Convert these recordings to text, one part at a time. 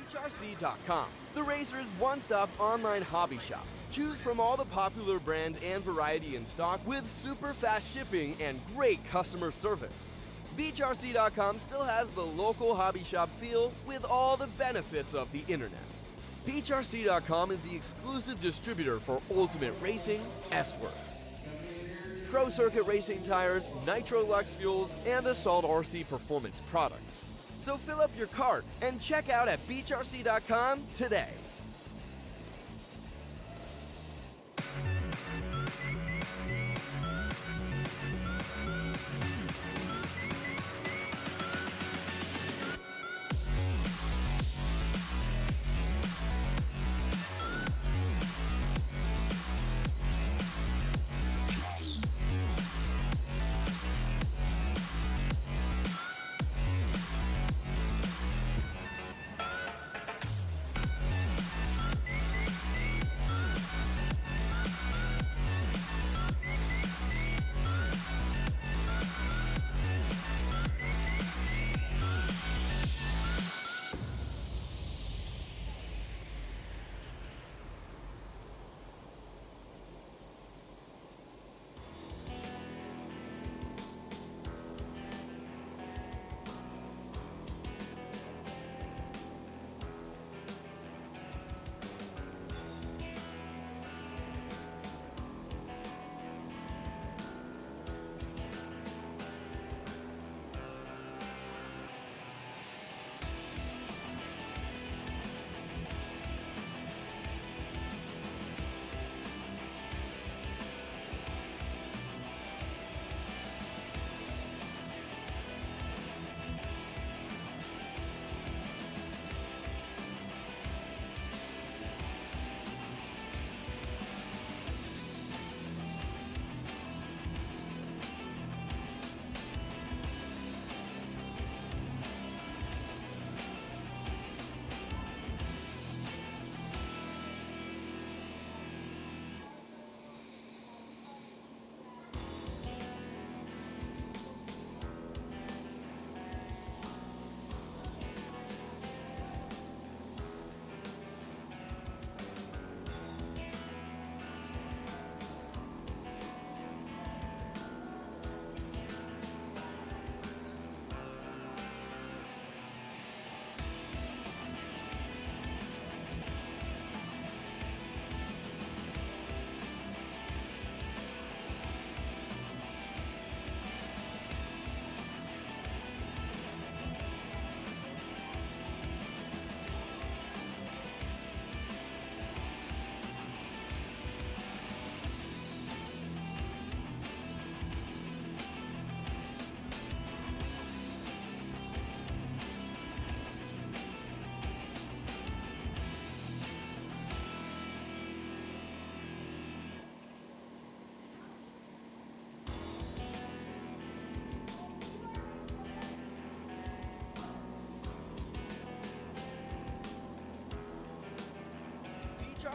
Bghnc.com, the racer's one-stop online hobby shop. Choose from all the popular brands and variety in stock with super fast shipping and great customer service. Bghnc.com still has the local hobby shop feel with all the benefits of the internet. Bghnc.com is the exclusive distributor for Ultimate Racing, S-Works, Pro Circuit Racing tires, Nitro Lux fuels, and Assault RC performance products. So fill up your cart and check out at Bghnc.com today.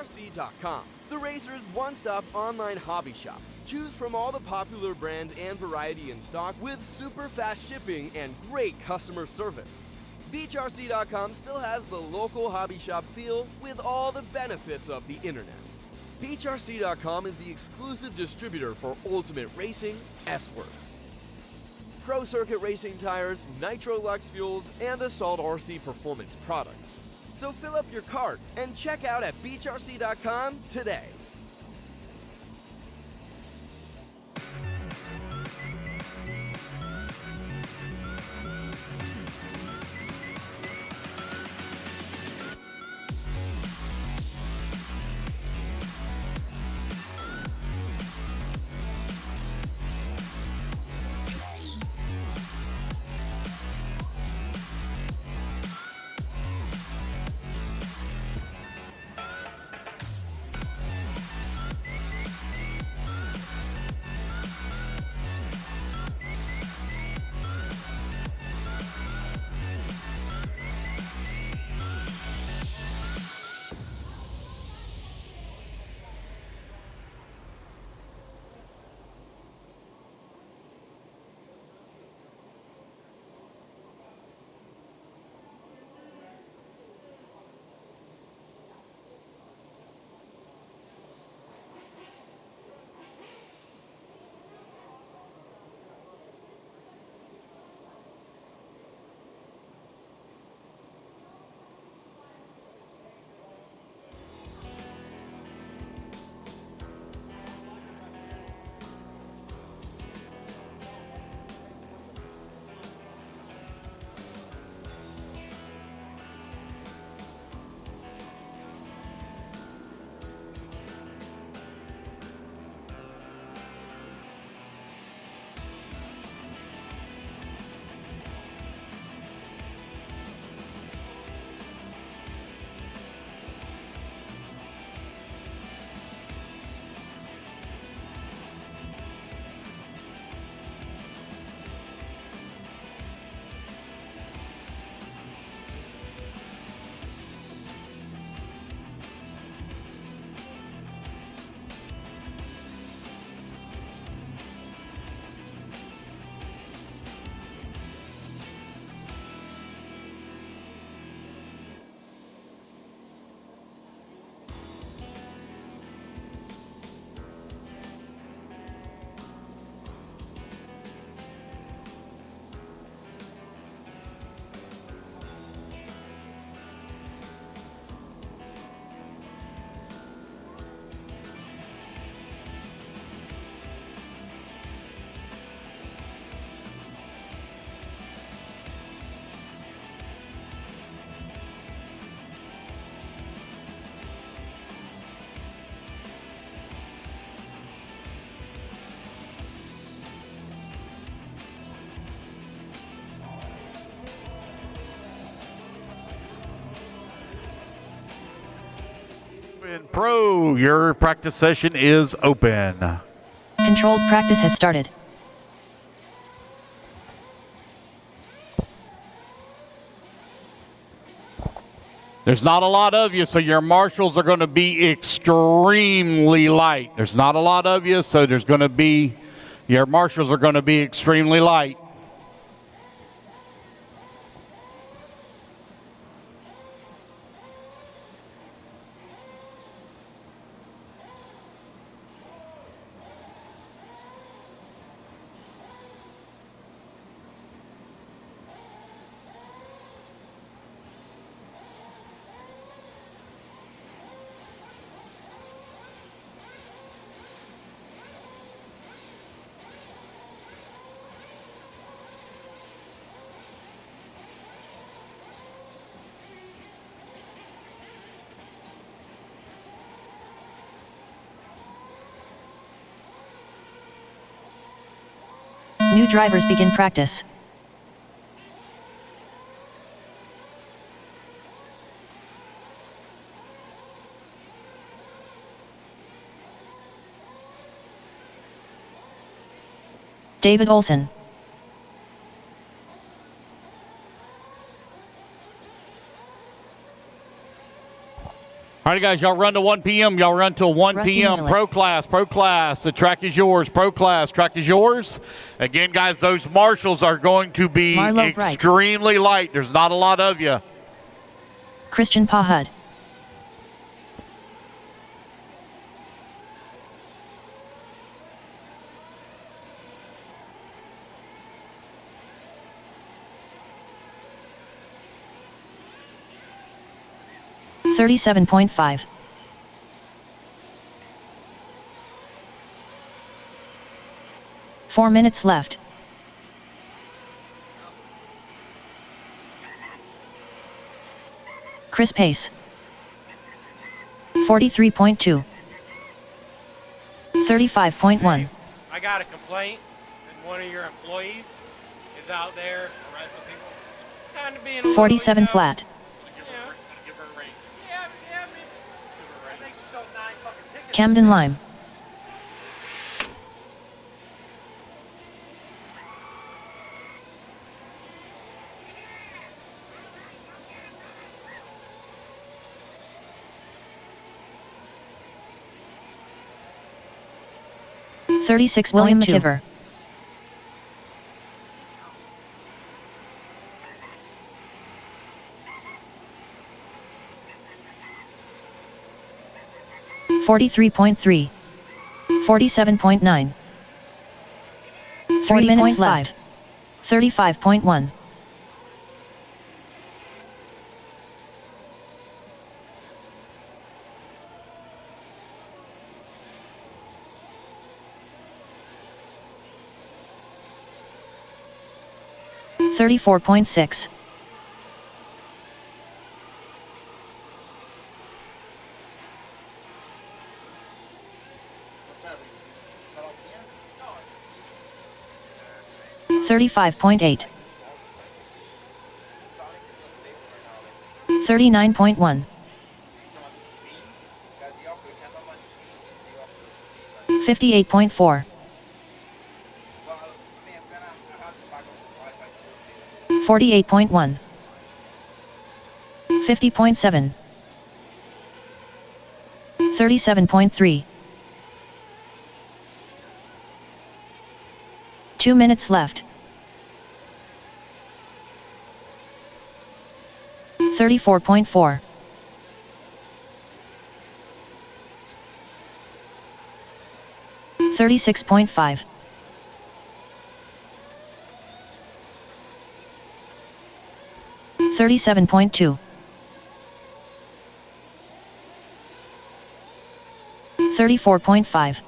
Bghnc.com, the racer's one-stop online hobby shop. Choose from all the popular brands and variety in stock with super fast shipping and great customer service. Bghnc.com still has the local hobby shop feel with all the benefits of the internet. Bghnc.com is the exclusive distributor for Ultimate Racing, S-Works, Pro Circuit Racing tires, Nitro Lux fuels, and Assault RC performance products. So fill up your cart and check out at Bghnc.com today. Pro, your practice session is open. Controlled practice has started. There's not a lot of you, so your marshals are going to be extremely light. There's not a lot of you, so your marshals are going to be extremely light. New drivers begin practice. David Olson. All right, guys, y'all run to 1 p.m. Y'all run till 1 p.m. Pro class. The track is yours. Pro class, track is yours. Again, guys, those marshals are going to be extremely light. There's not a lot of you. Christian Pahud. $37.5. Four minutes left. Chris Pace. 43.2. 35.1. I got a complaint that one of your employees is out there arresting people. Kind of being a 47 flat. Camden Lime. William McKiver. $43.3. 47.9. 3 minutes left. 35.1. $34.6. $35.8. 39.1. 58.4. 48.1. 50.7. 37.3. 2 minutes left. 34.4. 36.5. 37.2. 34.5.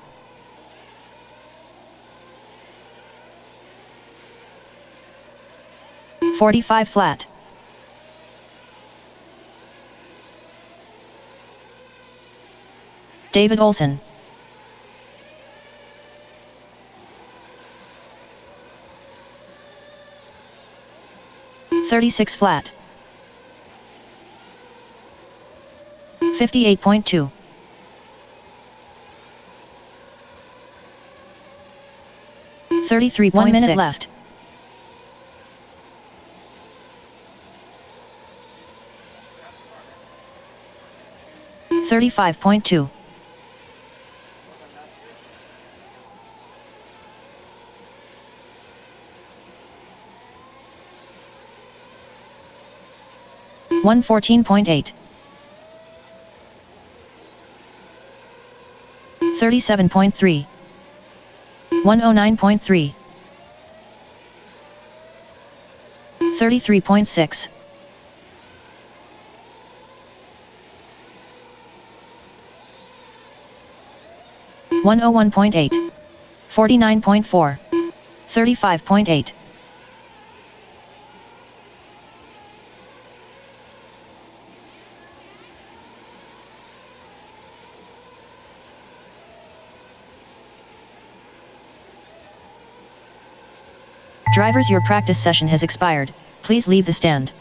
45 flat. David Olson. $36 flat. 58.2. 33.6. 1 minute left. 35.2. 114.8. 37.3. 109.3. 33.6. 101.8. 49.4. 35.8. Drivers, your practice session has expired. Please leave the stand.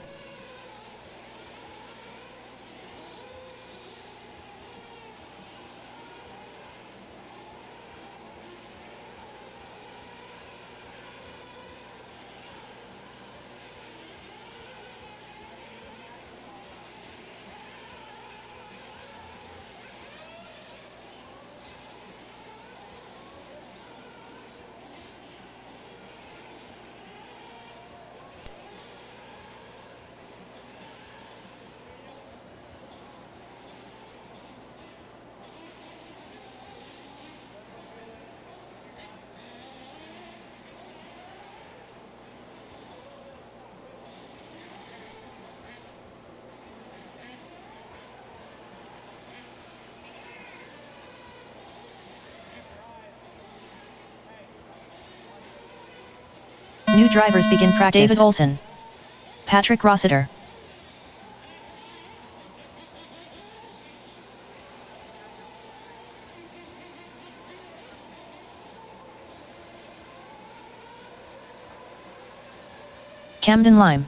New drivers begin practice. David Olson. Patrick Rossiter. Camden Lime.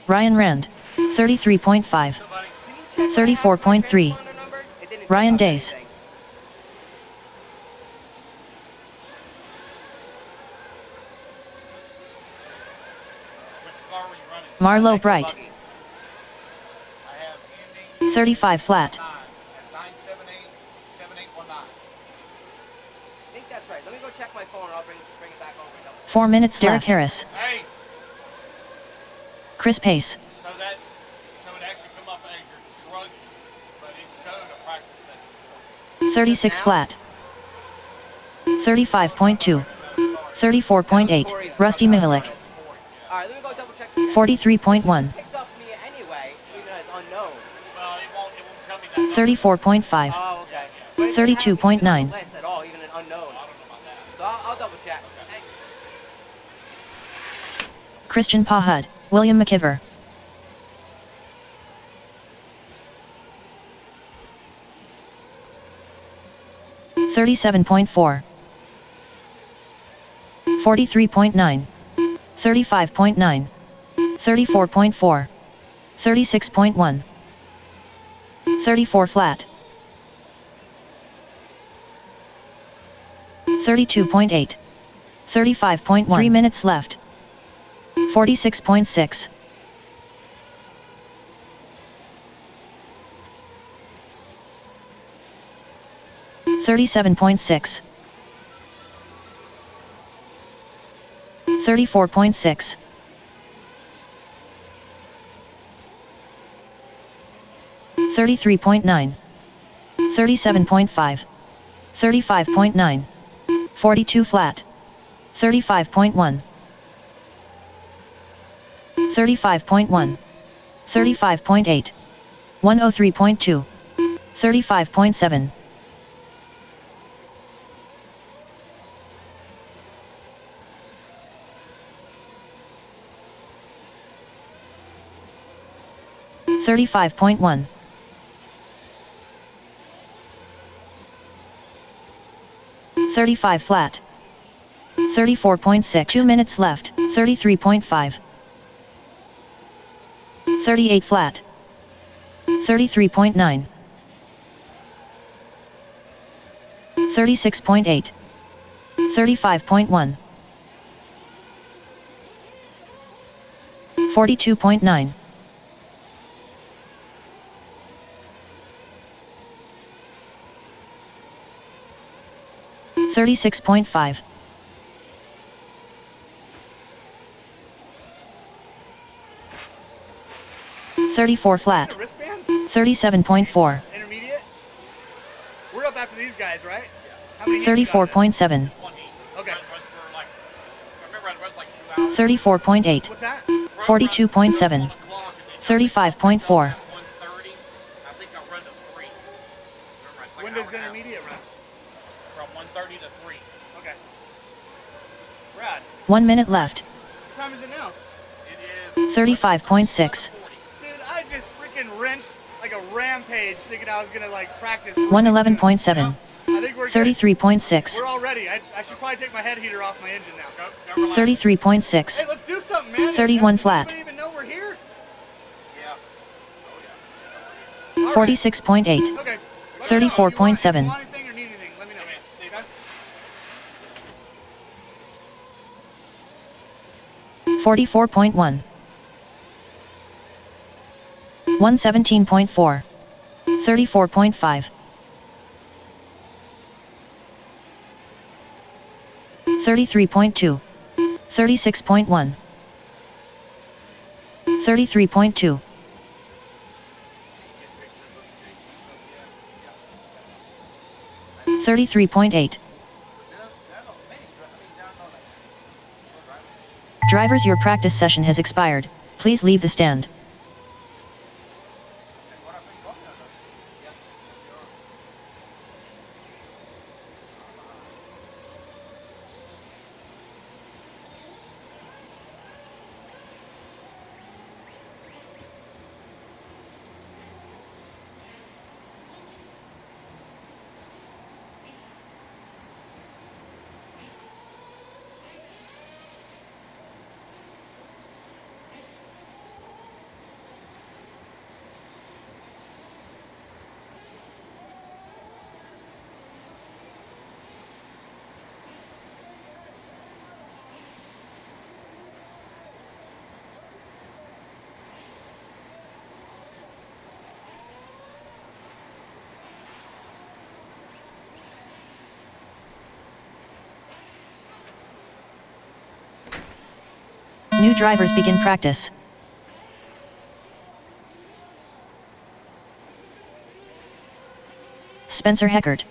Ryan Rand. 33.5. 34.3. Ryan Days. Marlo Bright. 35 flat. 4 minutes. Derek Harris. Chris Pace. So it actually come up as you're shrugging, but it showed a practice session. 36 flat. 35.2. 34.8. Rusty Mihalik. 43.1. 34.5. 32.9. Christian Pahud. William McKiver. 37.4. 43.9. 35.9. 34.4. 36.1. 34 flat. 32.8. 35.1. 3 minutes left. 46.6. 37.6. 34.6. 33.9. 37.5. 35.9. 42 flat. 35.1. 35.1. 35.8. 103.2. 35.7. 35.1. 35 flat. 34.6. 2 minutes left. 33.5. 38 flat. 33.9. 36.8. 35.1. 42.9. 36.5. 34 flat. 37.4. Intermediate? We're up after these guys, right? How many 34.7. Okay. 34.8. What's that? 42.7. 35.4. When does intermediate run? From 1:30 to 3. Okay. Brad, 1 minute left. what time is it now? It is 35.6. Dude, I just freaking wrenched like a rampage thinking I was gonna like practice. 111.7. I think we're 33.6. We're all ready. I should probably take my head heater off my engine now. 33.6. Hey, let's do something, man. 31 Does flat. anybody even know we're here? Yeah. All right. 46.8. Okay. 34.7. If you want anything or need anything, let me know. Okay? 44.1. 117.4. 34.5. 33.2. 36.1. 33.2. 33.8. Drivers, your practice session has expired. Please leave the stand. New drivers begin practice. Spencer Heckert.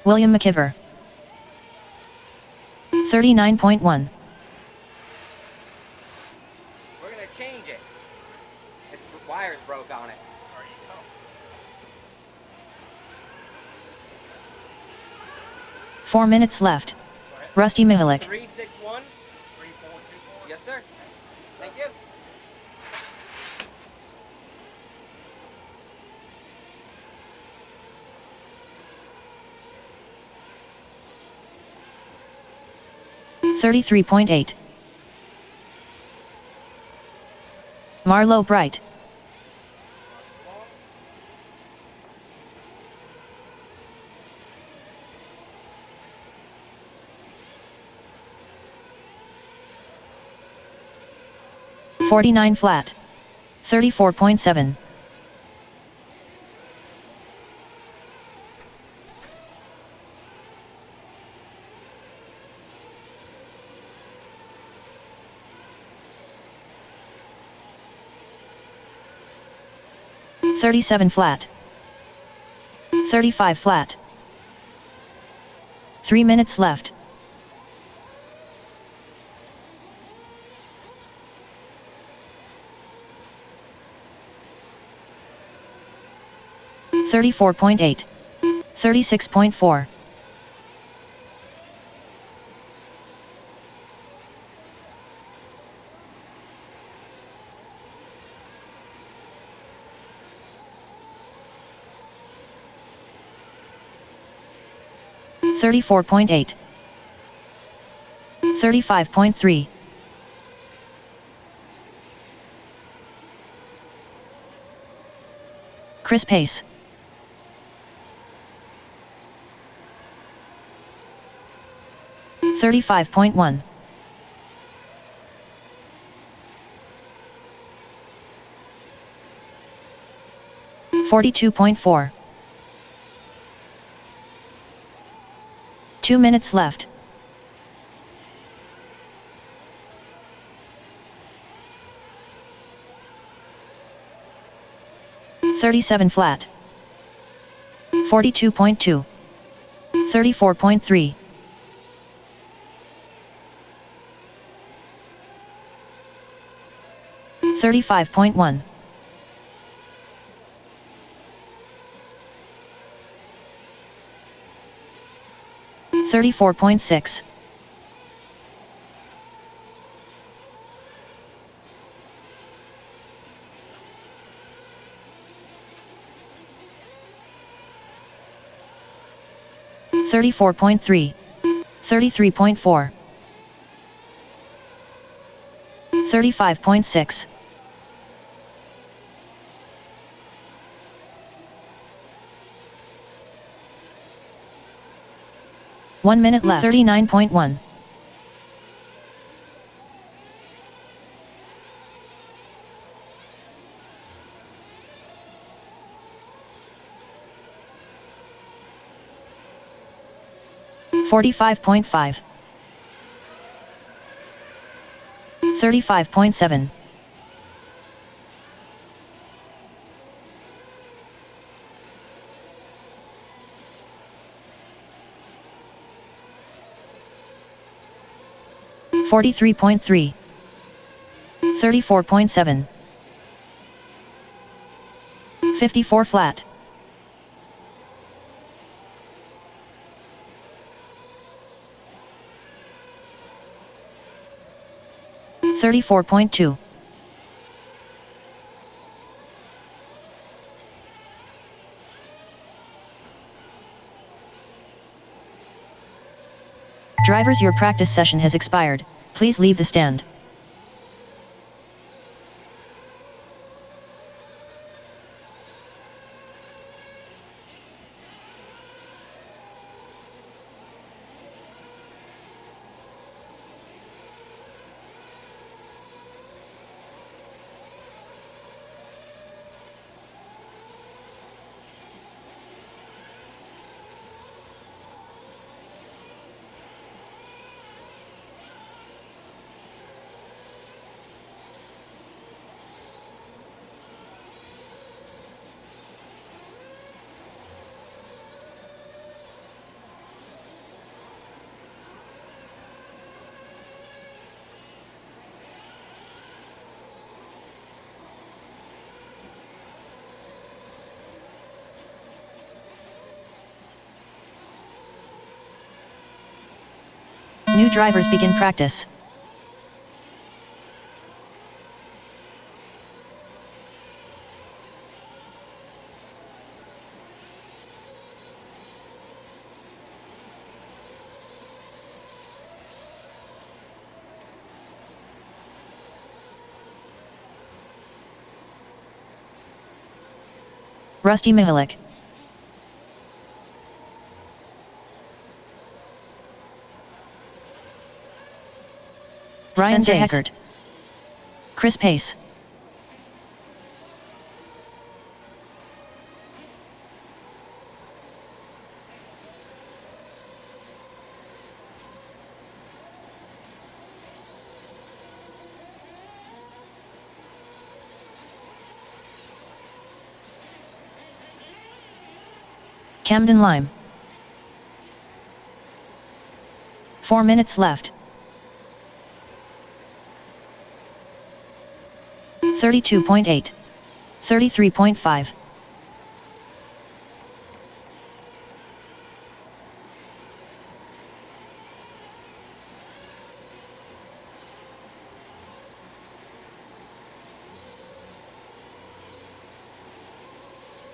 William McKiver. 39.1. We're gonna change it. Its wires broke on it. 4 minutes left. Rusty Mihalik. 361. 3424. Yes, sir. Thank you. $33.8. Marlo Bright. $49 flat. 34.7. $37 flat. 35 flat. 3 minutes left. $34.8. 36.4. $34.8. 35.3. Chris pace. $35.1. 42.4. 2 minutes left. $37 flat. 42.2. 34.3. 35.1. 34.6. 34.3. 33.4. 35.6. 1 minute left. 39.1. 45.5. 35.7. 43.3. 34.7. 54 flat. 34.2. Drivers, your practice session has expired. Please leave the stand. New drivers begin practice. Rusty Mihalik. Ryan Heckert. Chris Pace. Camden Lime. 4 minutes left. 32.8. 33.5.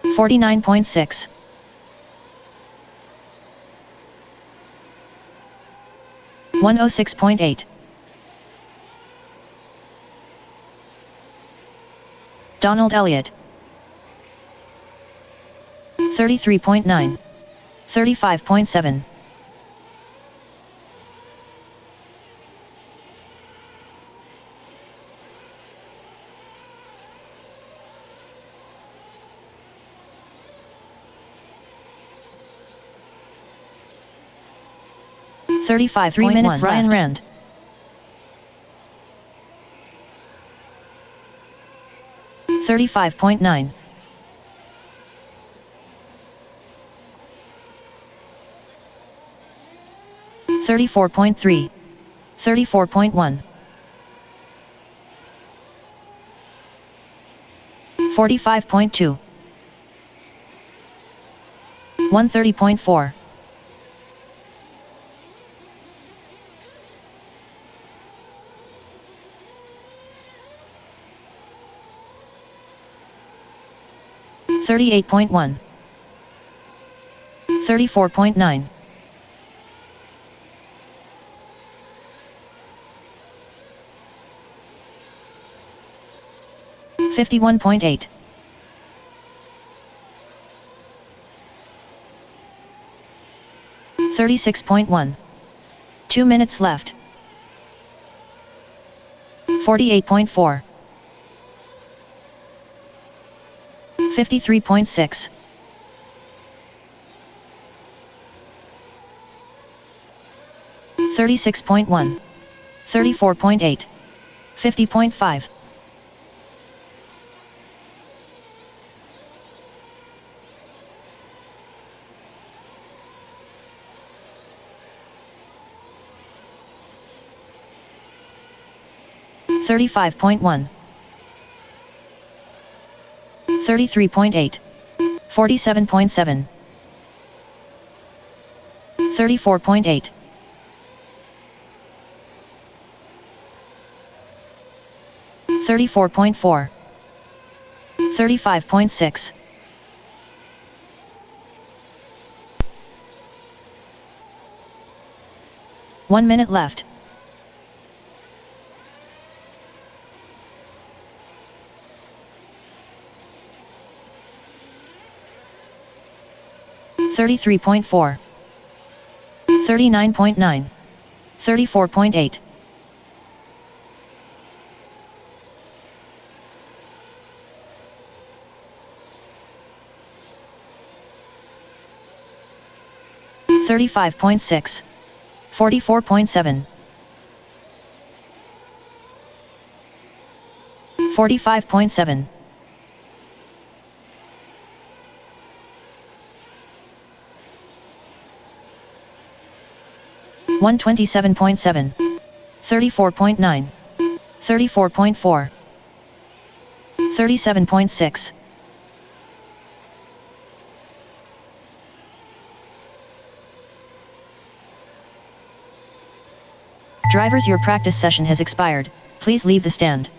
$49.6. 106.8. Donald Elliott. 33.9. 35.7. $35. 3 minutes. Ryan Rand. 35.9. 34.3. 34.1. 45.2. 130.4. 38.1. 34.9. 51.8. 36.1. 2 minutes left. 48.4. 53.6. 36.1. 34.8. 50.5. 35.1. 33.8. 47.7. 34.8. 34.4. 35.6. 1 minute left. $33.4. 39.9. 34.8. 35.6. 44.7. 45.7. 127.7. 34.9. 34.4. 37.6. Drivers, your practice session has expired. Please leave the stand.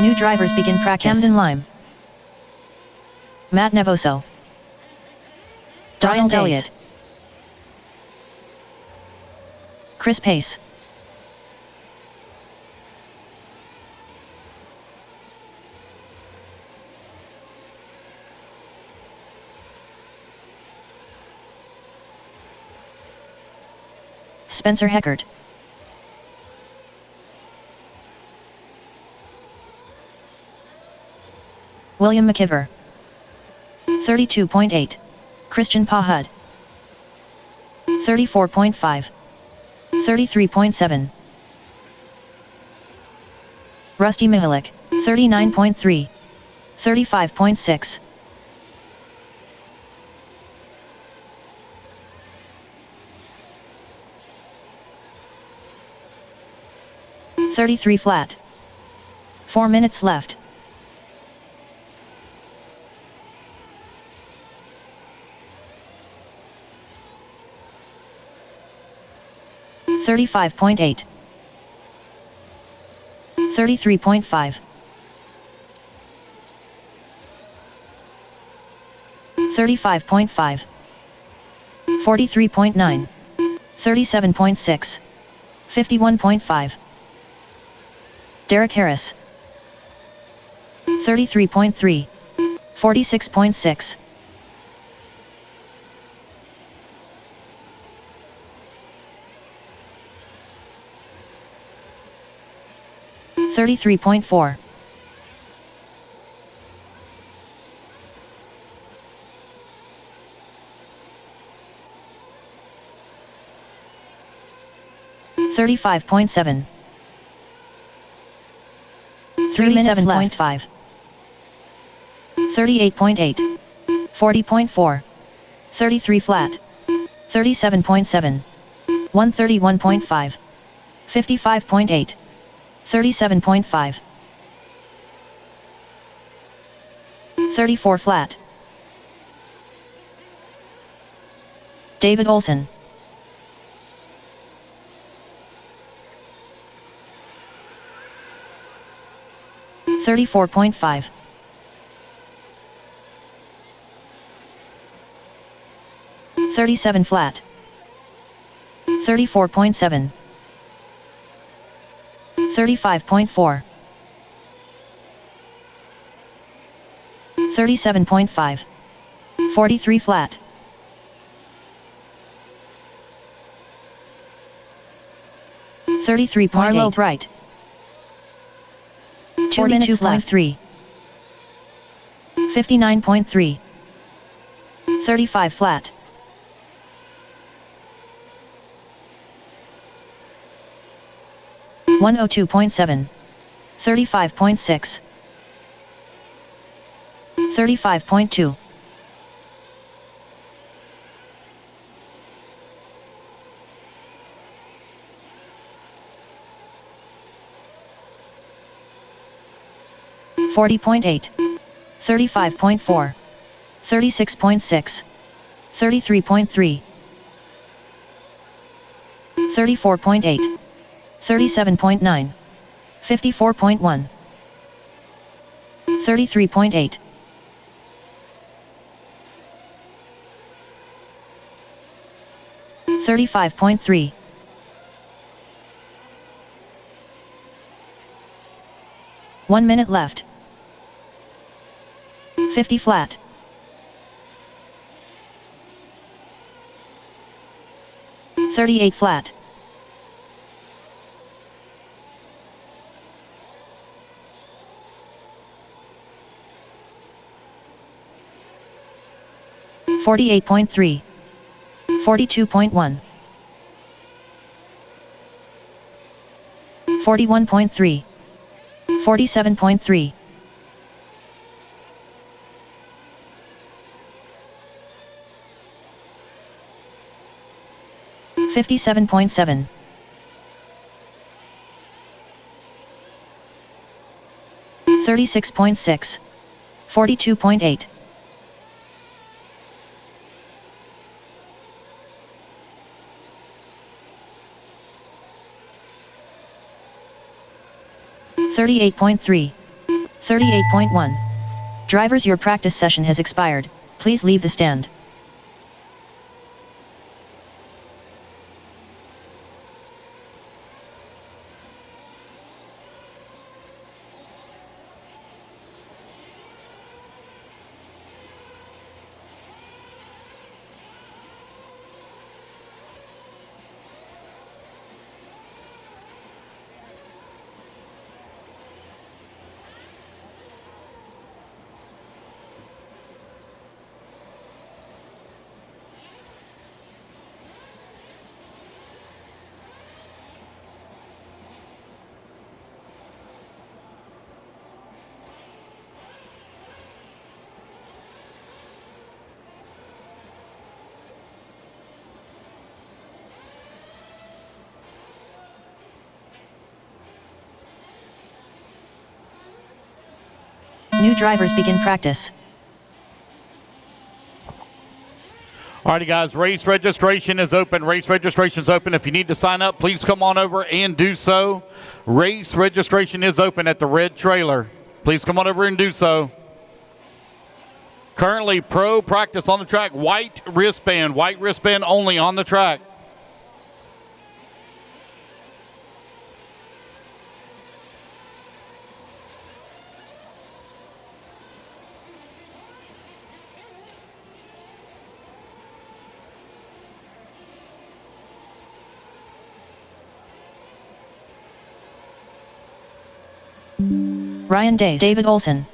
New drivers begin practice. Camden Lime. Matt Nevoso. Donald Elliott. Chris Pace. Spencer Heckert. William McIver. 32.8. Christian Pahud. 34.5. 33.7. Rusty Mihalik. 39.3. 35.6. 33 flat. 4 minutes left. $35.8. 33.5. 35.5. 43.9. 37.6. 51.5. Derek Harris. 33.3. 46.6. 33.4. 35.7. 37.5. 38.8. 40.4. 33 flat. 37.7. 131.5. 55.8. 37.5. 34 flat. David Olson. $34.5. 37 flat. 34.7. 35.4. 37.5. 43 flat. 33.8. Marlo Bright. 2 minutes left. 3. 59.3. 35 flat. 102.7. 35.6. 35.2. 40.8. 35.4. 36.6. 33.3. 34.8. 37.9. 54.1. 33.8. 35.3. 1 minute left. 50 flat. 38 flat. 48.3. 42.1. 41.3. 47.3. 57.7. 36.6. 42.8. 38.3. 38.1. Drivers, your practice session has expired. Please leave the stand. New drivers begin practice. Alrighty guys, race registration is open. Race registration is open. If you need to sign up, please come on over and do so. Race registration is open at the red trailer. Please come on over and do so. Currently pro practice on the track. White wristband only on the track. Ryan Days, David Olson,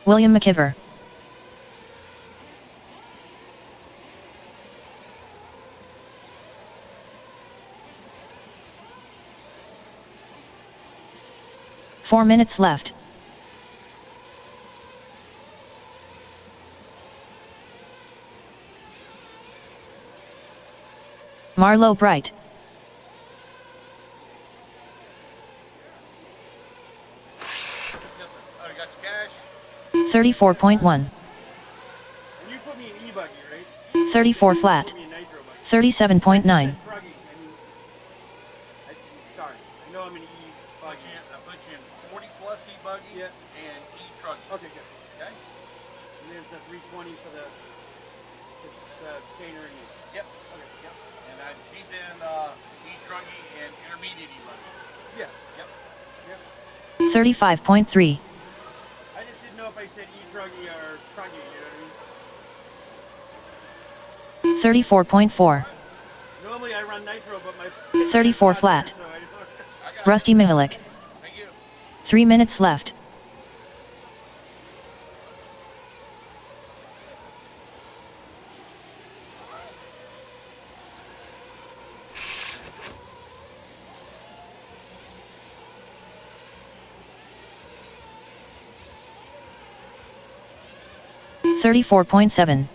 William McKiver, Four minutes left. Marlo Bright, Oh, you got your cash? 34.1, And you put me in E-Buggy, right? 34 flat, Put me in Nitro Buggy. 37.9, Truggy, I mean, sorry. I know I'm in E-Buggy. I put you in 40 plus E-Buggy Yeah. and E-Truck. Okay, good. Okay? And there's the 320 for the Stainer and you. Yep. Okay. Yep. And she's in E-Truggy and Intermediate E-Buggy. Yeah. Yep. Yep. 35.3, I just didn't know if I said E-Truggy or Truggy, you know what I mean? 34.4, Normally I run Nitro, but my 34 flat, so I don't. I got Rusty Mihalik, it. Thank you. 3 minutes left. $34.7,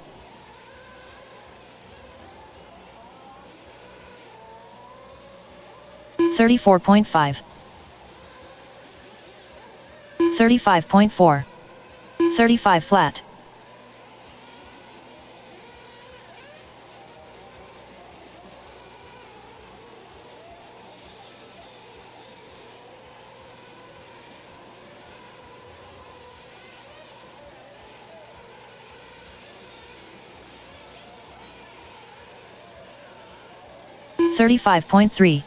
34.5, 35.4, 35 flat, 35.3.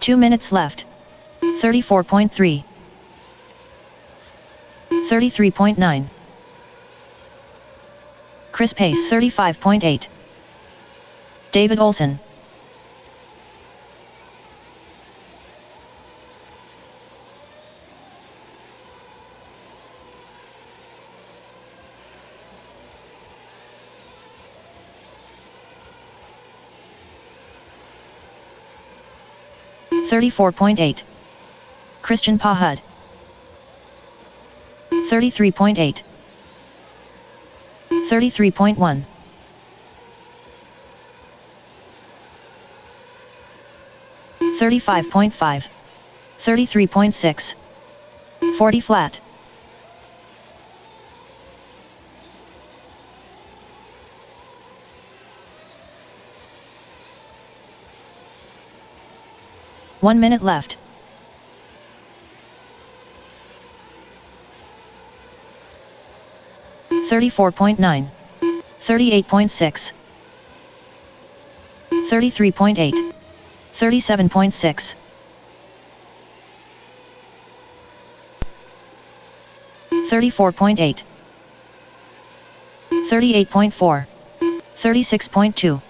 2 minutes left. 34.3. 33.9. Chris Pace 35.8. David Olson. $34.8. Christian Pahud. 33.8. 33.1. 35.5. 33.6. 40 flat. 1 minute left. 34.9. 38.6. 33.8. 37.6. 34.8. 38.4. 36.2.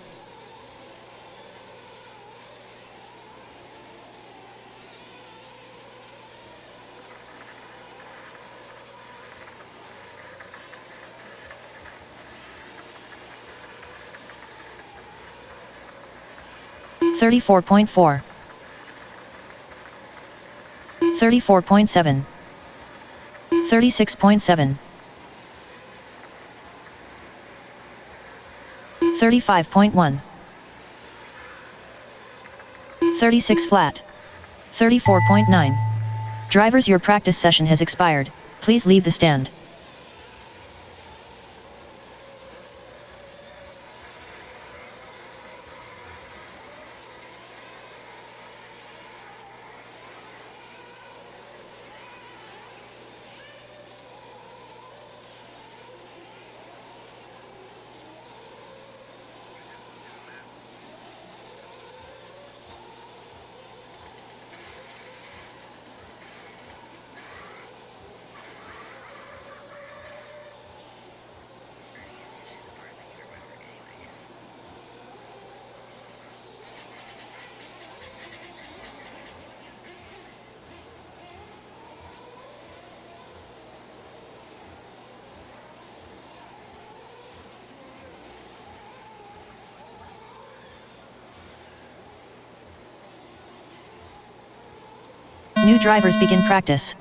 34.4. 34.7. 36.7. 35.1. 36 flat. 34.9. Drivers, your practice session has expired. Please leave the stand. New drivers begin practice.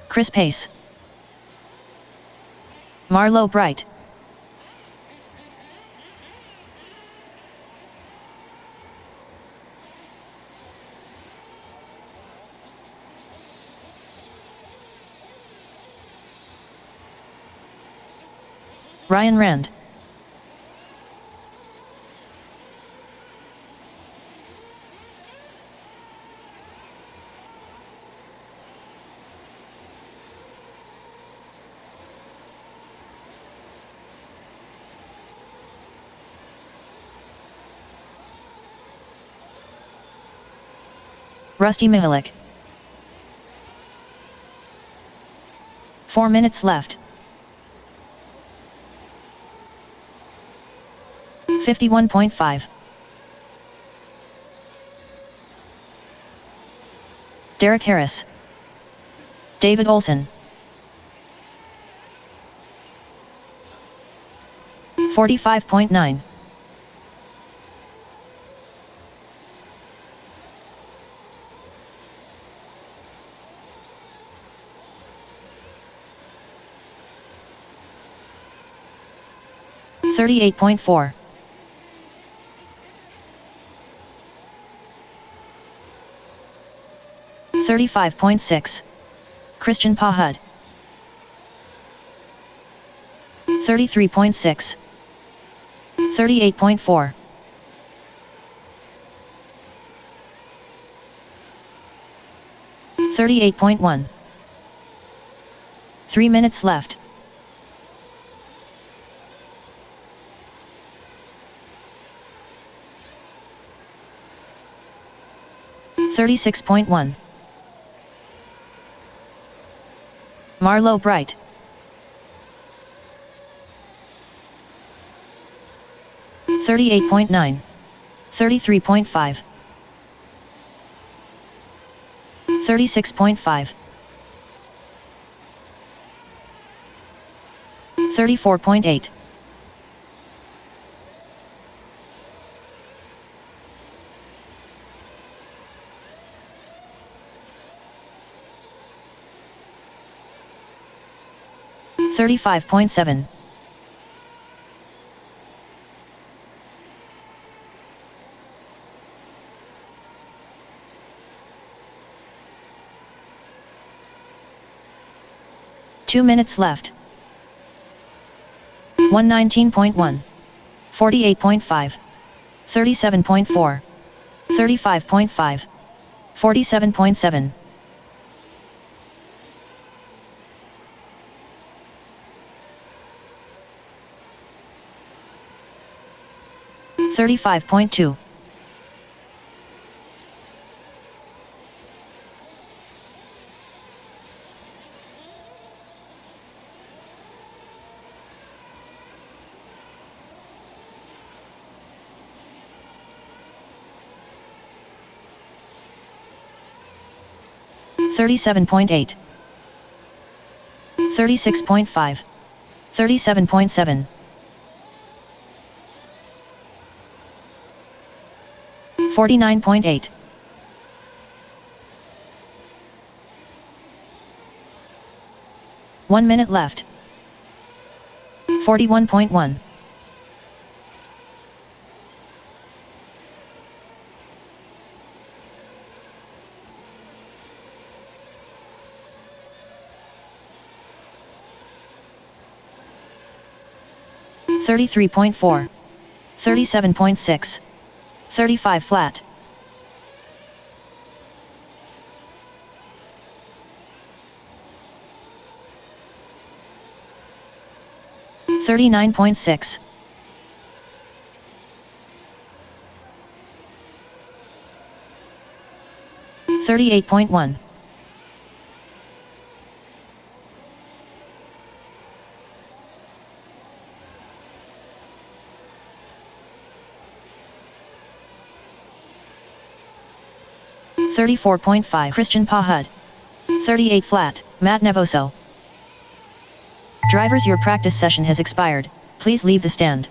Chris Pace. Marlo Bright. Ryan Rand. Rusty Mihalik. 4 minutes left. 51.5. Derek Harris. David Olson. 45.9. 38.4. 35.6. Christian Pahud. 33.6. 38.4. 38.1. 3 minutes left. 36.1. Marlo Bright. 38.9. 33.5. 36.5. 34.8. 35.7. 2 minutes left. 119.1. 48.5. 37.4. 35.5. 47.7. 35.2. 37.8. 36.5. 37.7. 49.8. 1 minute left. 41.1. 33.4. 37.6. 35 flat. 39.6. 38.1. 34.5. Christian Pahud. 38 flat, Matt Nevoso. Drivers, your practice session has expired. Please leave the stand.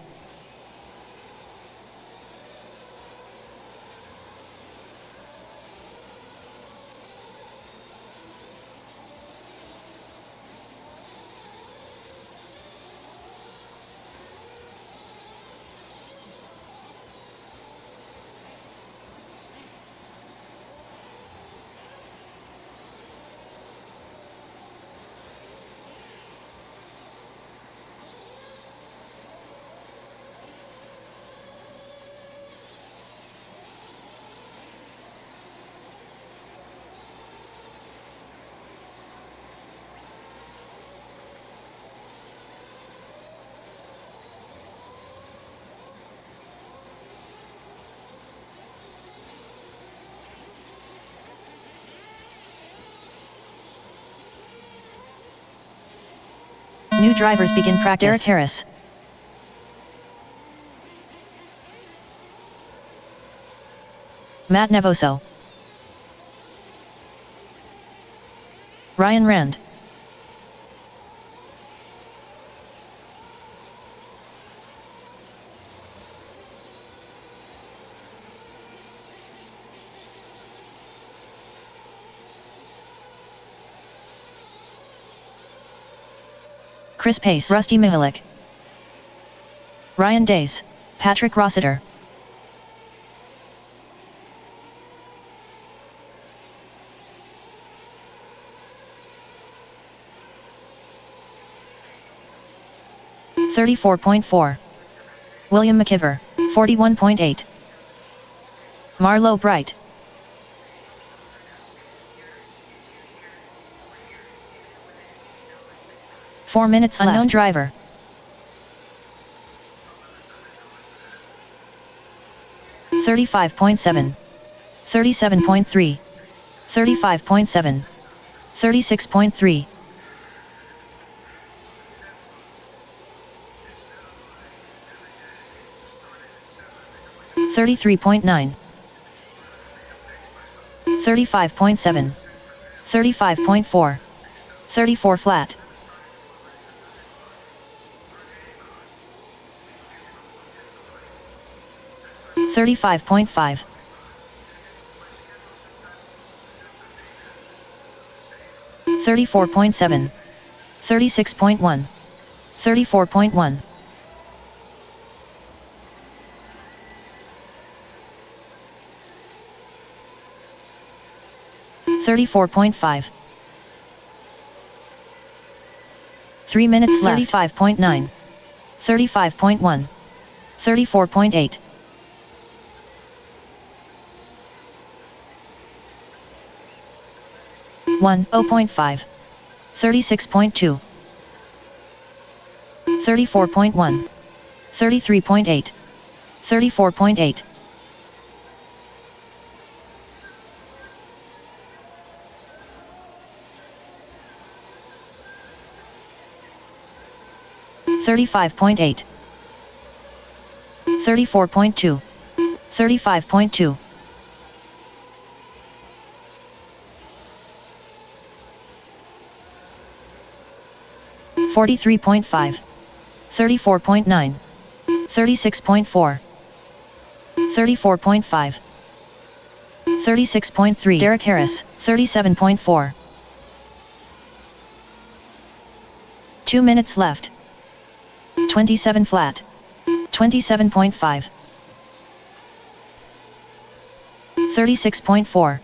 New drivers begin practice. Derek Harris. Matt Nevoso. Ryan Rand. Chris Pace, Rusty Mihalik, Ryan Days, Patrick Rossiter. $34.4. William McKiver, 41.8. Marlo Bright. Four minutes left. Unknown driver. $35.7. 37.3. 35.7. 36.3. 33.9. 35.7. 35.4. 34 flat. 35.5. 34.7. 36.1. 34.1. 34.5. 3 minutes left. 35.9. 35.1. 34.8. 0.5. 36.2. 34.1. 33.8. 34.8. 35.8. 34.2. 35.2. 43.5. 34.9. 36.4. 34.5. 36.3. Derek Harris, 37.4. 2 minutes left. 27 flat. 27.5. 36.4.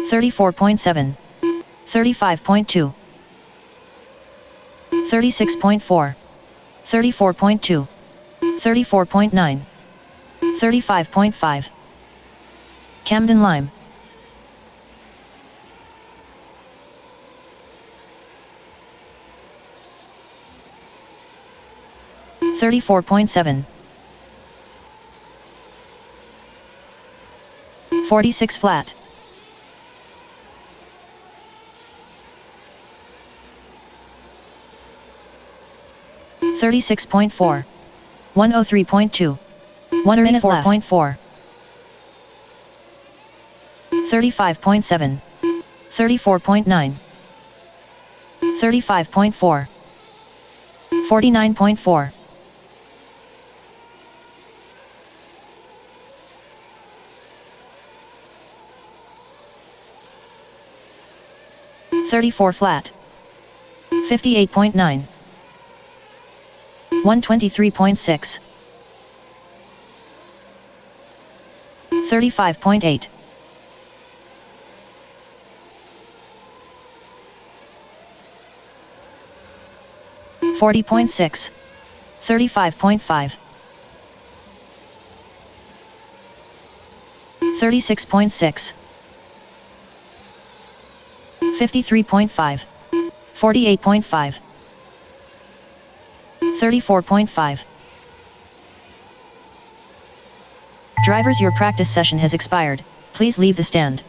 34.7. 35.2. 36.4. 34.2. 34.9. 35.5. Camden Lime. 34.7. 46 flat. 36.4. 103.2. 1 minute left. 4.4. 35.7. 34.9. 35.4. 49.4. 34 flat. 58.9. 123.6. 35.8. 40.6. 35.5. 36.6. 53.5. 48.5. 34.5. Drivers, your practice session has expired. Please leave the stand.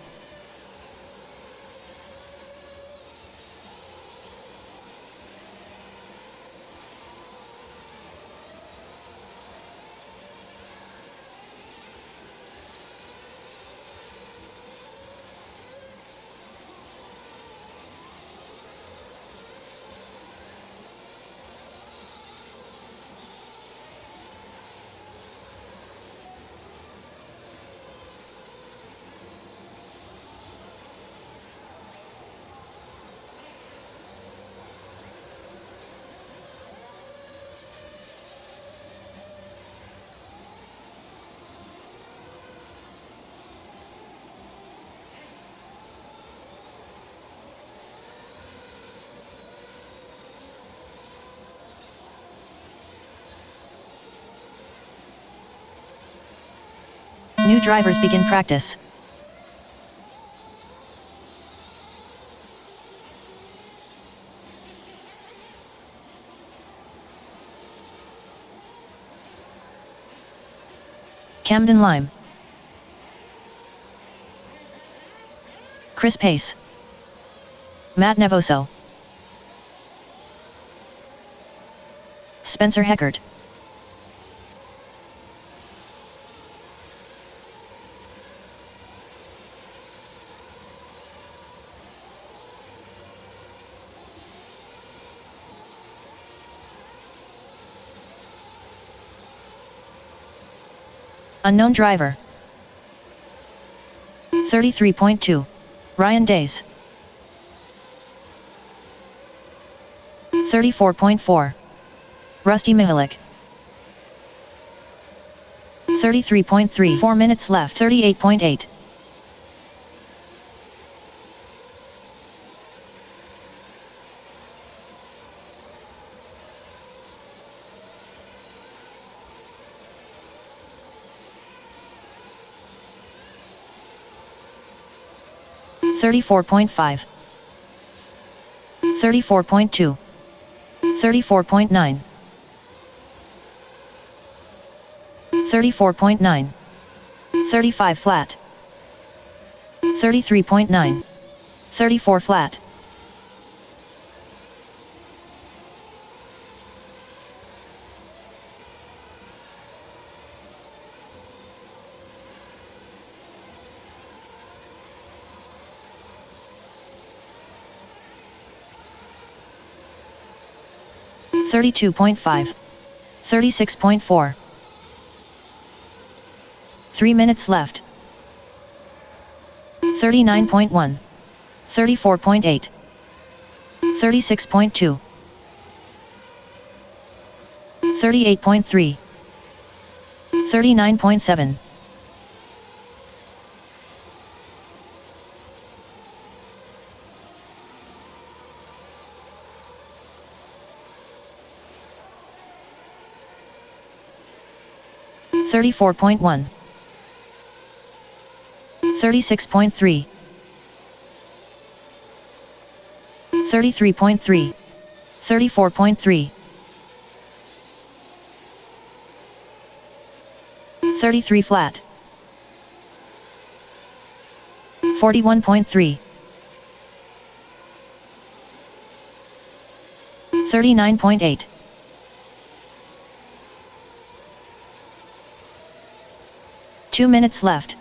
New drivers begin practice. Camden Lime. Chris Pace. Matt Nevoso. Spencer Heckert. Unknown driver. 33.2. Ryan Days. 34.4. Rusty Mihalik. 33.3. 4 minutes left. 38.8. Thirty-four point 34.2. 34.9. 34.9. 35 flat. 33.9. 34 flat. 32.5. 36.4. 3 minutes left. 39.1. 34.8. 36.2. 38.3. 39.7. 34.1. 36.3. 33.3. 34.3. 33 flat. 41.3. 39.8. 2 minutes left.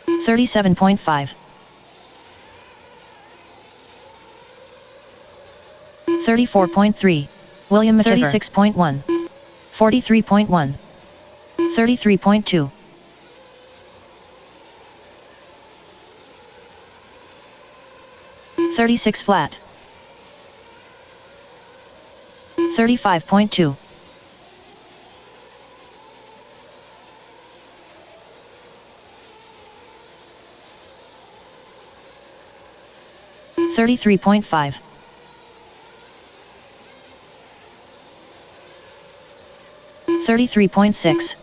37.5. 34.3. William McKibber. 36.1. 43.1. 33.2. 36 flat. 35.2. 33.5. 33.6.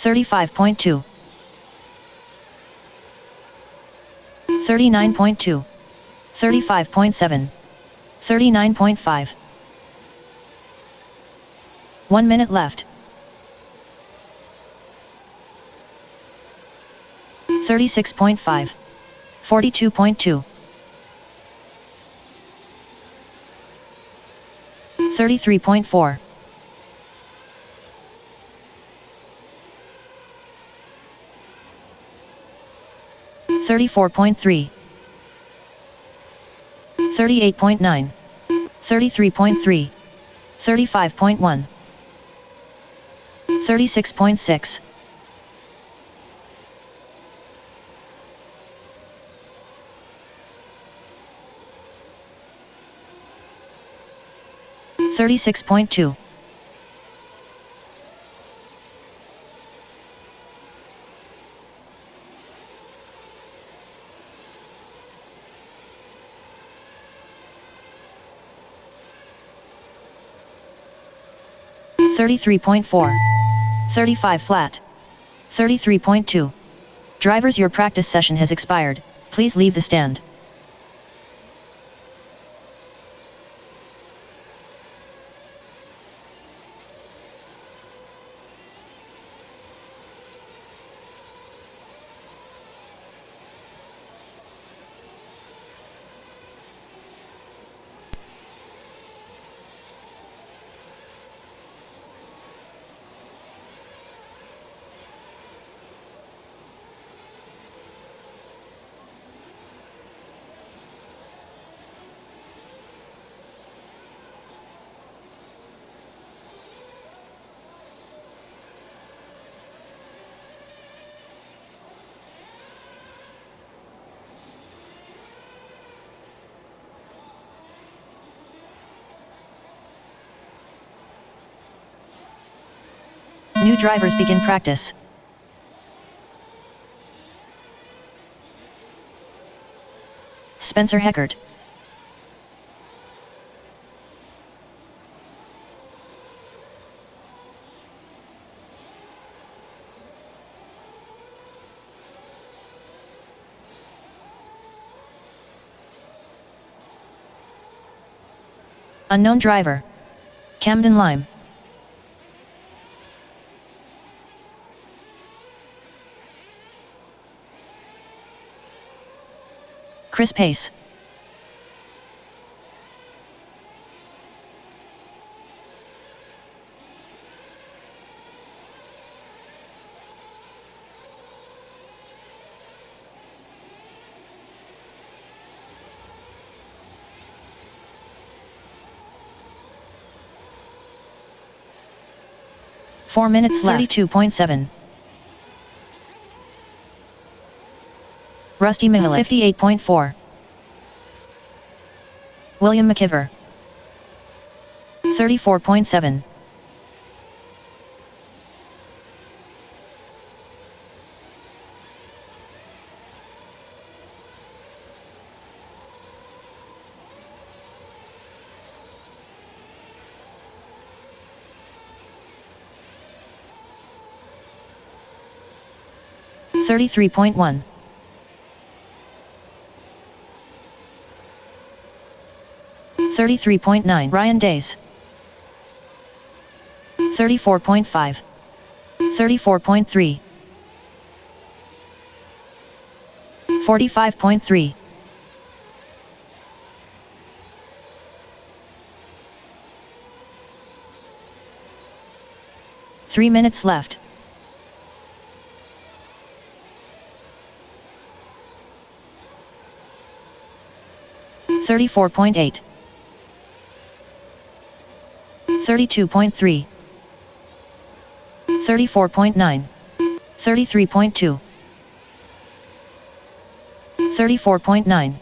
35.2. 39.2. 35.7. 39.5. 1 minute left. 36.5. 42.2. 33.4. 34.3. 38.9. 33.3. 35.1. 36.6. 36.2. 33.4. 35 flat. 33.2. Drivers, your practice session has expired. Please leave the stand. New drivers begin practice. Spencer Heckert. Unknown driver. Camden Lime. Chris Pace. Four minutes left. 32.7. Rusty Mihalik. 58.4. William McKiver. 34.7. $33.1. $33.9. Ryan Days. 34.5. 34.3. 45.3. Three minutes left. $34.8. 32.3. 34.9. 33.2. 34.9.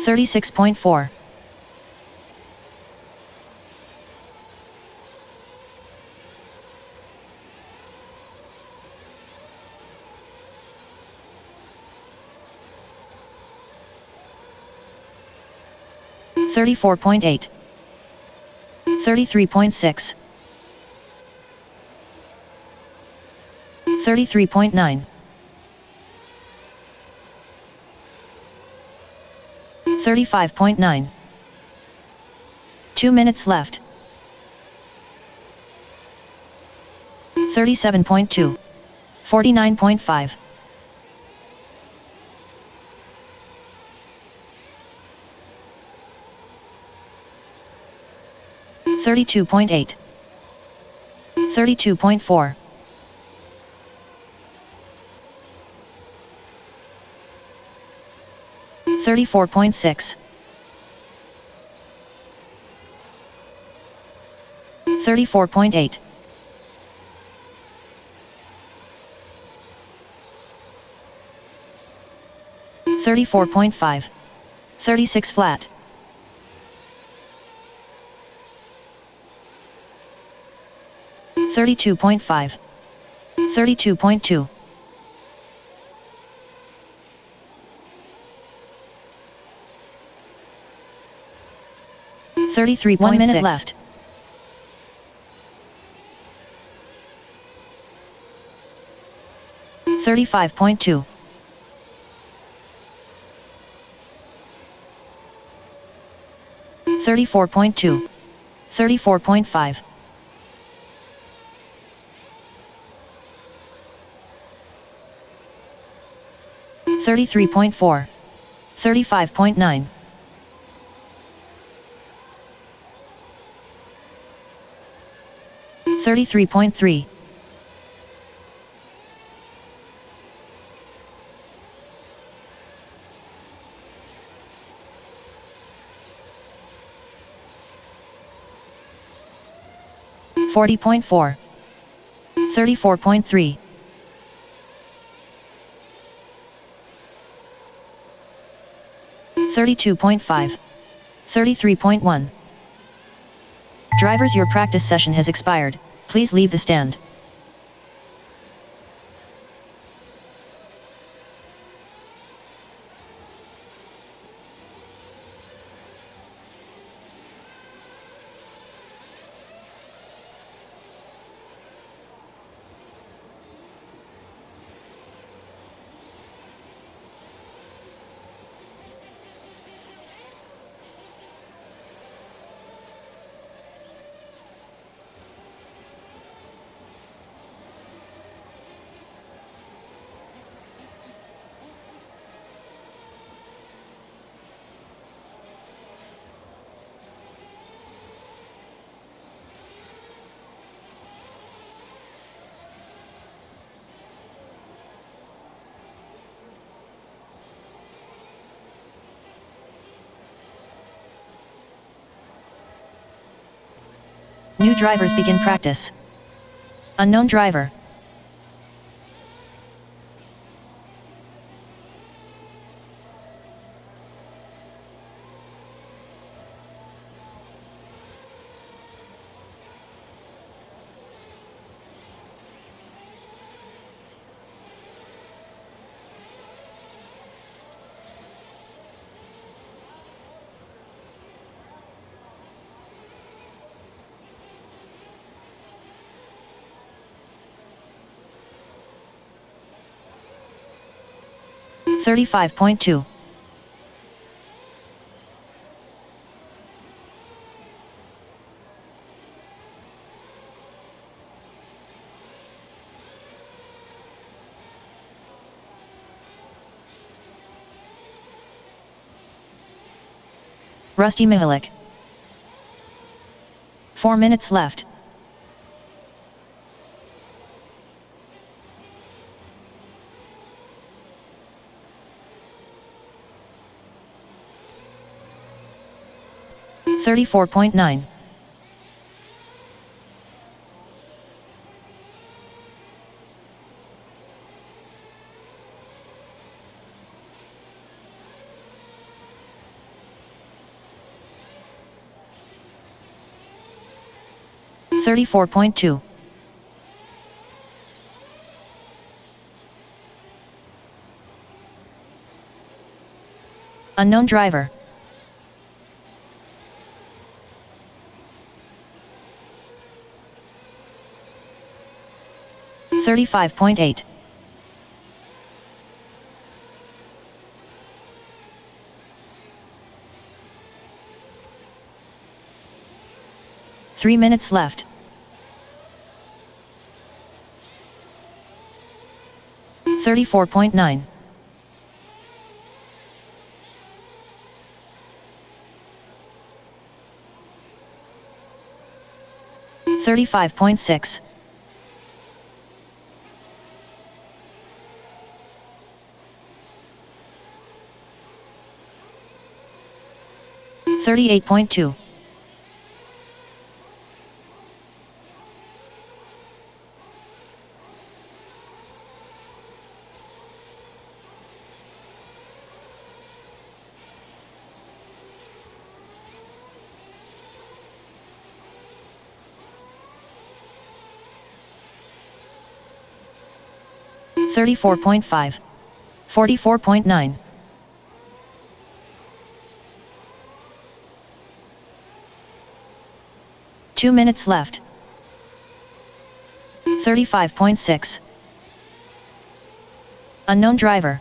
36.4. 34.8. 33.6. 33.9. 35.9. 2 minutes left. 37.2. 49.5. 32.8. 32.4. 34.6. 34.8. 34.5. 36 flat. 32.5. 32.2. 33.6. 1 minute left. 35.2. 34.2. 34.5. 33.4. 35.9. 33.3. 40.4. 34.3. 32.5. 33.1. Drivers, your practice session has expired. Please leave the stand. New drivers begin practice. Unknown driver. $35.2. Rusty Mihalik. 4 minutes left. $34.9. $34.2. Unknown driver. $35.8. Three minutes left. $34.9. $35.6. $38.2. $34.5. $44.9. Two minutes left. $35.6. Unknown driver.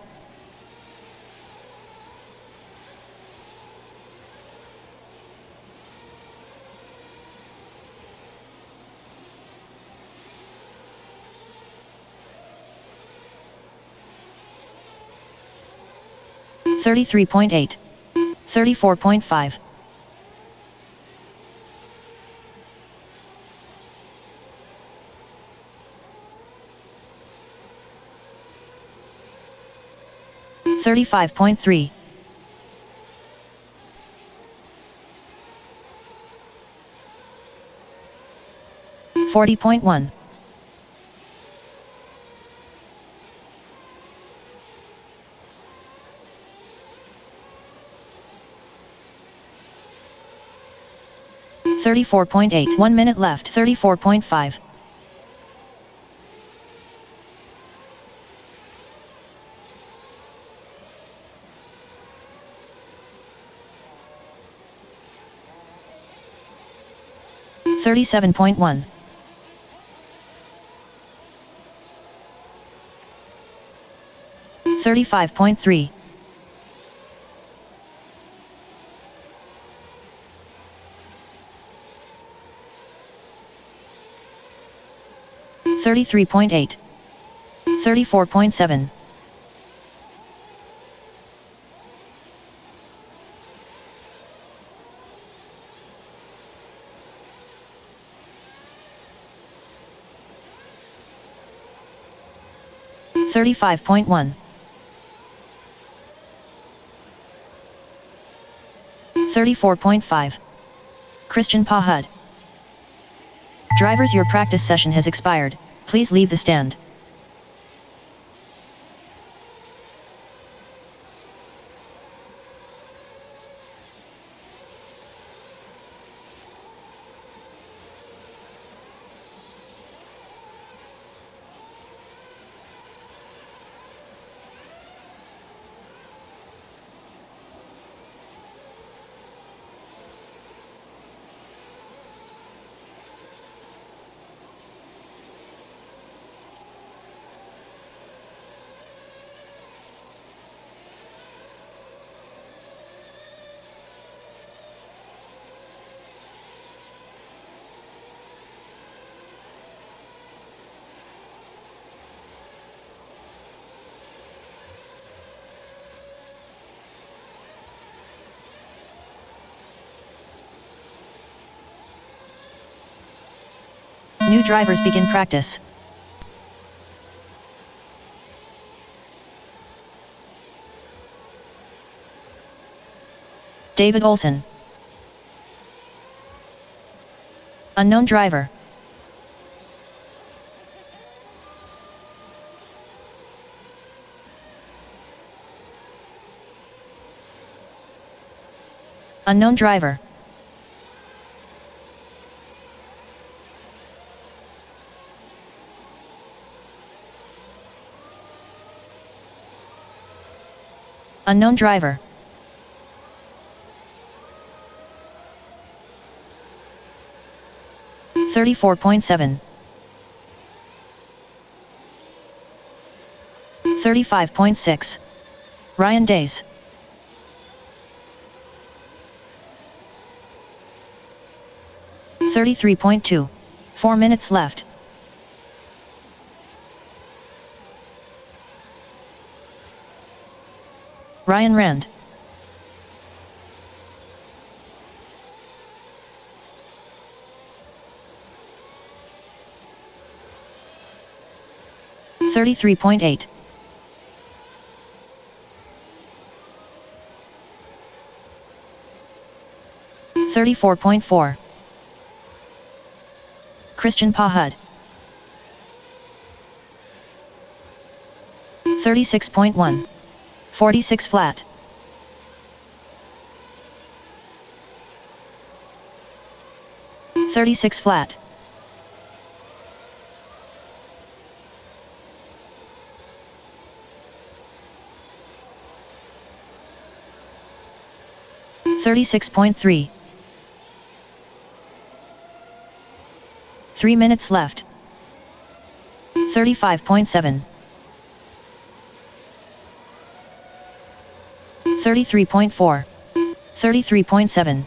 $33.8. $34.5. $35.3. $40.1. 34.8. 1 minute left. 34.5. 37.1. 35.3. 33.8. 34.7. 35.1. 34.5. Christian Pahud. Drivers, your practice session has expired. Please leave the stand. New drivers begin practice. David Olson. Unknown driver. Unknown driver. Unknown driver. $34.7. 35.6. Ryan Days. $33.2. 4 minutes left. Ryan Rand. $33.8. 34.4. Christian Pahud. 36.1. 46 flat. $36 flat. $36.3. 3 minutes left. 35.7. 33.4. 33.7.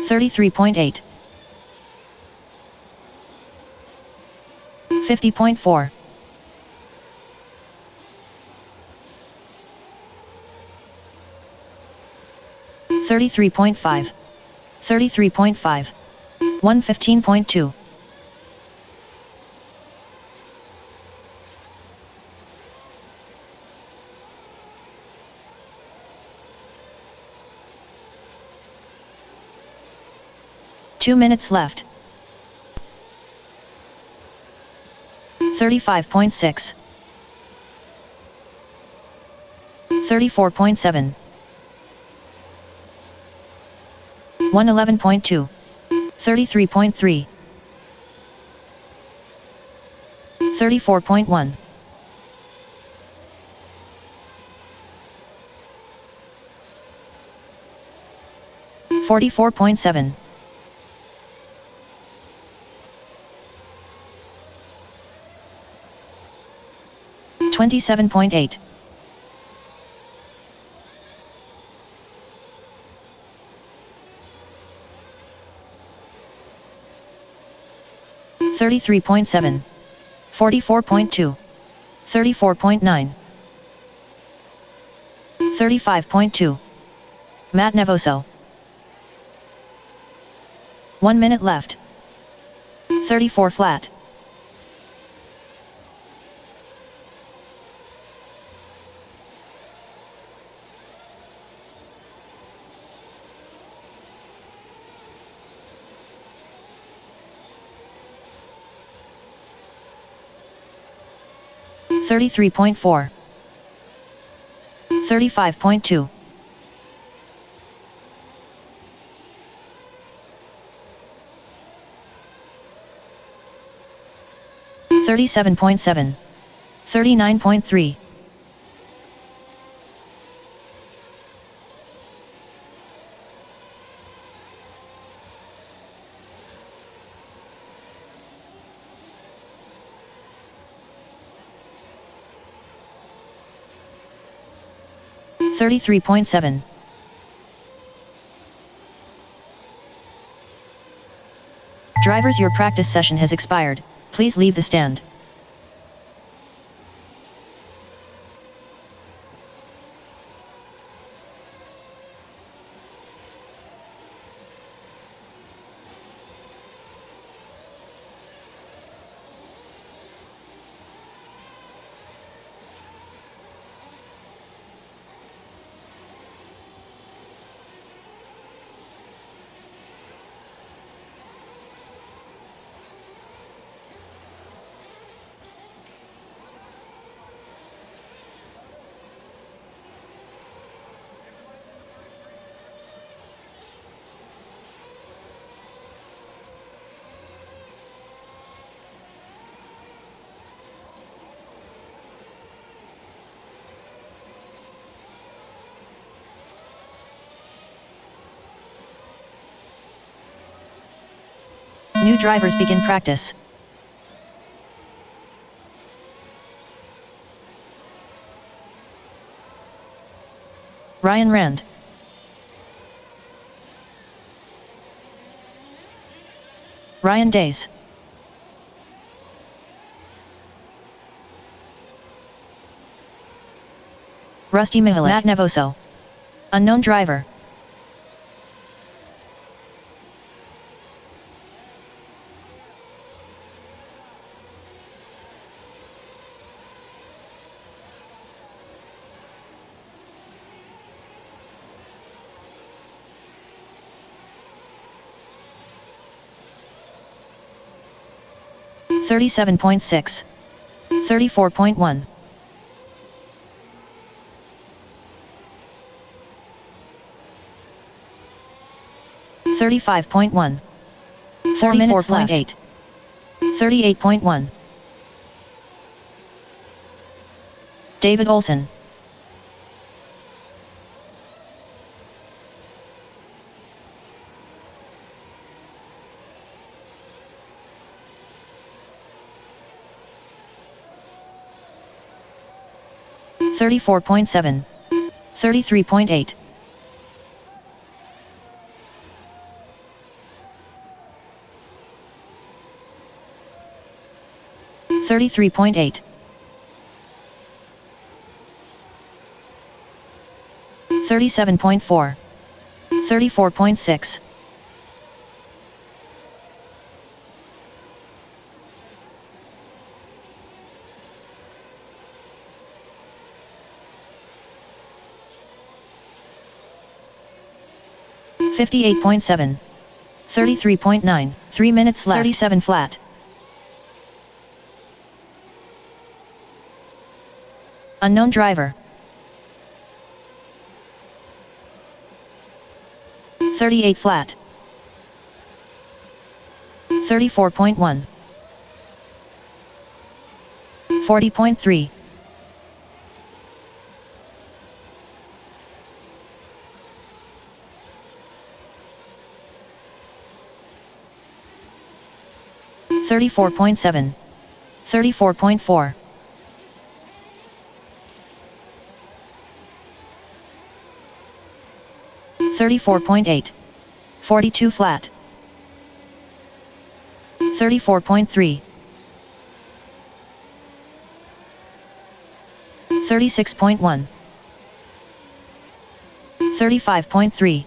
$33.8. 50.4. 33.5. 33.5. 115.2. 2 minutes left. 35.6. 34.7. 111.2. 33.3. 34.1. 44.7. 27.8. 33.7. 44.2. 34.9. 35.2. Matt Nevoso. 1 minute left. 34 flat. Thirty-three point 4. 35.2. 37.7. 39.3. 33.7. Drivers, your practice session has expired. Please leave the stand. New drivers begin practice. Ryan Rand. Ryan Days. Rusty Mihalik. Matt Nevoso. Unknown driver. Thirty-seven point 6. 34.1. 35.1. 4 minutes left. 38.1. David Olson. Thirty-four point 7. 33.8. 33.8. 37.4. 34.6. 58.7. 33.9. 3 minutes left. 37 flat. Unknown driver. 38 flat. 34.1. 40.3. 34.7. 34.4. 34.8. 42 flat. 34.3. 36.1. 35.3.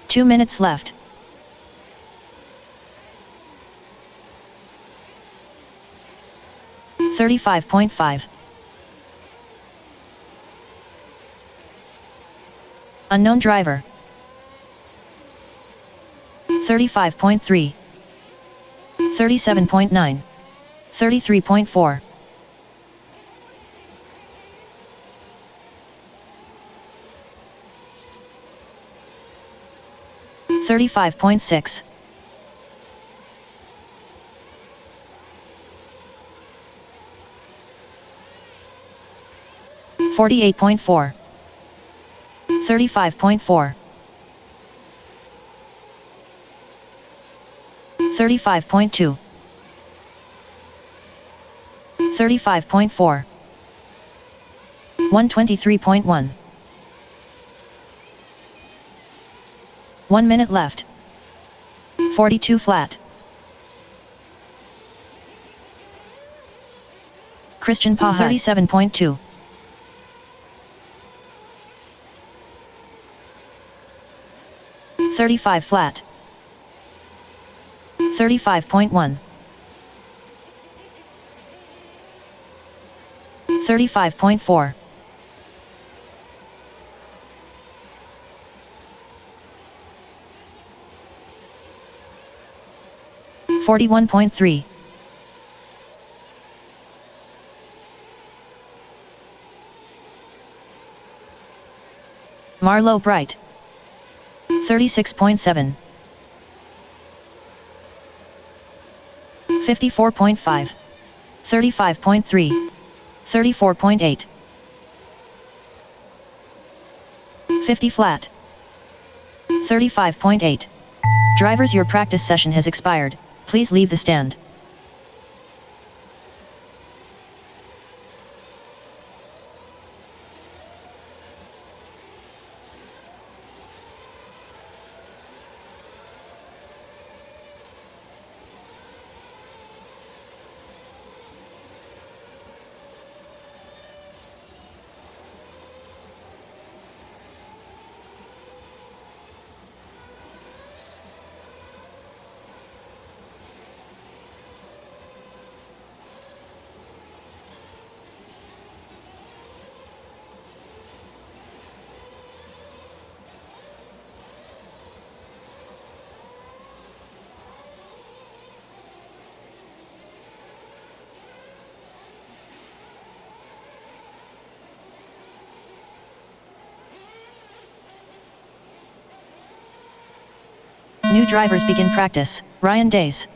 2 minutes left. $35.5. Unknown driver. 35.3. 37.9. 33.4. 35.6. 48.4. 35.4. 35.2. 35.4. 123.1. 1 minute left. 42 flat. Christian Paha 37.2. 35 flat. 35.1. 35.4. 41.3. 'Marlowe Bright. 36.7. 54.5. 35.3. 34.8. 50 flat. 35.8. Drivers, your practice session has expired. Please leave the stand. New drivers begin practice. Ryan Days.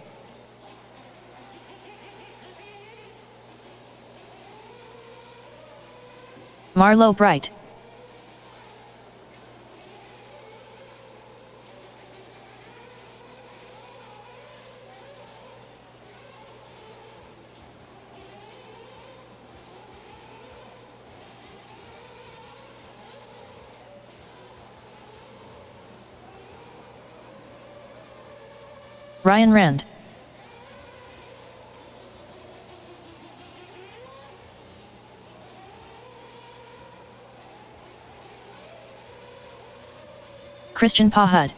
Marlowe Bright. Ryan Rand. Christian Pahud.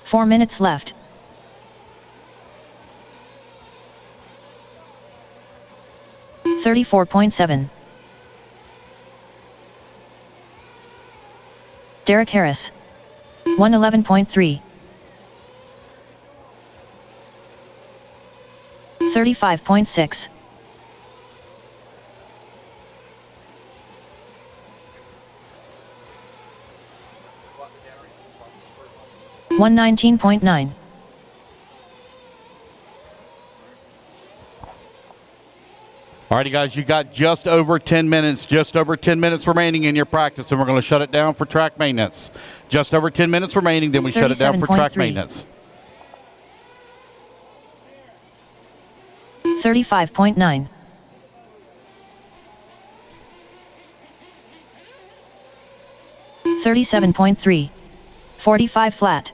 4 minutes left. $34.7. Derek Harris. 111.3. 35.6. $119.9. Alrighty, guys, you got just over 10 minutes remaining in your practice, and we're going to shut it down for track maintenance. Just over 10 minutes remaining, then we shut it down for track maintenance. 35.9. 37.3. 45 flat.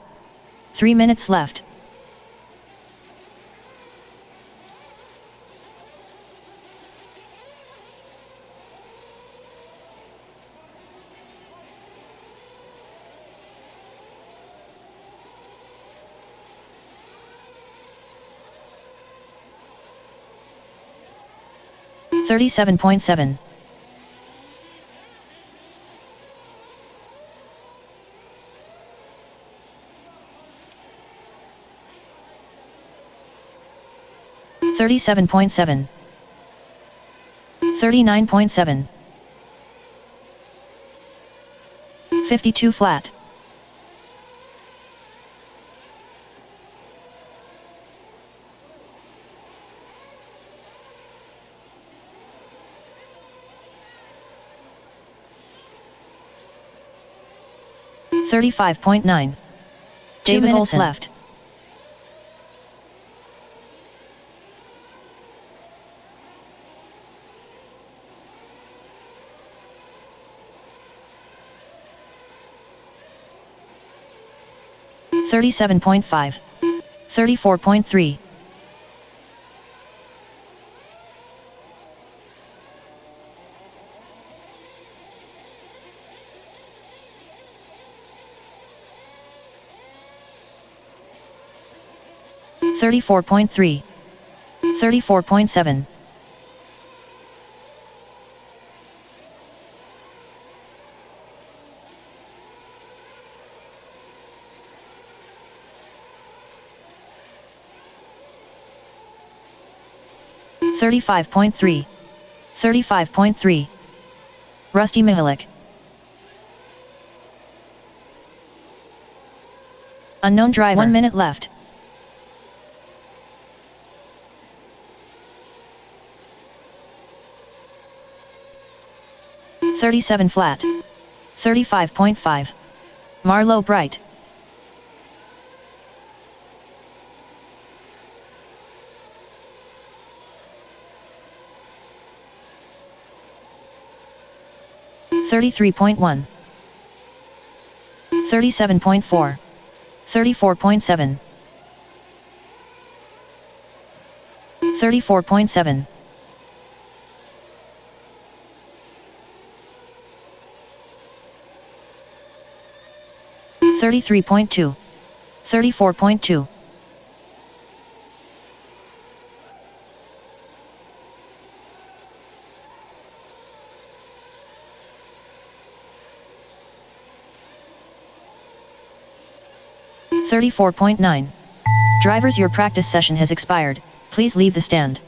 3 minutes left. $37.7. 37.7. 39.7. 52 flat. $35.9. David Olson left. $37.5. 34.3. $34.3. 34.7. $35.3. 35.3. Rusty Mihalik. Unknown driver. 1 minute left. $37 flat. 35.5. Marlo Bright. $33.1. 37.4. 34.7. 34.7. $33.2. 34.2. $34.9. Drivers, your practice session has expired. Please leave the stand.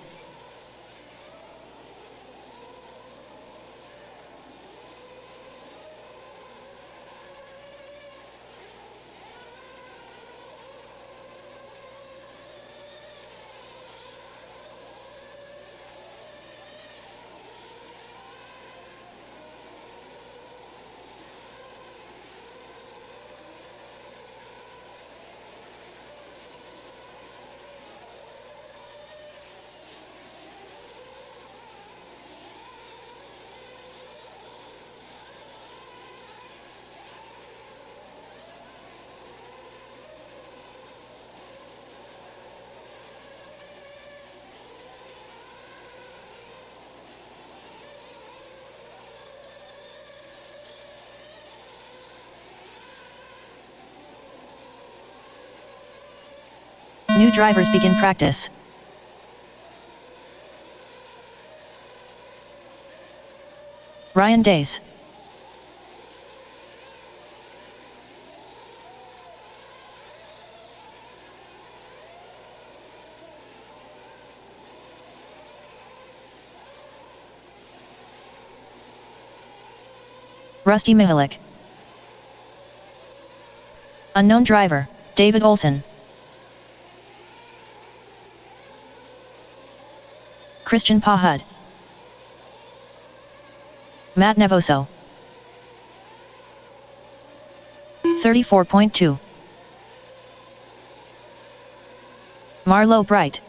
New drivers begin practice. Ryan Days. Rusty Mihalik. Unknown driver, David Olson. Christian Pahud. Matt Nevoso. 34.2. Marlo Bright.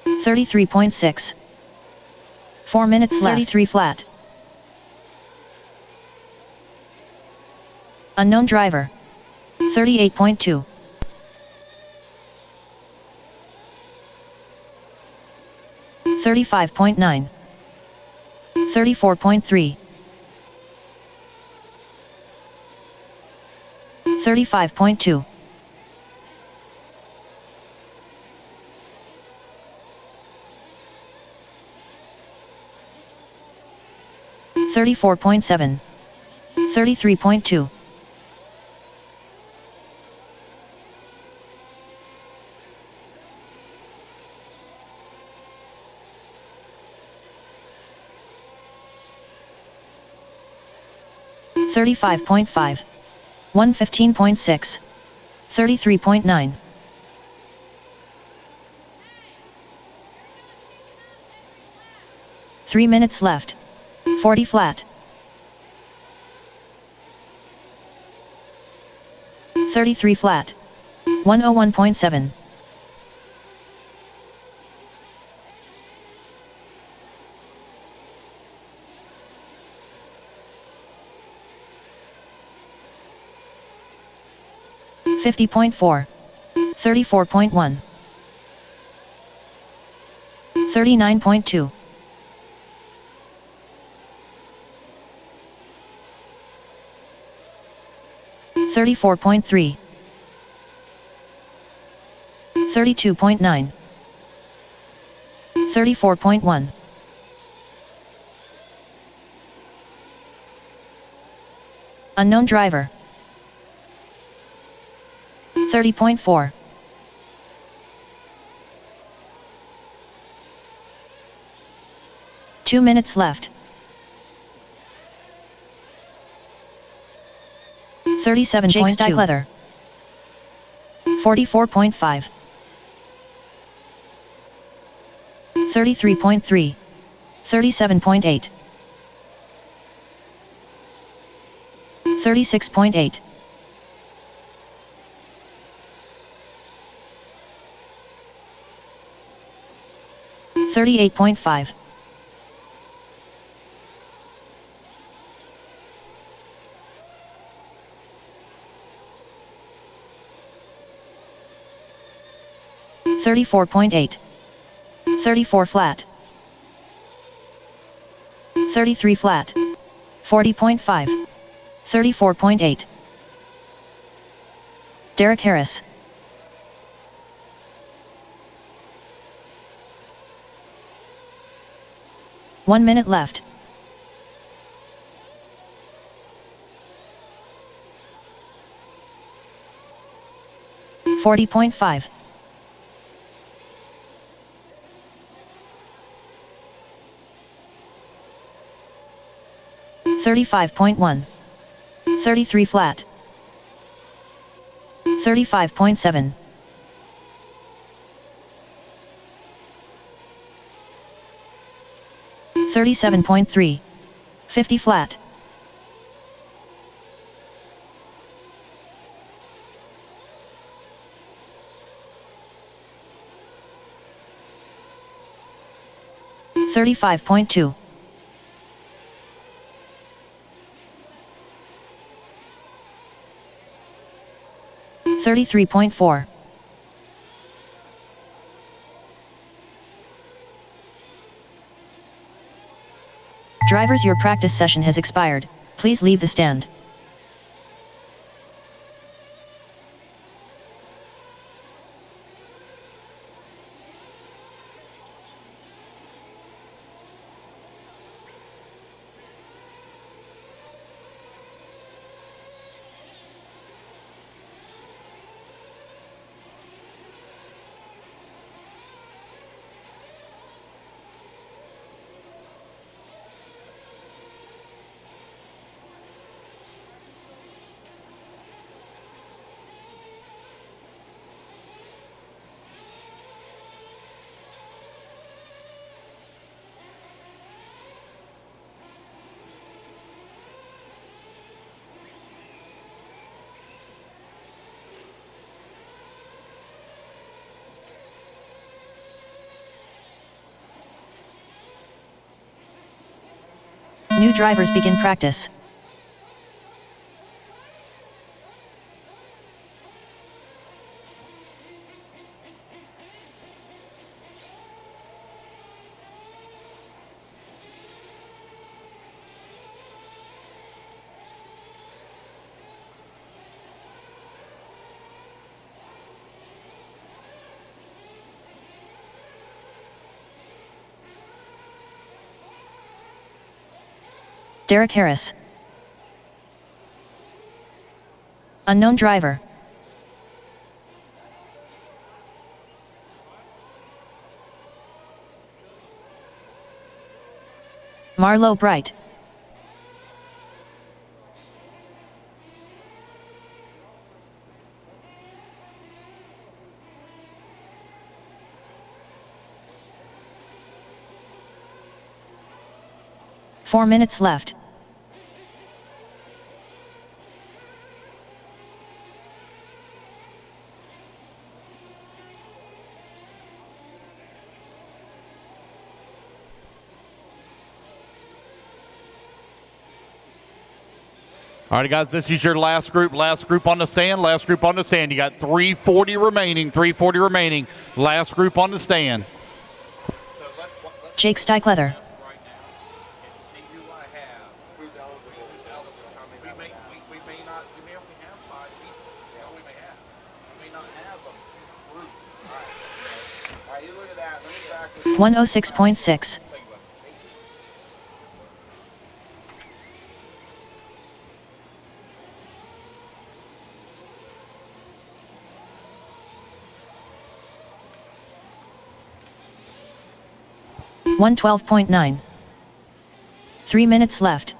$33.6. 4 minutes left. 33 flat. Unknown driver. 38.2. $35.9. 34.3. 35.2. 34.7. 33.2. $35.5. 115.6. 33.9. Three minutes left. 40 flat. 33 flat. 101.7. $50.4. 34.1. 39.2. 34.3. 32.9. 34.1. Unknown driver. 30.4. 2 minutes left. 37.2. Jake Stiefleather. 44.5. 33.3. 37.8. 36.8. 38.5. 34.8. 34 flat. 33 flat. 40.5. 34.8. Derek Harris. One minute left. $40.5. 35.1. 33 flat. 35.7. 37.3. 50 flat. 35.2. 33.4. Drivers, your practice session has expired. Please leave the stand. New drivers begin practice. Derek Harris. Unknown driver. Marlo Bright. Four minutes left. All right, guys, this is your last group on the stand, You got 340 remaining, last group on the stand. Jake Steichleather. All right, 106.6. $112.9. 3 minutes left.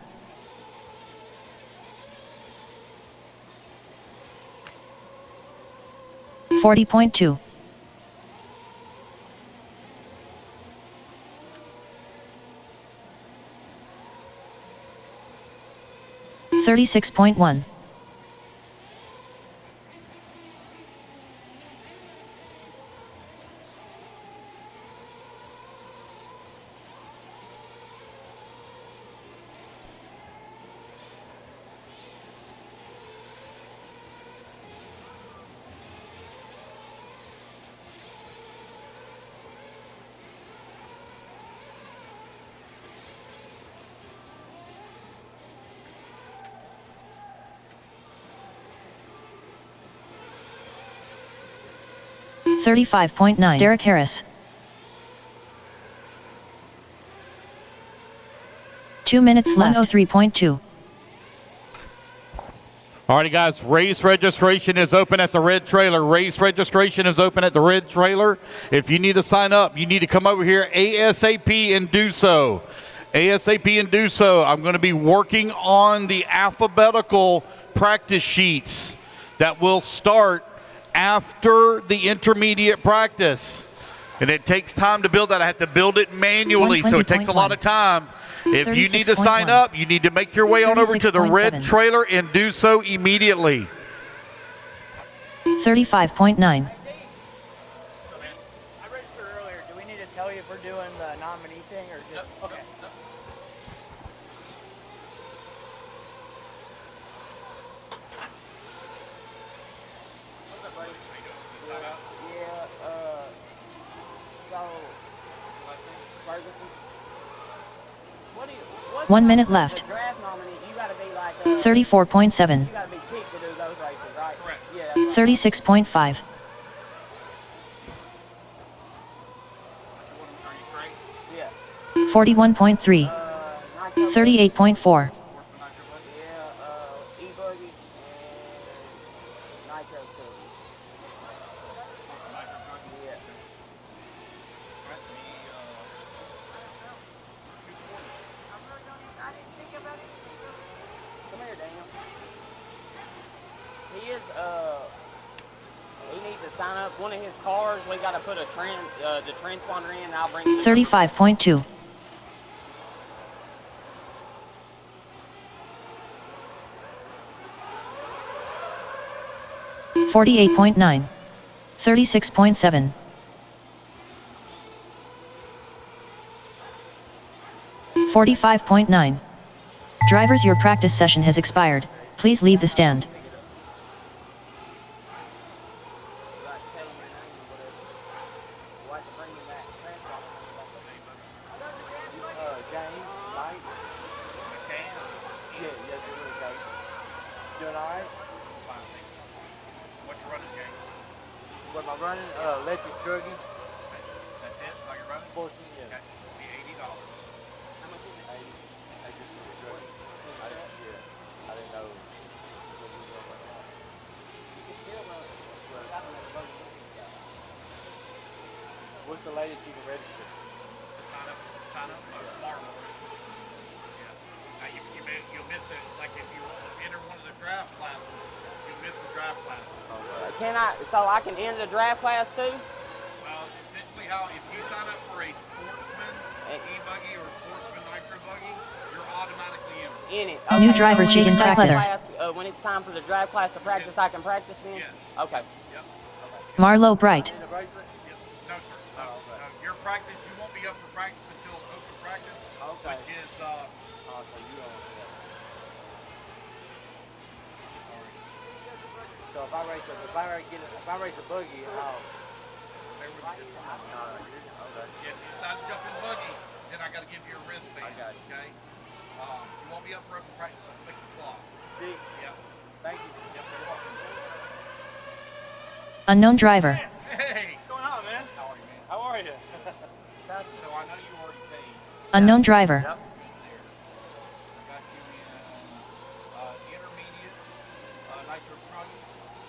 $40.2. $36.1. $35.9. Derek Harris. 2 minutes left. 103.2. All righty, guys, race registration is open at the red trailer. If you need to sign up, you need to come over here ASAP and do so. I'm going to be working on the alphabetical practice sheets that will start after the intermediate practice. And it takes time to build that. I have to build it manually, so it takes a lot of time. If you need to sign up, you need to make your way on over to the red trailer and do so immediately. 35.9. I registered earlier. Do we need to tell you if we're doing the nominee thing or just... Okay. 1 minute left. The draft nominee, you gotta be like 34.7. you gotta be picked to do those races, right? Correct. Yeah. 36.5. Are you straight? Yeah. 41.3. Nitro 38.4. Sportsman Nitro Buggy? Yeah, E-Buggy and Nitro Buggy. Sportsman Nitro Buggy? Yeah. All right, me, 240. Come here, Daniel. He is, he needs to sign up one of his cars. We got to put a the transponder in, and I'll bring you. 35.2. 48.9. 36.7. 45.9. Drivers, your practice session has expired. Please leave the stand. Doing all right? Fine, thank you. What you running, gang? What am I running? Electric Buggy. That's it? All you're running? Sportsman, yeah. Okay. It'll be $80. How much is it? 80. I just did a Buggy. I didn't know. You can still run it. What's the latest you can register? Sign up tomorrow. Yeah. Now you'll miss it. Like if you enter one of the draft classes, you'll miss the draft class. So I can enter the draft class too? Well, essentially if you sign up for a Sportsman E-Buggy or Sportsman Nitro Buggy, you're automatically in. In it. New Okay. drivers, So when Bghnc it's draft practice. class, when it's time for the draft class to practice, I can practice then? Yes. Okay. Yep. Marlowe Bright. Yep. No, sir. No. Your practice, you won't be up for practice until open practice, Okay. which is So if I race a buggy, I'll. If you decide to jump in the buggy, then I got to give you a wristband. I got you. Okay. You won't be up for open practice until 6 o'clock. 6. Yep. Thank you. Yep. You're welcome. Unknown driver. Hey. What's going on, man? How are you, man? How are you? So I know you already paid. Unknown driver. Good there. I got you in intermediate Nitro Buggy,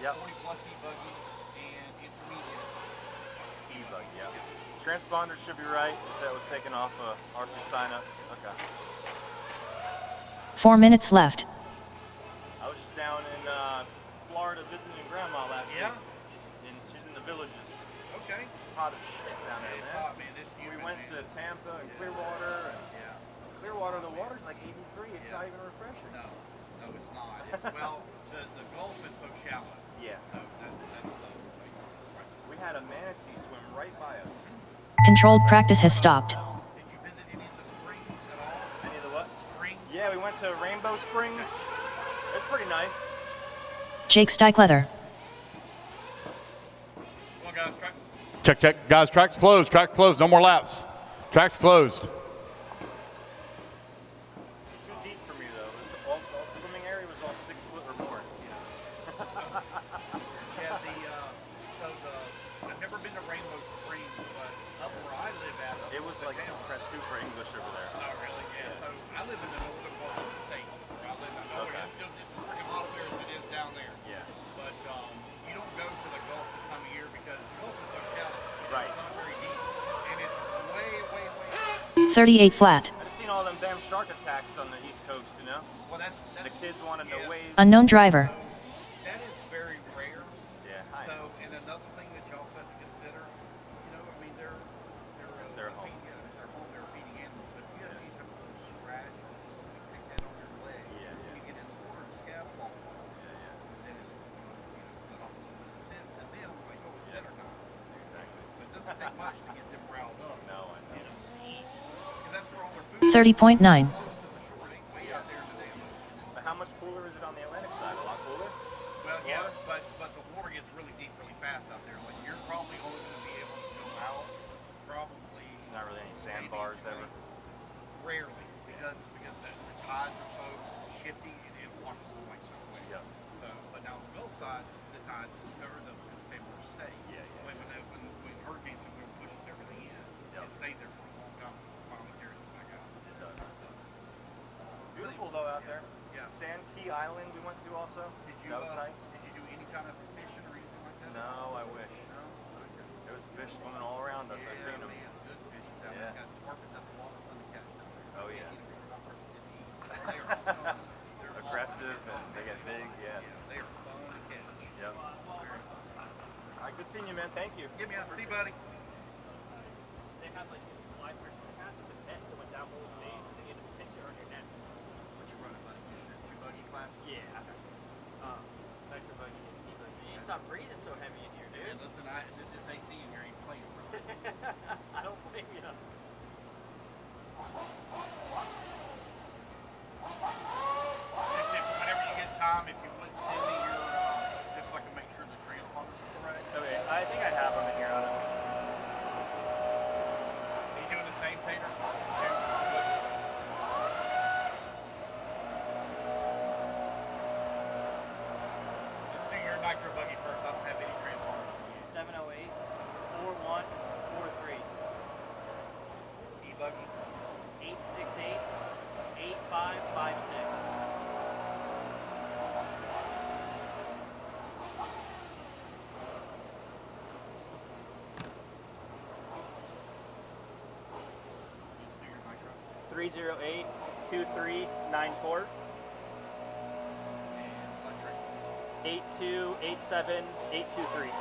Yep. 40 plus E-Buggy, and intermediate E-Buggy, yeah. Transponder should be right. That was taken off RC sign up. Okay. 4 minutes left. I was just down in Florida visiting Grandma last week. Yeah? And she's in the villages. Okay. Hot as shit down there, It's man. hot, man. It's We humid, went man. to It's- Tampa and yeah. Clearwater. And Yeah. Clearwater, the water's like 83. It's Yeah. not even refreshing. No, it's not. Well, the Gulf is so shallow. Yeah. So that's right. We had a manatee swim right by us. Controlled practice has stopped. Did you visit any of the springs at all? Any of the what? Springs? Yeah, we went to Rainbow Springs. It's pretty nice. Jake Steichleather. Come on, guys. Track. Check. Guys, track's closed. Track closed. No more laps. Track's closed. Too deep for me though. All the swimming area was all 6 foot or more. Yeah, I've never been to Rainbow Springs, but up where I live at, It was like press 2 for English over there. Oh, really? Yeah. So I live in the northern part of the state. Where I live. I know Okay. it's still just as freaking hot up there as it is down there. Yeah. But you don't go to the Gulf this time of year because the Gulf is so shallow. Right. It's not very deep, and it's way. 38 flat. I just seen all them damn shark attacks on the East Coast, you know? Well, that's The kids wanted to wave. Unknown driver. So that is very rare. Yeah, hi. So, and another thing that you also have to consider, I mean, they're home. It's their home. They're feeding animals. So if you have any type of little scratch or something pick that on your leg, Yeah. you get in the water, the scab falls off. Yeah. Then it's put off a little bit of scent to them, like oh, it's dead or not. Exactly. So it doesn't take much to get them riled up. No, I know. Because that's where all their food is. 30.9. Close to the shore. It ain't way out there in the damn ocean. But how much cooler is it on the Atlantic side? A lot cooler? Well, yeah, but the water gets really deep really fast out there. Like you're probably only going to be able to go out probably Not really any maybe sandbars ever. Rarely. because the tides are so shifty and it washes away so quick. Yeah. So, but now on the Gulf side, the tides stay more steady. Yeah, yeah. When hurricanes come through and pushes everything in, Yep. it stays there for a long time before it finally carries it back out. It does. Beautiful though out there. Yeah. Sand Key Island we went to also. Did you That was nice. did you do any kind of fishing or anything like that? No, I wish. No? Okay. There was fish swimming all around us. I seen them. Man, good fishing down Yeah. there. Got twerping. That's a lot of fun to catch down there. Oh, yeah. They are fun. They're Aggressive awesome. and they get big. Yeah. They are fun to catch. Yep. All right, good seeing you, man. Thank you. Get me out. See you, buddy. They have like this fly fishing path with the nets that went down below the base, and they get a 6-yard your net. What you running, buddy? You should have 2 buggy classes? Yeah. Nitro Buggy and Bghnc. You stop breathing so heavy in here, dude. Man, listen, this AC in here ain't playing, bro. I don't blame you. Whenever you get time, if you would send me your, just so I can make sure the transponders are correct. Okay, I think I have them in here, honestly. Are you doing the same, Peter? Let's do your Nitro Buggy first. I don't have any transponders for you. 708-4143. E-Buggy. 868-8556. Let's do your Nitro. 308-2394. And electric. 8287-823.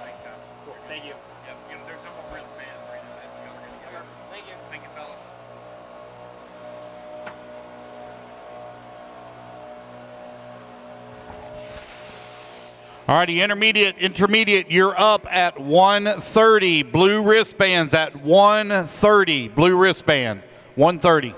Thanks, guys. Cool. Thank you. Yep, there's no more wristbands or anything. That's good. We're gonna go. Thank you. Thank you, fellas. All righty, intermediate, you're up at 130. Blue wristbands at 130. Blue wristband, 130.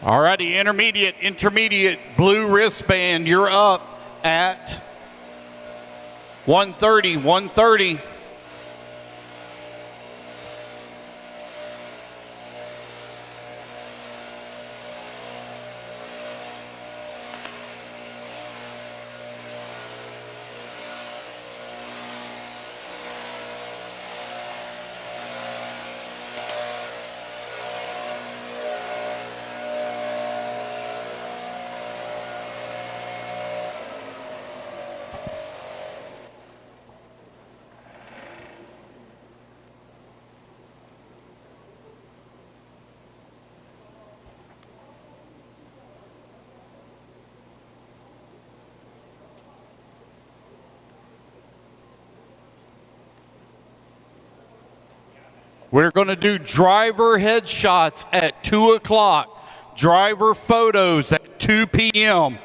All righty, intermediate, blue wristband, you're up at 130, 130. We're going to do driver headshots at 2 o'clock, driver photos at 2 p.m.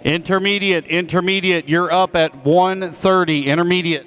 Intermediate, you're up at 130, intermediate.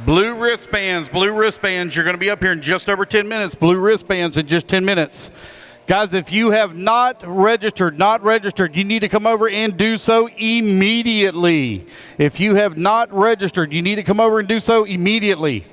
Blue wristbands. Blue wristbands. You're going to be up here in just over 10 minutes. Blue wristbands in just 10 minutes. Guys, if you have not registered, you need to come over and do so immediately. If you have not registered, you need to come over and do so immediately.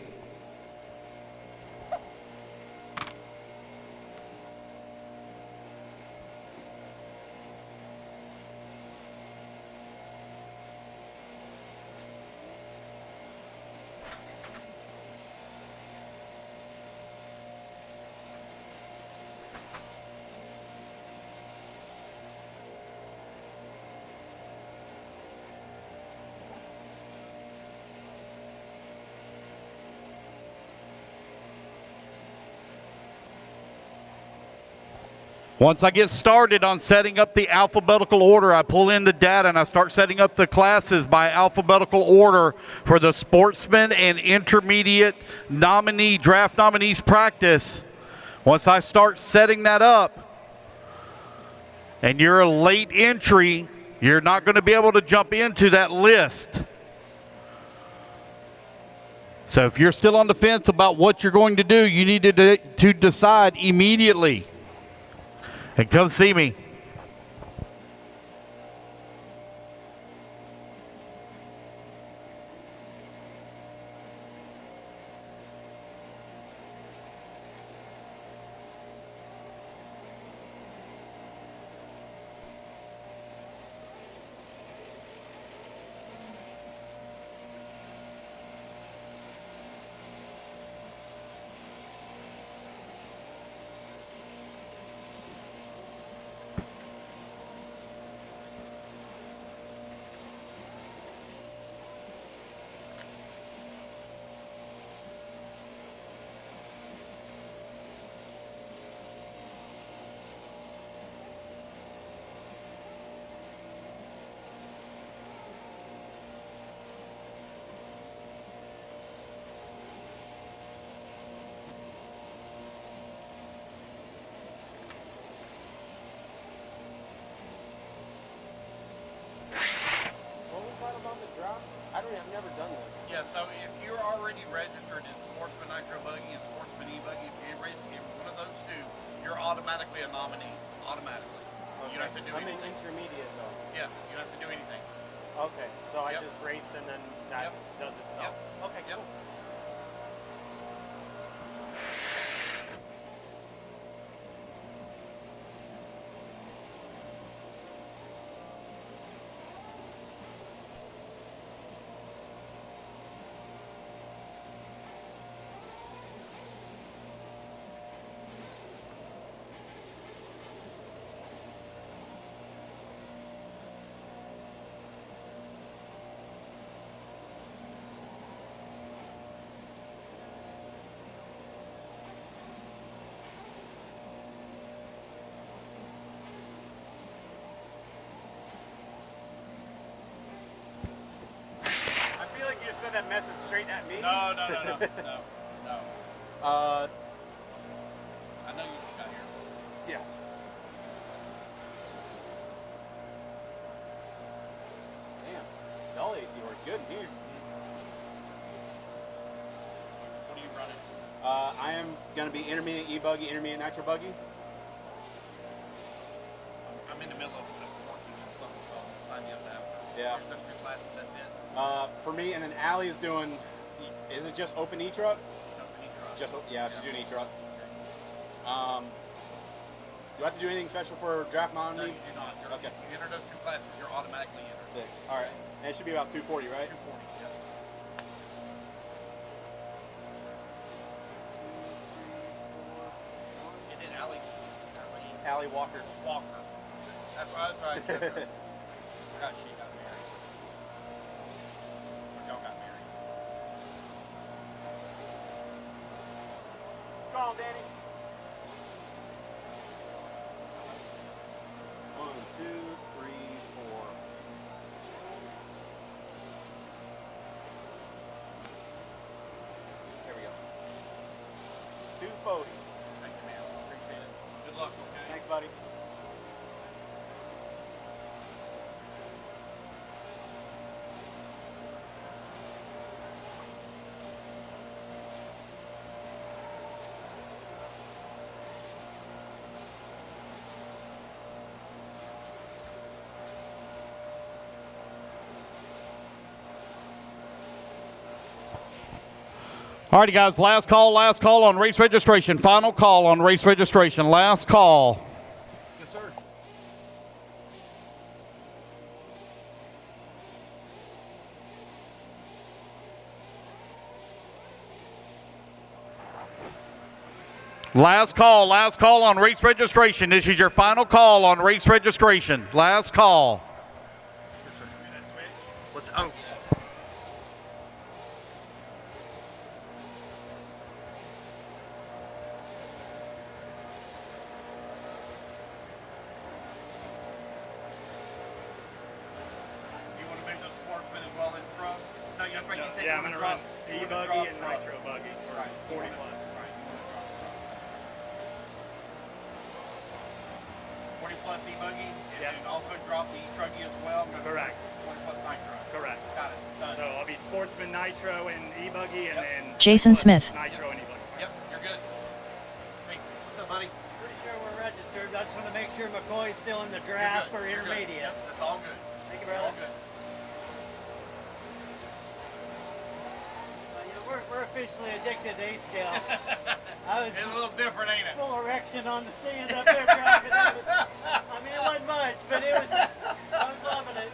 Once I get started on setting up the alphabetical order, I pull in the data and I start setting up the classes by alphabetical order for the Sportsman and Intermediate draft nominees practice. Once I start setting that up and you're a late entry, you're not going to be able to jump into that list. So if you're still on the fence about what you're going to do, you need to decide immediately. And come see me. I've never done this. Yeah, so if you're already registered in Sportsman Nitro Buggy and Sportsman E-Buggy, if you're in one of those two, you're automatically a nominee. Automatically. Okay. You don't have to do I'm anything. in intermediate though. Yeah, you don't have to do anything. Okay, so I Yep. just race and then that Yep. does itself. Yep. Okay, Yep. cool. I feel like you just said that message straight at me. No. I know you just got here. Yeah. Damn, y'all AC work good in here. What are you running? I am going to be intermediate E-Buggy, intermediate Nitro Buggy. I'm in the middle of working on something, so I'll sign you up now. Yeah. Just those 2 classes, that's it. For me, and then Allie is doing. Is it just open e-truck? Just She's doing e-truck. Do I have to do anything special for draft No, nominee? you do not. Okay. If you enter those 2 classes, you're automatically entered. Sick. All right. And it should be about 240, right? 240, yeah. And then Allie Walker. Walker. That's right. I forgot she got married. Or y'all got married. Come on, Danny. 1, 2, 3, 4. There we go. 240. Thank you, man. Appreciate it. Good luck, okay? Thanks, buddy. All righty, guys, last call on race registration. Final call on race registration. Last call. Yes, sir. Last call on race registration. This is your final call on race registration. Last call. What's You want to make the Sportsman as well in pro? No, that's right. You said Yeah, you I'm wanna going to run drop- you wanna E-Buggy drop and pro. Nitro Buggy for Right. 40 plus. Right. 40 plus E-Buggy, and Yep. then also drop the E-Truggy as well. Correct. 40 plus Nitro. Correct. Got it. Done. So I'll be Sportsman, Nitro, and E-Buggy, and then Jason plus Smith. Nitro and E-Buggy. Yep, you're good. Hey, what's up, buddy? Pretty sure we're registered. I just want to make sure McCoy's still in the draft for You're good. intermediate. Yep, that's all good. Thank you, All brother. good. We're officially addicted to H-Scale. I was It's a little different, ain't it? full erection on the stand up there driving. I mean, it wasn't much, but it was. I was loving it.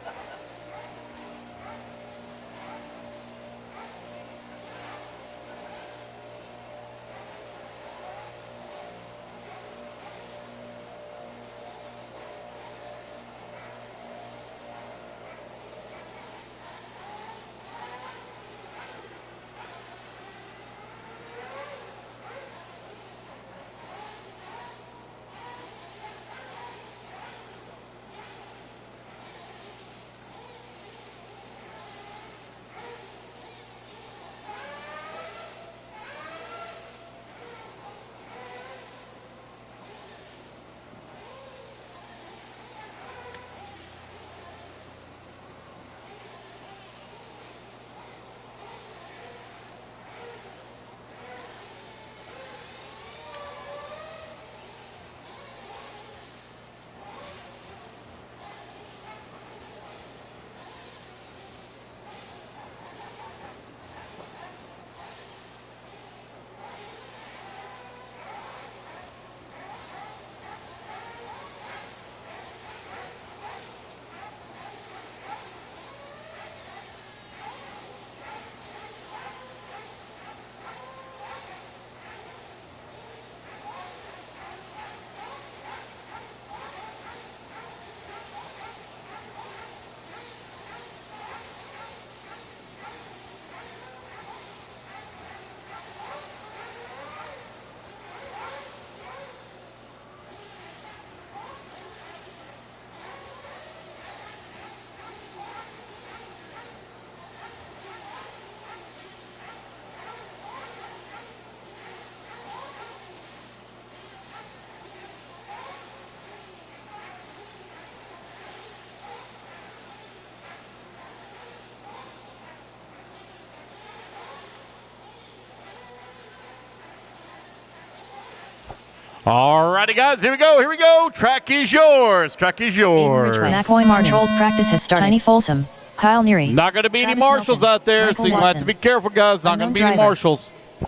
Alrighty, guys, here we go. Track is yours. McCoy Marshall practice has started. Tiny Folsom, Kyle Neary. Not going to be any Travis marshals Milton, out there, Michael so you're going to have to Watson. be careful, guys. Not going to be any Driver. marshals. Are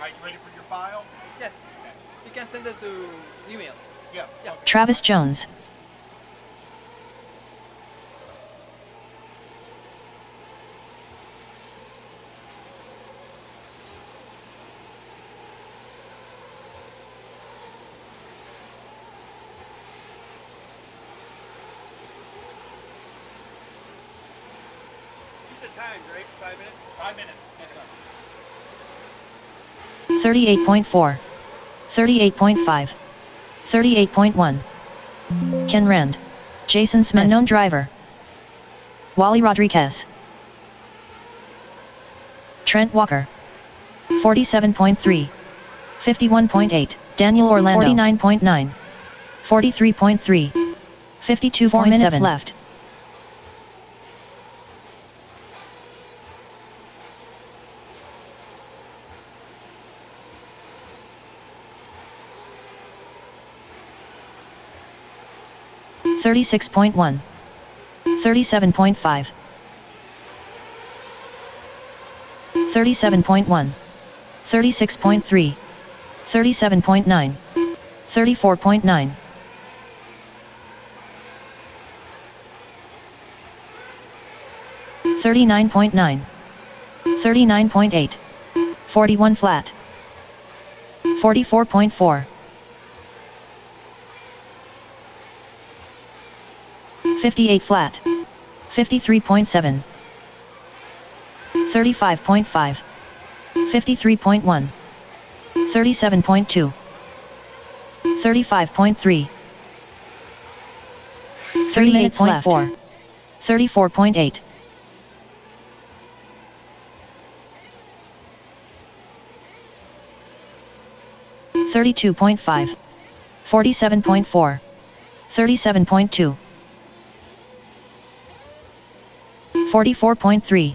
you ready for your file? Yes. You can send it to email. Yeah. Yeah. Travis Jones. Keep the time, Drake. 5 minutes? 5 minutes. That's done. 38.4, 38.5, 38.1. Ken Rand, Jason Smith, unknown driver. Wally Rodriguez, Trent Walker, 47.3, 51.8. Daniel Orlando, 49.9, 43.3, 52.7. 4 minutes left. $36.1, $37.5, $37.1, $36.3, $37.9, $34.9, $39.9, $39.8, 41 flat, 44.4, 58 flat, 53.7, 35.5, 53.1, 37.2, 35.3, 3 minutes left, 34.8, 32.5, 47.4, 37.2, 44.3,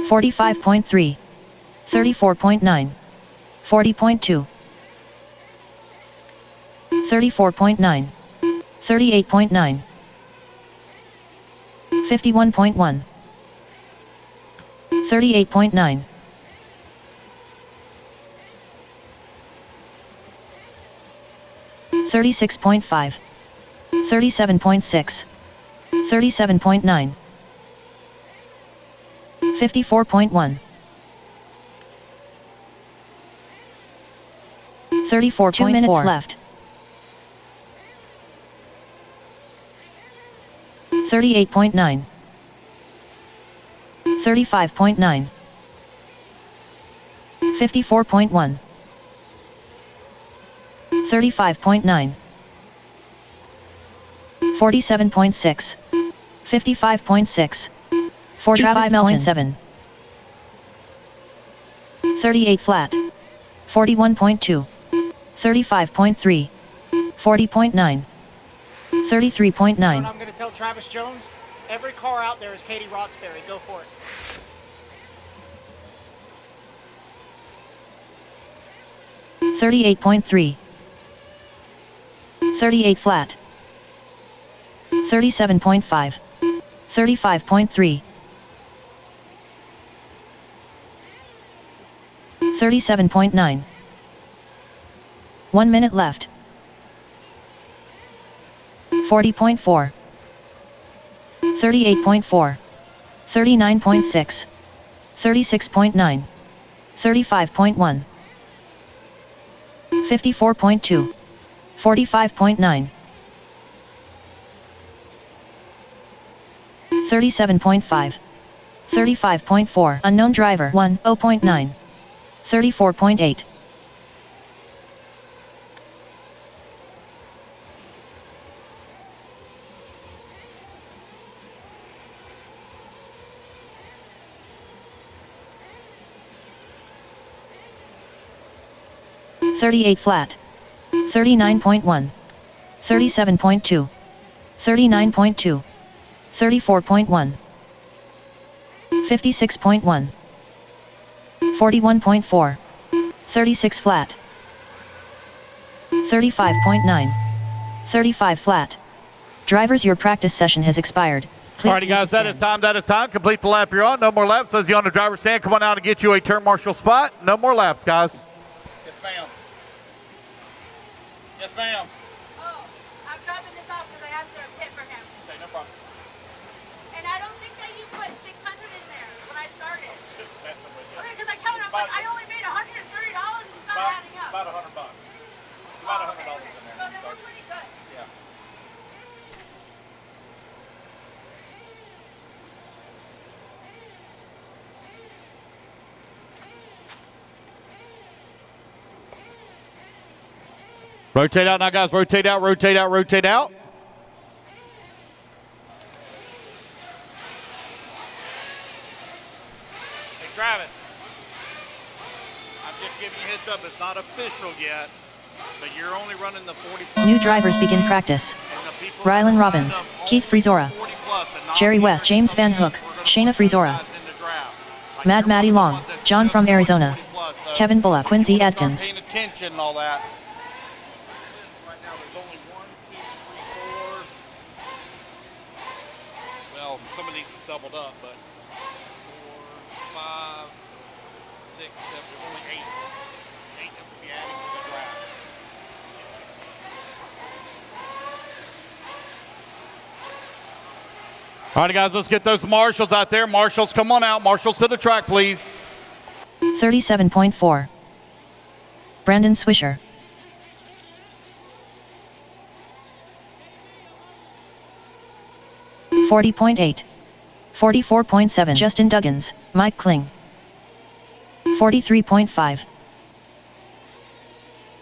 45.3, 34.9, 40.2, 34.9, 38.9, 51.1, 38.9, 36.5, 37.6, 37.9, 54.1, 34.4. 2 minutes left. 38.9, 35.9, 54.1, 35.9, 47.6, 55.6, 45.7, 38 flat, 41.2, 35.3, 40.9, 33.9. I'm going to tell Travis Jones, every car out there is Katie Roxbury. Go for it. 38.3, 38 flat, 37.5, 35.3, 37.9. 1 minute left. 40.4, 38.4, 39.6, 36.9, 35.1, 54.2, 45.9, 37.5, 35.4. Unknown driver 10.9, 34.8. $38 flat, 39.1, 37.2, 39.2, 34.1, 56.1, 41.4. 36 flat. 35.9. 35 flat. Drivers, your practice session has expired. Please Alrighty guys, that is time, that is time. Complete the lap you're on. No more laps. Says you on the driver's stand. Come on out and get you a turn marshal spot. No more laps, guys. Yes, ma'am. Yes, ma'am. Oh, I'm dropping this off because I have to pit for him. Okay, no problem. And I don't think that you put 600 in there when I started. Just messing with you. Okay, because I counted, I'm like, I only made $130. It's not adding up. About $100. About $100 in there. So then we're pretty good. Yeah. Rotate out now, guys. Rotate out, rotate out, rotate out. Hey, Travis. I'm just giving you a heads up. It's not official yet, but you're only running the 40+. New drivers begin practice. And the people Rylan that Robbins, signed up Keith Frizora, 40+ and not Jerry here West, James Van come in, Hook, we're gonna Shayna put those Frizora, guys in the draft. Like Mad you're Maddie one of the Long, ones that's John just from 40+, Arizona, so Kevin Bullock, when you Quincy wanna start Adkins. paying attention and all that. Right now there's only 1, 2, 3, 4. Well, some of these is doubled up, but 4, 5, 6, 7, there's only 8. 8 that will be adding to the draft. All right, guys, let's get those marshals out there. Marshals, come on out. Marshals to the track, please. 37.4. Brandon Swisher. 40.8. 44.7. Justin Duggins, Mike Kling. 43.5.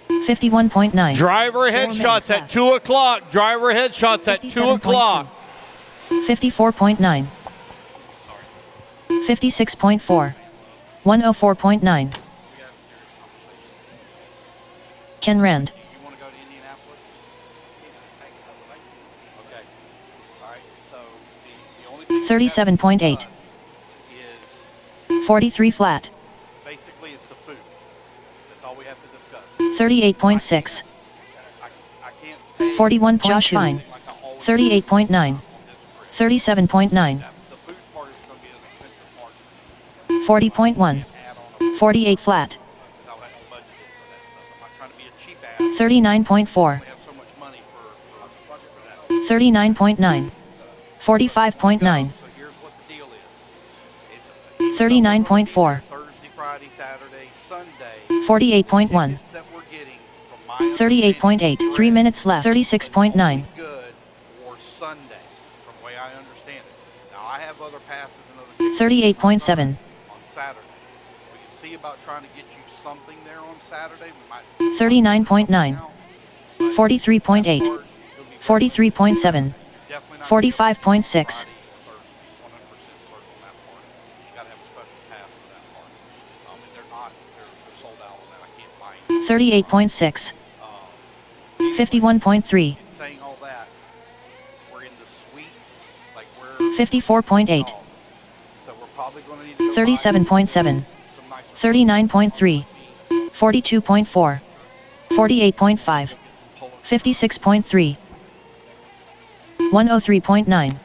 51.9. Driver headshots at 2 o'clock. Driver headshots at 2 o'clock. 54.9. 56.4. 104.9. Ken Rand. You want to go to Indianapolis? Okay. All right. So the only thing 37.8. is 43 flat. basically it's the food. That's all we have to discuss. 38.6. I can't pay 41. Josh Fine. like I always 38.9. 37.9. The food part is going to be an expensive part. 40.1. Add on a 48 flat. because I would have to budget it for that stuff. I'm not trying to be a cheap ass. 39.4. We have so much money for budget for that. 39.9. 45.9. So here's what the deal is. It's 39.4. Thursday, Friday, Saturday, Sunday. 48.1. Tickets that we're getting from my 38.8. 3 minutes left. 36.9. good for Sunday, from the way I understand it. Now I have other passes and other tickets 38.7. on Saturday. We can see about trying to get you something there on Saturday. We might 39.9. 43.8. 43.7. 45.6. Sold out on that. I can't buy it. 38.6. 51.3. Saying all that, we're in the suites, like we're 54.8. so we're probably going to need to go 37.7. some nicer 39.3. 42.4. 48.5. 56.3. 103.9.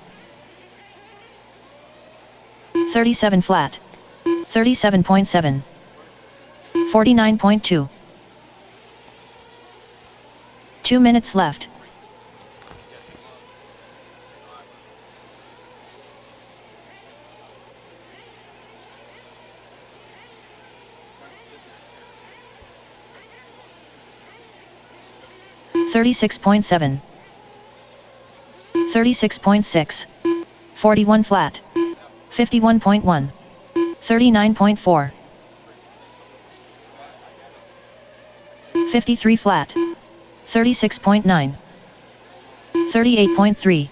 37 flat. 37.7. 49.2. 2 minutes left. $36.7. 36.6. 41 flat. 51.1. 39.4. 53 flat. 36.9. 38.3.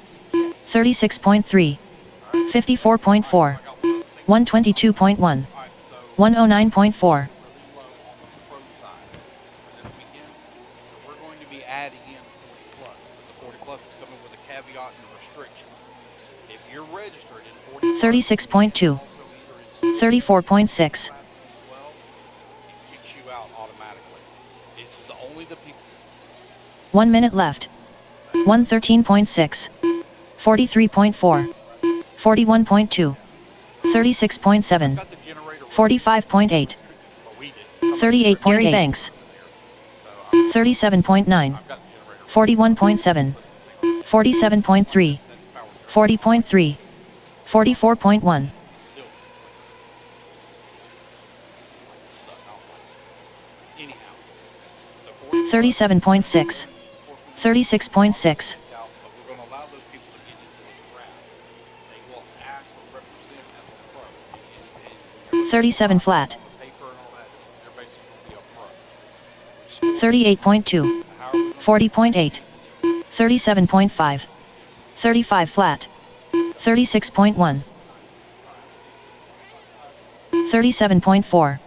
36.3. 54.4. 122.1. 109.4. we're going to be adding in 40 plus. But the 40 plus is coming with a caveat and a restriction. If you're registered in 40 36.2. 34.6. Only the people. 1 minute left. 113.6. 43.4. 41.2. 36.7. 45.8. 38. Gary Banks. 37.9. 41.7. 47.3. 40.3. 44.1. 37.6. 36.6. 37 flat. 38.2. 40.8. 37.5. 35 flat. 36.1. 37.4.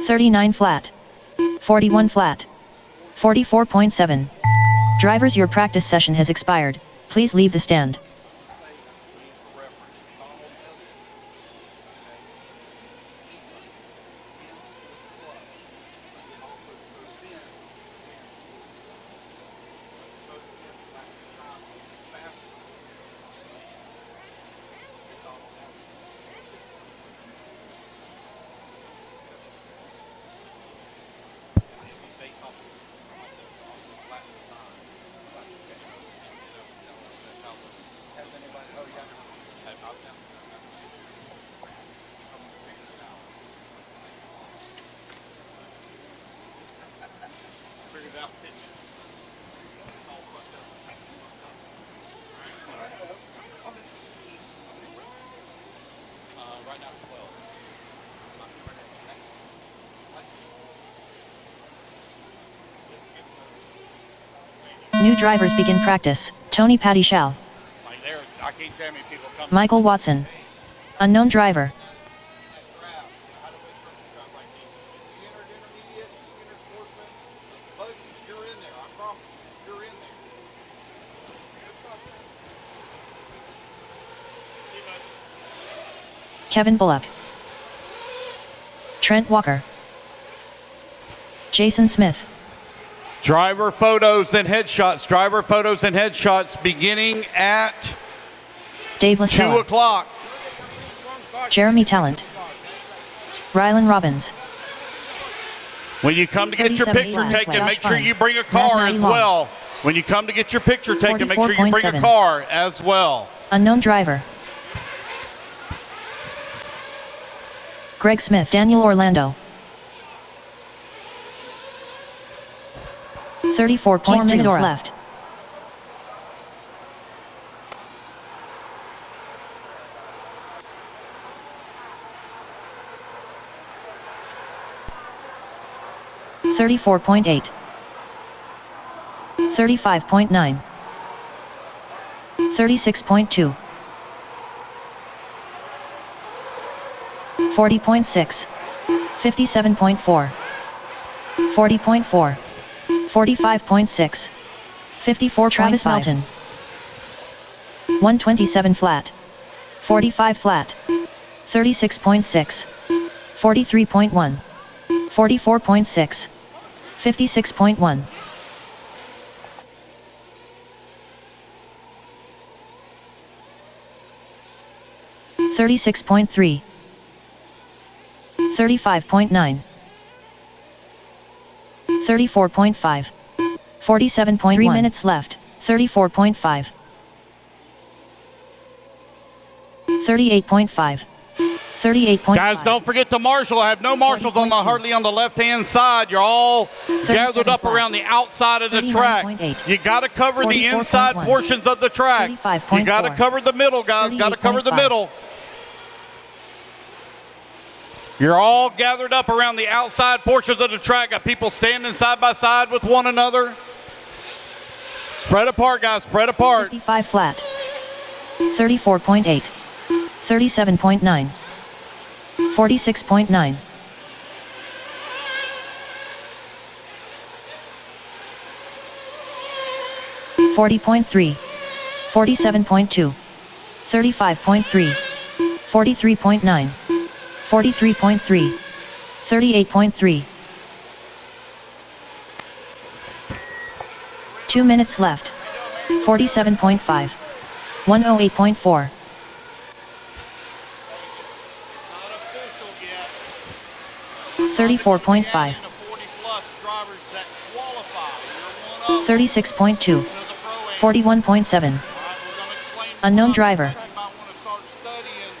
39 flat. 41 flat. 44.7. Drivers, your practice session has expired. Please leave the stand. New drivers begin practice. Tony Patty Shao. Michael Watson. Unknown driver. Kevin Bullock. Trent Walker. Jason Smith. Driver photos and headshots. Driver photos and headshots beginning at Dave 2 Lasella. o'clock. Jeremy Talent. Rylan Robbins. When you come to get your 37 picture flat. taken, Josh make sure Fine. you bring a car Matt as Long. well. When you come to get your picture taken, make sure you bring a 44.7. car as well. Unknown driver. Greg Smith. Daniel Orlando. 34.2 minutes left. $34.8. 35.9. 36.2. 40.6. 57.4. 40.4. 45.6. 54. Travis Melton. 127 flat. 45 flat. 36.6. 43.1. 44.6. 56.1. 36.3. 35.9. 34.5. 47.1. 3 minutes left. 34.5. 38.5. 38.5. Guys, don't forget the marshal. I have no marshals on the hardly on the left-hand side. You're all gathered up around the outside of the track. You got to cover the inside portions of the track. You got to cover the middle, guys. Got to cover the middle. You're all gathered up around the outside portions of the track. Got people standing side by side with one another. Spread apart, guys. Spread apart. 55 flat. 34.8. 37.9. 46.9. 40.3. 47.2. 35.3. 43.9. 43.3. 38.3. 2 minutes left. 47.5. 108.4. Not official yet. 34.5. 40-plus drivers that qualify. You're one of 36.2. to the PROAM. 41.7. All right, we're going to explain Unknown more. driver. You might want to start studying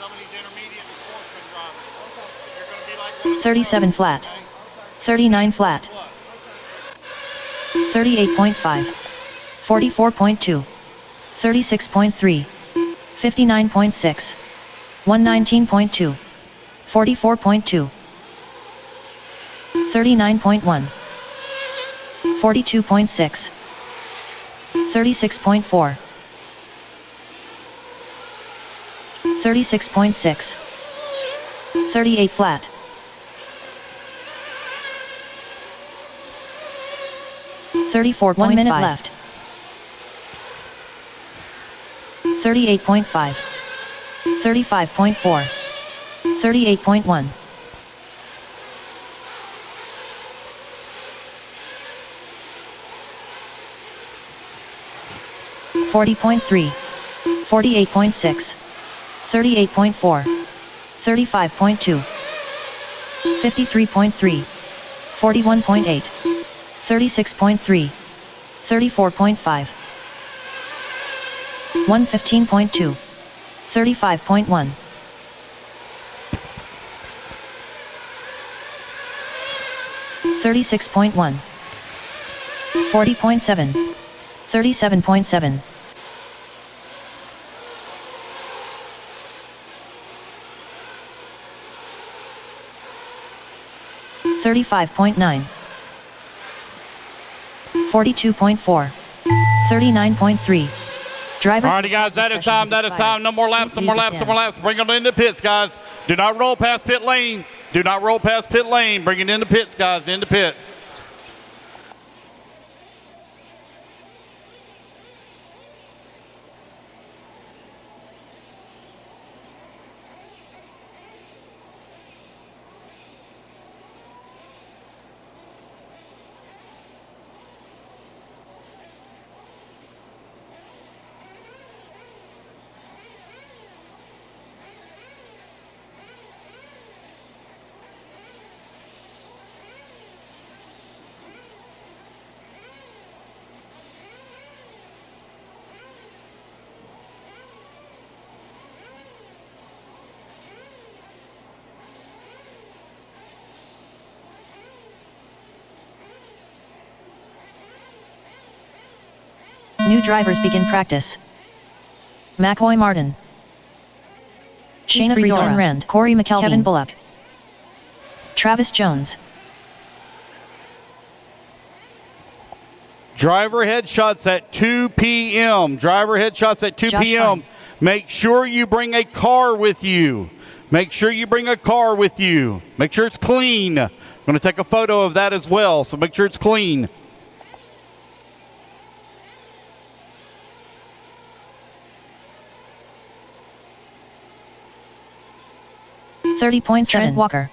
some of these intermediate and sportsman drivers. You're going to be like one of the 37 pros, flat. okay? 39 flat. 38.5. 44.2. 36.3. 59.6. 119.2. 44.2. 39.1. 42.6. 36.4. 36.6. 38 flat. 34. 1 minute left. 38.5. 35.4. 38.1. 40.3. 48.6. 38.4. 35.2. 53.3. 41.8. 36.3. 34.5. 115.2. 35.1. 36.1. 40.7. 37.7. 35.9. 42.4. 39.3. Driver. Alrighty, guys, that is time. That is time. No more laps. No more laps. No more laps. Bring it into pits, guys. Do not roll past pit lane. Do not roll past pit lane. Bring it into pits, guys. Into pits. New drivers begin practice. McCoy Martin. Shayna Frizoren Rand. Corey McKelvey. Kevin Bullock. Travis Jones. Driver headshots at 2 p.m. Driver headshots at 2 Josh p.m. Fine. Make sure you bring a car with you. Make sure you bring a car with you. Make sure it's clean. I'm going to take a photo of that as well, so make sure it's clean. Trent Walker.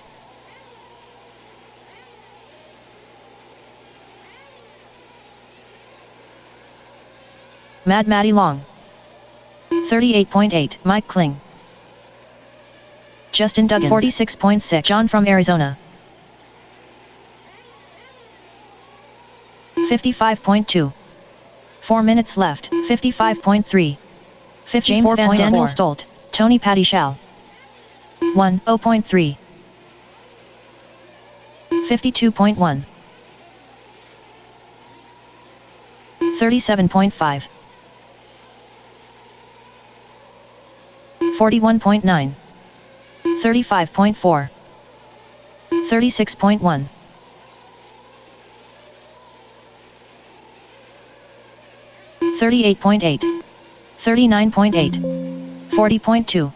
Maddie Long. 38.8. Mike Kling. Justin Duggan. 46.6. John from Arizona. 55.2. 4 minutes left. 55.3. James Van Daniel Stolt. Tony Patty Schall. 1:0.3. 52.1. 37.5. 41.9. 35.4. 36.1. 38.8. 39.8. 40.2.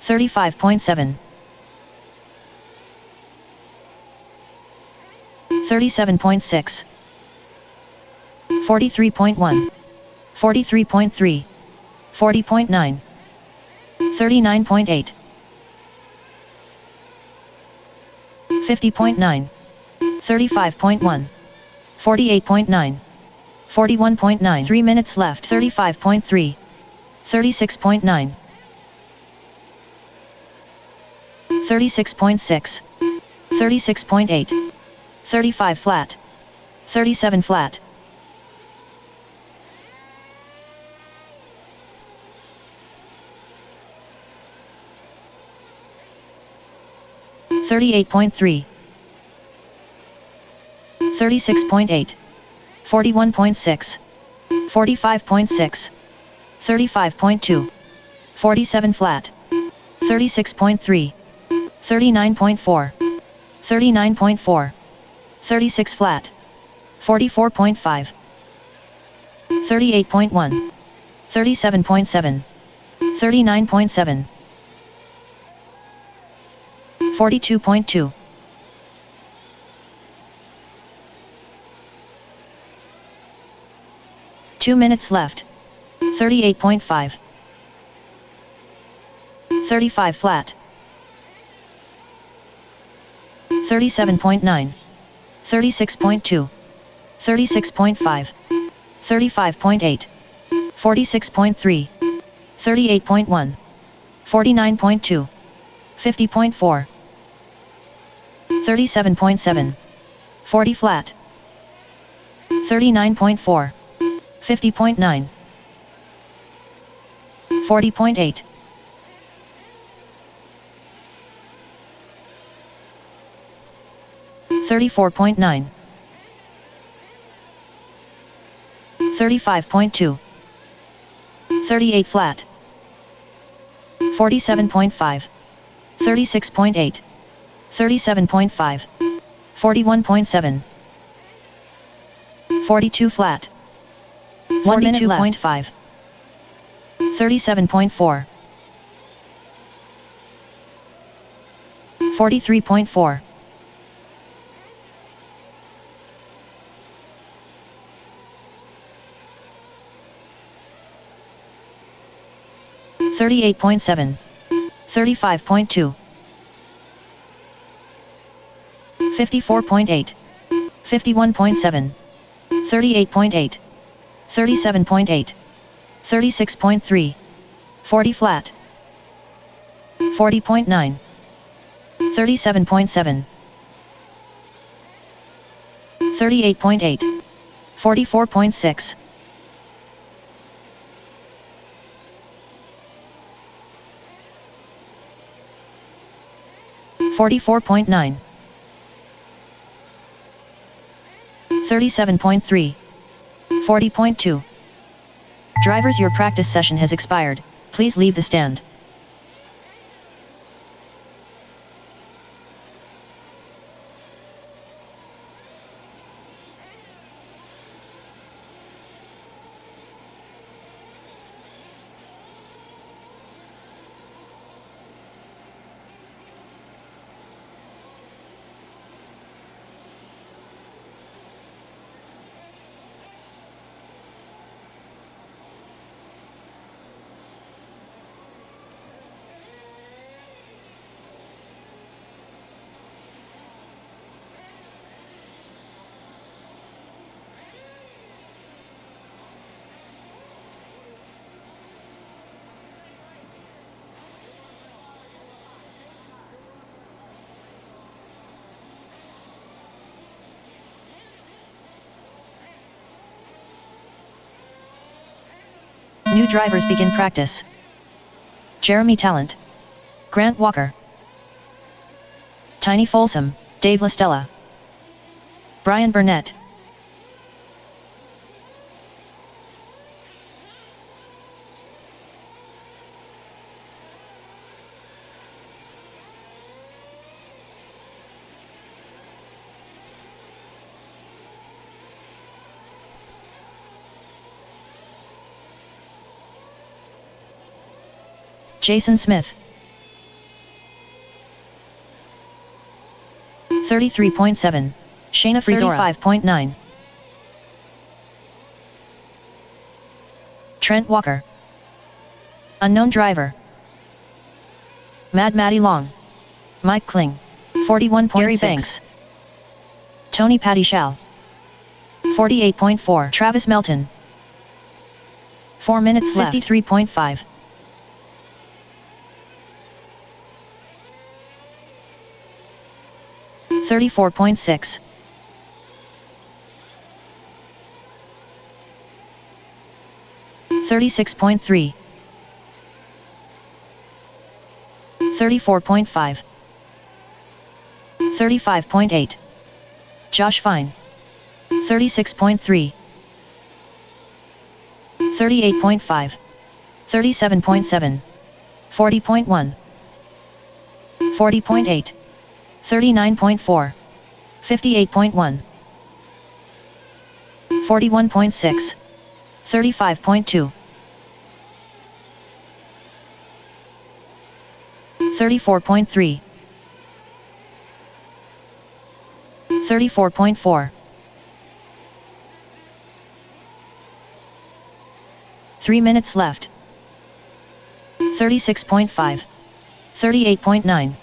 35.7. 37.6. 43.1. 43.3. 40.9. 39.8. 50.9. 35.1. 48.9. 41.9. 3 minutes left. 35.3. 36.9. 36.6. 36.8. 35 flat. 37 flat. 38.3. 36.8. 41.6. 45.6. 35.2. 47 flat. 36.3. 39.4. 39.4. 36 flat. 44.5. 38.1. 37.7. 39.7. 42.2. 2 minutes left. 38.5. 35 flat. 37.9. 36.2. 36.5. 35.8. 46.3. 38.1. 49.2. 50.4. 37.7. 40 flat. 39.4. 50.9. 40.8. 34.9. 35.2. 38 flat. 47.5. 36.8. 37.5. 41.7. 42 flat. 42.5. 37.4. 43.4. 38.7. 35.2. 54.8. 51.7. 38.8. 37.8. 36.3. 40 flat. 40.9. 37.7. 38.8. 44.6. 44.9. 37.3. 40.2. Drivers, your practice session has expired. Please leave the stand. New drivers begin practice. Jeremy Talent, Grant Walker, Tiny Folsom, Dave Lastella, Brian Burnett, Jason Smith, 33.7, Shayna Frizora, 35.9, Trent Walker, unknown driver, Mad Matty Long, Mike Kling, 41.6, Gary Banks, Tony Patty Shao, 48.4. Travis Melton. 4 minutes left. 53.5. 34.6. 36.3. 34.5. 35.8. Josh Fine. 36.3. 38.5. 37.7. 40.1. 40.8. 39.4. 58.1. 41.6. 35.2. 34.3. 34.4. 3 minutes left. 36.5. 38.9.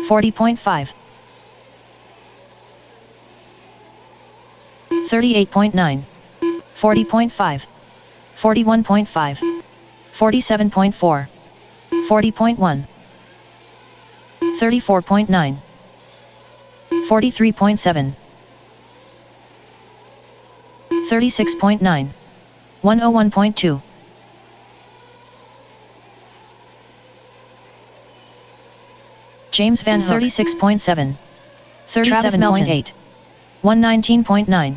40.5. 38.9. 40.5. 41.5. 47.4. 40.1. 34.9. 43.7. 36.9. 101.2. James Van Hook. 36.7. 37.8. 119.9.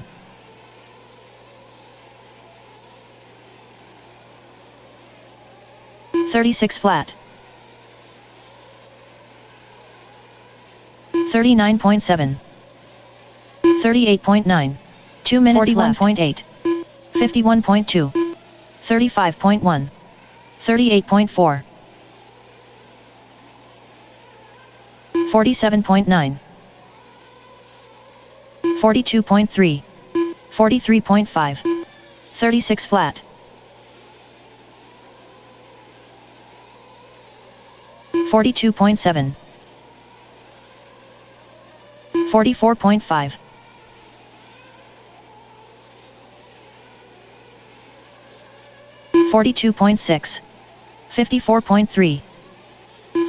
36 flat. 39.7. 38.9. 2 minutes 41.8. 51.2. 35.1. 38.4. 47.9. 42.3. 43.5. 36 flat. 42.7. 44.5. 42.6. 54.3.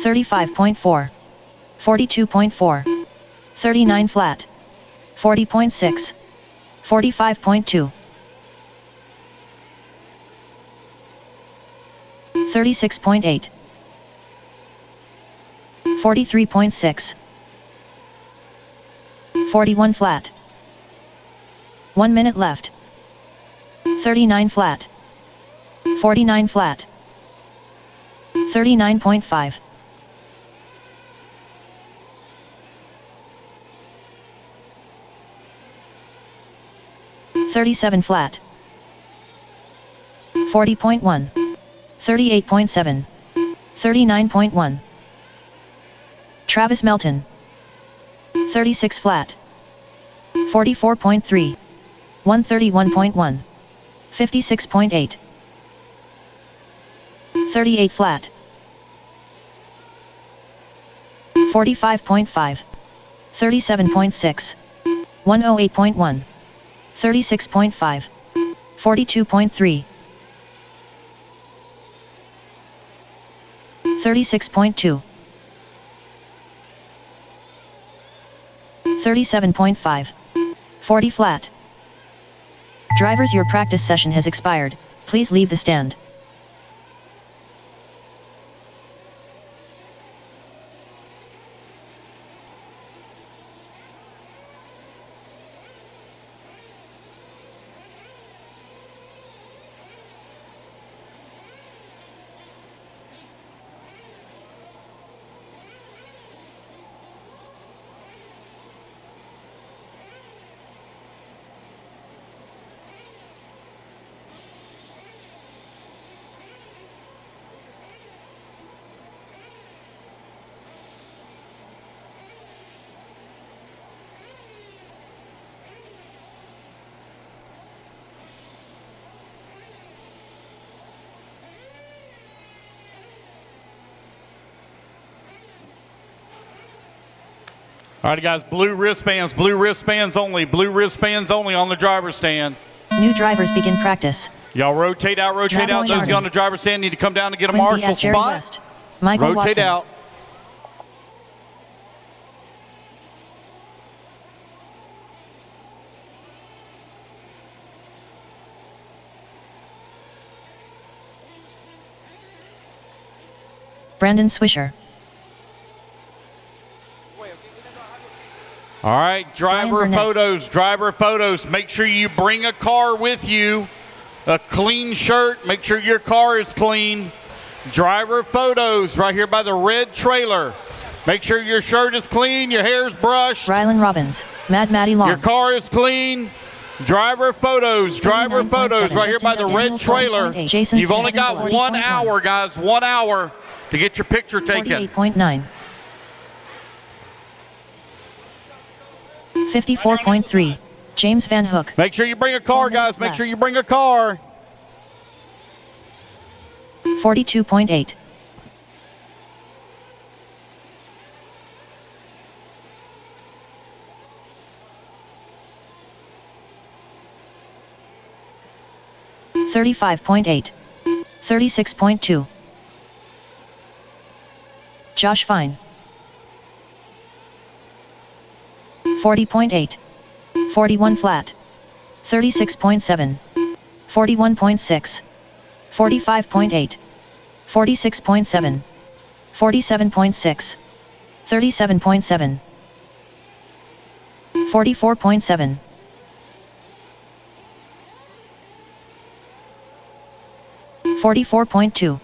35.4. 42.4. 39 flat. 40.6. 45.2. 36.8. 43.6. 41 flat. 1 minute left. 39 flat. 49 flat. 39.5. 37 flat. 40.1. 38.7. 39.1. Travis Melton. 36 flat. 44.3. 131.1. 56.8. 38 flat. 45.5. 37.6. 108.1. 36.5. 42.3. 36.2. 37.5. 40 flat. Drivers, your practice session has expired. Please leave the stand. All right, guys, blue wristbands only on the driver's stand. New drivers begin practice. Y'all rotate out. Those of you on the driver's stand need to come down to get a marshal Jerry spot. West. Michael Rotate Watson. out. Brandon Swisher. All right, driver photos. Make sure you bring a car with you. A clean shirt. Make sure your car is clean. Driver photos right here by the red trailer. Make sure your shirt is clean, your hair's brushed. Rylan Robbins. Mad Matty Long. Your car is clean. Driver photos right here by the red trailer. You've only got 1 hour, guys, 1 hour to get your picture taken. 48.9. 54.3. James Van Hook. Make sure you bring a car, guys. Make sure you bring a car. 42.8. 35.8. 36.2. Josh Fine. 40.8. 41 flat. 36.7. 41.6. 45.8. 46.7. 47.6. 37.7. 44.7. 44.2.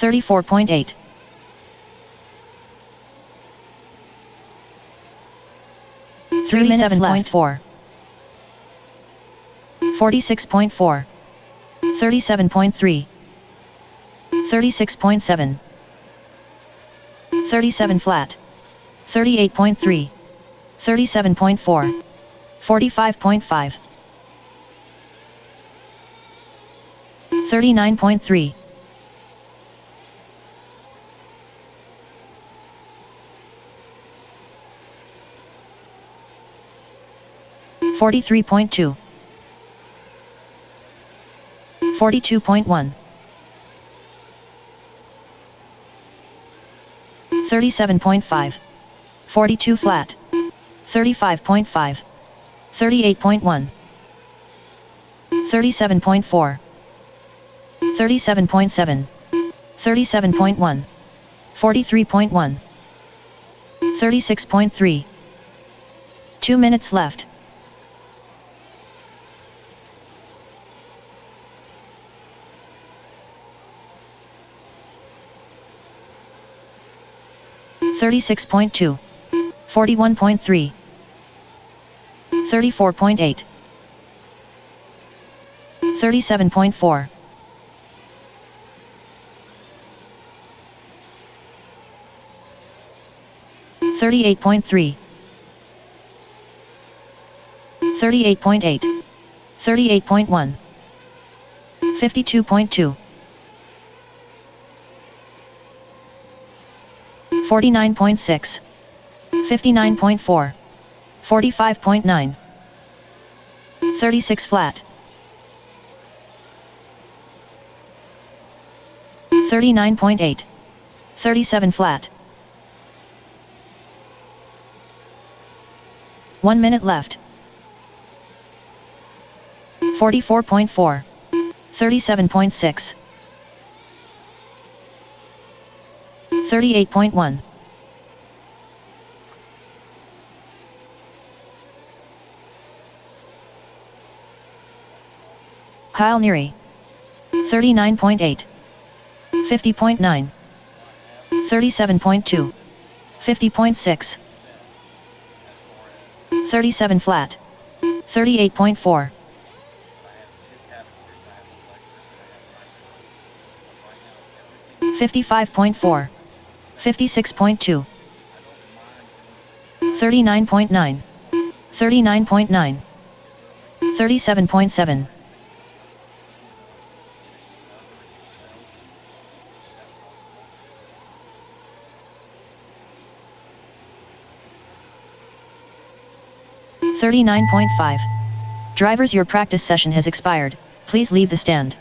34.8. 37.4. 46.4. 37.3. 36.7. 37 flat. 38.3. 37.4. 45.5. 39.3. 43.2. 42.1. 37.5. 42 flat. 35.5. 38.1. 37.4. 37.7. 37.1. 43.1. 36.3. 2 minutes left. $36.2. 41.3. 34.8. 37.4. 38.3. 38.8. 38.1. 52.2. 49.6. 59.4. 45.9. 36 flat. 39.8. 37 flat. 1 minute left. 44.4. 37.6. 38.1. Kyle Neary. 39.8. 50.9. 37.2. 50.6. 37 flat. 38.4. 55.4. 56.2. 39.9. 39.9. 37.7. 39.5. Drivers, your practice session has expired. Please leave the stand.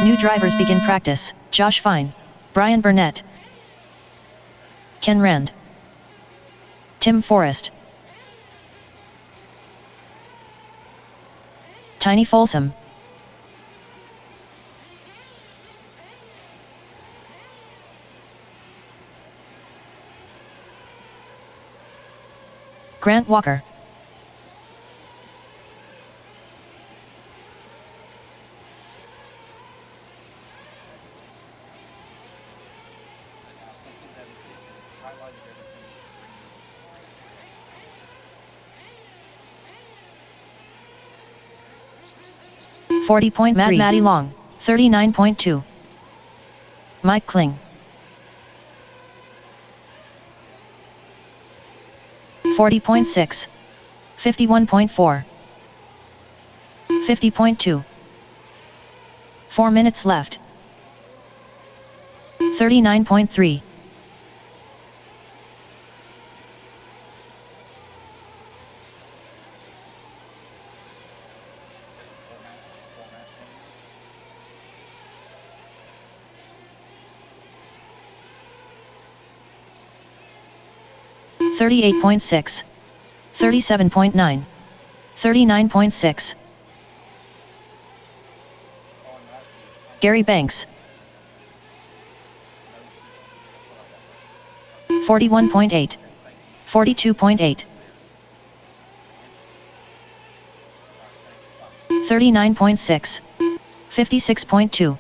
New drivers begin practice. Josh Fine, Brian Burnett, Ken Rand, Tim Forrest, Tiny Folsom, Grant Walker, Maddie Long, 39.2. Mike Kling, 40.6. 51.4. 50.2. 4 minutes left. 39.3. $38.6. 37.9. 39.6. Gary Banks. 41.8. 42.8. 39.6. 56.2.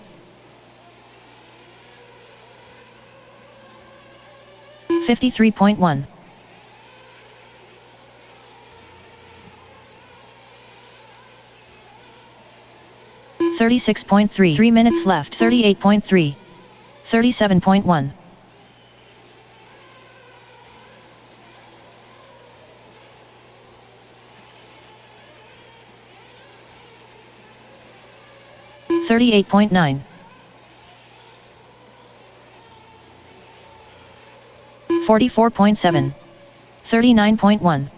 53.1. 36.3. 3 minutes left. 38.3. 37.1. 38.9. 44.7. 39.1.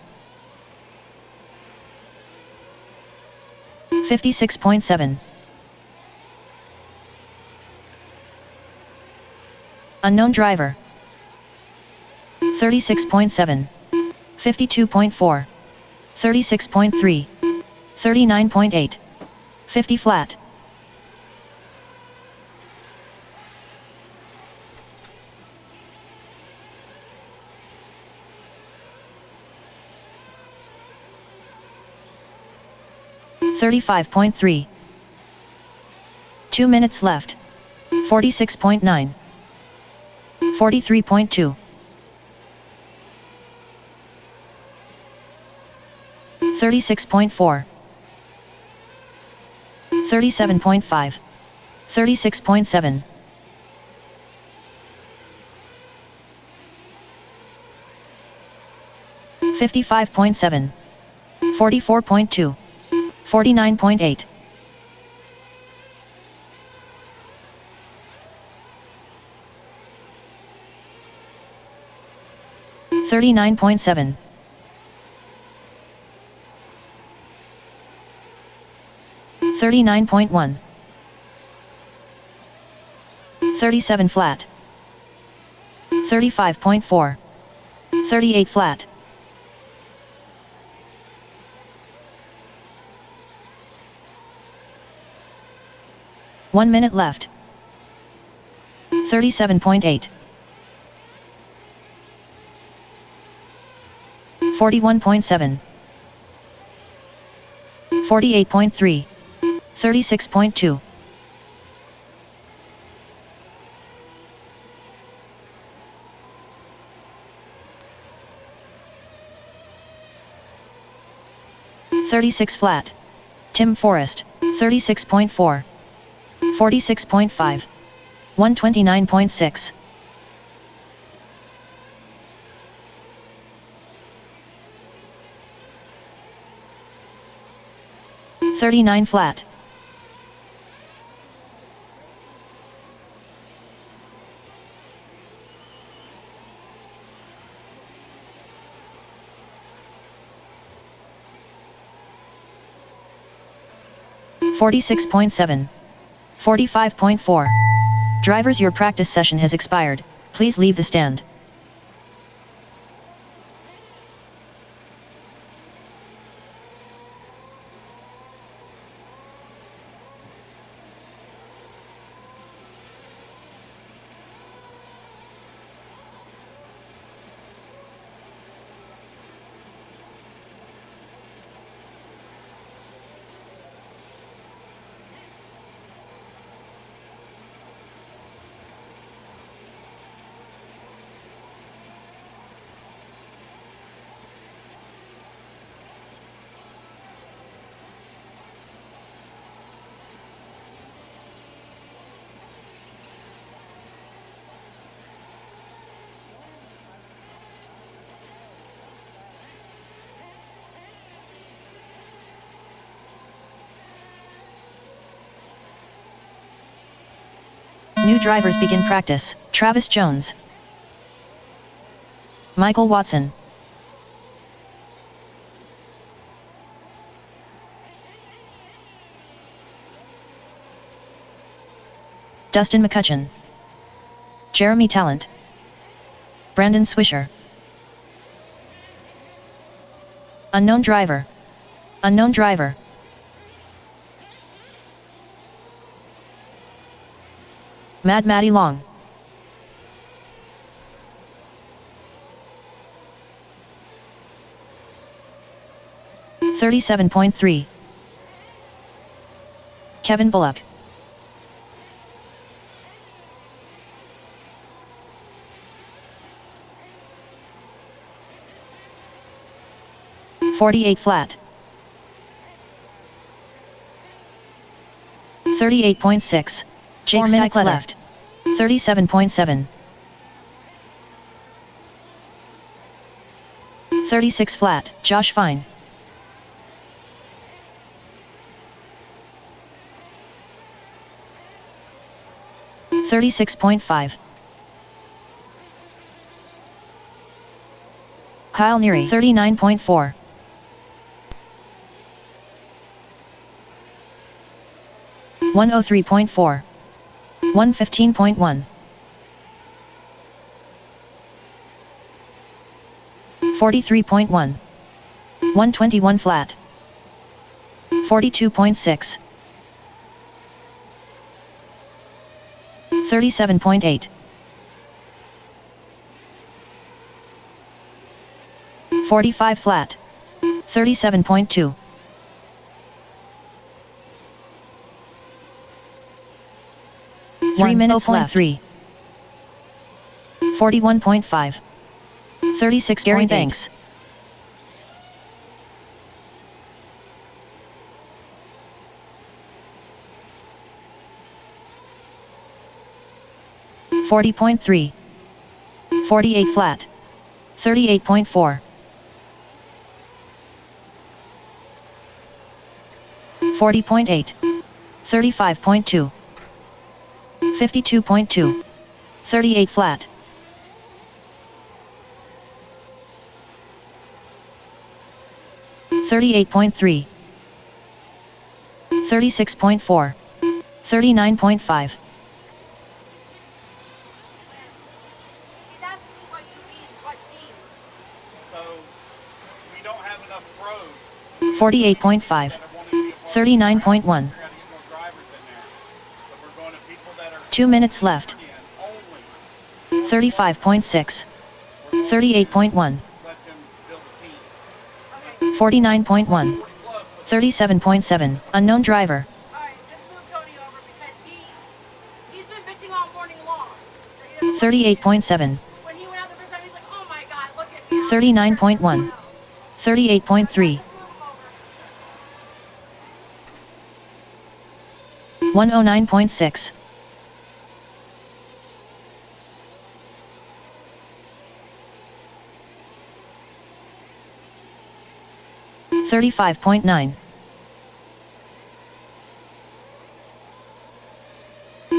56.7. Unknown driver. 36.7. 52.4. 36.3. 39.8. 50 flat. $35.3. 2 minutes left. 46.9. 43.2. 36.4. 37.5. 36.7. 55.7. 44.2. 49.8. 39.7. 39.1. 37 flat. 35.4. 38 flat. 1 minute left. 37.8. 41.7, 48.3, 36.2. $36 flat. Tim Forrest, 36.4, 46.5, 129.6. $39 flat. $46.7, 45.4. Drivers, your practice session has expired. Please leave the stand. New drivers begin practice. Travis Jones, Michael Watson, Dustin McCutcheon, Jeremy Talent, Brandon Swisher. Unknown driver. Unknown driver. Mad Matty Long, $37.3. Kevin Bullock, $48 flat. 38.6. Jake 4 minutes left. 37.7. 36 flat. Josh Fine, $36.5. Kyle Neary, 39.4. 103.4. 115.1. 43.1. 121 flat. 42.6. 37.8. 45 flat. 37.2. 3 minutes left. 41.5. 36. Gary Banks, 40.3. 48 flat. 38.4. 40.8. 35.2. 52.2. 38 flat. 38.3. 36.4. 39.5. He's asking what you mean, what team? So we don't have enough pros. 48.5. 39.1. We're going to get more drivers in there. So we're going to people that are 2 minutes left. only. 35.6. 38.1. Let them build a team. 49.1. 37.7. Unknown driver. Alright, just move Tony over because he's been bitching all morning long. 38.7. When he went out the first time, he's like, oh my god, look at me. 39.1. 38.3. 109.6. 35.9.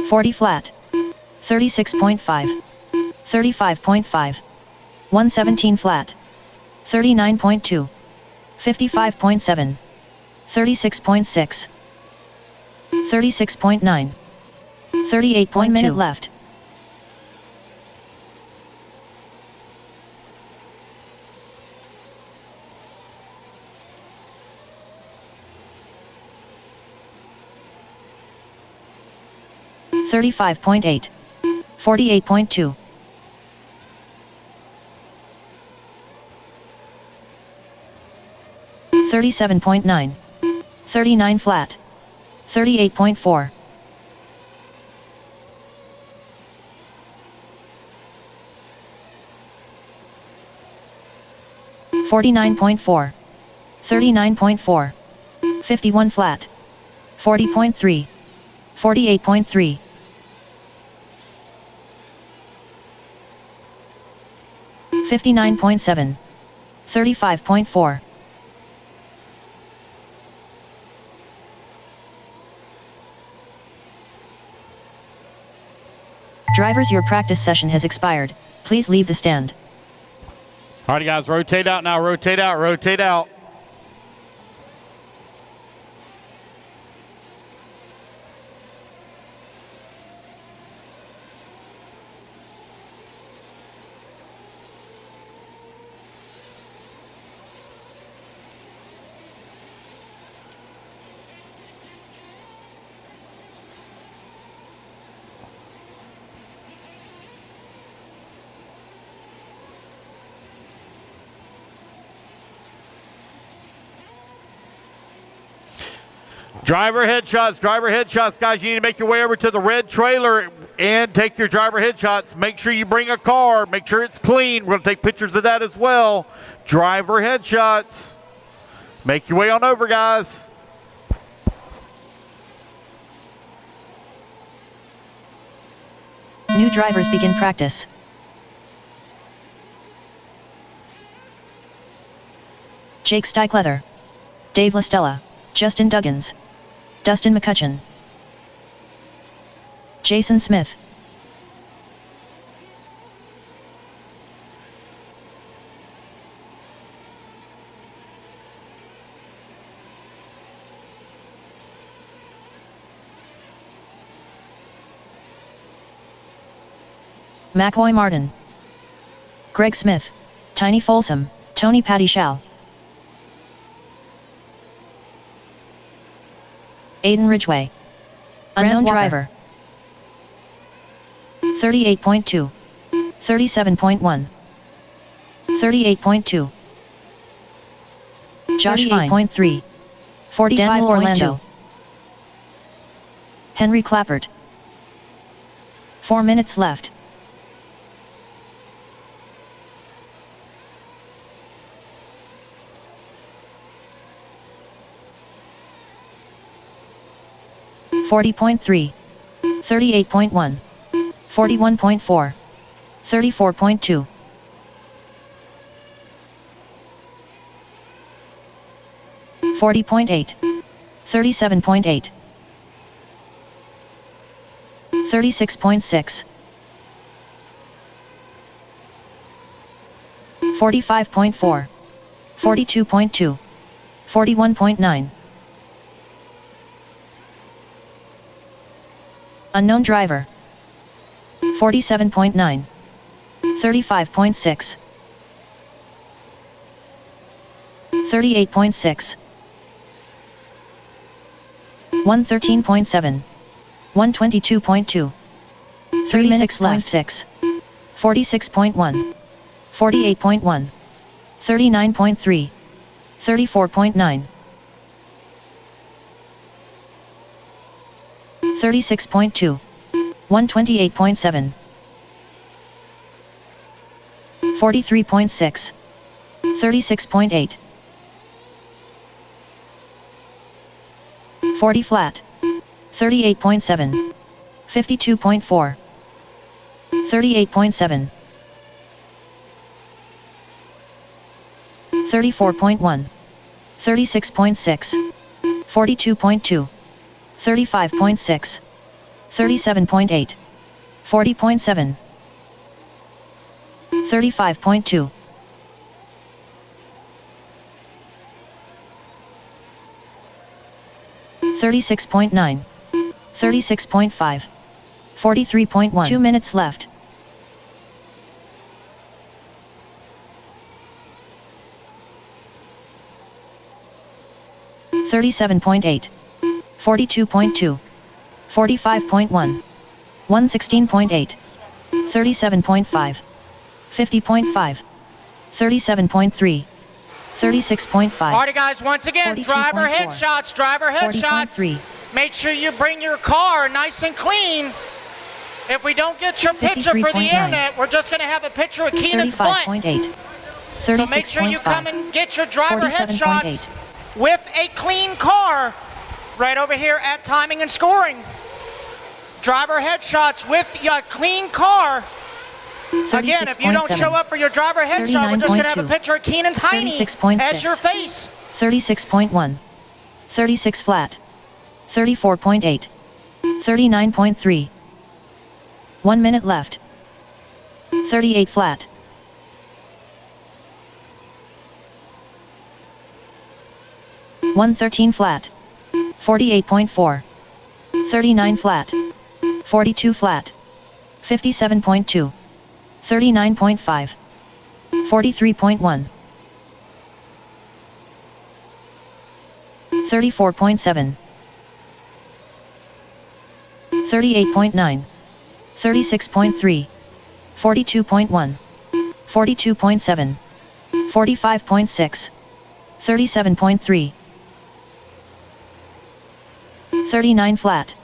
40 flat. 36.5. 35.5. 117 flat. 39.2. 55.7. 36.6. 36.9. 38.1 minute left. $35.8. 48.2. 37.9. 39 flat. 38.4. 49.4. 39.4. 51 flat. 40.3. 48.3. 59.7. 35.4. Drivers, your practice session has expired. Please leave the stand. All right, guys, rotate out now. Rotate out. Rotate out. Driver headshots, guys. You need to make your way over to the red trailer and take your driver headshots. Make sure you bring a car. Make sure it's clean. We're going to take pictures of that as well. Driver headshots. Make your way on over, guys. New drivers begin practice. Jake Steichleather. Dave LaStella. Justin Duggins. Dustin McCutcheon. Jason Smith. McCoy Martin. Greg Smith. Tiny Folsom. Tony Patty Shao. Aiden Ridgway. Unknown driver. 38.2. 37.1. 38.2. Josh 38.3. 45. Daniel Orlando. Henry Clappert. 4 minutes left. $40.3. 38.1. 41.4. 34.2. 40.8. 37.8. 36.6. 45.4. 42.2. 41.9. Unknown driver. 47.9. 35.6. 38.6. 113.7. 122.2. 36.6. 46.1. 48.1. 39.3. 34.9. 36.2. 128.7. 43.6. 36.8. 40 flat. 38.7. 52.4. 38.7. 34.1. 36.6. 42.2. 35.6. 37.8. 40.7. 35.2. 36.9. 36.5. 43.1. 2 minutes left. $37.8. 42.2. 45.1. 116.8. 37.5. 50.5. 37.3. 36.5. Alrighty guys, once again, driver headshots, driver headshots. Make sure you bring your car nice and clean. If we don't get your picture for the internet, we're just going to have a picture of Keenan's butt. 35.8. So make sure you come and get your driver headshots with a clean car right over here at timing and scoring. Driver headshots with a clean car. Again, if you don't show up for your driver headshot, we're just going to have a picture of Keenan's hiney as your face. 36.1. 36 flat. 34.8. 39.3. 1 minute left. 38 flat. 113 flat. 48.4. 39 flat. 42 flat. 57.2. 39.5. 43.1. 34.7. 38.9. 36.3. 42.1. 42.7. 45.6. 37.3. 39 flat.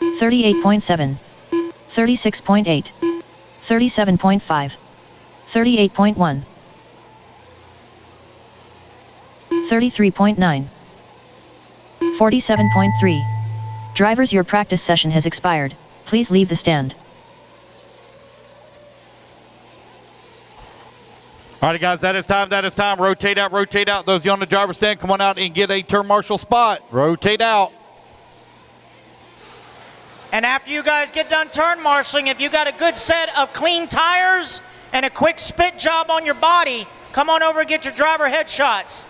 38.7. 36.8. 37.5. 38.1. 33.9. 47.3. Drivers, your practice session has expired. Please leave the stand. Alrighty guys, that is time. Rotate out. Those of you on the driver's stand, come on out and get a turn marshal spot. Rotate out. And after you guys get done turn marshaling, if you got a good set of clean tires and a quick spit job on your body, come on over and get your driver headshots.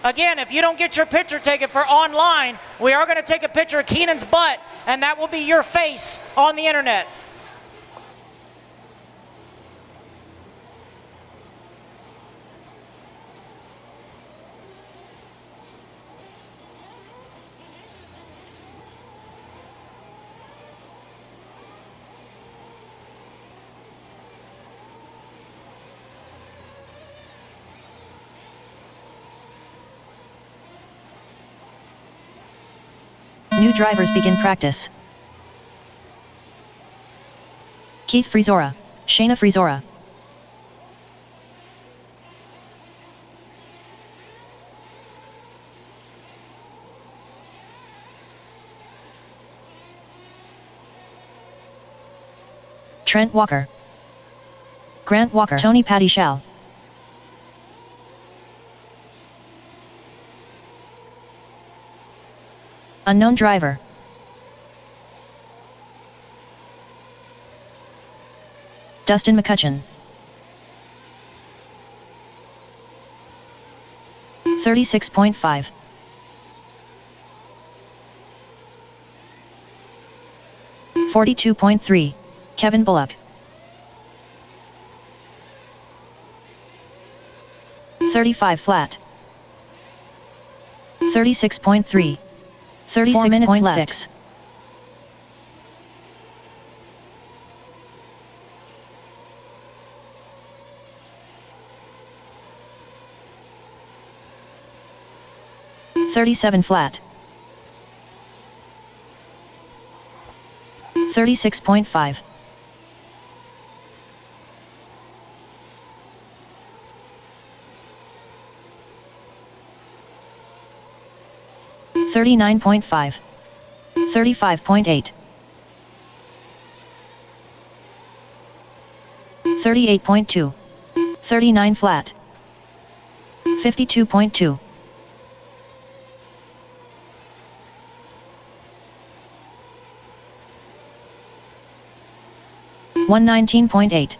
Again, if you don't get your picture taken for online, we are going to take a picture of Keenan's butt, and that will be your face on the internet. New drivers begin practice. Keith Frizora, Shayna Frizora. Trent Walker. Grant Walker. Tony Patty Shell. Unknown driver. Dustin McCutcheon. 36.5. 42.3. Kevin Bullock. 35 flat. 36.3. 36.6. 37 flat. 36.5. 39.5. 35.8. 38.2. 39 flat. 52.2. 119.8.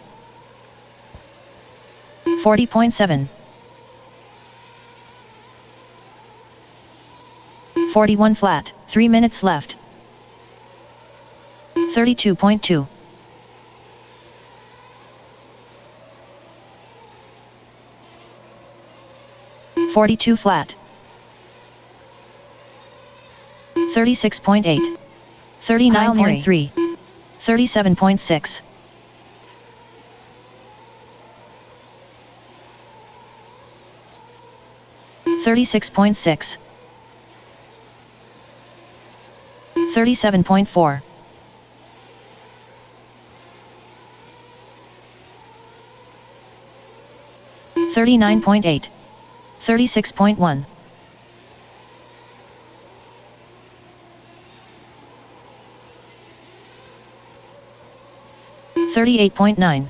40.7. 41 flat, 3 minutes left. 32.2. 42 flat. 36.8. 39.3. 37.6. 36.6. 37.4. 39.8. 36.1. 38.9.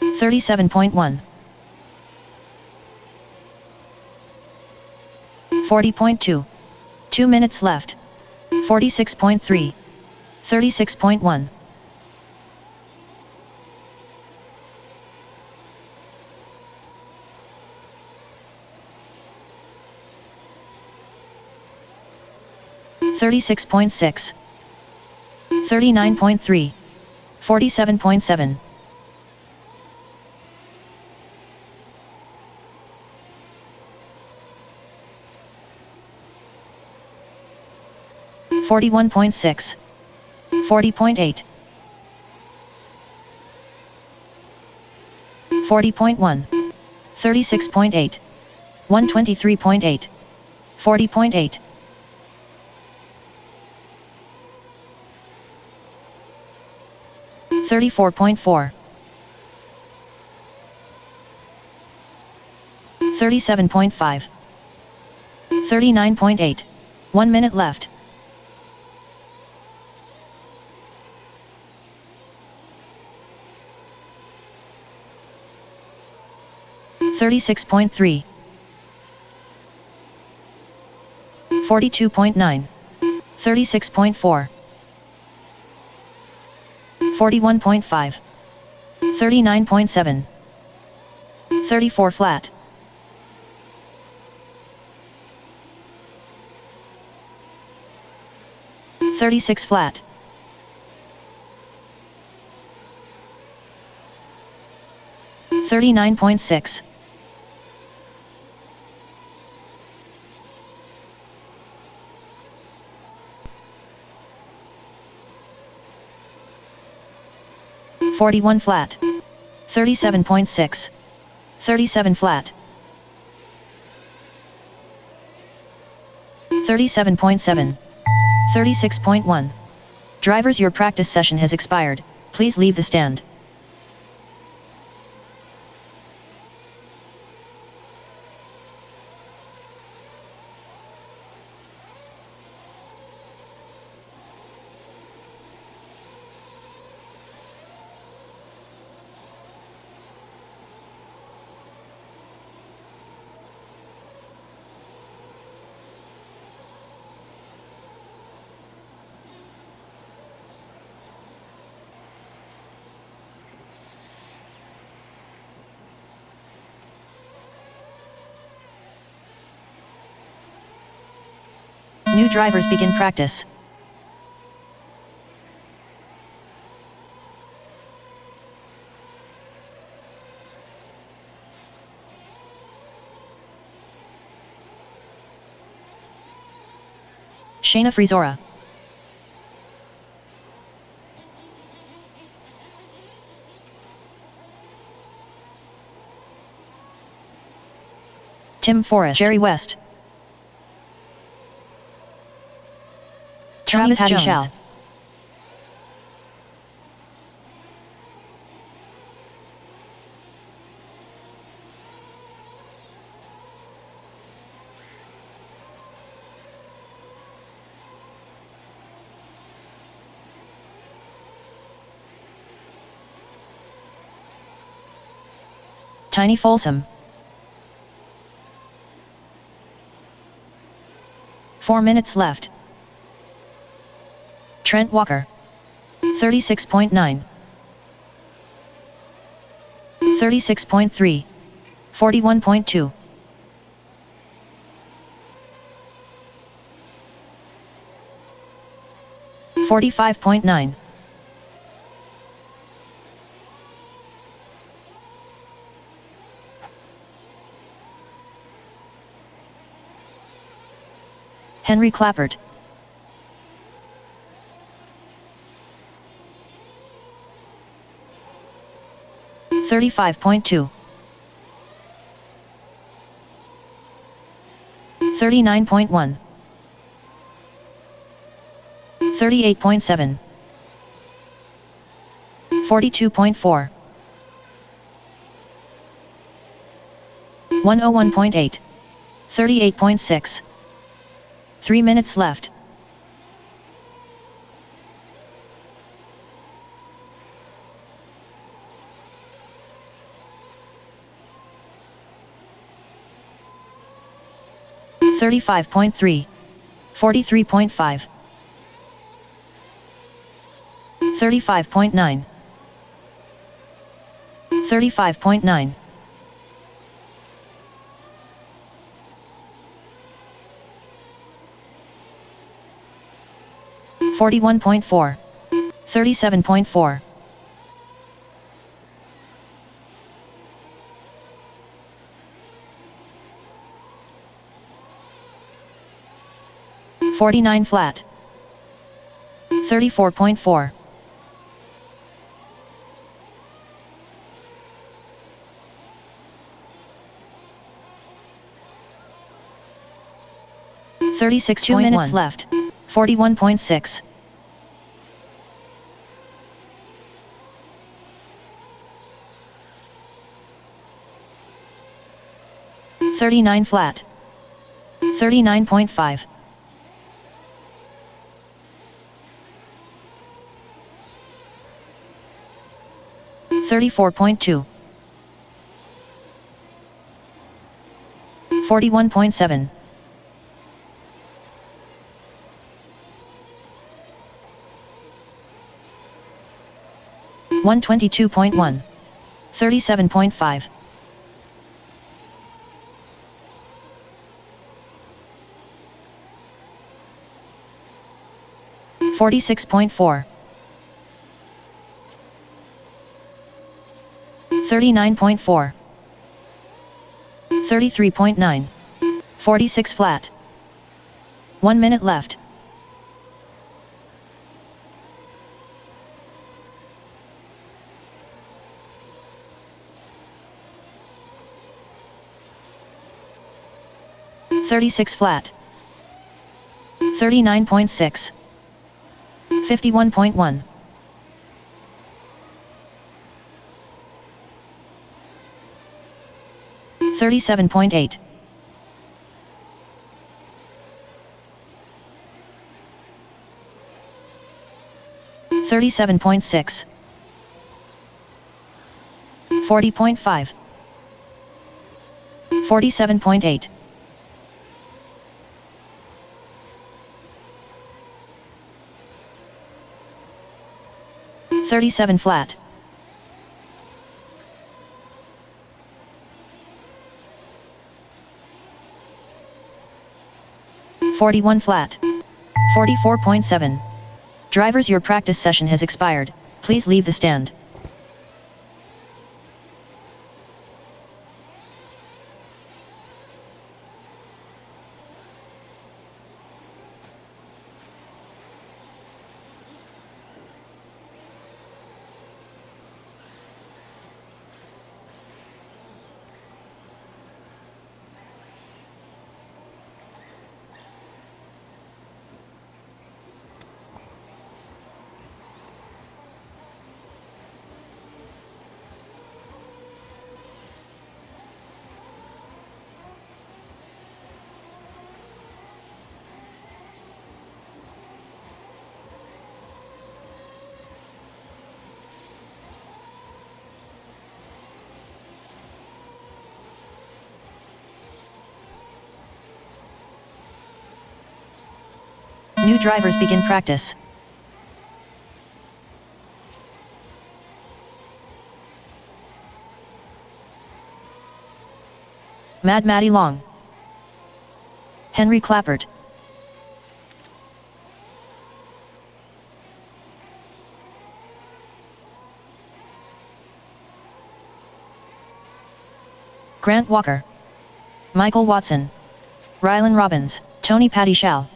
37.1. 40.2. 2 minutes left. 46.3. 36.1. 36.6. 39.3. 47.7. 41.6. 40.8. 40.1. 36.8. 123.8. 40.8. 34.4. 37.5. 39.8. 1 minute left. 36.3. 42.9. 36.4. 41.5. 39.7. 34 flat. 36 flat. 39.6. 41 flat. 37.6. 37 flat. 37.7. 36.1. Drivers, your practice session has expired. Please leave the stand. New drivers begin practice. Shayna Frizora. Tim Forrest. Jerry West. Travis Jones. Tiny Folsom. 4 minutes left. Trent Walker. 36.9. 36.3. 41.2. 45.9. Henry Clappert. 35.2. 39.1. 38.7. 42.4. 101.8. 38.6. 3 minutes left. $35.3. 43.5. 35.9. 35.9. 41.4. 37.4. 49 flat. 34.4. 36. 2 minutes left. 41.6. 39 flat. 39.5. 34.2. 41.7. 122.1. 37.5. 46.4. 39.4. 33.9. 46 flat. 1 minute left. $36 flat. 39.6. 51.1. 37.8. 37.6. 40.5. 47.8. 37 flat. 41 flat. 44.7. Drivers, your practice session has expired. Please leave the stand. New drivers begin practice. Mad Matty Long. Henry Clappert. Grant Walker. Michael Watson. Rylan Robbins, Tony Patty Shall.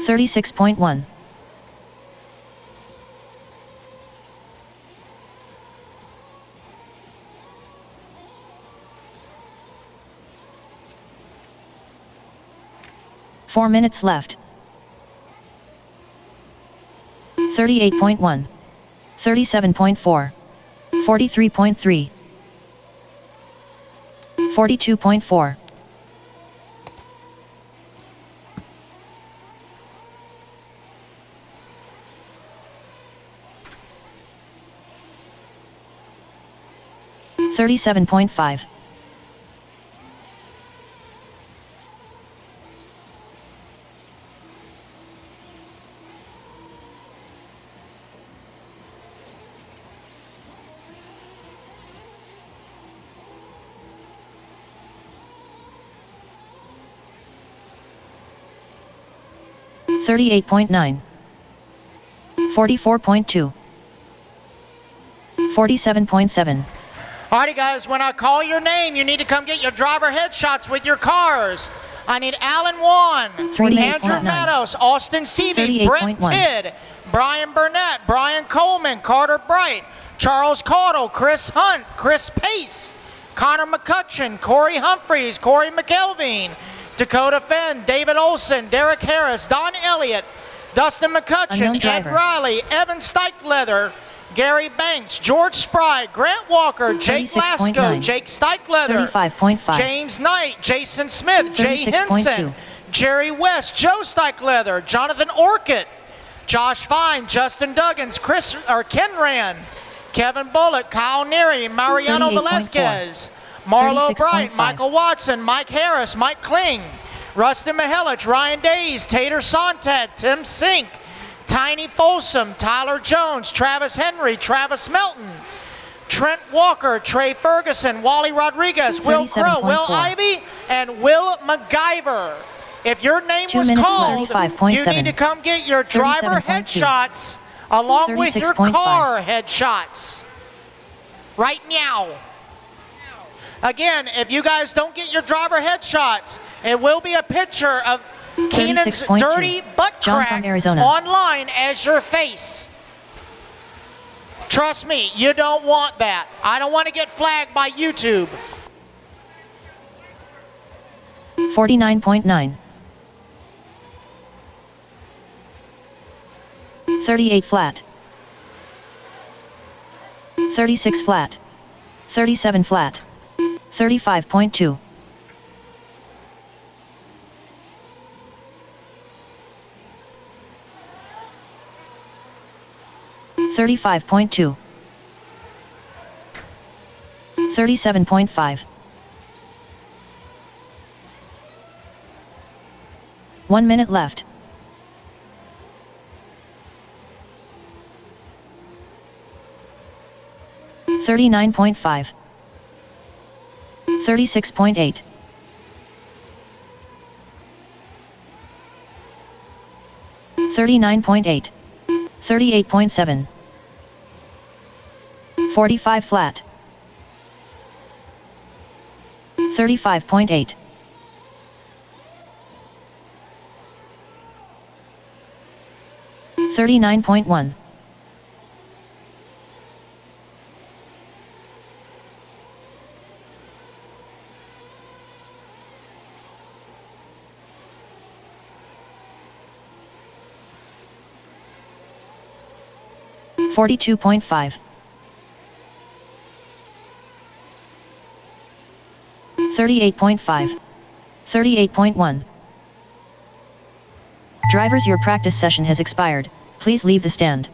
$36.1. Four minutes left. 38.1. 37.4. 43.3. 42.4. $37.5. $38.9. 44.2. 47.7. Alrighty guys, when I call your name, you need to come get your driver headshots with your cars. I need Alan Wan, Andrew Meadows, Austin Seavey, Brent Tidd, Brian Burnett, Brian Coleman, Carter Bright, Charles Caudle, Chris Hunt, Chris Pace, Connor McCutcheon, Corey Humphreys, Corey McKelveen, Dakota Fenn, David Olson, Derek Harris, Don Elliott, Dustin McCutcheon, Ed Riley, Evan Steichleather, Gary Banks, George Spry, Grant Walker, Jake Lasco, Jake Steichleather, 35.5. James Knight, Jason Smith, Jay Henson, Jerry West, Joe Steichleather, Jonathan Orcutt, Josh Fine, Justin Duggins, Ken Rand, Kevin Bullock, Kyle Neary, Mariano Velazquez, Marlo Bright, Michael Watson, Mike Harris, Mike Kling, Rustin Mihelich, Ryan Days, Tater Sontag, Tim Sink, Tiny Folsom, Tyler Jones, Travis Henry, Travis Melton, Trent Walker, Trey Ferguson, Wally Rodriguez, Will Crow, Will Ivy, and Will MacGyver. If your name was called, you need to come get your driver headshots along with your car headshots. Right now. Again, if you guys don't get your driver headshots, it will be a picture of Keenan's dirty butt crack online as your face. Trust me, you don't want that. I don't want to get flagged by YouTube. 49.9. 38 flat. 36 flat. 37 flat. 35.2. 35.2. 37.5. 1 minute left. 39.5. 36.8. 39.8. 38.7. 45 flat. 35.8. 39.1. 42.5. 38.5. 38.1. Drivers, your practice session has expired. Please leave the stand.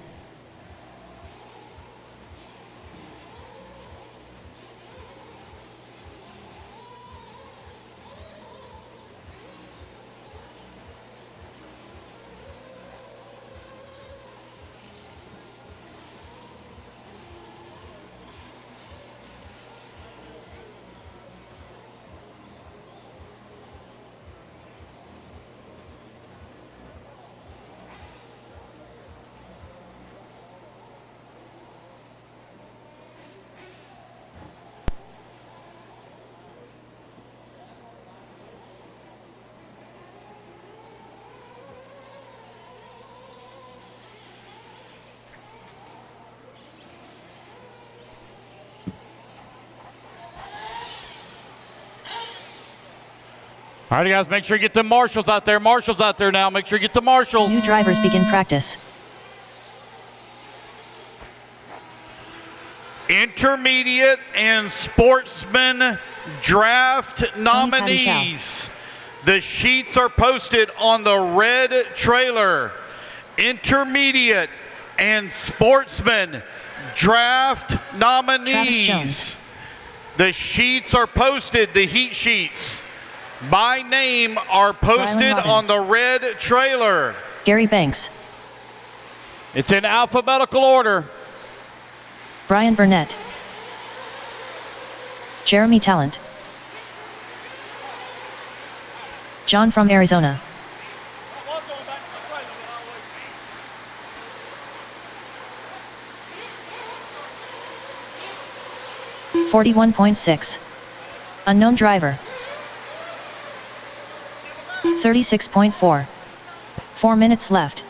All right, guys, make sure you get the marshals out there. Marshals out there now. Make sure you get the marshals. New drivers begin practice. Intermediate and Sportsman draft nominees. The sheets are posted on the red trailer. Intermediate and Sportsman draft nominees. The sheets are posted, the heat sheets by name are posted on the red trailer. Gary Banks. It's in alphabetical order. Brian Burnett. Jeremy Talent. John from Arizona. $41.6. Unknown driver. 36.4. 4 minutes left.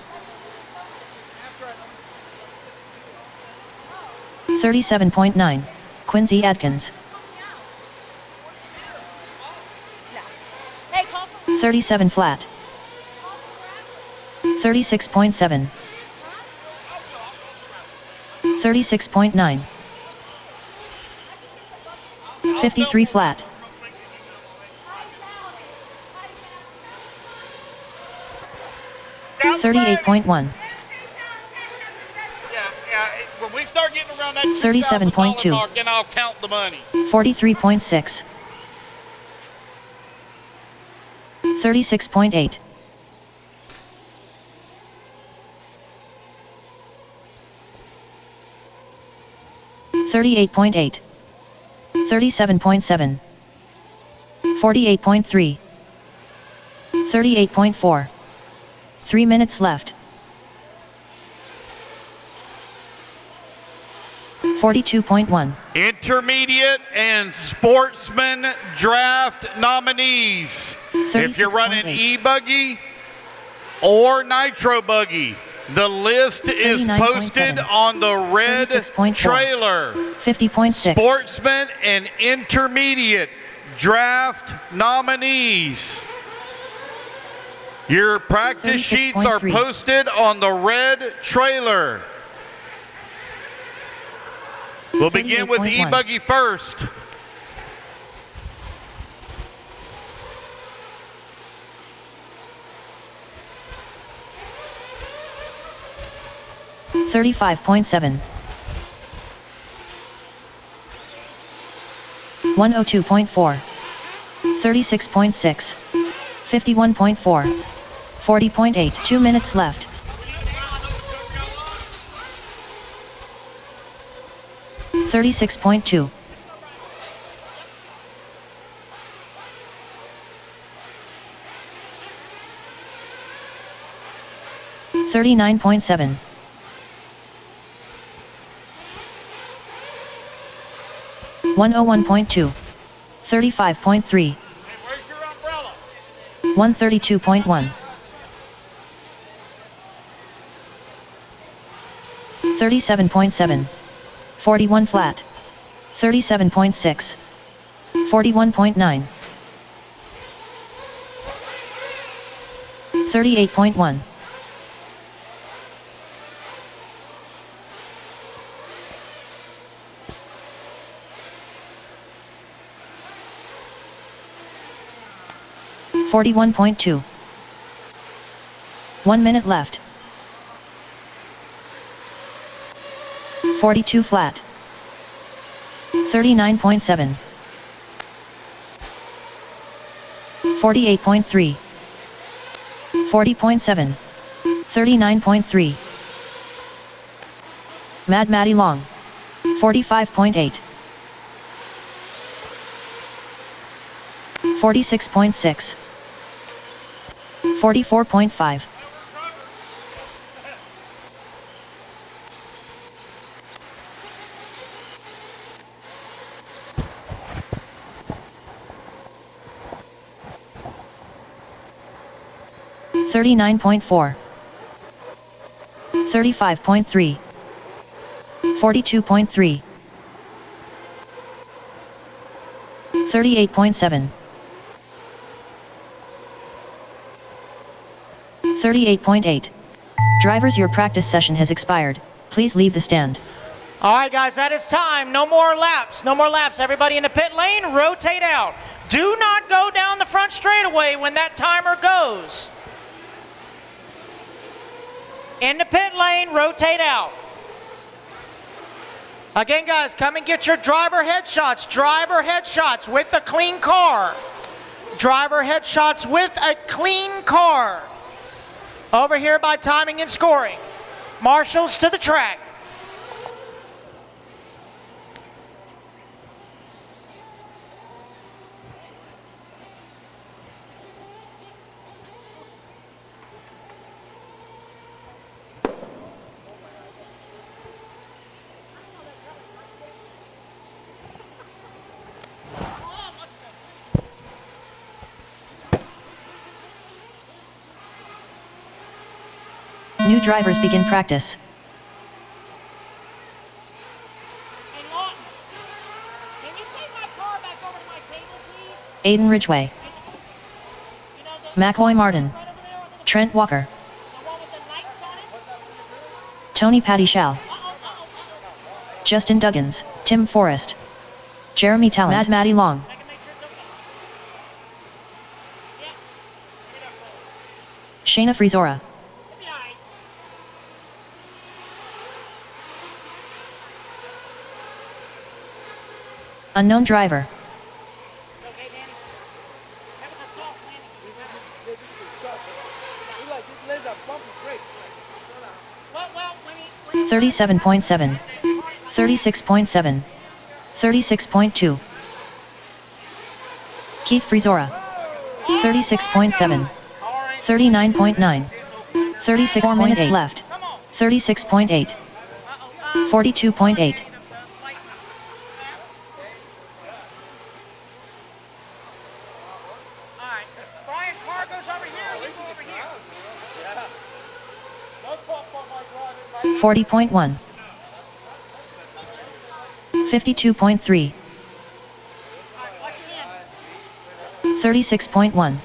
37.9. Quincy Adkins. 37 flat. 36.7. 36.9. 53 flat. 38.1. When we start getting around that 37.2. mark, then I'll count the money. 43.6. 36.8. 38.8. 37.7. 48.3. 38.4. 3 minutes left. 42.1. Intermediate and Sportsman draft nominees. If you're running E-Buggy or Nitro Buggy, the list is posted on the red trailer. 50.6. Sportsman and Intermediate draft nominees. Your practice sheets are posted on the red trailer. We'll begin with E-Buggy first. $35.7. 102.4. 36.6. 51.4. 40.8. 2 minutes left. 36.2. 39.7. 101.2. 35.3. 132.1. 37.7. 41 flat. 37.6. 41.9. 38.1. 41.2. 1 minute left. 42 flat. 39.7. 48.3. 40.7. 39.3. Mad Maddie Long. 45.8. 46.6. 44.5. $39.4. 35.3. 42.3. 38.7. 38.8. Drivers, your practice session has expired. Please leave the stand. All right, guys, that is time. No more laps. No more laps. Everybody in the pit lane, rotate out. Do not go down the front straightaway when that timer goes. In the pit lane, rotate out. Again, guys, come and get your driver headshots. Driver headshots with a clean car. Driver headshots with a clean car. Over here by timing and scoring. Marshals to the track. New drivers begin practice. Hey, Lawton, can you take my car back over to my table, please? Aiden Ridgway. You know the McCoy Martin. right over there on the Trent Walker. one with the lights on it? Tony Patty Shao. Justin Duggins. Tim Forrest. Jeremy Talent. Mad Maddie Long. I can make sure it's okay. Yeah. Shayna Frizora. It'll be all right. Unknown driver. Okay, Danny. That was a soft landing. Well, when he 37.7. 36.7. 36.2. Keith Frizora. 36.7. 39.9. 36. 4 minutes left. 36.8. 42.8. Alright, Brian, car goes over here, you go over here. 40.1. 52.3. 36.1.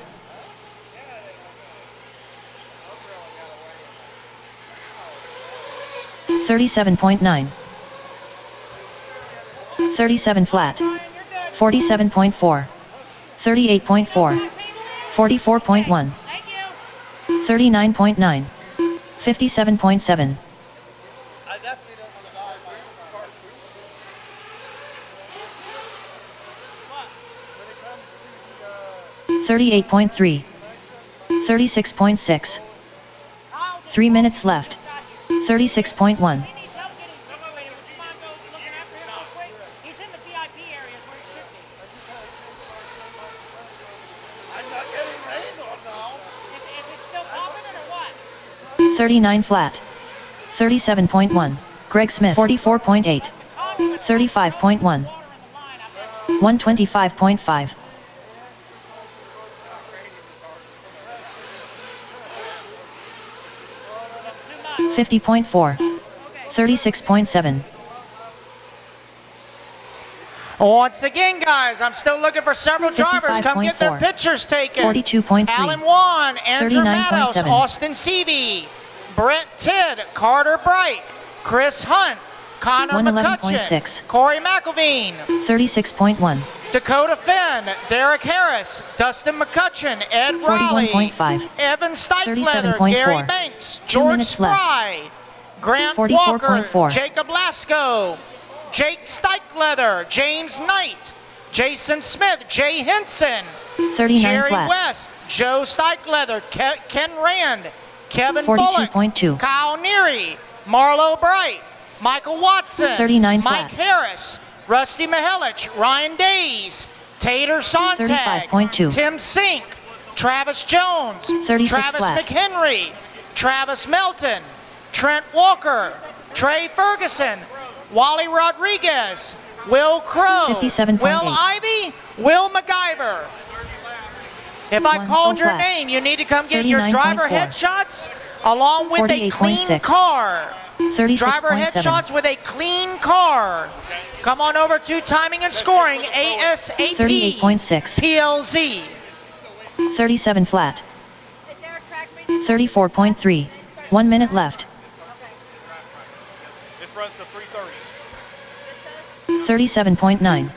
37.9. 37 flat. 47.4. 38.4. 44.1. 39.9. 57.7. 38.3. 36.6. 3 minutes left. 36.1. He's in the VIP area where he should be. Is it still popping or what? 39 flat. 37.1. Greg Smith. 44.8. 35.1. 125.5. 50.4. 36.7. Once again, guys, I'm still looking for several drivers. Come get their 55.4. pictures taken. 42.3. Alan Wan, Andrew 39.7. Matos, Austin Seavey, Brett Tidd, Carter Bright, Chris Hunt, Connor McCutcheon, 111.6. Corey McElveen, 36.1. Dakota Finn, Derek Harris, Dustin McCutcheon, Ed Raleigh, 41.5. Evan Steichleather, 37.4. Gary Banks, 2 George minutes left. Spry, Grant Walker, 44.4. Jacob Lasco, Jake Steichleather, James Knight, Jason Smith, Jay Henson, 39 Jerry flat. West, Joe Steichleather, Ken Rand, Kevin Bullock, 42.2. Kyle Neary, Marlo Bright, Michael Watson, 39 Mike flat. Harris, Rusty Mihelich, Ryan Days, Tater Sontag, 35.2. Tim Sink, Travis Jones, 36 Travis flat. McHenry, Travis Melton, Trent Walker, Trey Ferguson, Wally Rodriguez, Will Crow, 57.8. Will Ivy, Will MacGyver. If I 1 called your flat. name, you need to come get your 39.4. driver headshots along with a clean 48.6. car. Driver 36.7. headshots with a clean car. Come on over to Timing and Scoring, ASAP, 38.6. PLZ. 37 flat. 34.3. 1 minute left. This runs to 3:30. 37.9.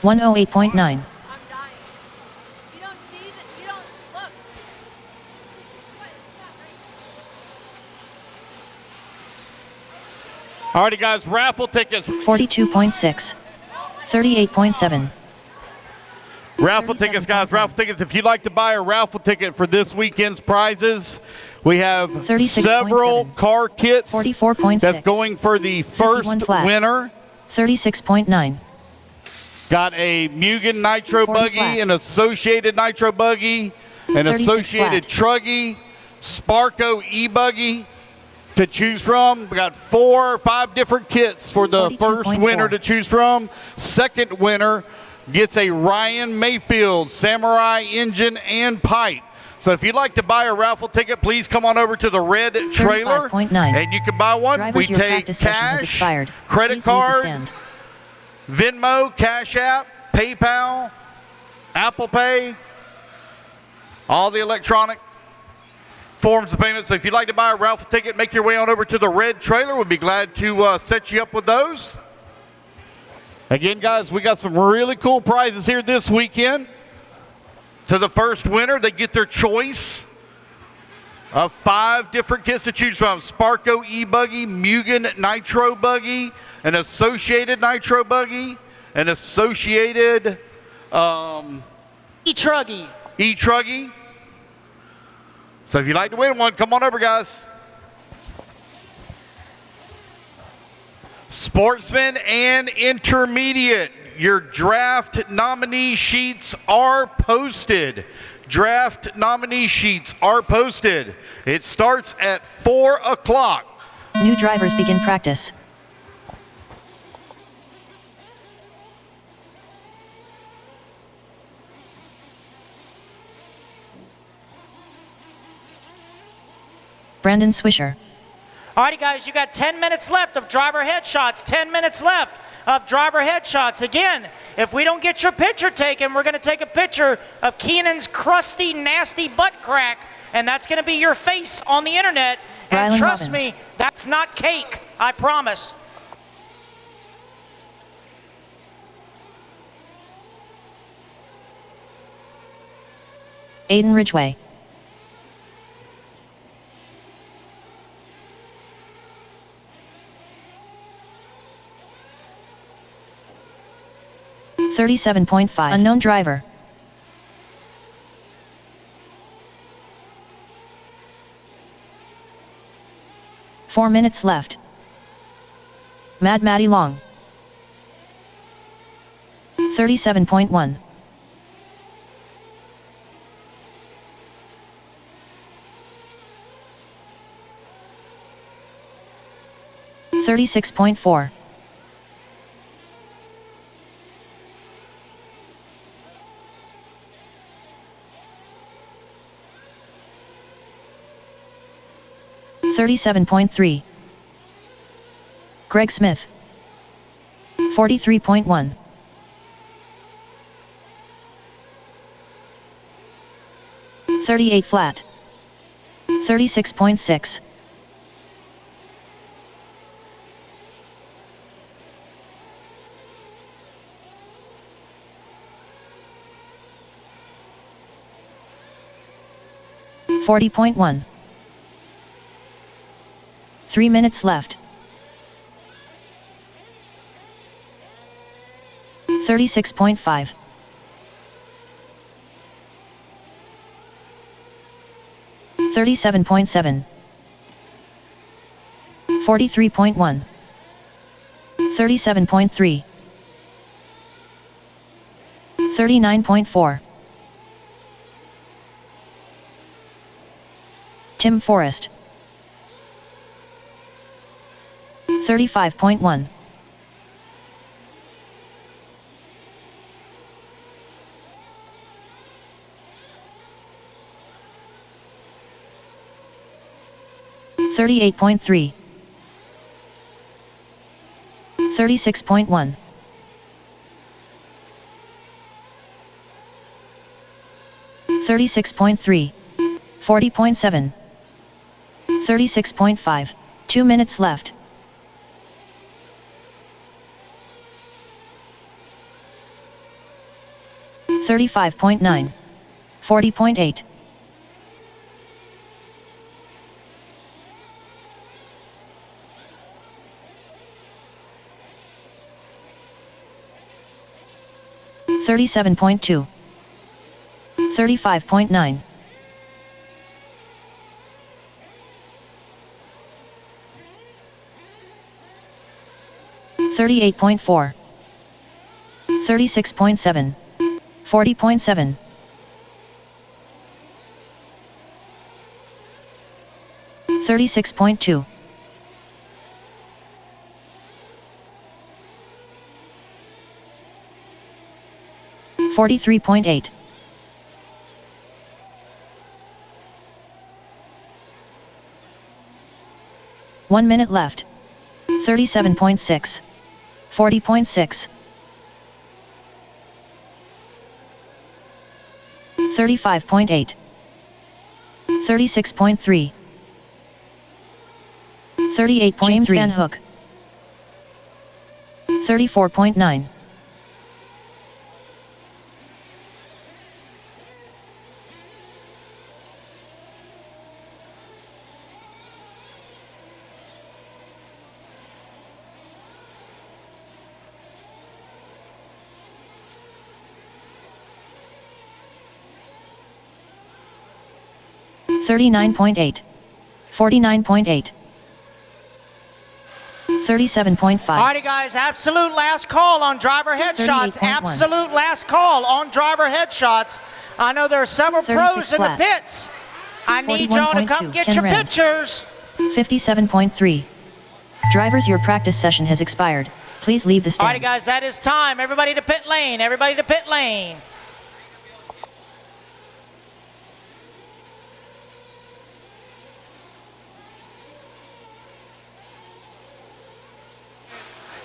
108.9. Alrighty, guys, raffle tickets. 42.6. 38.7. Raffle tickets, guys, raffle tickets. If you'd like to buy a raffle ticket for this weekend's prizes, we have 36.7. several car kits 44.6. that's going for the 51 first flat. winner. 36.9. Got a Bghnc Nitro 40 Buggy, flat. an associated Nitro Buggy, an 36 associated Truggy, Sparco E-Buggy to choose from. We got 4 or 5 different kits for the first 42.4. winner to choose from. Second winner gets a Ryan Mayfield Samurai engine and pipe. So if you'd like to buy a raffle ticket, please come on over to the red trailer 35.9. and you can buy one. Drivers, We your take practice session has cash, expired. credit Please leave the card, stand. Venmo, Cash App, PayPal, Apple Pay, all the electronic forms of payment. So if you'd like to buy a raffle ticket, make your way on over to the red trailer. We'd be glad to set you up with those. Again, guys, we got some really cool prizes here this weekend. To the first winner, they get their choice of 5 different kits to choose from. Sparco E-Buggy, Bghnc Nitro Buggy, an associated Nitro Buggy, an associated E-Truggy. E-Truggy. So if you'd like to win one, come on over, guys. Sportsman and Intermediate. Your draft nominee sheets are posted. Draft nominee sheets are posted. It starts at 4 o'clock. New drivers begin practice. Brandon Swisher. Alrighty, guys, you got 10 minutes left of driver headshots. 10 minutes left of driver headshots. Again, if we don't get your picture taken, we're going to take a picture of Keenan's crusty, nasty butt crack, and that's going to be your face on the internet. And Rylan trust Robbins. me, that's not cake. I promise. Aiden Ridgway. $37.5. Unknown driver. Four minutes left. Mad Matty Long. 37.1. $36.4. $37.3. Greg Smith. 43.1. $38 flat. 36.6. 40.1. 3 minutes left. 36.5. 37.7. 43.1. 37.3. 39.4. Tim Forrest. 35.1. 38.3. 36.1. 36.3. 40.7. 36.5. 2 minutes left. 35.9. 40.8. 37.2. 35.9. 38.4. 36.7. 40.7. 36.2. 43.8. 1 minute left. 37.6. 40.6. 35.8. 36.3. 38.3. James Van Hook. 34.9. 39.8. 49.8. 37.5. Alrighty guys, absolute last call on driver headshots. Absolute last call on driver headshots. I know there are several pros in the pits. I need y'all to come get your pictures. 57.3. Drivers, your practice session has expired. Please leave the stand. Alrighty guys, that is time. Everybody to pit lane. Everybody to pit lane.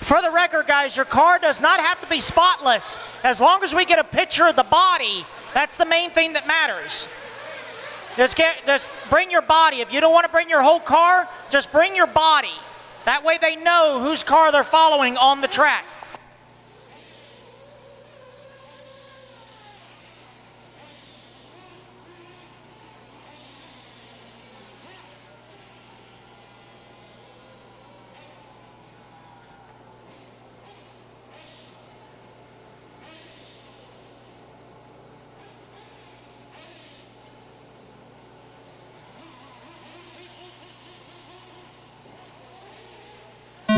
For the record, guys, your car does not have to be spotless. As long as we get a picture of the body, that's the main thing that matters. Just bring your body. If you don't want to bring your whole car, just bring your body. That way they know whose car they're following on the track.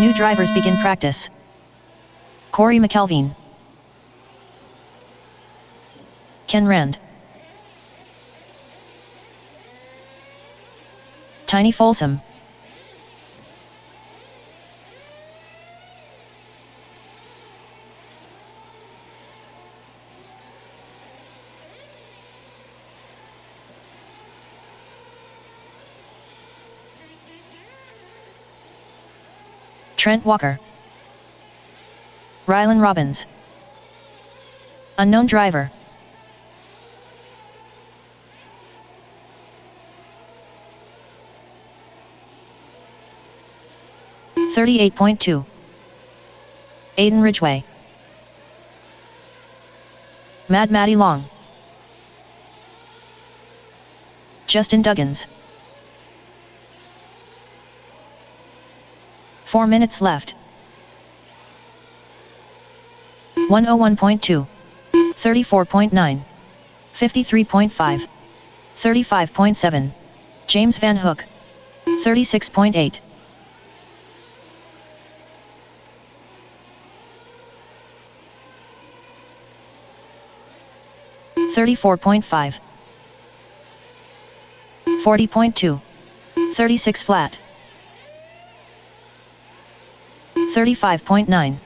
New drivers begin practice. Corey McElveen. Ken Rand. Tiny Folsom. Trent Walker. Rylan Robbins. Unknown driver. .2. Aiden Ridgway. Maddie Long. Justin Duggins. 4 minutes left. 101.2. 34.9. 53.5. 35.7. James Van Hook. 36.8. 34.5. 40.2. 36 flat. 35.9.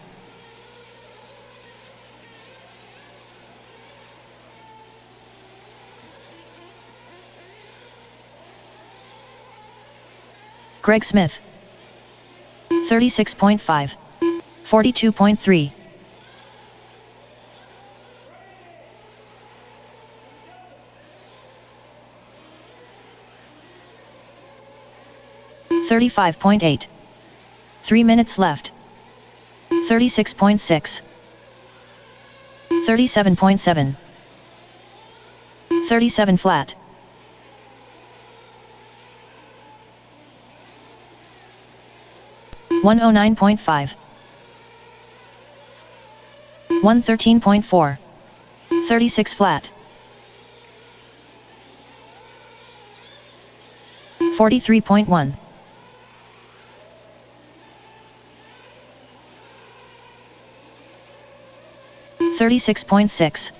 'Greg Smith. 36.5. 42.3. 35.8. 3 minutes left. 36.6. 37.7. 37 flat. 109.5. 113.4. 36 flat. 43.1. 36.6.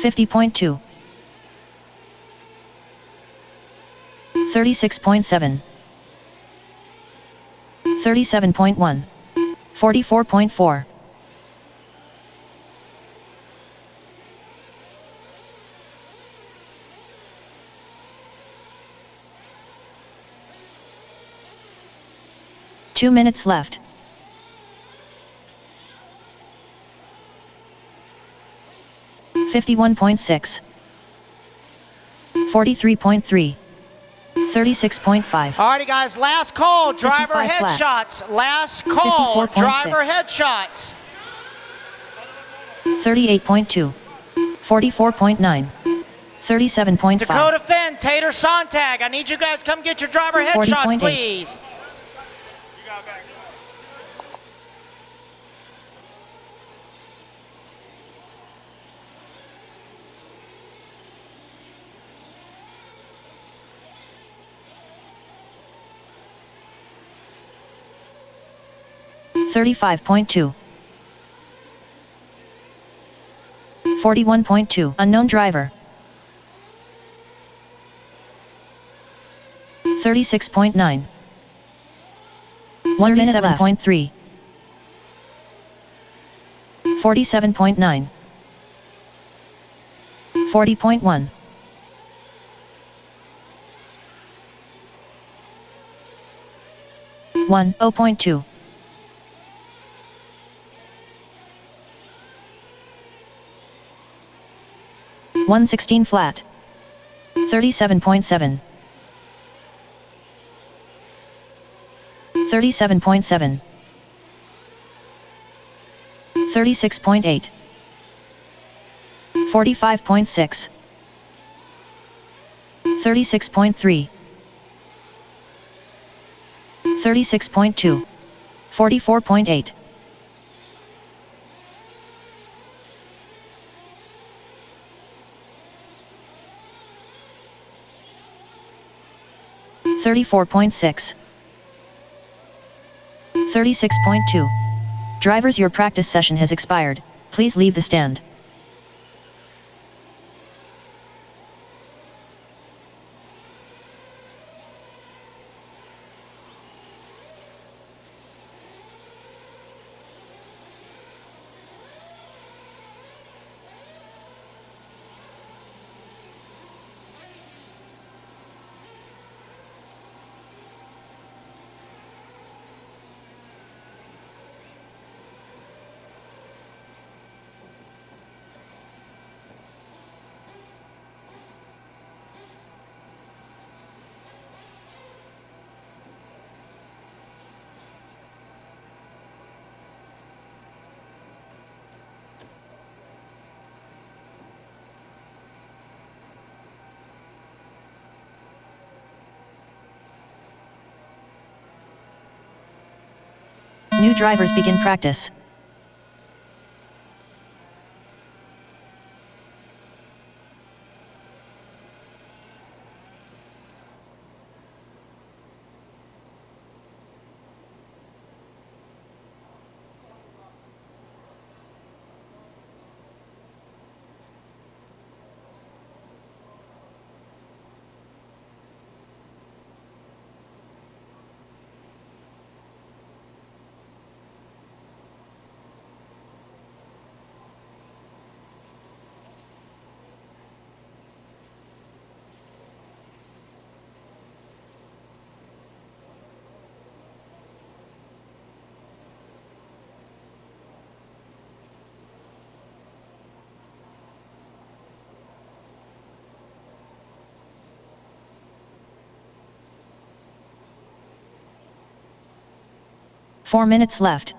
50.2. 36.7. 37.1. 44.4. 2 minutes left. 51.6. 43.3. 36.5. Alrighty guys, last call, driver 55 flat. headshots. Last call, 54.6. driver headshots. 38.2. 44.9. 37.5. Dakota Finn, Tater Sontag. I need you guys to come get your driver headshots, 40.8. please. $35.2. 41.2. Unknown driver. 36.9. 1 minute left. 37.3. 47.9. 40.1. 0.2. 116 flat. 37.7. 37.7. 36.8. 45.6. 36.3. 36.2. 44.8. 34.6. 36.2. Drivers, your practice session has expired. Please leave the stand. New drivers begin practice. Four minutes left.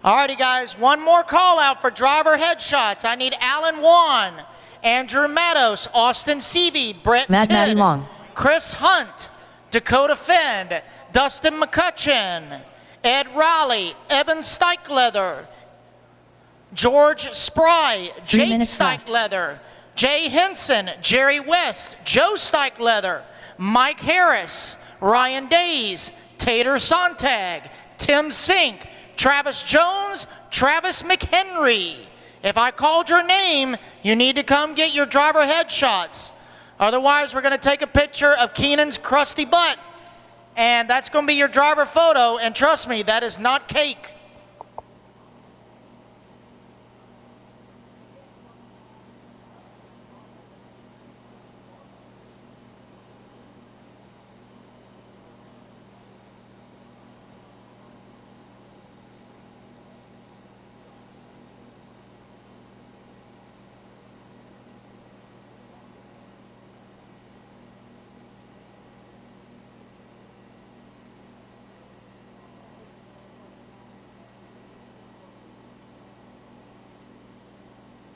Alrighty guys, one more call out for driver headshots. I need Alan Wan, Andrew Matos, Austin Seavey, Brett Tidd, Long. Chris Hunt, Dakota Fend, Dustin McCutcheon, Ed Raleigh, Evan Steichleather, George Spry, Jake Steichleather, Jay Henson, Jerry West, Joe Steichleather, Mike Harris, Ryan Days, Tater Sontag, Tim Sink, Travis Jones, Travis McHenry. If I called your name, you need to come get your driver headshots. Otherwise, we're going to take a picture of Keenan's crusty butt, and that's going to be your driver photo, and trust me, that is not cake.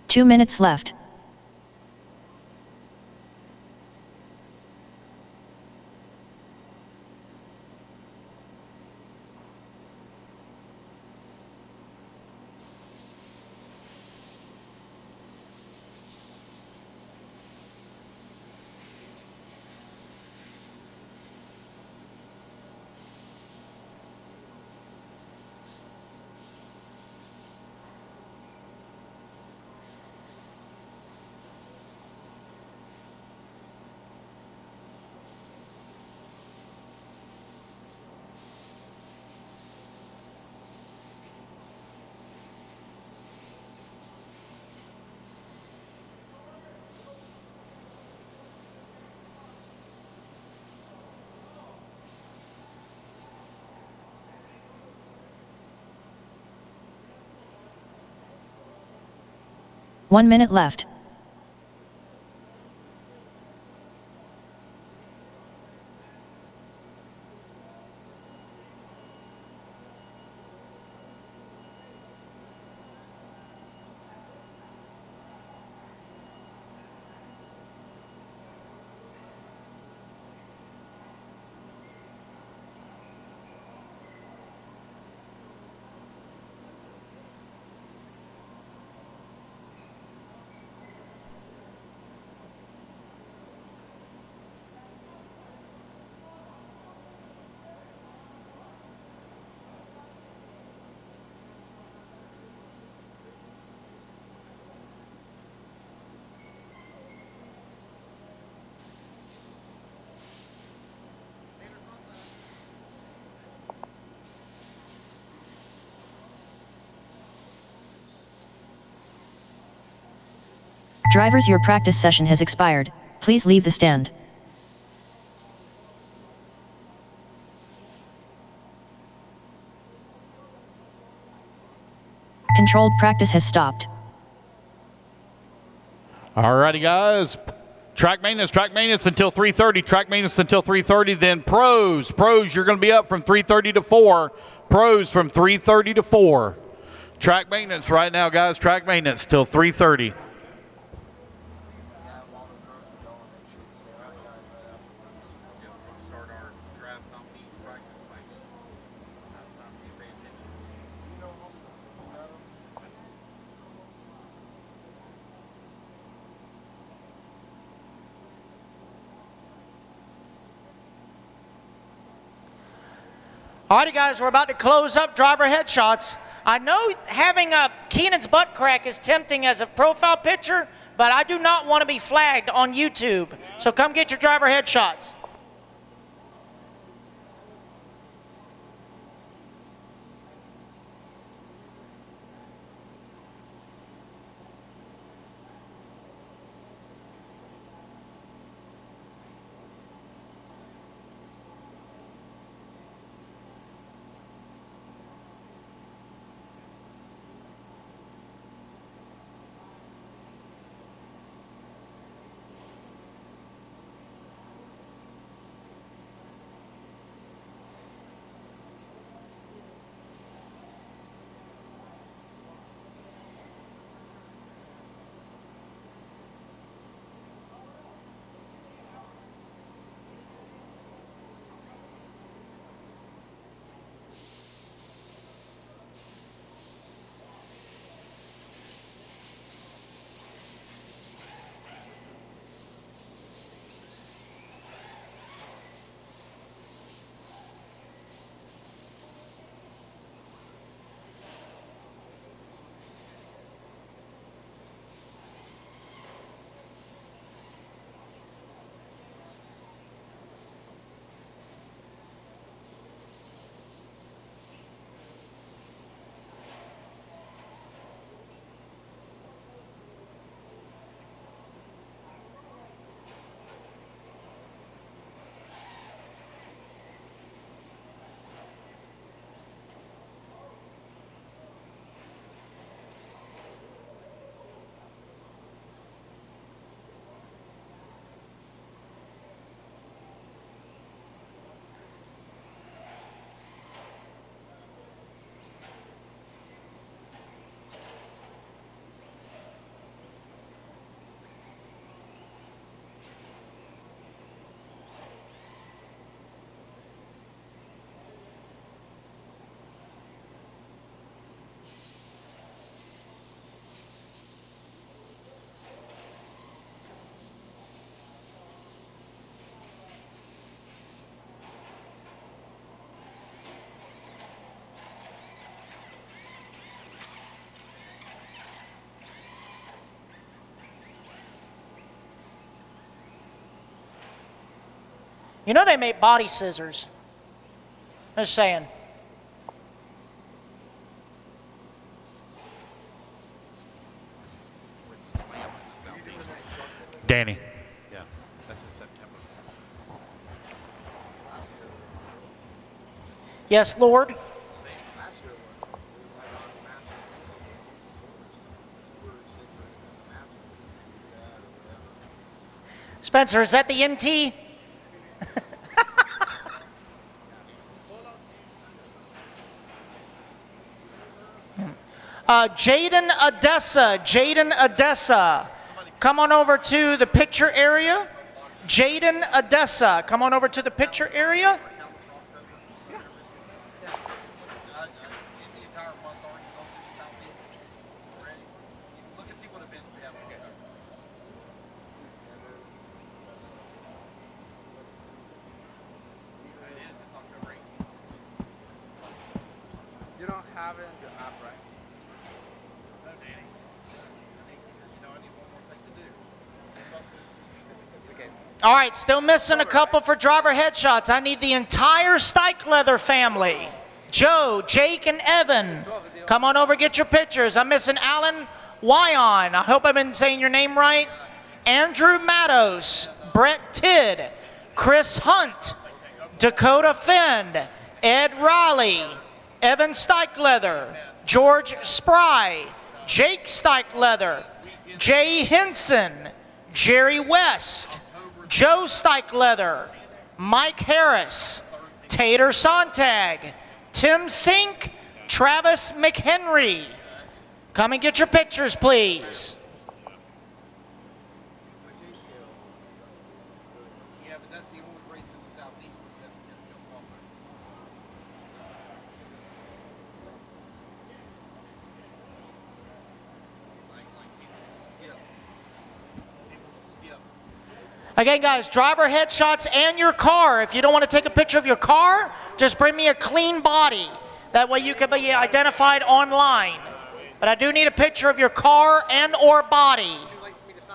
Two minutes left. One minute left. Drivers, your practice session has expired. Please leave the stand. Controlled practice has stopped. Alrighty, guys. Track maintenance until 3:30. Track maintenance until 3:30. Then pros. Pros, you're going to be up from 3:30 to 4. Pros from 3:30 to 4. Track maintenance right now, guys. Track maintenance till 3:30. Start our draft nominees practice matches. Now it's time for you to pay attention. Alrighty, guys, we're about to close up driver headshots. I know having Keenan's butt crack is tempting as a profile picture, but I do not want to be flagged on YouTube. So come get your driver headshots. You know they make body scissors. Just saying. Danny. Yeah, that's in September. Yes, Lord. Spencer, is that the MT? Jaden Odessa. Come on over to the picture area. Jaden Odessa. Come on over to the picture area. You don't have it in the app, right? No, Danny. I need one more thing to do. Okay. All right, still missing a couple for driver headshots. I need the entire Stike Leather family. Joe, Jake, and Evan. Come on over, get your pictures. I'm missing Alan, Wyon, I hope I've been saying your name right. Andrew Mattos, Brett Tidd, Chris Hunt, Dakota Fend, Ed Riley, Evan Steichleather, George Spry, Jake Steichleather, Jay Henson, Jerry West, Joe Steichleather, Mike Harris, Tater Sontag, Tim Sink, Travis McHenry. Come and get your pictures, please. Yeah, but that's the only race in the southeast that has no crossover. Like people will skip. People will skip. Again, guys, driver headshots and your car. If you don't want to take a picture of your car, just bring me a clean body. That way you can be identified online. But I do need a picture of your car and or body,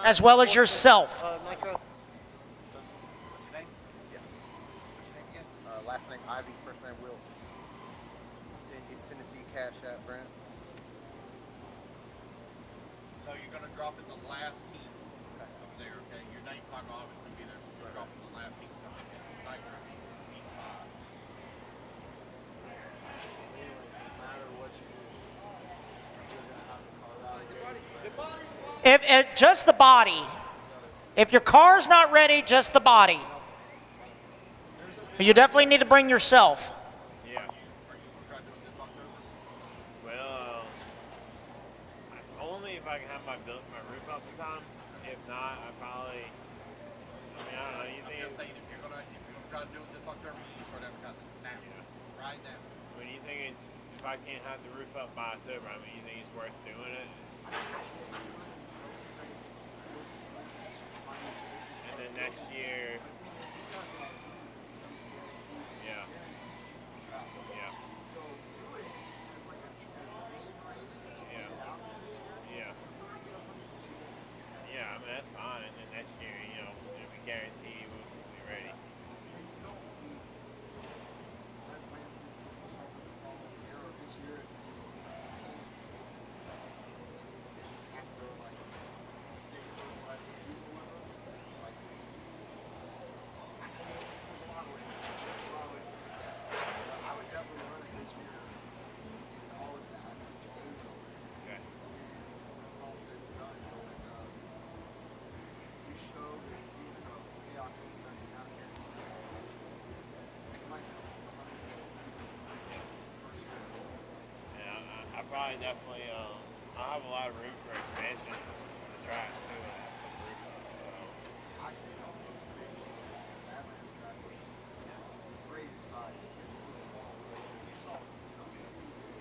as well as yourself. Nitro. What's your name? Yeah. What's your name again? Last name Ivy, first name Will. Send it to you cash out, Brent. So you're going to drop in the last heat over there, okay? Your name clock will obviously be there, so you're dropping the last heat. So it's Nitro, heat 5. If just the body. If your car's not ready, just the body. But you definitely need to bring yourself. Yeah. Well, only if I can have my roof up in time. If not, I probably. I mean, I don't know. You I'm think? just saying, if you're gonna try to do it this October, you need to start advertising now. Right now. When you think it's, if I can't have the roof up by October, I mean, you think it's worth doing it? And then next year, yeah, yeah, yeah, yeah. I mean, that's fine. And then next year, you know, we guarantee we'll be ready. Probably definitely, I'll have a lot of room for expansion of the track too.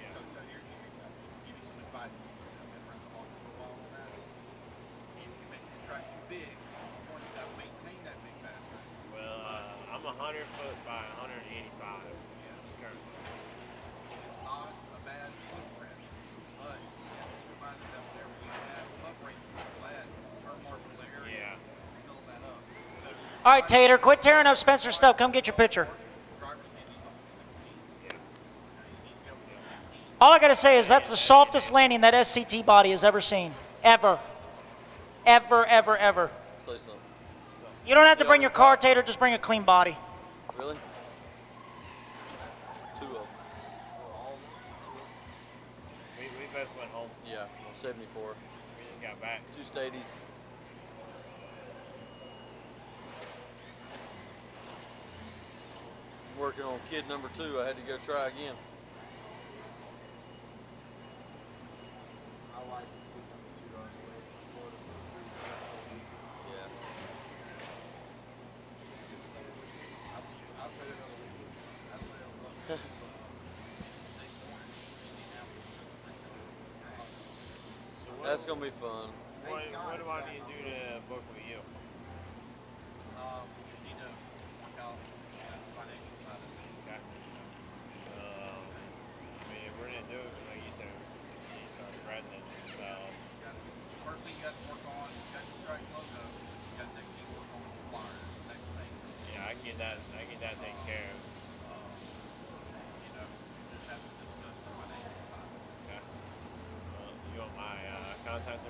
Yeah. So here, give you some advice. I've been around the block for a while on that. If you make your track too big, you want to maintain that big fast. Well, I'm 100 foot by 185. Yeah. Currently. It's not a bad footprint, but you have to keep in mind that up there we have up races for that turn marshal area. Yeah. Fill that up. So All right, Tater, quit tearing up Spencer's stuff. Come get your picture. drivers need to use up to 16. Yeah. You need to go to 16. All I got to say is that's the softest landing that SCT body has ever seen. Ever. Ever, ever, ever. Say something. You don't have to bring your car, Tater. Just bring a clean body. Really? Two of them. We both went home. Yeah, on 74. We just got back. 2 stadies. Working on kid number 2. I had to go try again. Yeah. That's gonna be fun. What do I need to do to book with you? You need to work out the financial side of it. Okay. I mean, if we're gonna do it, like you said, you need to start spreading it. So. First thing you got to work on, you got your strike logo, you got to keep working on your flyers. Next thing. Yeah, I can get that. I can get that taken care of. You know, just have to discuss the financial side. Okay. You want my contact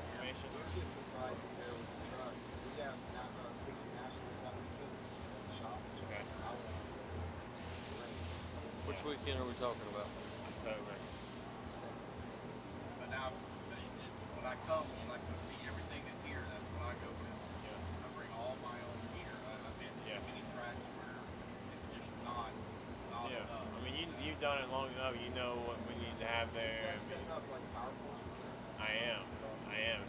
weekend are we talking about? October. But now, when I come, you like to see everything that's here. That's what I go with. I bring all my own gear. I've been to many tracks where it's just not enough. I mean, you've done it long enough. You know what we need to have there. I am.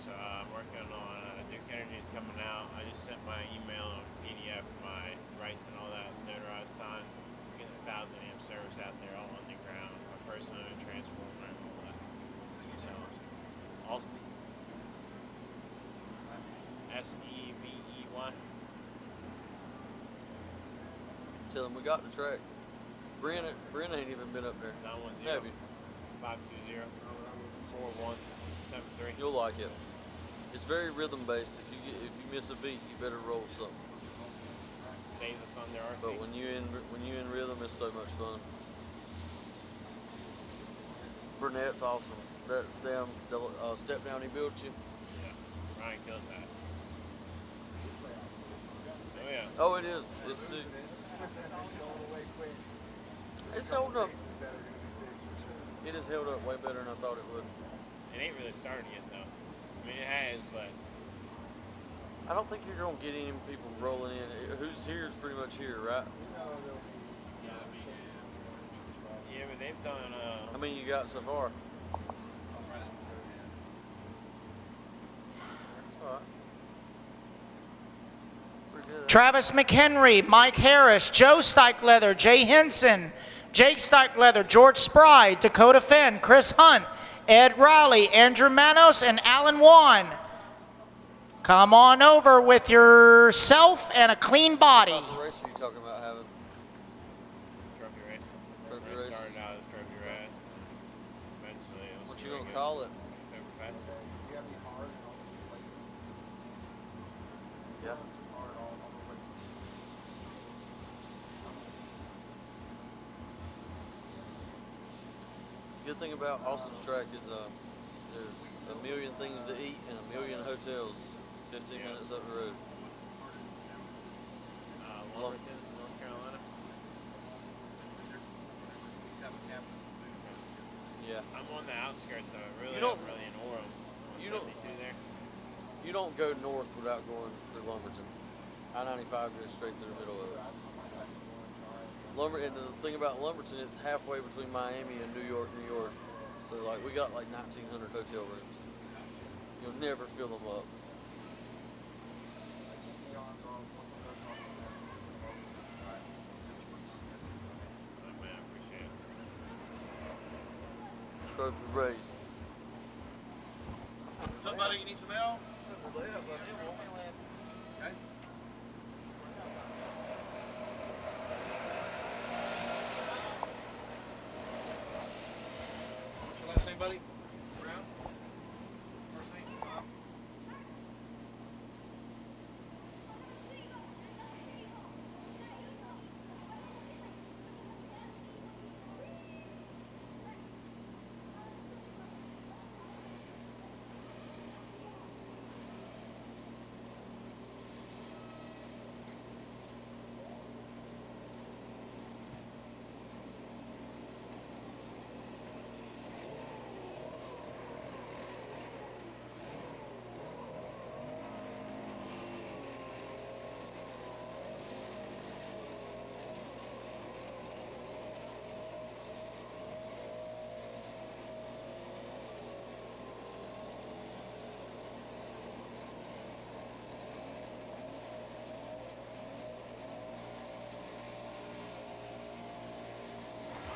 So I'm working on Duke Energy's coming out. I just sent my email and PDF, my rights and all that notarized signed. Getting 1,000 amp service out there, all underground. My personal transformer and all that. So, Austin. SEVEY. Tell him we got the track. Brent ain't even been up there. 910. Have you? 520. 4173. You'll like it. It's very rhythm based. If you miss a beat, you better roll something. Days of Thunder RC. But when you in rhythm, it's so much fun. Burnett's awesome. That damn step down he built you. Yeah, Ryan killed that. Oh yeah. Oh, it is. It's sick. It's held up. It has held up way better than I thought it would. It ain't really started yet though. I mean, it has, but I don't think you're gonna get any people rolling in. Who's here is pretty much here, right? yeah, but they've done. How many you got so far? Travis McHenry, Mike Harris, Joe Steichleather, Jay Henson, Jake Steichleather, George Spry, Dakota Fenn, Chris Hunt, Ed Rowley, Andrew Manos, and Alan Wan. Come on over with yourself and a clean body. What race are you talking about having? Trophy race. Trophy race. Started out as trophy race. Eventually, it was What you gonna call it? Oktoberfest. Yeah. The good thing about Austin's track is there's a million things to eat and a million hotels 15 minutes up the road. Lumberton, North Carolina. Yeah. I'm on the outskirts of it. Really, You don't- I'm really in Orem. you don't- 72 there. You don't go north without going through Lumberton. I-95 goes straight through the middle of it. And the thing about Lumberton, it's halfway between Miami and New York. So like we got like 1,900 hotel rooms. You'll never fill them up. Oh, man, I appreciate it. Trophy race. What's up, buddy? You need some help? Okay. What's your last name, buddy? Brown? First name? Bob?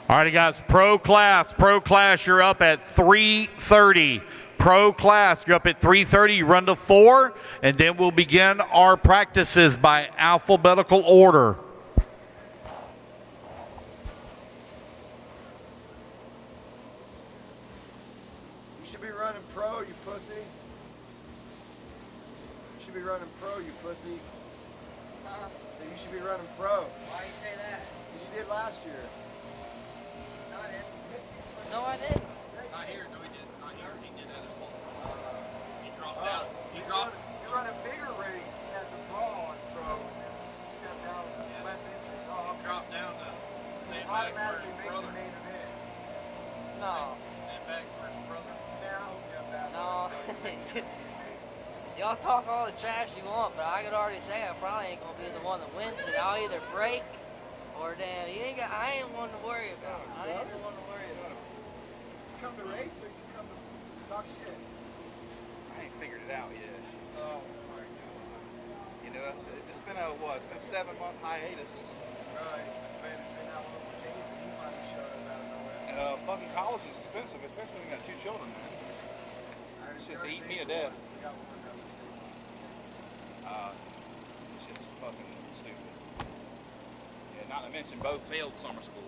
All righty, guys, pro class, you're up at 3:30. Pro class, you're up at 3:30, you run to 4, and then we'll begin our practices by alphabetical order. You should be running pro, you pussy. You should be running pro, you pussy. So you should be running pro. Why do you say that? Because you did last year. No, I didn't. No, I didn't. Not here. No, he didn't. Not here. He did that as well. He dropped down. He dropped. You run a bigger race at the brawl and pro, and then you step down with less entry. Oh, He dropped down to same back where automatically his make brother. the Y'all talk all the trash you want, but I could already say I probably ain't gonna be the one that wins it. I'll either break or damn, I ain't one to worry about. I ain't the one to worry about. You come to race or you come to talk shit? I ain't figured it out yet. Oh my God. You know, it's been a what? It's been a 7-month hiatus. Right. Man, and how long was you finally showed up out of nowhere? Fucking college is expensive, especially when you got 2 children, man. It's just eating me to death. It's just fucking stupid. Yeah, not to mention both failed summer school.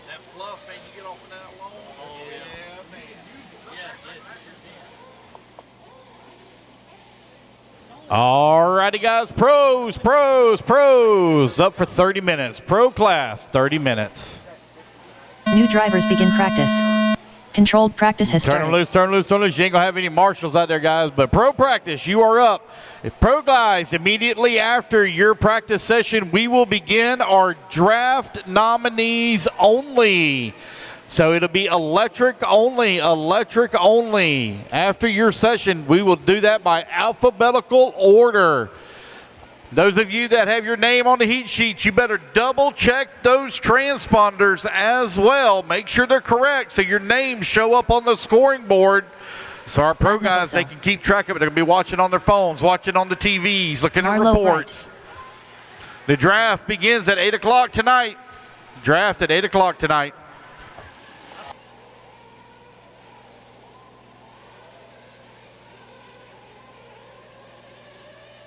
That fluff, man, you get off of that long. Oh, yeah, man. Alrighty, guys. Pros. Up for 30 minutes. Pro class, 30 minutes. New drivers begin practice. Controlled practice has Turn started. them loose, turn them loose, turn them loose. You ain't going to have any marshals out there, guys, but pro practice, you are up. Pro guys, immediately after your practice session, we will begin our draft nominees only. So it'll be electric only. After your session, we will do that by alphabetical order. Those of you that have your name on the heat sheets, you better double check those transponders as well. Make sure they're correct so your names show up on the scoring board. So our pro guys, they can keep track of it. They're going to be watching on their phones, watching on the TVs, looking at reports. The draft begins at 8 o'clock tonight. Draft at 8 o'clock tonight.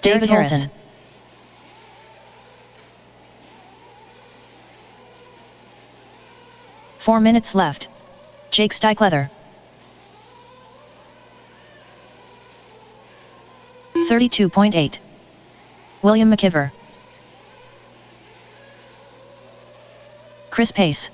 David Harrison. Four minutes left. Jake Steichleather. 32.8. William McKiver. Chris Pace.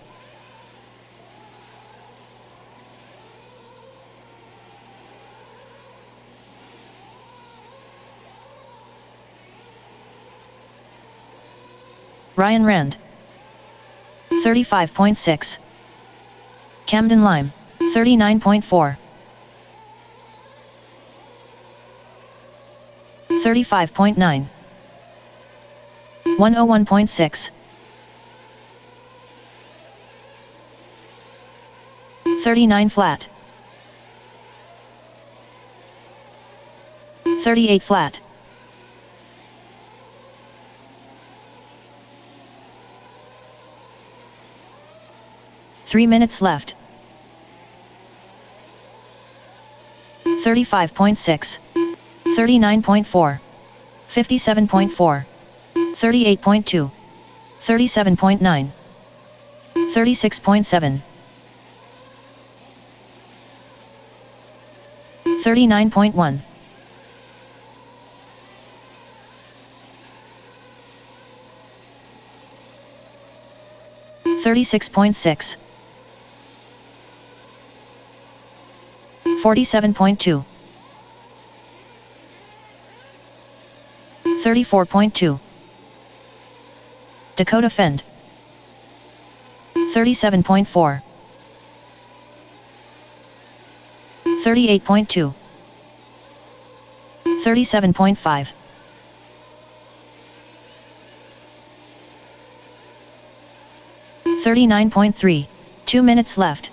Ryan Rand. 35.6. Camden Lime. 39.4. 35.9. 101.6. 39 flat. 38 flat. 3 minutes left. 35.6. 39.4. 57.4. 38.2. 37.9. 36.7. 39.1. 36.6. 47.2. 34.2. Dakota Fend. 37.4. 38.2. 37.5. 39.3. 2 minutes left.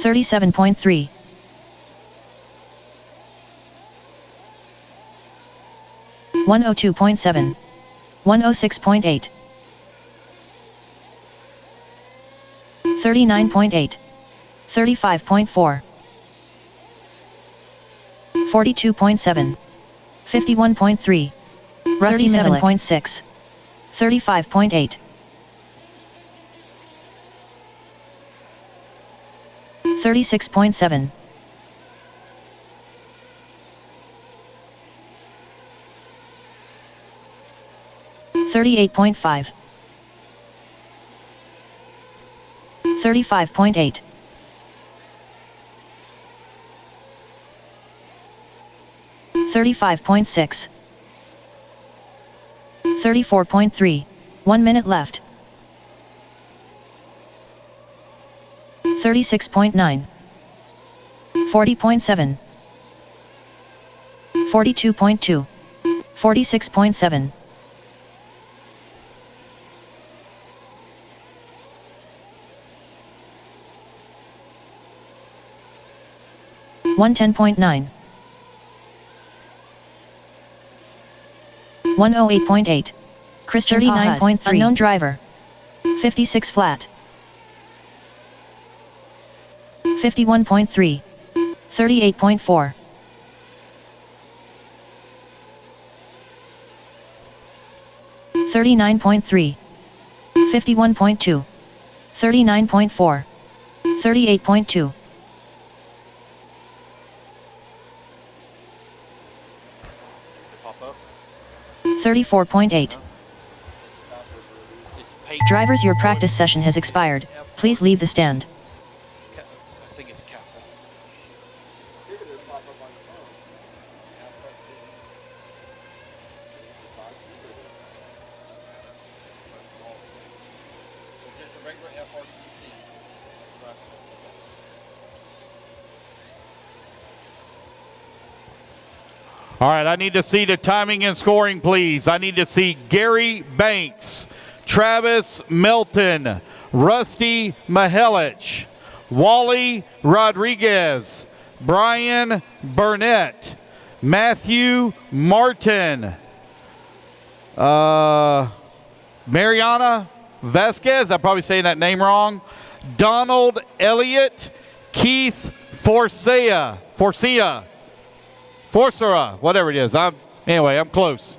37.3. 102.7. 106.8. 39.8. 35.4. 42.7. 51.3. Rusty 37.6. 35.8. 36.7. 38.5. 35.8. 35.6. 34.3. 1 minute left. 36.9. 40.7. 42.2. 46.7. 110.9. 108.8. Christian 39.3. Unknown driver. 56 flat. 51.3. 38.4. 39.3. 51.2. 39.4. 38.2. 34.8. Drivers, your practice session has expired. Please leave the stand. I think it's capital. Just a regular FRCC. All right, I need to see the timing and scoring, please. I need to see Gary Banks, Travis Melton, Rusty Mihelich, Wally Rodriguez, Brian Burnett, Matthew Martin, Mariana Vasquez, I'm probably saying that name wrong, Donald Elliott, Keith Forcera, whatever it is. Anyway, I'm close.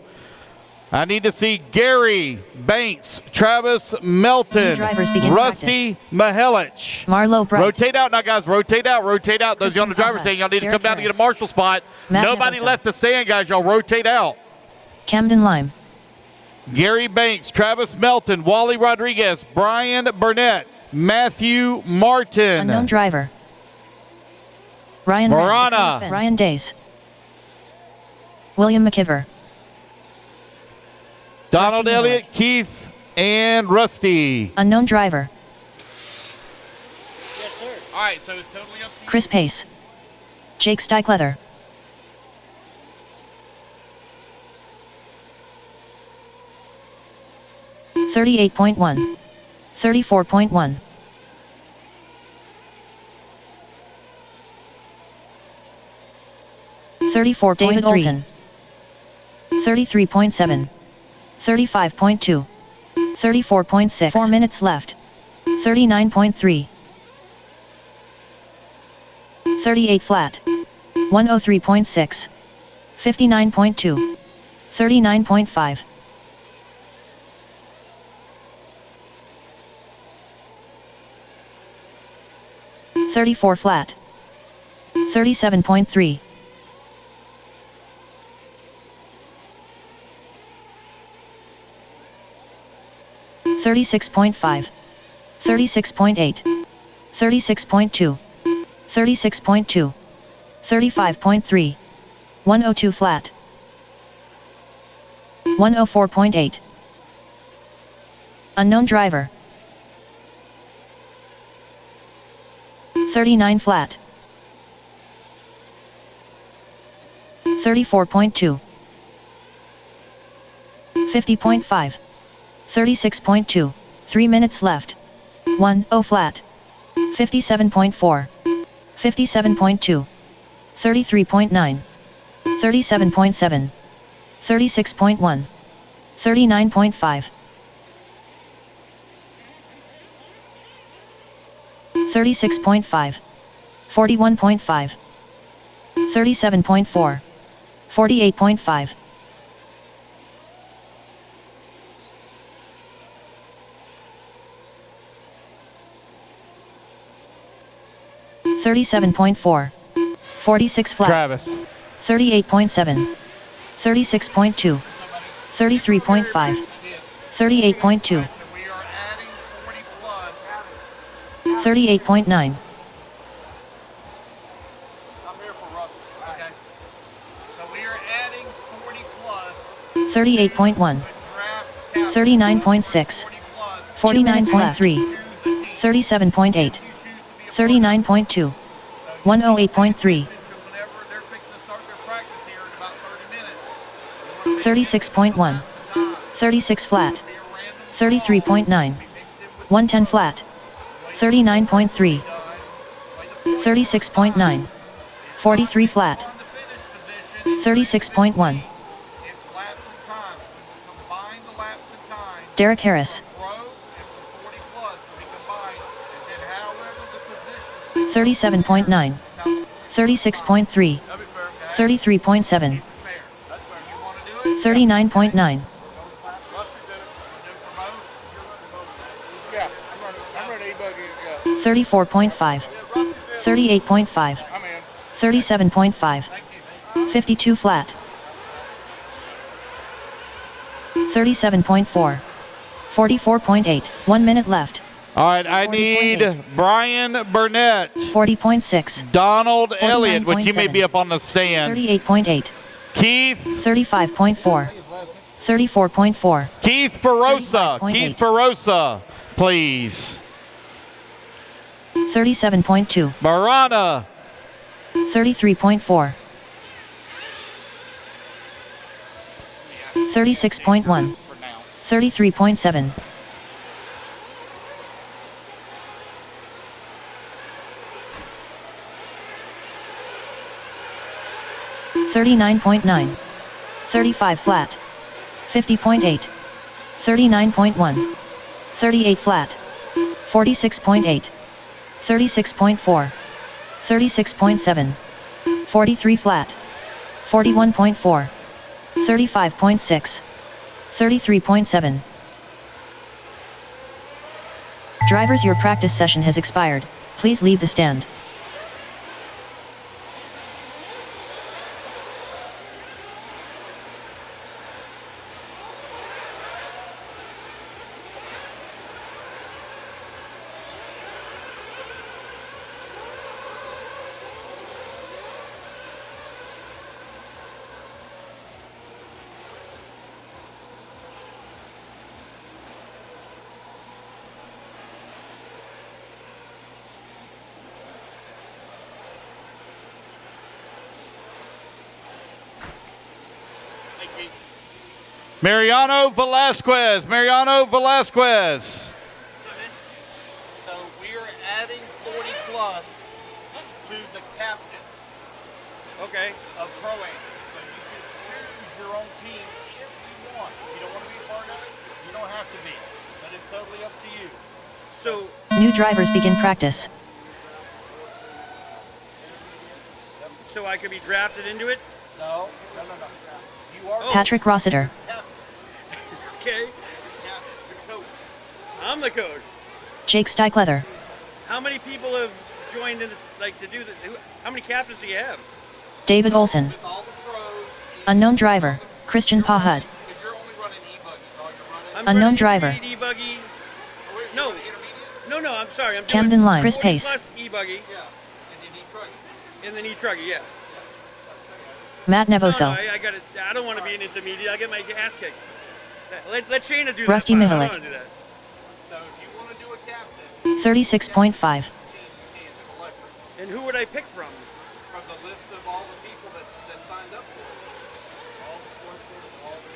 I need to see Gary Banks, Travis Melton, Rusty Mihelich. Marlo Bright. Rotate out now, guys. Rotate out. Rotate out. Those on the driver's stand, y'all need to come down to get a marshal spot. Nobody left to stand, guys. Y'all rotate out. Camden Lime. Gary Banks, Travis Melton, Wally Rodriguez, Brian Burnett, Matthew Martin. Unknown driver. Ryan Morana. Ryan Days. William McKiver. Donald Elliott, Keith, and Rusty. Unknown driver. Yes, sir. All right, so it's totally up to you. Chris Pace. Jake Steichleather. $38.1. 34.1. 34. David Olson. 33.7. 35.2. 34.6. 4 minutes left. 39.3. 38 flat. 103.6. 59.2. 39.5. 34 flat. 37.3. 36.5. 36.8. 36.2. 36.2. 35.3. 102 flat. 104.8. Unknown driver. 39 flat. 34.2. 50.5. 36.2. 3 minutes left. 1-0 flat. 57.4. 57.2. 33.9. 37.7. 36.1. 39.5. 36.5. 41.5. 37.4. 48.5. 37.4. 46 flat. Travis. 38.7. 36.2. 33.5. 38.2. 38.9. I'm here for Ruffle. Okay. So we are adding 40 plus. 38.1. 39.6. 49.3. 37.8. 39.2. 108.3. 36.1. 36 flat. 33.9. 110 flat. 39.3. 36.9. 43 flat. 36.1. Derek Harris. 37.9, 36.3, 33.7, 39.9, Yeah, I'm running E-Buggy. 34.5, 38.5, 37.5, 52 flat, 37.4, 44.8, 1 minute left. All right, I need Brian Burnett. 40.6. Donald Elliott, which he may be up on the stand. 38.8. Keith. 35.4. 34.4. Keith Ferosa. Keith Ferosa, please. 37.2. Marana. 33.4. 36.1. 33.7. 39.9. 35 flat. 50.8. 39.1. 38 flat. 46.8. 36.4. 36.7. 43 flat. 41.4. 35.6. 33.7. Drivers, your practice session has expired. Please leave the stand. Mariano Velasquez. Mariano Velasquez. So we are adding 40 plus to the captain. Okay. Of PROAM. So you can choose your own team if you want. If you don't want to be a part of it, you don't have to be. But it's totally up to you. So new drivers begin practice. So I could be drafted into it? No. You are Patrick Rossiter. Okay. I'm the coach. Jake Steichleather. How many people have joined in, like, to do this? How many captains do you have? David Olson. Unknown driver, Christian Pahud. Unknown driver, E-Buggy. No, I'm sorry. I'm Camden doing Line. Chris Pace. plus E-Buggy. And then E-Truggy, yeah. Matt Nevoso. No, I got it. I don't want to be an intermediate. I'll get my ass kicked. Let Shayna do Rusty that. Mihalik. I don't want to do that. So if you want to do a captain, 36.5. And who would I pick from? From the list of all the people that signed up for it. All the sportsmen, all the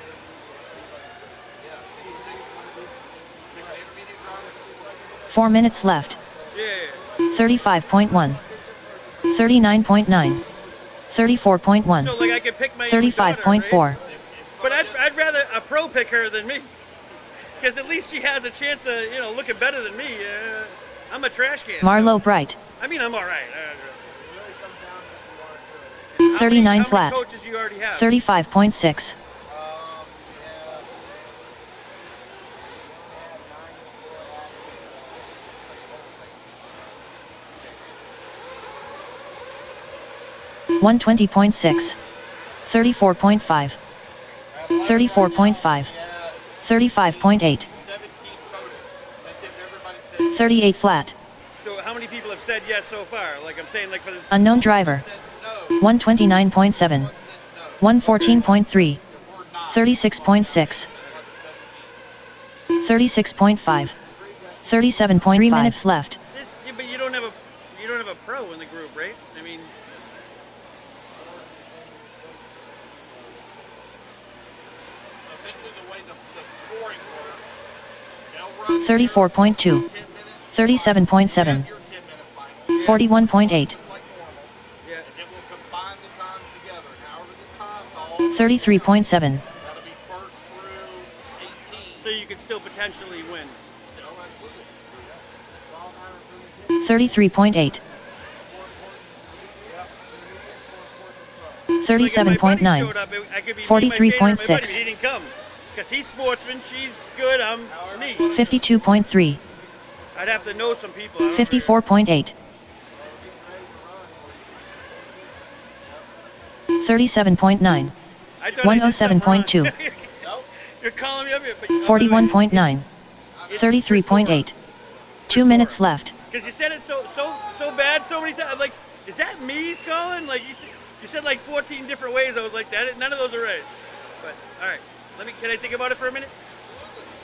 intermediate drivers. 4 minutes left. Yeah. 35.1. 39.9. 34.1. So like I could pick my 35.4. right? But I'd rather a pro pick her than me. Because at least she has a chance of, looking better than me. I'm a trash can. Marlo Bright. I mean, I'm all right. 39 how flat. many coaches you already have? 35.6. Yeah. 120.6. 34.5. 34.5. 35.8. 38 flat. So how many people have said yes so far? Like I'm saying, like for the Unknown driver. 129.7. 114.3. 36.6. 36.5. 37.3 minutes left. yeah, but you don't have a pro in the group, right? I mean. Essentially the way the scoring works, 34.2. 37.7. 41.8. 33.7. So you could still potentially win. 33.8. 37.9. I could be me, my Shane, or my buddy, but 43.6. he didn't come. Because he's sportsman, she's good, I'm me. 52.3. I'd have to know some people. I don't 54.8. 37.9. I thought I did something wrong. 107.2. You're calling me up here. 41.9. 33.8. 2 minutes left. Because you said it so bad so many times. Like, is that me he's calling? Like, you said like 14 different ways. I was like, none of those are right. But, all right. Can I think about it for a minute?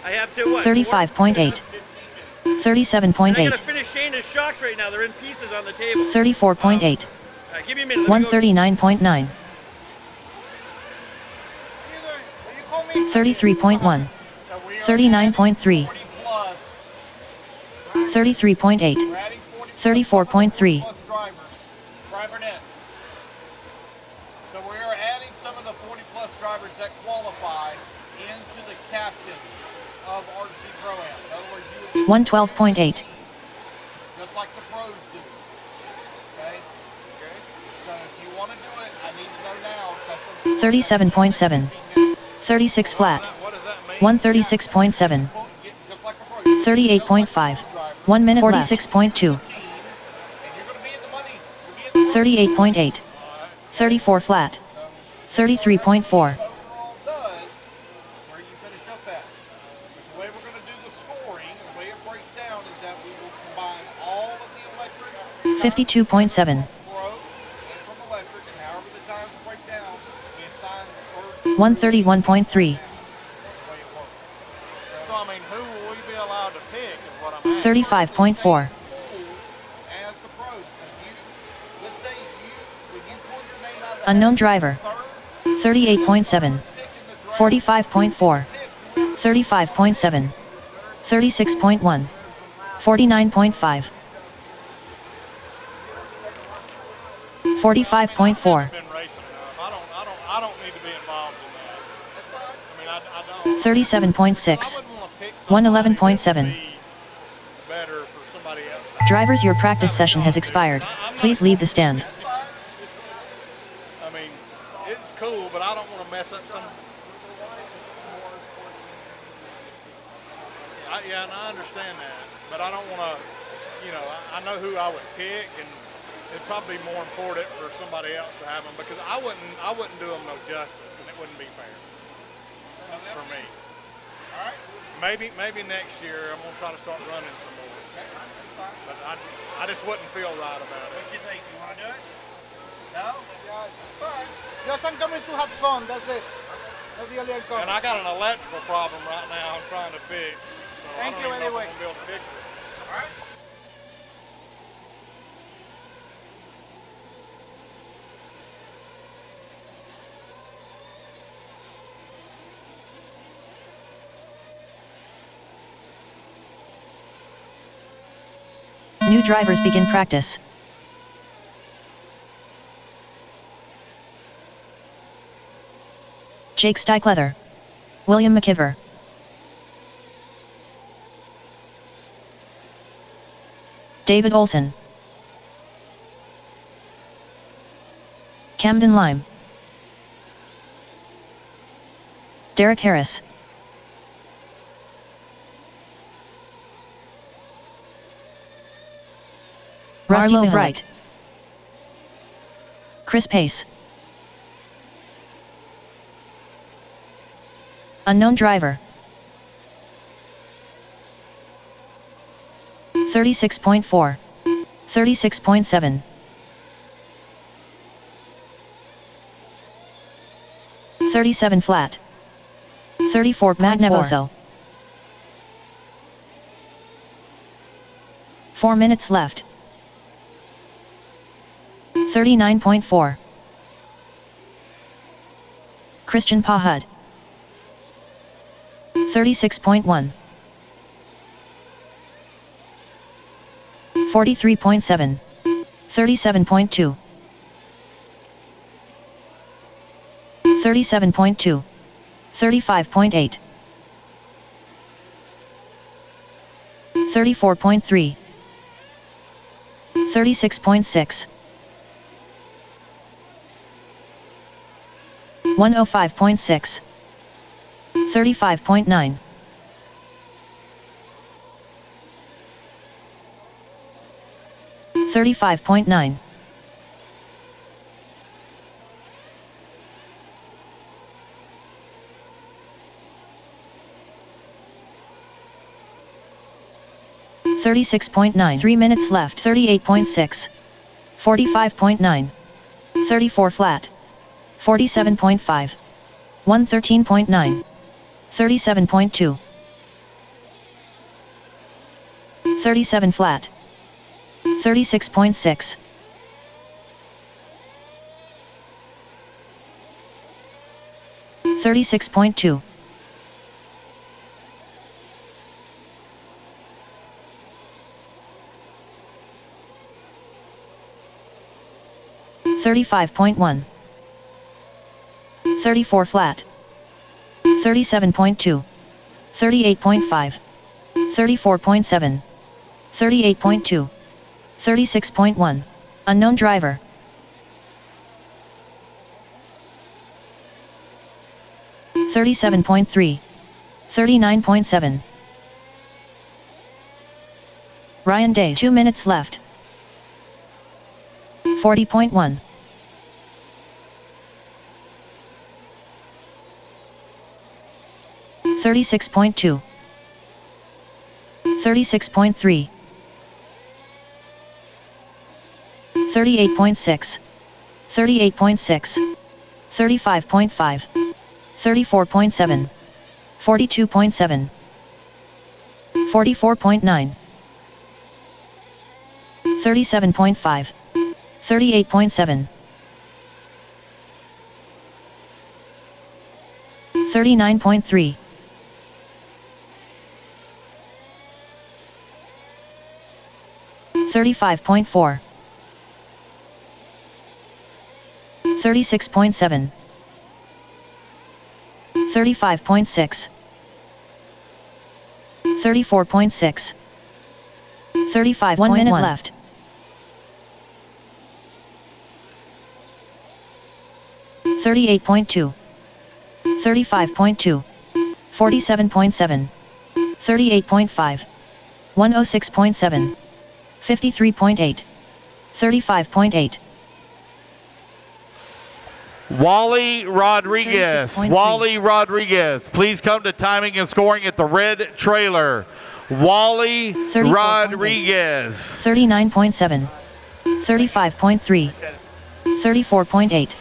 I have to what? 35.8. 37.8. I gotta finish Shayna's shocks right now. They're in pieces on the table. 34.8. Give me a minute. 139.9. 33.1. 39.3. 33.8. 34.3. Driver net. So we are adding some of the 40-plus drivers that qualify into the captain of RC PROAM. In other words, you would 112.8. just like the pros do. Okay? So if you want to do it, I need to know now. 37.7. 36 flat. 136.7. 38.5. 1 minute 46.2. 38.8. 34 flat. 33.4. Where you finish up at. The way we're going to do the scoring, the way it breaks down is that we will combine all of the electric 52.7. pro and from electric, and however the times break down, we assign the first 131.3. So I mean, who will we be allowed to pick is what I'm 35.4. as the pros. Let's say when you pull your name out of the Unknown driver. 38.7. 45.4. 35.7. 36.1. 49.5. 45.4. I don't need to be involved in that. I mean, I don't. 37.6. 111.7. Better for somebody else. Drivers, your practice session has expired. Please leave the stand. I mean, it's cool, but I don't want to mess up some. Yeah, and I understand that, but I don't want to. You know, I know who I would pick, and it'd probably be more important for somebody else to have them because I wouldn't do them no justice, and it wouldn't be fair for me. All right. Maybe next year I'm gonna try to start running some more. But I just wouldn't feel right about it. What do you think? You wanna do it? No? Yeah, fine. Just I'm coming to have fun, that's it. That's the only And I got an electrical problem right now I'm trying to fix. So Thank I you don't even know anyway. if I'm gonna be able to fix it. All right. New drivers begin practice. Jake Stykleather. William McKiver. David Olson. Camden Lime. Derek Harris. Rusty Wright. Chris Pace. Unknown driver. 36.4. 36.7. 37 flat. 34 Magnevoso. 4 minutes left. 39.4. Christian Pahud. 36.1. 43.7. 37.2. 37.2. 35.8. 34.3. 36.6. 105.6. 35.9. 35.9. 36.9. 3 minutes left. 38.6. 45.9. 34 flat. 47.5. 113.9. 37.2. 37 flat. 36.6. 36.2. 35.1. 34 flat. 37.2. 38.5. 34.7. 38.2. 36.1. Unknown driver. $37.3. 39.7. Ryan Days. 2 minutes left. 40.1. 36.2. 36.3. 38.6. 38.6. 35.5. 34.7. 42.7. 44.9. 37.5. 38.7. 39.3. 35.4. 36.7. 35.6. 34.6. 35. 1 minute left. 38.2. 35.2. 47.7. 38.5. 106.7. 53.8. 35.8. Wally Rodriguez. 36.3. Wally Rodriguez. Please come to timing and scoring at the red trailer. Wally Rodriguez. 39.7. 35.3. 34.8.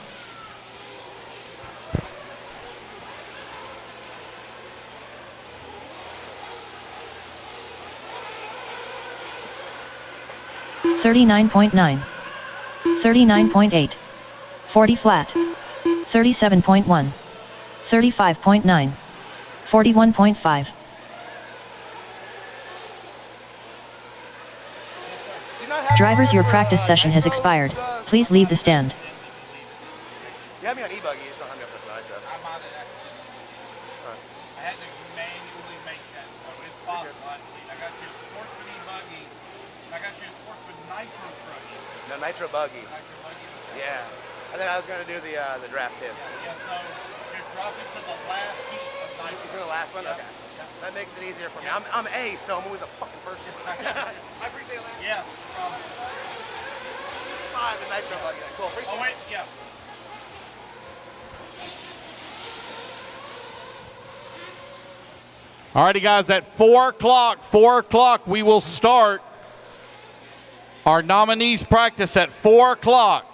$39.9. 39.8. 40 flat. 37.1. 35.9. 41.5. Drivers, your practice session has expired. Please leave the stand. You have me on e-buggy, you just don't have me up with Nitro. I'm on it. I had to manually make that, so it's possible. I got you a Sportsman e-buggy. I got you a Sportsman Nitro Crush. No, Nitro Buggy. Nitro Buggy. Yeah. And then I was gonna do the draft tip. Yeah, so you're dropping to the last heat of Nitro. For the last one? Okay. That makes it easier for me. I'm A, so I'm always a fucking first one. I appreciate that. Yeah. 5 in Nitro Buggy. Cool. Oh wait, yeah. Alrighty, guys, at 4 o'clock, we will start our nominees practice at 4 o'clock.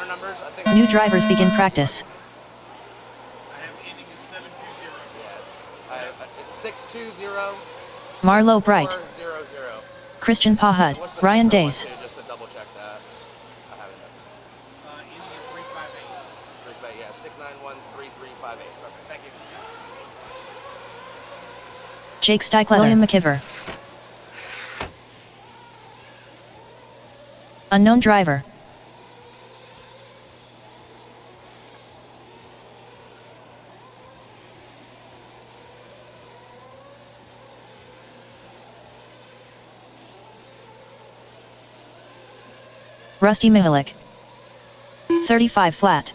Numbers, I think New drivers begin practice. I have ending in 720. It's 620. Marlo Bright. 400. Christian Pahud. Ryan Days. Just to double check that. I have it. Ending in 358. Yeah, 6913358. Okay, thank you. Jake Steichletter. William McKiver. Unknown driver. Rusty Mihalik. 35 flat.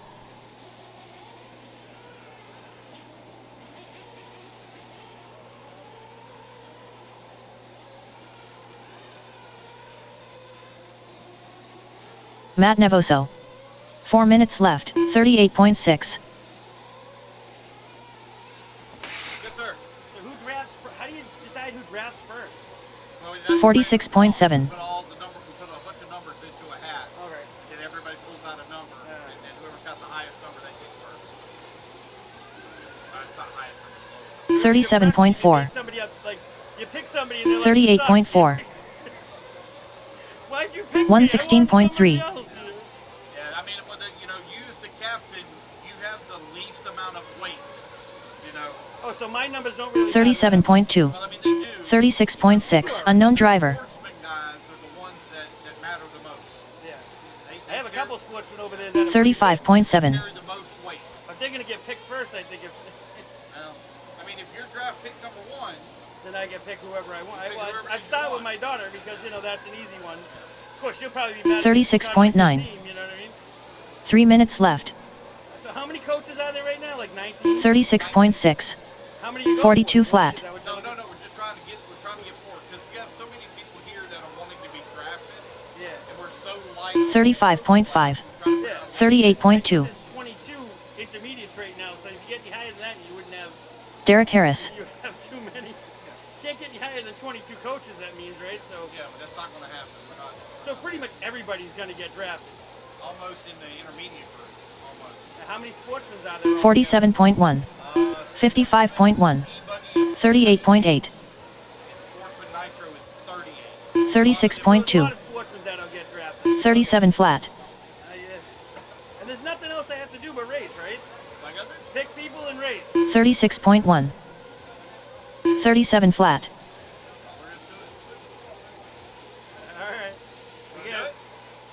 Matt Nevoso. 4 minutes left, 38.6. Yes, sir. So who drafts? How do you decide who drafts first? 46.7. Put all the numbers, we put a bunch of numbers into a hat. Okay. And everybody pulls out a number, and then whoever's got the highest number, they take first. It's not highest number. 37.4. Somebody up, like you pick somebody and they're like, 38.4. why'd you pick 116.3. Yeah, I mean, you know, you as the captain, you have the least amount of weight, you know. Oh, so my numbers don't really 37.2. Well, I mean, they do. 36.6. Unknown driver. Sportsman guys are the ones that matter the most. Yeah. I have a couple sportsmen over there that 35.7. carry the most weight. But they're gonna get picked first, I think. Well, I mean, if you're draft pick number 1, then I get pick whoever I want. I'd start with my daughter because you know that's an easy one. Of course, she'll probably be mad. 36.9. You know what I mean? 3 minutes left. So how many coaches are there right now? Like 19. 36.6. How many? You 42 flat. No, we're just trying to get more because we have so many people here that are wanting to be drafted. Yeah. And we're so light. 35.5. Yeah. 38.2. There's 22 intermediates right now, so if you get any higher than that, you wouldn't have. Derek Harris. You have too many. Can't get any higher than 22 coaches. That means, right? So. Yeah, but that's not going to happen. We're not. So pretty much everybody's going to get drafted. Almost in the intermediate group. Almost. Now, how many sportsmen are there? 47.1. 55.1. 38.8. Sportsman Nitro is 38. 36.2. 37 flat. And there's nothing else I have to do but race, right? Pick people and race. 36.1. 37 flat. Alright.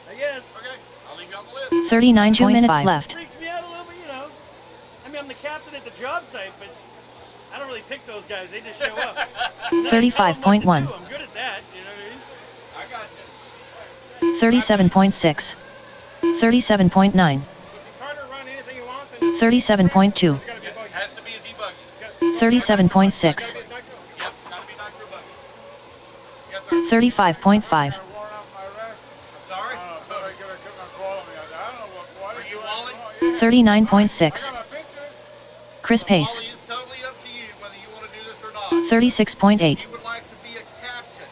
I guess. Okay, I'll leave you on the list. 39. 2 minutes left. Freaks me out a little bit, you know. I mean, I'm the captain at the job site, but I don't really pick those guys. They just show up. 35.1. I'm good at that, you know what I mean? I got you. 37.6. 37.9. 37.2. Has to be a Z-Buggy. 37.6. Yep, gotta be Nitro Buggy. Yes, sir. 35.5. Sorry? Are you Wally? 39.6. Chris Pace. Wally, it's totally up to you whether you want to do this or not. 36.8. If you would like to be a captain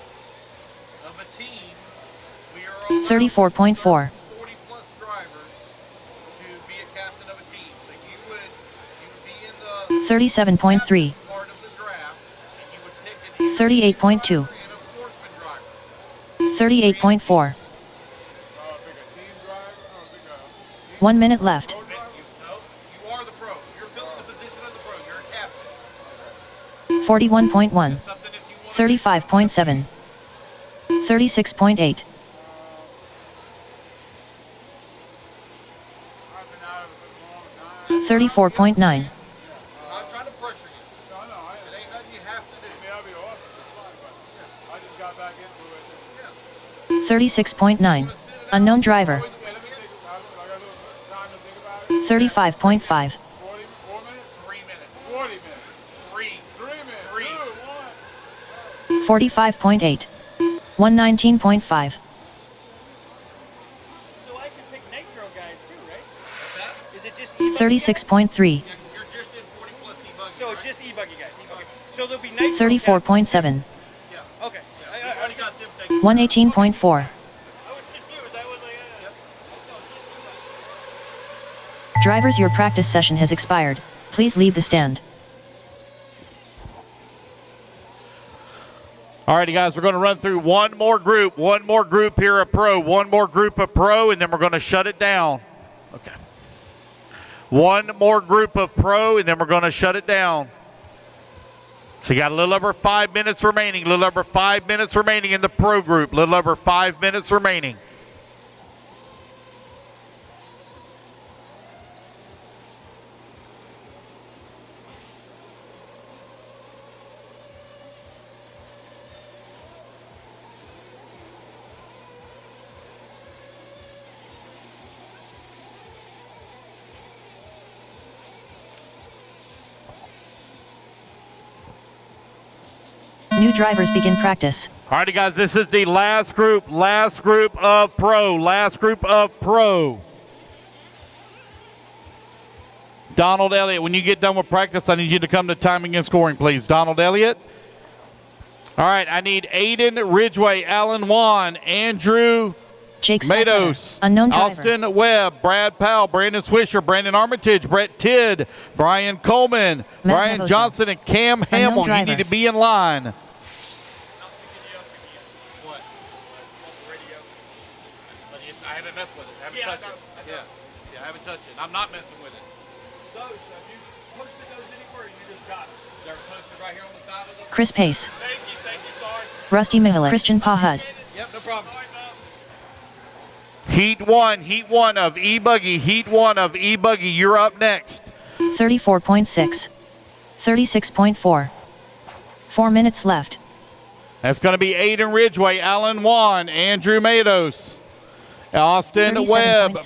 of a team, we are 34.4. 40 plus drivers to be a captain of a team. So you would be in the 37.3. part of the draft, and you would pick an 38.2. and a sportsman driver. 38.4. 1 minute left. No, you are the pro. You're filling the position of the pro. You're a captain. 41.1. 35.7. 36.8. 34.9. I'm not trying to pressure you. No, it ain't nothing you have to do. That'd be awesome. I just got back into it. 36.9. Unknown driver. 35.5. 3 minutes. 45.8. 119.5. So I can pick Nitro guys too, right? Is it just E-Buggy 36.3. So it's just E-Buggy guys. E-Buggy. So there'll be Nitro 34.7. Yeah. Okay. I already got them. 118.4. Drivers, your practice session has expired. Please leave the stand. Alrighty guys, we're going to run through one more group here at Pro, one more group of Pro, and then we're going to shut it down. Okay. One more group of Pro, and then we're going to shut it down. So you got a little over 5 minutes remaining, in the Pro group, little over 5 minutes remaining. New drivers begin practice. Alrighty, guys, this is the last group of pro. Donald Elliott, when you get done with practice, I need you to come to timing and scoring, please. Donald Elliott. All right, I need Aiden Ridgway, Alan Wan, Andrew Jake Matos, unknown driver. Austin Webb, Brad Powell, Brandon Swisher, Brandon Armitage, Brett Tidd, Brian Coleman, Brian Johnson, and Cam Hamill. You need to be in line. I haven't messed with it. I haven't touched it. Yeah, I haven't touched it. I'm not messing with it. Those, have you posted those anywhere or you just got them? They're posted right here on the side of the... Chris Pace. Thank you, sorry. Rusty Mihalik. Christian Pahud. Yep, no problem. Heat one of E-Buggy. You're up next. 34.6. 36.4. 4 minutes left. That's going to be Aiden Ridgway, Alan Wan, Andrew Matos, Austin Webb,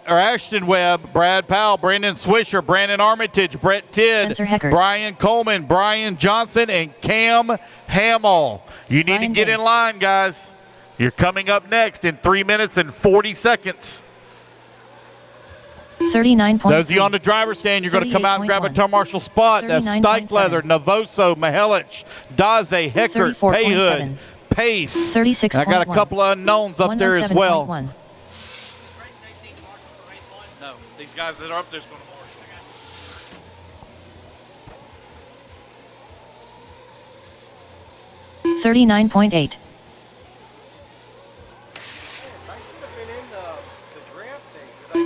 Ashton Webb, Brad Powell, Brandon Swisher, Brandon Armitage, Brett Tidd, Brian Coleman, Brian Johnson, and Cam Hamill. You need to get in line, guys. You're coming up next in 3 minutes and 40 seconds. 39. Those of you on the driver's stand, you're going to come out and grab a turn marshal spot. That's Stikelether, Navoso, Mihelich, Daze, Heckert, Payhood, Pace. 36. I got a couple of unknowns up there as well. No, these guys that are up there's going to 39.8.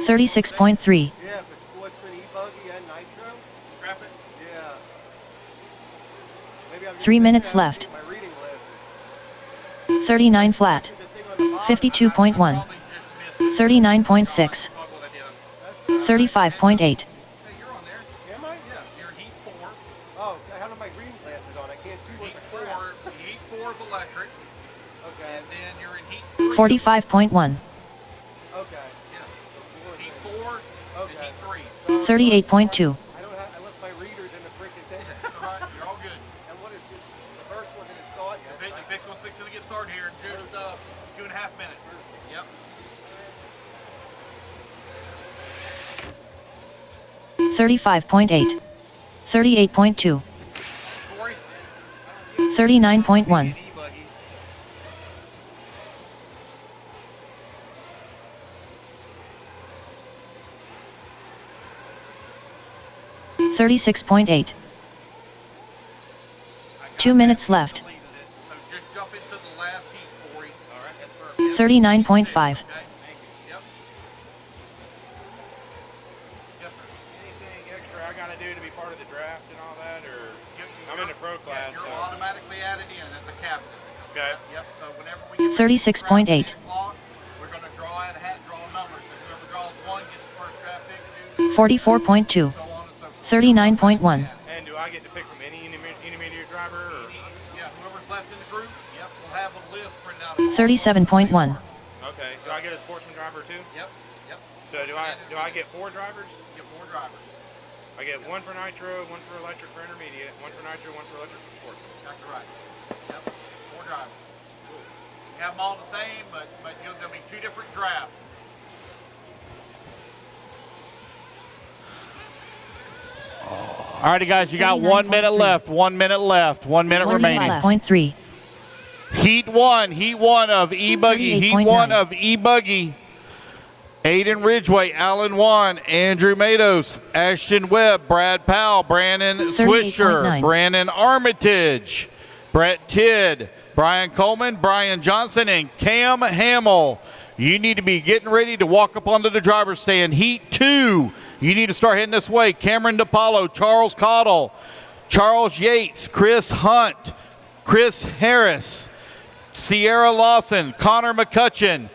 36.3. Yeah, for Sportsman, E-Buggy, and Nitro. Scrap it? Yeah. Maybe I'm 3 minutes left. my reading glasses. 39 flat. 52.1. 39.6. 35.8. Am I? Yeah. You're in heat 4. Oh, I have my reading glasses on. I can't see what the crap. Heat 4 of electric. Okay. And then you're in heat 45.1. Okay. Heat 4 okay. and heat 3. 38.2. I left my readers in the freaking thing. All right, you're all good. And what is this? The first one didn't start yet. The fix one's fixing to get started here in just 2.5 minutes. Yep. 35.8. 38.2. 39.1. 36.8. 2 minutes left. 39.5. Anything extra I gotta do to be part of the draft and all that, or I'm in the pro class? You're automatically added in as a captain. Okay. Yep. So whenever we get 36.8. we're going to draw out a hat, draw numbers. So whoever draws 1 gets the first draft pick. 44.2. 39.1. And do I get to pick from any intermediate driver? Or? Yeah, whoever's left in the group. Yep. We'll have a list printed out. 37.1. Okay. Do I get a sportsman driver too? Yep. Yep. So do I get 4 drivers? You get 4 drivers. I get 1 for nitro, 1 for electric for intermediate, 1 for nitro, 1 for electric for sportsman. Exactly right. Yep. 4 drivers. Cool. You have them all the same, but there'll be 2 different drafts. All righty, guys, you got 1 minute left. 1 minute left. 1 minute remaining. 1.3. Heat one of E-Buggy. Heat 1 of E-Buggy. Aiden Ridgway, Alan Wan, Andrew Matos, Ashton Webb, Brad Powell, Brandon Swisher, Brandon Armitage, Brett Tidd, Brian Coleman, Brian Johnson, and Cam Hamill. You need to be getting ready to walk up onto the driver's stand. Heat 2. You need to start heading this way. Cameron DePaulo, Charles Cottle, Charles Yates, Chris Hunt, Chris Harris, Sierra Lawson, Connor McCutcheon,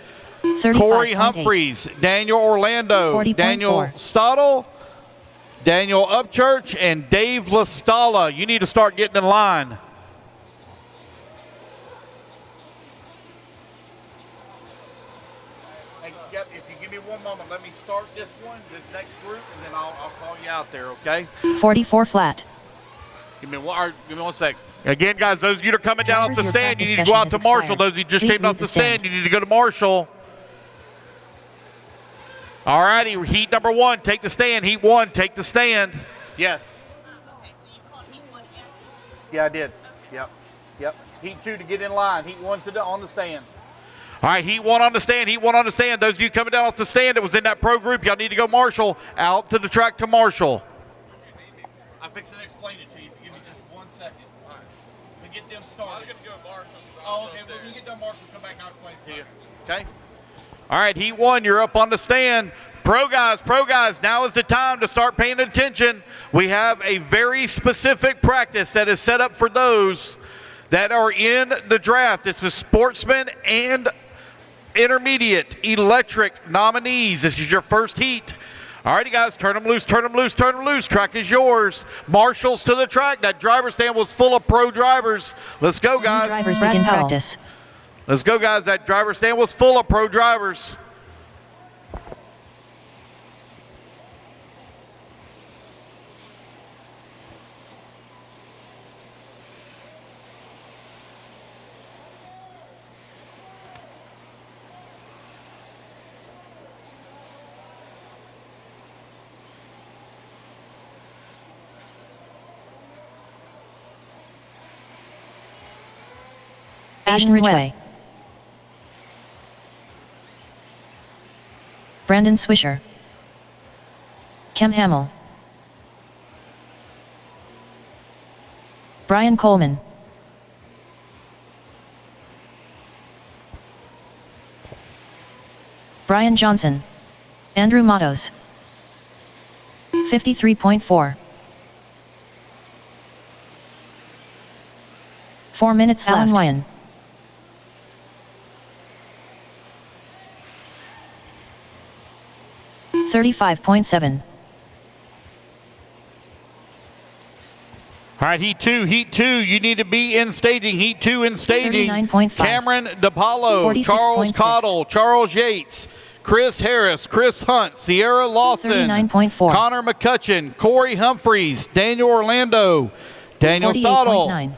Corey Humphreys, Daniel Orlando, Daniel Stottle, Daniel Upchurch, and Dave LaStalla. You need to start getting in line. Hey, if you give me 1 moment, let me start this next group, and then I'll call you out there, okay? 44 flat. Give me 1 sec. Again, guys, those of you that are coming down off the stand, you need to go out to Marshall. Those of you just came off the stand, you need to go to Marshall. All righty, heat number 1, take the stand. Heat 1, take the stand. Yes. Yeah, I did. Yep. Yep. Heat 2 to get in line. Heat 1 on the stand. All right, heat 1 on the stand. Heat 1 on the stand. Those of you coming down off the stand that was in that pro group, y'all need to go Marshall. Out to the track to Marshall. I'm fixing to explain it to you. Give me just 1 second. All right. To get them started. I was going to go Marshall. Oh, okay. Well, when you get done Marshall, come back and I'll explain it to you. Okay? All right, heat 1, you're up on the stand. Pro guys, now is the time to start paying attention. We have a very specific practice that is set up for those that are in the draft. It's the Sportsman and Intermediate Electric nominees. This is your first heat. All righty, guys, turn them loose, turn them loose, turn them loose. Track is yours. Marshals to the track. That driver stand was full of pro drivers. Let's go, guys. Drivers begin practice. Let's go, guys. That driver stand was full of pro drivers. Ashton Ridgway, Brandon Swisher, Kem Hamill, Brian Coleman, Brian Johnson, Andrew Matos, 53.4. 4 minutes left. Alan Wyan, 35.7. All right, heat 2, you need to be in staging. Heat 2 in staging. 39.5. Cameron DePaulo, Charles Cottle, Charles Yates, Chris Harris, Chris Hunt, Sierra Lawson, 39.4. Connor McCutcheon, Corey Humphreys, Daniel Orlando, Daniel Stottle,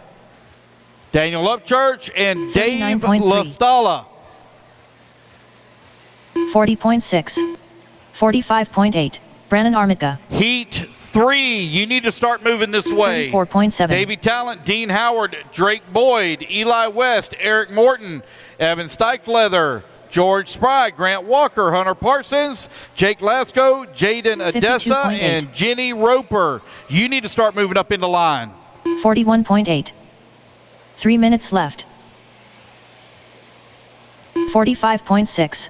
Daniel Upchurch, and Dave LaStalla. 40.6. 45.8. Brandon Armitka. Heat 3, you need to start moving this way. 34.7. Davey Talent, Dean Howard, Drake Boyd, Eli West, Eric Morton, Evan Steichleather, George Spry, Grant Walker, Hunter Parsons, Jake Lasco, Jaden Odessa, and Jenny Roper. You need to start moving up in the line. 41.8. 3 minutes left. 45.6.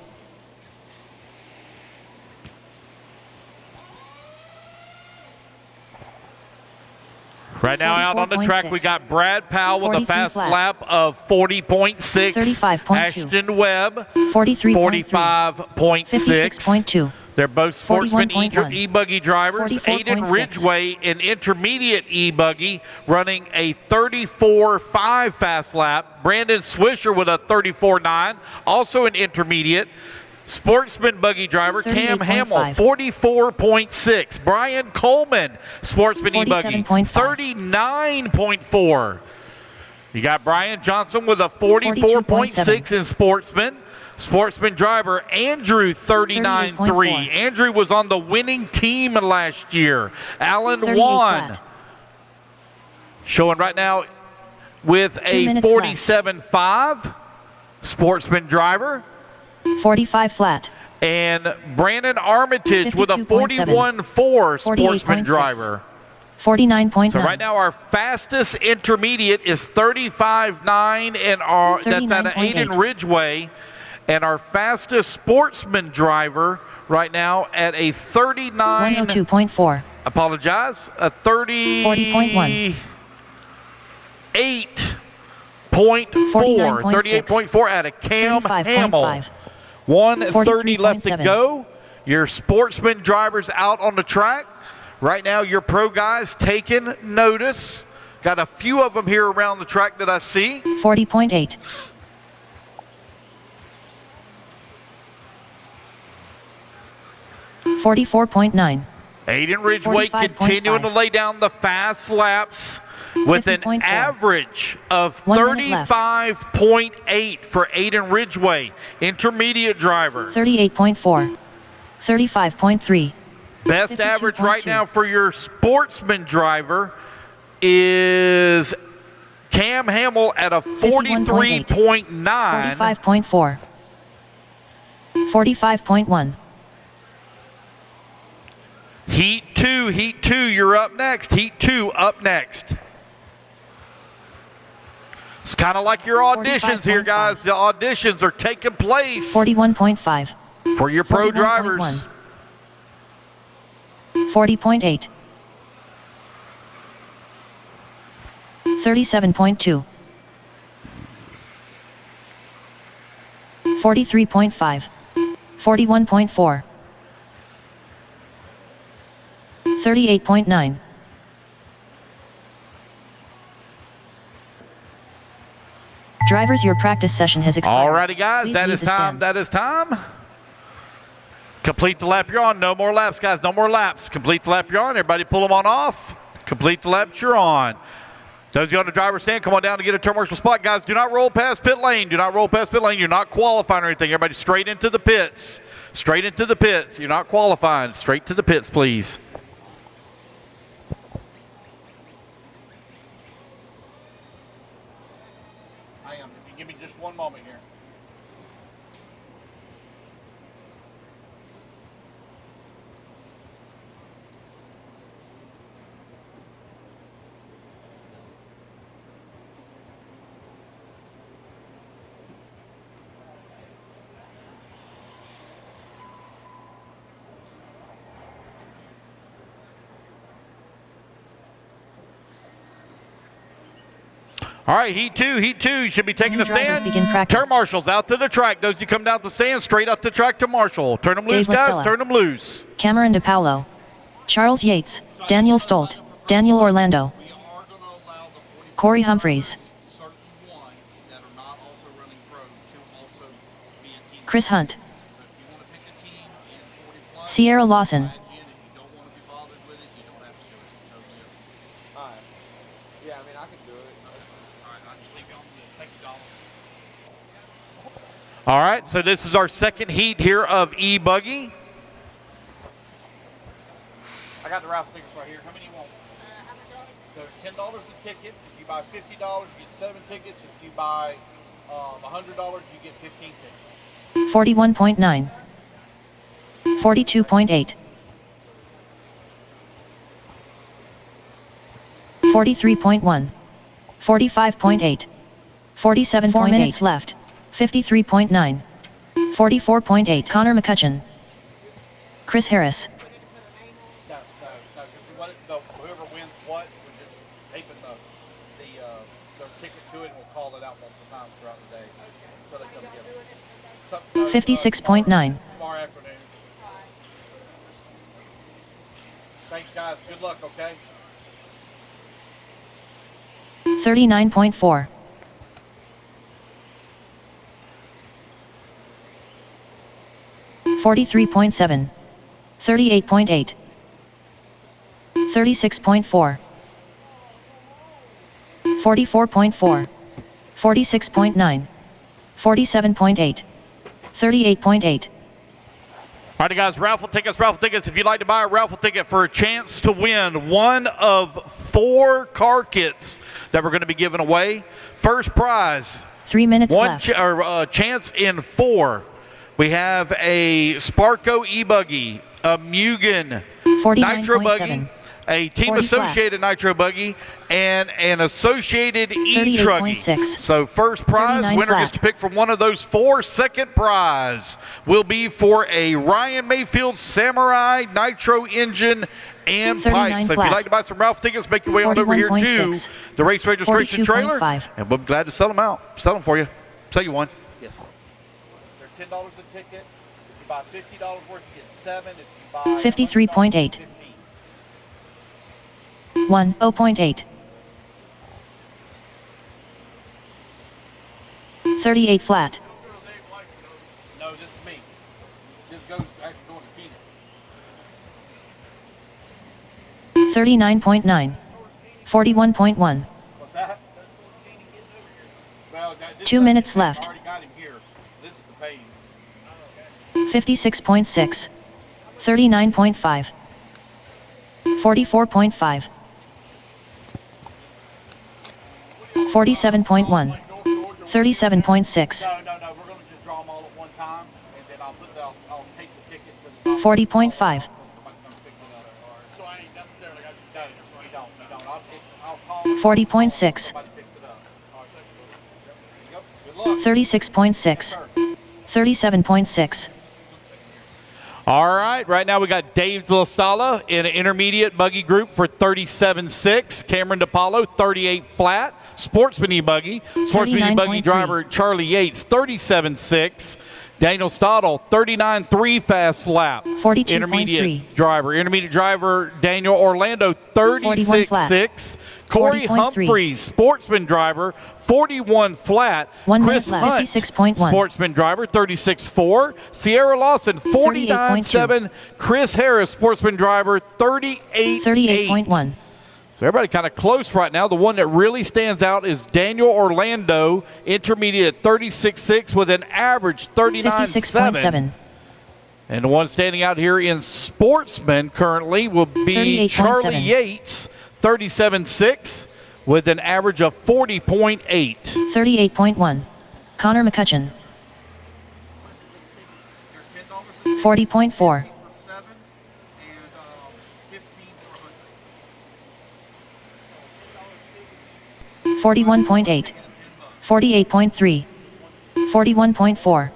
Right now out on the track, we got Brad Powell with a fast lap of 40.6. 35.2. Ashton Webb, 43.3. 45.6. They're both Sportsman 41.1. e-buggy drivers. 44.6. Aiden Ridgway, an intermediate e-buggy, running a 34.5 fast lap. Brandon Swisher with a 34.9, also an intermediate. Sportsman buggy driver Cam Hamill, 44.6. Brian Coleman, Sportsman e-buggy, 39.4. You got Brian Johnson with a 44.6 in Sportsman. Sportsman driver Andrew, 39.3. Andrew was on the winning team last year. Alan Wan, showing right now with a 47.5. Sportsman driver. 45 flat. And Brandon Armitage with a 41.4 Sportsman driver. 49.9. So right now our fastest intermediate is 35.9, and that's out of Aiden Ridgway. And our fastest Sportsman driver right now at a 39. 102.4. Apologize. A 30. 40.1. 38.4 out of Cam Hamill. 1:30 left to go. Your Sportsman drivers out on the track. Right now your pro guys taking notice. Got a few of them here around the track that I see. 40.8. 44.9. Aiden Ridgway continuing to lay down the fast laps. with an average of 35.8 for Aiden Ridgway, intermediate driver. 38.4. 35.3. Best average right now for your sportsman driver is Cam Hamill at a 43.9. 45.4. 45.1. Heat 2, you're up next. Heat 2 up next. It's kind of like your auditions here, guys. The auditions are taking place. 41.5. For your pro drivers. 40.8. 37.2. 43.5. 41.4. 38.9. Drivers, your practice session has expired. Alrighty, guys, that is time. That is time. Complete the lap you're on. No more laps, guys. No more laps. Complete the lap you're on. Everybody pull them on off. Complete the lap you're on. Those of you on the driver's stand, come on down to get a turn marshal spot. Guys, do not roll past pit lane. Do not roll past pit lane. You're not qualifying or anything. Everybody straight into the pits. Straight into the pits. You're not qualifying. Straight to the pits, please. I am. If you give me just one moment here. All right, Heat 2, you should be taking the stand. Turn marshals out to the track. Those who come down the stand, straight up the track to marshal. Turn them loose, guys, turn them loose. Cameron DePaulo. Charles Yates. Daniel Stolt. Daniel Orlando. Corey Humphreys. Chris Hunt. Sierra Lawson. All right, so this is our second heat here of E-Buggy. I got the raffle tickets right here. How many you want? So $10 a ticket. If you buy $50, you get 7 tickets. If you buy $100, you get 15 tickets. 41.9. 42.8. 43.1. 45.8. 47.8. 4 minutes left. 53.9. 44.8. Connor McCutcheon. Chris Harris. No, whoever wins what, we're just taping their ticket to it, and we'll call it out multiple times throughout the day. So they come get it. 56.9. Tomorrow afternoon. Thanks, guys. Good luck, okay? 39.4. 43.7. 38.8. 36.4. 44.4. 46.9. 47.8. 38.8. All right, guys, raffle tickets. If you'd like to buy a raffle ticket for a chance to win one of 4 car kits that we're going to be giving away. First prize. 3 minutes left. Chance in 4. We have a Sparco E-Buggy, a Mugen Nitro Buggy, a Team Associated Nitro Buggy, and an Associated E-Truggy. So first prize, winner gets to pick from one of those 4. Second prize will be for a Ryan Mayfield Samurai Nitro engine and pipe. So if you'd like to buy some raffle tickets, make your way on over here to the race registration trailer, and we'll be glad to sell them out. Sell them for you. Sell you one. Yes. They're $10 a ticket. If you buy $50 worth, you get 7. If you buy 53.8. 10.8. 38 flat. No, this is me. Just go actually going to Phoenix. 39.9. 41.1. What's that? Well, 2 minutes left. already got him here. This is the page. 56.6. 39.5. 44.5. 47.1. 37.6. No, we're going to just draw them all at one time, and then I'll take the ticket for the 40.5. So I ain't necessarily got to do it. You don't. I'll call 40.6. somebody picks it up. Good luck. 36.6. 37.6. All right, right now we got Dave Lasala in an intermediate buggy group for 37.6. Cameron DePaulo, 38 flat. Sportsman E-Buggy. Sportsman E-Buggy driver Charlie Yates, 37.6. Daniel Stottle, 39.3 fast lap. 42.3. Intermediate driver Daniel Orlando, 36.6. Corey 40.3. Humphreys, sportsman driver, 41 flat. 1 Chris minute left. Hunt, 56.1. sportsman driver, 36.4. Sierra Lawson, 49.7. Chris Harris, sportsman driver, 38.8. 38.1. So everybody kind of close right now. The one that really stands out is Daniel Orlando, intermediate at 36.6 with an average 39.7. And the one standing out here in sportsman currently will be Charlie Yates, 37.6 with an average of 40.8. 38.1. Connor McCutcheon. 40.4. 41.8. 48.3. 41.4.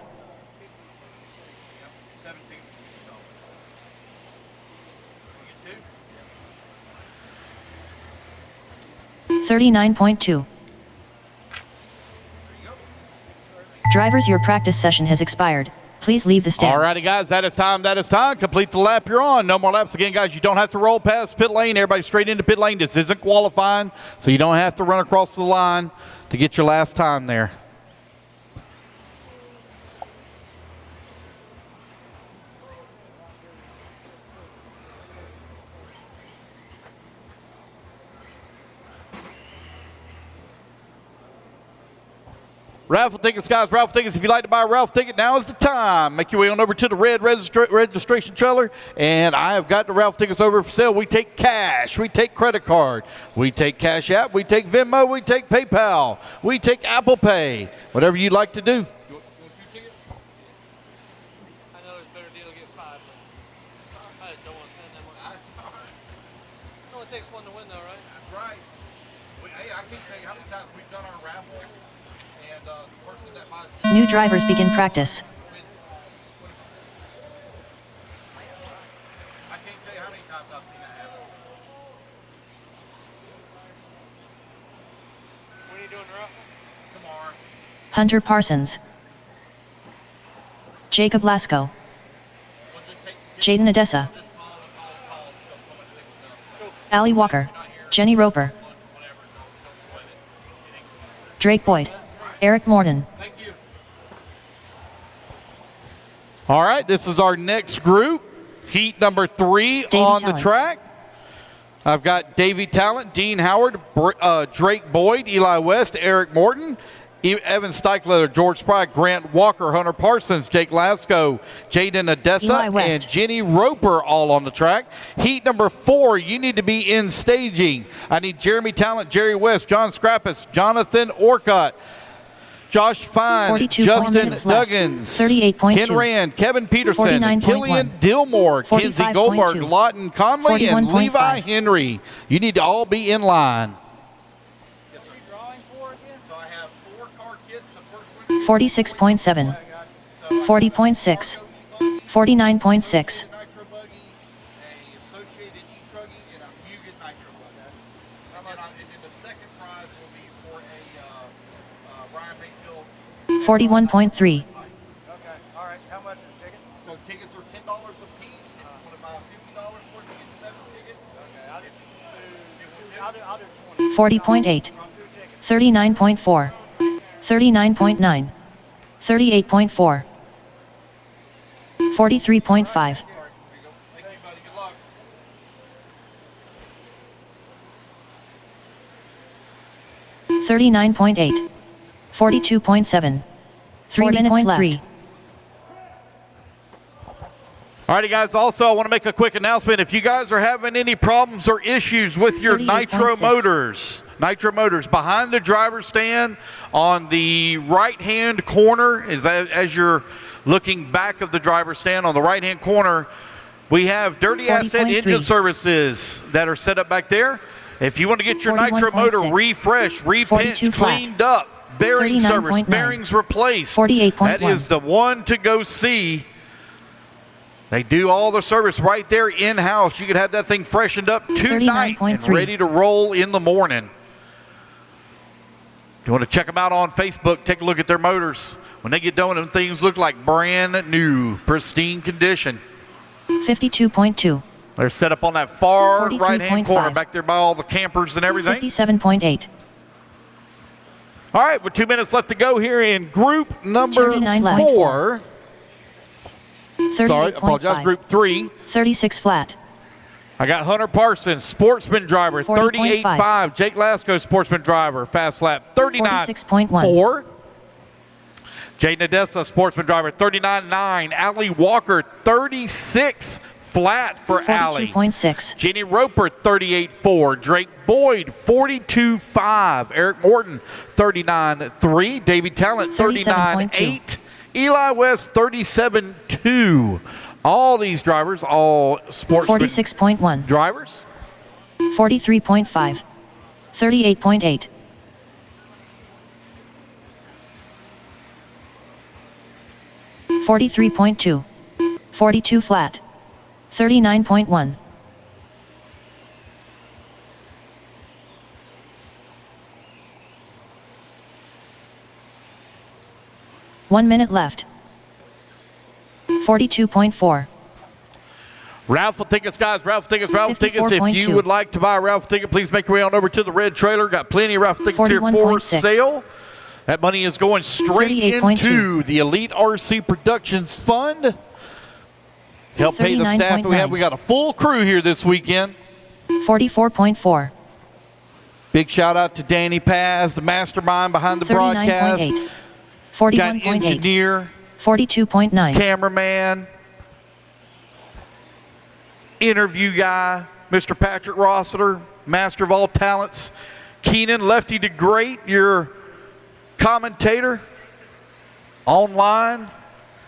39.2. Drivers, your practice session has expired. Please leave the stand. All righty, guys, that is time. That is time. Complete the lap you're on. No more laps. Again, guys, you don't have to roll past pit lane. Everybody straight into pit lane. This isn't qualifying, so you don't have to run across the line to get your last time there. Raffle tickets, guys, raffle tickets. If you'd like to buy a raffle ticket, now is the time. Make your way on over to the red registration trailer, and I have got the raffle tickets over for sale. We take cash. We take credit card. We take Cash App. We take Venmo. We take PayPal. We take Apple Pay. Whatever you'd like to do. You want 2 tickets? I know there's a better deal to get 5, but I just don't want to spend that much. It only takes one to win, though, right? That's right. Hey, I can't tell you how many times we've done our raffles. New drivers begin practice. I can't tell you how many times I've seen that happen. When are you doing the raffle? Tomorrow. Hunter Parsons. Jacob Lasco. Jaden Odessa. Ali Walker. Jenny Roper. Drake Boyd. Eric Morden. All right, this is our next group. Heat number 3 on the track. I've got Davey Talent, Dean Howard, Drake Boyd, Eli West, Eric Morton, Evan Steichler, George Sprague, Grant Walker, Hunter Parsons, Jake Lasco, Jaden Odessa, and Jenny Roper all on the track. Heat number 4, you need to be in staging. I need Jeremy Talent, Jerry West, John Scrappus, Jonathan Orcutt, Josh Fine, Justin Duggins, Ken Rand, Kevin Peterson, Killian Dillmore, Kenzie Goldberg, Lawton Conley, and Levi Henry. You need to all be in line. 46.7. 40.6. 49.6. Associated E-Truggy and a Bghnc Nitro Buggy. And the second prize will be for a Ryan Mayfield 41.3. Okay, all right. How much is tickets? So tickets are $10 a piece. If you want to buy $50 for it, you get 7 tickets. Okay, I'll do 20. 40.8. 39.4. 39.9. 38.4. 43.5. 39.8. 42.7. 3 minutes left. Alrighty guys, also I want to make a quick announcement. If you guys are having any problems or issues with your Nitro motors, behind the driver's stand on the right-hand corner, as you're looking back of the driver's stand on the right-hand corner, we have Dirty Asset Engine Services that are set up back there. If you want to get your Nitro motor refreshed, repinched, cleaned up, bearing service, bearings replaced, that is the one to go see. They do all the service right there in-house. You can have that thing freshened up tonight and ready to roll in the morning. If you want to check them out on Facebook, take a look at their motors. When they get done, them things look like brand new, pristine condition. 52.2. They're set up on that far right-hand corner back there by all the campers and everything. 57.8. All right, with 2 minutes left to go here in group number 4. Sorry, apologize, group 3. 36 flat. I got Hunter Parsons, sportsman driver, 38.5. Jake Lasco, sportsman driver, fast lap, 39.4. Jay Nadessa, sportsman driver, 39.9. Allie Walker, 36 flat for Allie. 42.6. Jenny Roper, 38.4. Drake Boyd, 42.5. Eric Morton, 39.3. Davey Talent, 39.8. Eli West, 37.2. All these drivers, all sportsman 46.1. drivers. 43.5. 38.8. 43.2. 42 flat. 39.1. One minute left. 42.4. Raffle tickets, guys. Raffle tickets. Raffle tickets. If you would like to buy a raffle ticket, please make your way on over to the red trailer. Got plenty of raffle tickets here for sale. That money is going straight into the Elite RC Productions Fund. Help pay the staff that we have. We got a full crew here this weekend. 44.4. Big shout out to Danny Paz, the mastermind behind the broadcast. 41.8. Got engineer. 42.9. Cameraman. Interview guy. Mr. Patrick Rossiter, master of all talents. Keenan, Lefty to Great, your commentator online.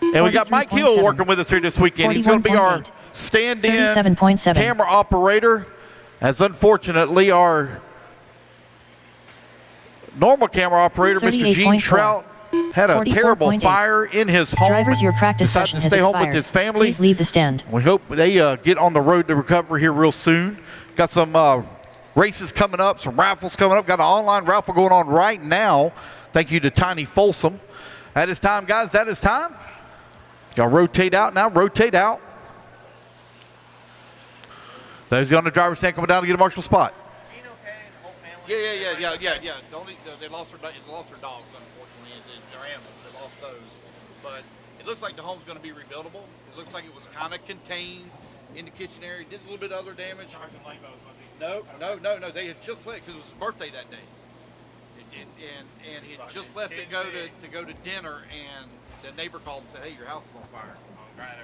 And we got Mike Hill working with us here this weekend. He's going to be our stand-in camera operator, as unfortunately our normal camera operator, Mr. Gene Trout, had a terrible fire in his home. Drivers, your practice session has expired. Home with his family. Please leave the stand. We hope they get on the road to recovery here real soon. Got some races coming up, some raffles coming up. Got an online raffle going on right now. Thank you to Tiny Folsom. That is time, guys. That is time. Y'all rotate out now. Rotate out. Those on the driver's stand coming down to get a marshal spot. Yeah. They lost their dogs, unfortunately, and their animals. They lost those. But it looks like the home's going to be rebuildable. It looks like it was kind of contained in the kitchen area. Did a little bit of other damage. No. They had just left because it was his birthday that day. And he had just left to go to dinner, and the neighbor called and said, "Hey, your house is on fire."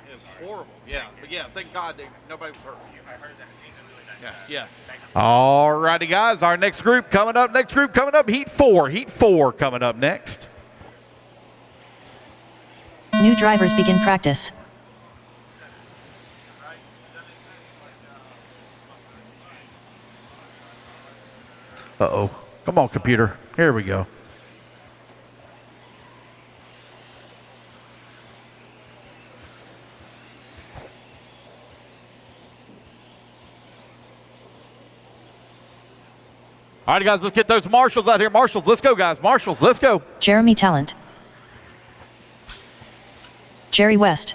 It was horrible. Yeah, but yeah, thank God nobody was hurt. I heard that. Yeah. All righty, guys. Our next group coming up. Heat 4. Heat 4 coming up next. New drivers begin practice. Uh-oh. Come on, computer. Here we go. All right, guys, let's get those marshals out here. Marshals, let's go, guys. Marshals, let's go. Jeremy Talent. Jerry West.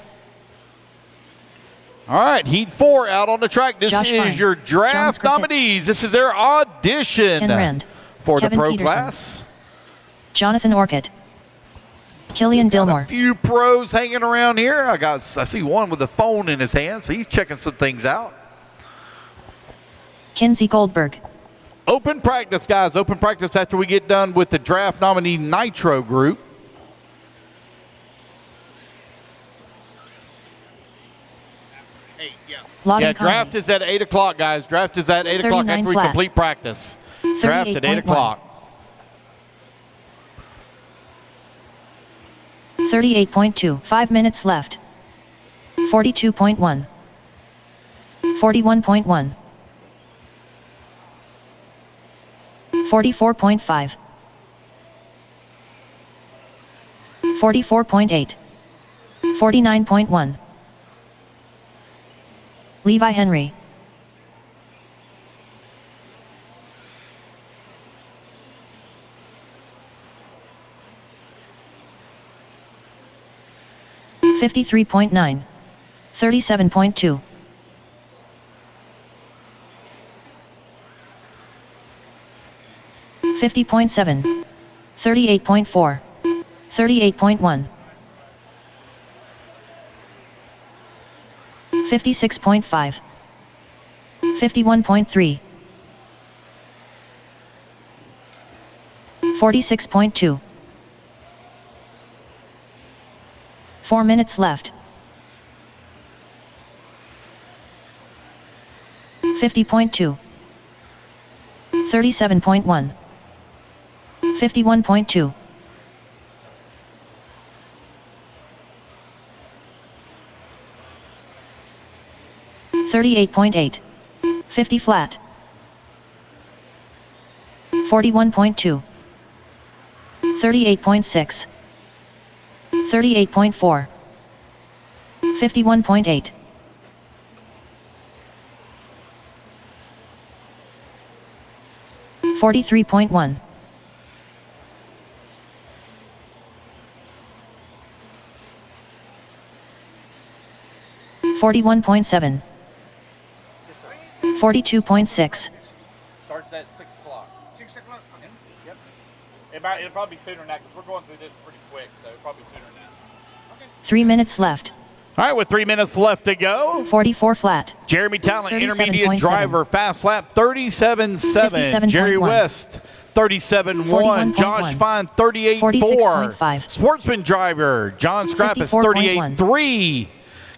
All right, Heat 4 out on the track. This is your draft nominees. This is their audition Ken Rand. for Kevin the pro Peterson. class. Jonathan Orcutt. Killian Dillmore. A few pros hanging around here. I see one with a phone in his hand, so he's checking some things out. Kinsey Goldberg. Open practice, guys. Open practice after we get done with the draft nominee Nitro group. Logging Draft is at 8 o'clock, guys. Draft is at 8 o'clock after we complete practice. Draft at 8 o'clock. 38.2. 5 minutes left. 42.1. 41.1. 44.5. 44.8. 49.1. Levi Henry. $53.9. 37.2. 50.7. 38.4. 38.1. 56.5. 51.3. 46.2. 4 minutes left. 50.2. 37.1. 51.2. 38.8. 50 flat. 41.2. 38.6. 38.4. 51.8. 43.1. 41.7. 42.6. Starts at 6 o'clock. 6 o'clock. Okay. Yep. It'll probably be sooner than that because we're going through this pretty quick, so it'll probably sooner than that. Okay. 3 minutes left. All right, with 3 minutes left to go. 44 flat. Jeremy Talent, intermediate driver, fast lap 37.7. Jerry West, 37.1. Josh Fine, 38.4. Sportsman driver, John Scrappis, 38.3.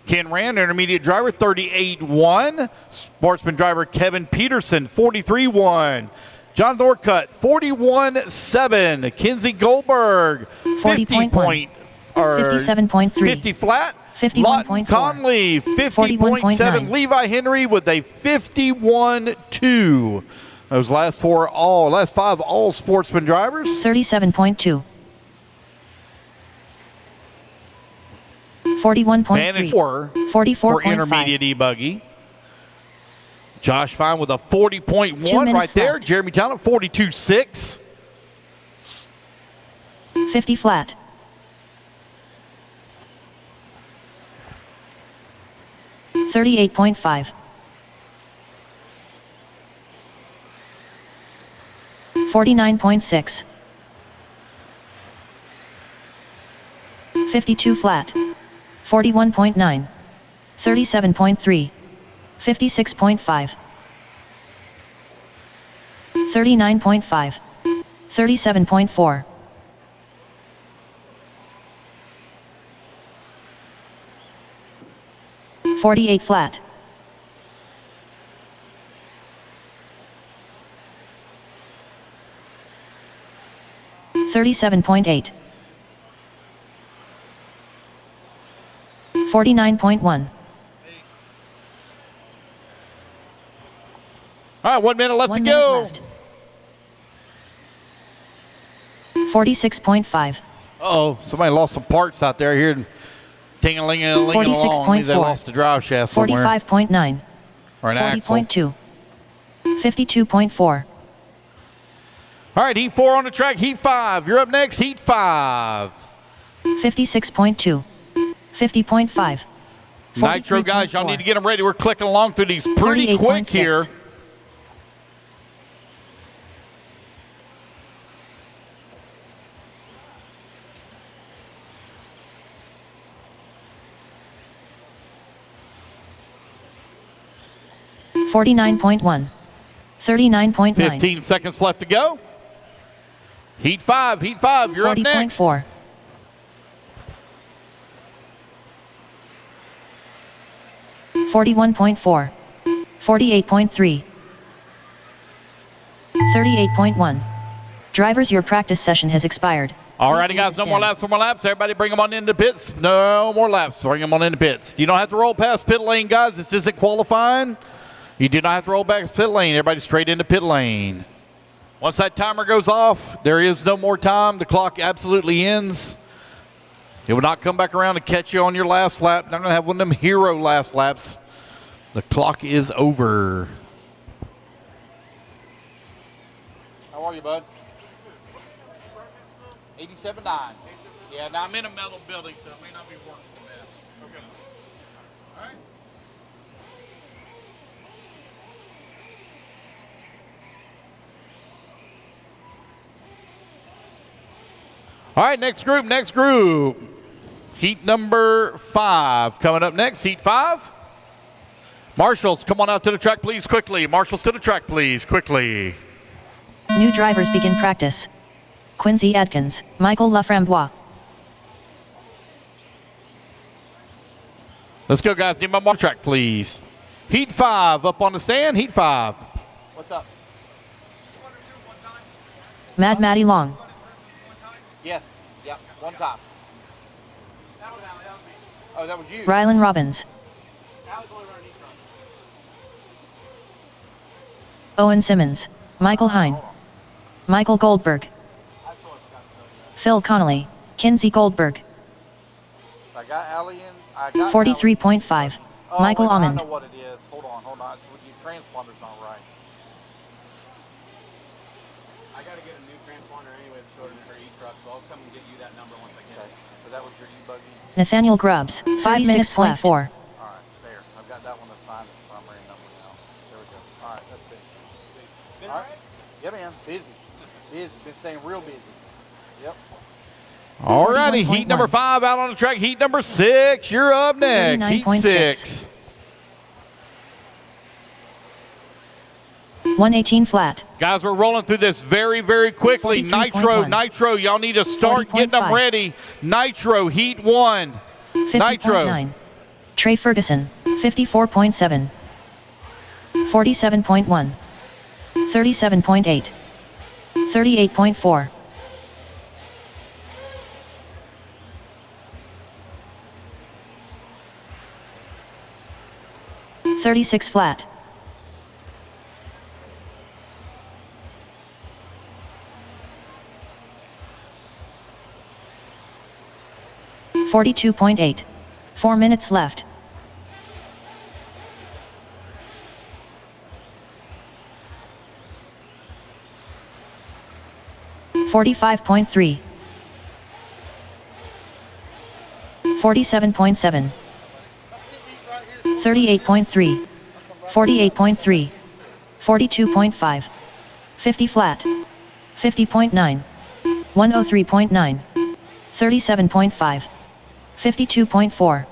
Ken Rand, intermediate driver, 38.1. Sportsman driver Kevin Peterson, 43.1. John Thorcutt, 41.7. Kinsey Goldberg, 57.3. 50 flat. 51.4. Conley, 50.7. Levi Henry with a 51.2. Those last five all sportsman drivers. 37.2. 41.3. 44.5. For intermediate e-buggy. Josh Fine with a 40.1 right there. Left. Jeremy Talent, 42.6. 50 flat. 38.5. 49.6. 52 flat. 41.9. 37.3. 56.5. 39.5. 37.4. 48 flat. 37.8. 49.1. All right, 1 minute left to go. 46.5. Uh-oh, somebody lost some parts out there here. Ting-a-ling-a-ling along. 46.4. They lost the drive shaft somewhere. 45.9. Or an axle. 40.2. 52.4. All right, Heat 4 on the track. Heat 5. You're up next, Heat 5. 56.2. 50.5. Nitro guys, y'all need to get them ready. We're clicking along through these pretty quick here. 49.1. 39.9. 15 seconds left to go. Heat 5, you're up next. 40.4. 41.4. 48.3. 38.1. Drivers, your practice session has expired. Alrighty, guys, no more laps, Everybody bring them on into pits. No more laps. Bring them on into pits. You don't have to roll past pit lane, guys. This isn't qualifying. You do not have to roll back pit lane. Everybody straight into pit lane. Once that timer goes off, there is no more time. The clock absolutely ends. It will not come back around to catch you on your last lap. Not going to have one of them hero last laps. The clock is over. How are you, bud? 87.9. Yeah, now I'm in a metal building, so it may not be working the best. Okay. All right. All right, next group. Heat number 5 coming up next, heat 5. Marshals, come on out to the track, please, quickly. Marshals to the track, please, quickly. New drivers begin practice. Quincy Adkins, Michael Laframboise. Let's go, guys. Need my mark track, please. Heat 5 up on the stand. Heat 5. What's up? Mad Matty Long. Yes. Yep. One time. Oh, that was you. Rylan Robbins. Owen Simmons. Michael Hine. Michael Goldberg. Phil Connolly. Kinsey Goldberg. I got Allie in. I got 43.5. Michael I Almond. know what it is. Hold on. Your transponder's not right. I got to get a new transponder anyways to go to her e-truck, so I'll come and get you that number once I get it. So that was your e-buggy? Nathaniel Grubbs. 5 minutes left. 4. All right, there. I've got that one assigned as the primary number now. There we go. All right, that's fixed. All right. Yeah, man. Busy. Been staying real busy. Yep. All righty, heat number 5 out on the track. Heat number 6, you're up next. Heat 6. 118 flat. Guys, we're rolling through this very, very quickly. Nitro, y'all need to start getting them ready. Nitro, heat 1. 50.9. Trey Ferguson, 54.7. 47.1. 37.8. 38.4. 36 flat. 42.8. 4 minutes left. 45.3. 47.7. 38.3. 48.3. 42.5. 50 flat. 50.9. 103.9. 37.5. 52.4.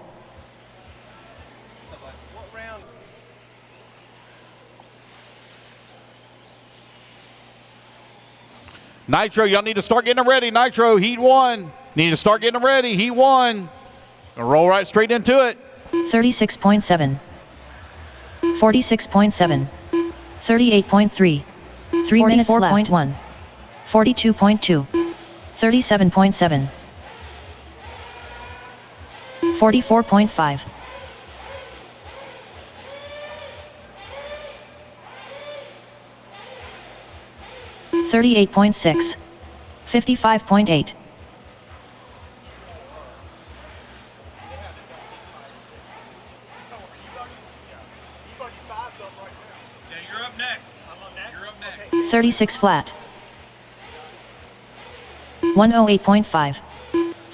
Nitro, y'all need to start getting them ready. Nitro, heat 1. Need to start getting them ready. Heat 1. Gonna roll right straight into it. 36.7. 46.7. 38.3. 3 minutes left. 4.1. 42.2. 37.7. 44.5. 38.6. 55.8. You're up next. 36 flat. 108.5.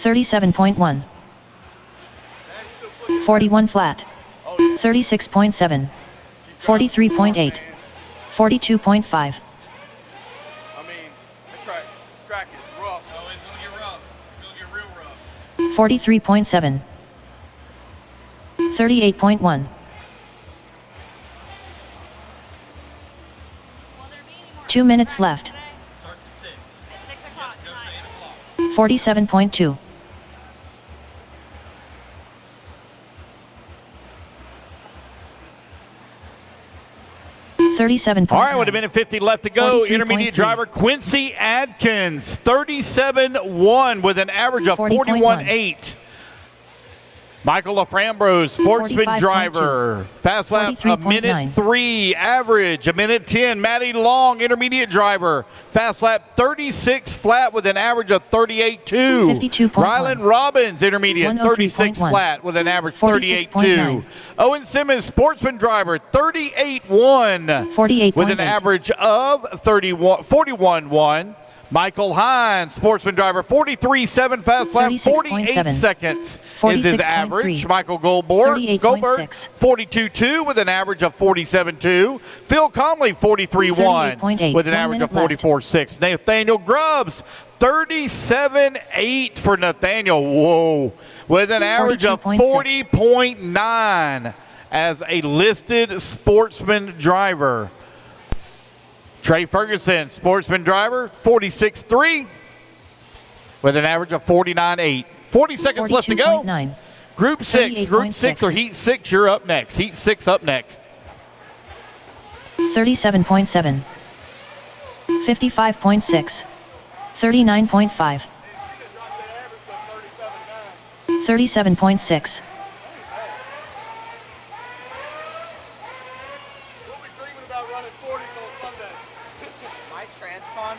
37.1. 41 flat. 36.7. 43.8. 42.5. I mean, that track is rough. Oh, it's gonna get rough. It's gonna get real rough. 43.7. 38.1. 2 minutes left. 47.2. 37. All right, with a minute 50 left to go. Intermediate 43.3. driver Quincy Adkins, 37.1 with an average of 41.8. Michael LaFrambrose, sportsman 45.2. driver. Fast lap, a minute 3. Average, a minute 10. Matty Long, intermediate driver. Fast lap, 36 flat with an average of 38.2. 52.1. Rylan Robbins, intermediate, 36 flat with an average 38.2. Owen Simmons, sportsman driver, 38.1. 48.8. With an average of 41.1. Michael Hines, sportsman driver, 43.7 fast lap, 48 seconds is his average. Michael Goldberg, 42.2 with an average of 47.2. Phil Conley, 43.1 with an average of 44.6. Nathaniel Grubbs, 37.8 for Nathaniel, whoa, with an average of 40.9 as a listed sportsman driver. Trey Ferguson, sportsman driver, 46.3 with an average of 49.8. 40 seconds left to go. Group 6, Group 6 or Heat 6, you're up next. Heat 6 up next. 37.7. 55.6. 39.5. 37.6.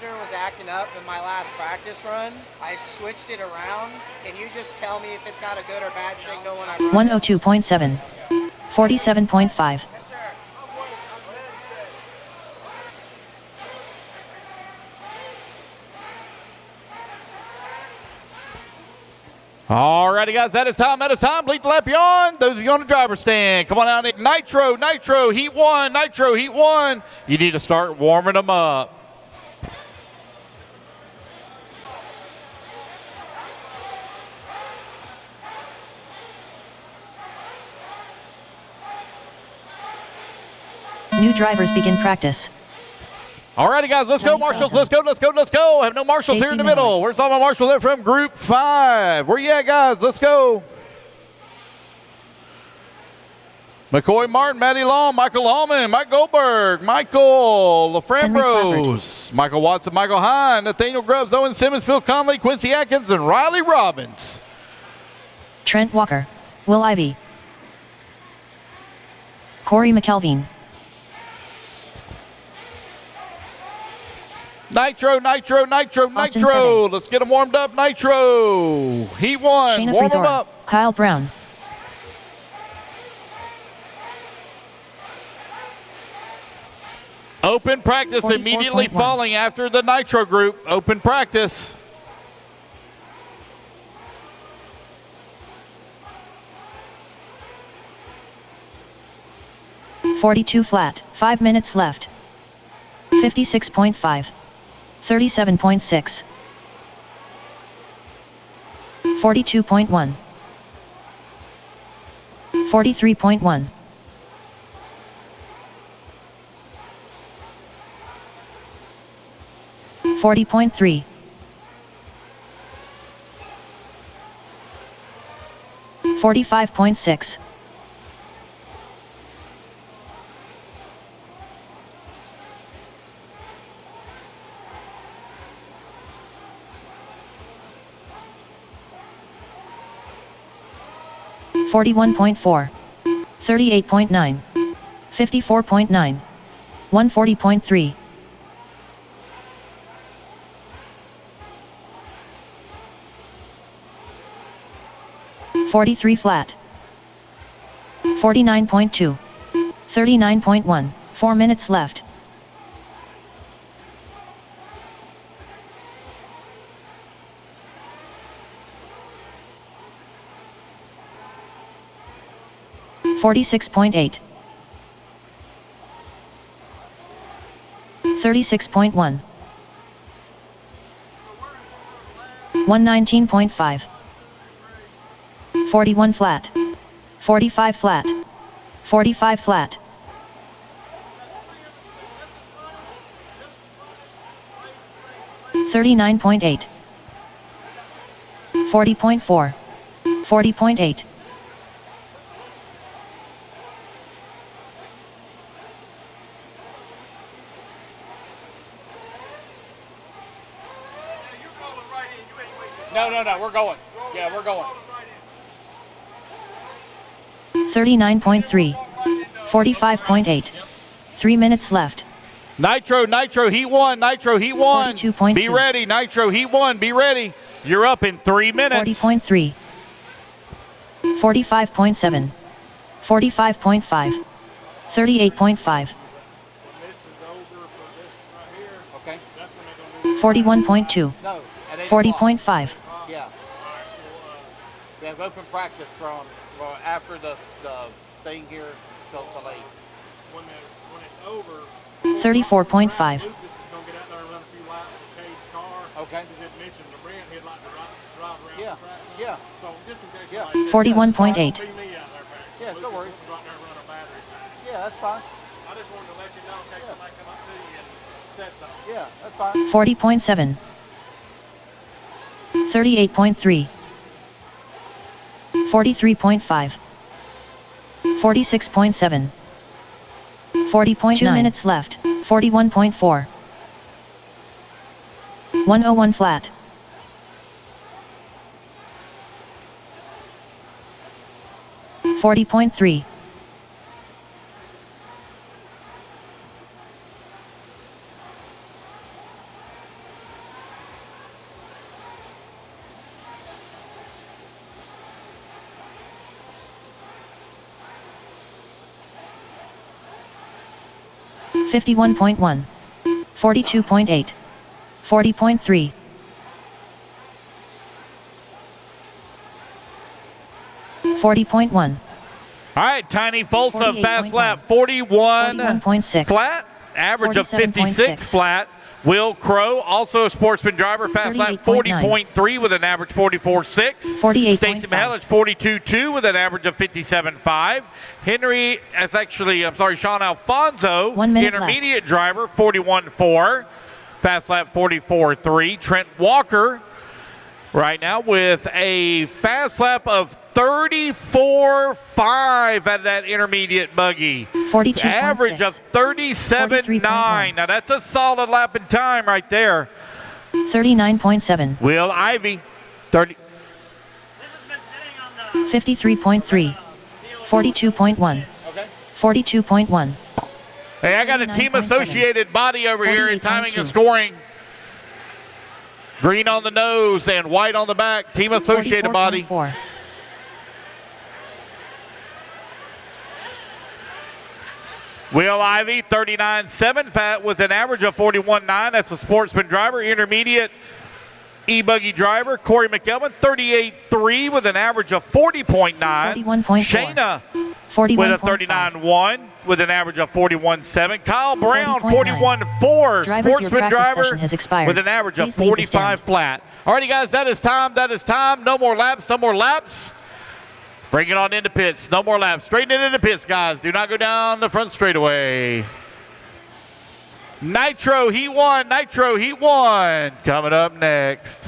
Was acting up in my last practice run. I switched it around. Can you just tell me if it's got a good or bad signal when I run? 102.7. 47.5. Alrighty, guys, that is time. Bleed the lap on. Those of you on the driver's stand, come on out. Nitro, Heat 1, Nitro, Heat 1. You need to start warming them up. New drivers begin practice. Alrighty, guys, let's go, marshals. Let's go. I have no marshals here in the middle. Where's all my marshals at from Group 5? Where you at, guys? Let's go. McCoy Martin, Matty Long, Michael Hallman, Mike Goldberg, Michael LaFrambrose, Michael Watson, Michael Hine, Nathaniel Grubbs, Owen Simmons, Phil Conley, Quincy Atkins, and Riley Robbins. Trent Walker, Will Ivey, Corey McKelveen. Nitro. Let's get them warmed up. Nitro. Heat 1. Shayna Warm Frizor, them up. Kyle Brown. Open practice immediately following after the Nitro group. Open practice. .42 flat. 5 minutes left. 56.5. 37.6. 42.1. 43.1. 40.3. 45.6. 41.4. 38.9. 54.9. 140.3. 43 flat. 49.2. 39.1. 4 minutes left. .46.8. 36.1. 119.5. 41 flat. 45 flat. 45 flat. 39.8. 40.4. 40.8. No, we're going. Yeah, we're going. 39.3. 45.8. 3 minutes left. Nitro, Heat 1, Nitro, Heat 1. 42.2. Be ready, Nitro, Heat 1, be ready. You're up in 3 minutes. 40.3. 45.7. 45.5. 38.5. Okay. 41.2. No, at 8 40.5. Yeah. We have open practice from after the thing here till late. When it's over, 34.5. Lucas is going to get out there and run a few laps with Cade's car. Okay. He just mentioned to Brent he'd like to drive around Yeah. the track. Yeah. So just in case Yeah. somebody says, 41.8. "Don't be me out there, Pat." Yeah, no Lucas worries. is out there and run a battery pack. Yeah, that's fine. I just wanted to let you know in case somebody come up to you and said something. Yeah, that's fine. 40.7. 38.3. 43.5. 46.7. 40.2 minutes left. 41.4. 101 flat. 40.3. 51.1. 42.8. 40.3. 40.1. All right, Tiny Folsom, 48.1. fast lap, 41 41.6. flat, average of 56 47.6. flat. Will Crow, also a Sportsman driver, fast lap 38.9. 40.3 with an average 44.6. 48.5. Stacy Mihelich 42.2 with an average of 57.5. Henry, that's actually, I'm sorry, Sean Alfonso, 1 minute intermediate driver, 41.4. Fast lap 44.3. Trent Walker right now with a fast lap of 34.5 at that intermediate buggy. 42.6. Average of 37.9. Now that's a solid lap in time right there. 39.7. Will Ivy, 30. 53.3. 42.1. Okay. 42.1. Hey, I got a team 39.7. associated body over here in timing 48.2. and scoring. Green on the nose and white on the back. Team associated body. 44.4. Will Ivy, 39.7 fat with an average of 41.9. That's a Sportsman driver. Intermediate e-buggy driver. Corey McElvin, 38.3 with an average of 40.9. 41.4. Shayna 41.5. with a 39.1 with an average of 41.7. Kyle Brown, 40.9. 41.4. Drivers, your Sportsman practice driver session has expired. with an average of Please leave the 45 stand. flat. Alrighty, guys, that is time. That is time. No more laps. No more laps. Bring it on into pits. No more laps. Straight into the pits, guys. Do not go down the front straightaway. Nitro Heat 1. Nitro Heat 1 coming up next.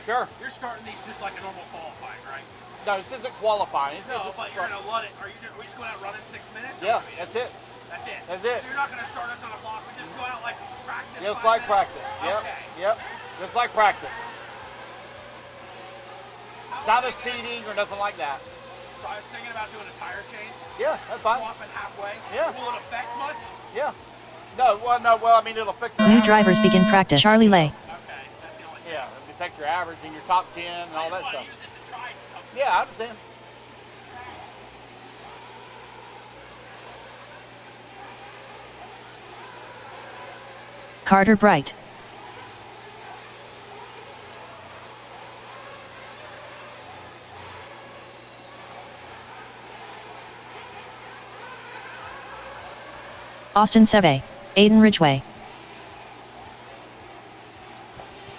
Sure. You're starting these just like a normal qualifying, right? No, this isn't qualifying. No, but you're gonna let it. Are we just going out running 6 minutes? Yeah, that's it. That's it. That's it. So you're not gonna start us on a block. We just go out like practice. Just 5 like minutes? practice. Yep. Okay. Yep. Just like practice. Not a seating or nothing like that. So I was thinking about doing a tire change. Yeah, that's fine. Swapping halfway. Yeah. Will it affect much? Yeah. No, well, I mean, it'll fix it. New drivers begin practice. Charlie Lay. Okay, that's the only. Yeah, it'll affect your average and your top 10 and all that stuff. Use it to try something. Yeah, I understand. Carter Bright. Austin Seve. Aiden Ridgway.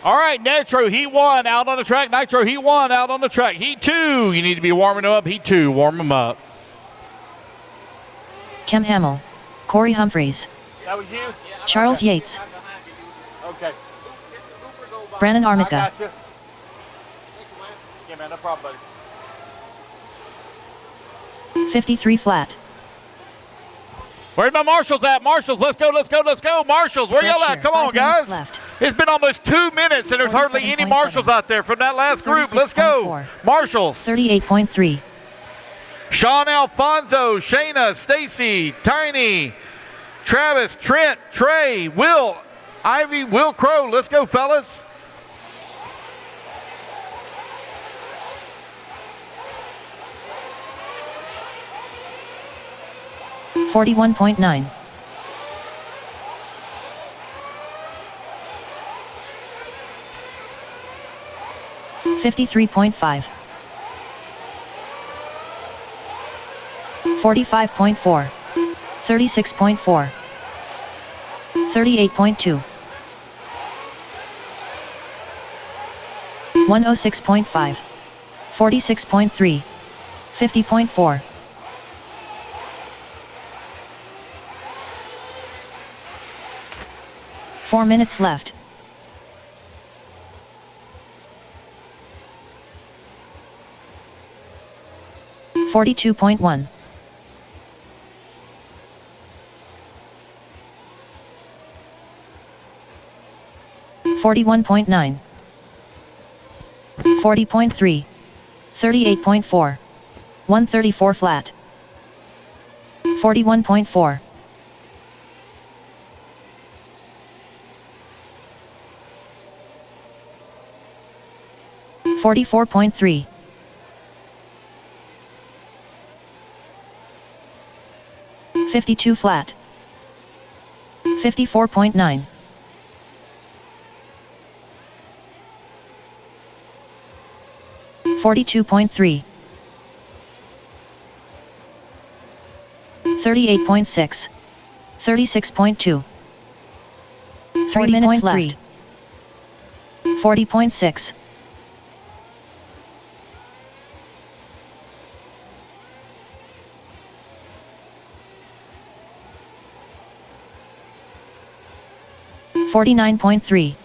All right, Nitro, Heat 1 out on the track. Nitro, Heat 1 out on the track. Heat 2, you need to be warming them up. Heat 2, warm them up. Kem Hamill, Corey Humphreys, That was you? Charles Yates, Okay. Brandon I Armica, got you. Yeah, man, no problem, buddy. 53 flat, Where's my marshals at? Marshals, let's go, let's go, let's go. Marshals, where y'all at? Come on, 5 minutes guys. left. It's been almost 2 minutes, and there's hardly any 47.7. marshals out there from that last group. Let's go. 36.4. Marshals. 38.3, Sean Alfonso, Shayna, Stacy, Tiny, Travis, Trent, Trey, Will, Ivy, Will Crow. Let's go, fellas. $41.9, $53.5, $45.4, $36.4, $38.2, $106.5, $46.3, $50.4. 4 minutes left. $42.1, $41.9, $40.3, $38.4, 134 flat, $41.4. $44.3, $52 flat, $54.9, $42.3, $38.6, $36.2, 3 minutes left, 40.6. $49.3,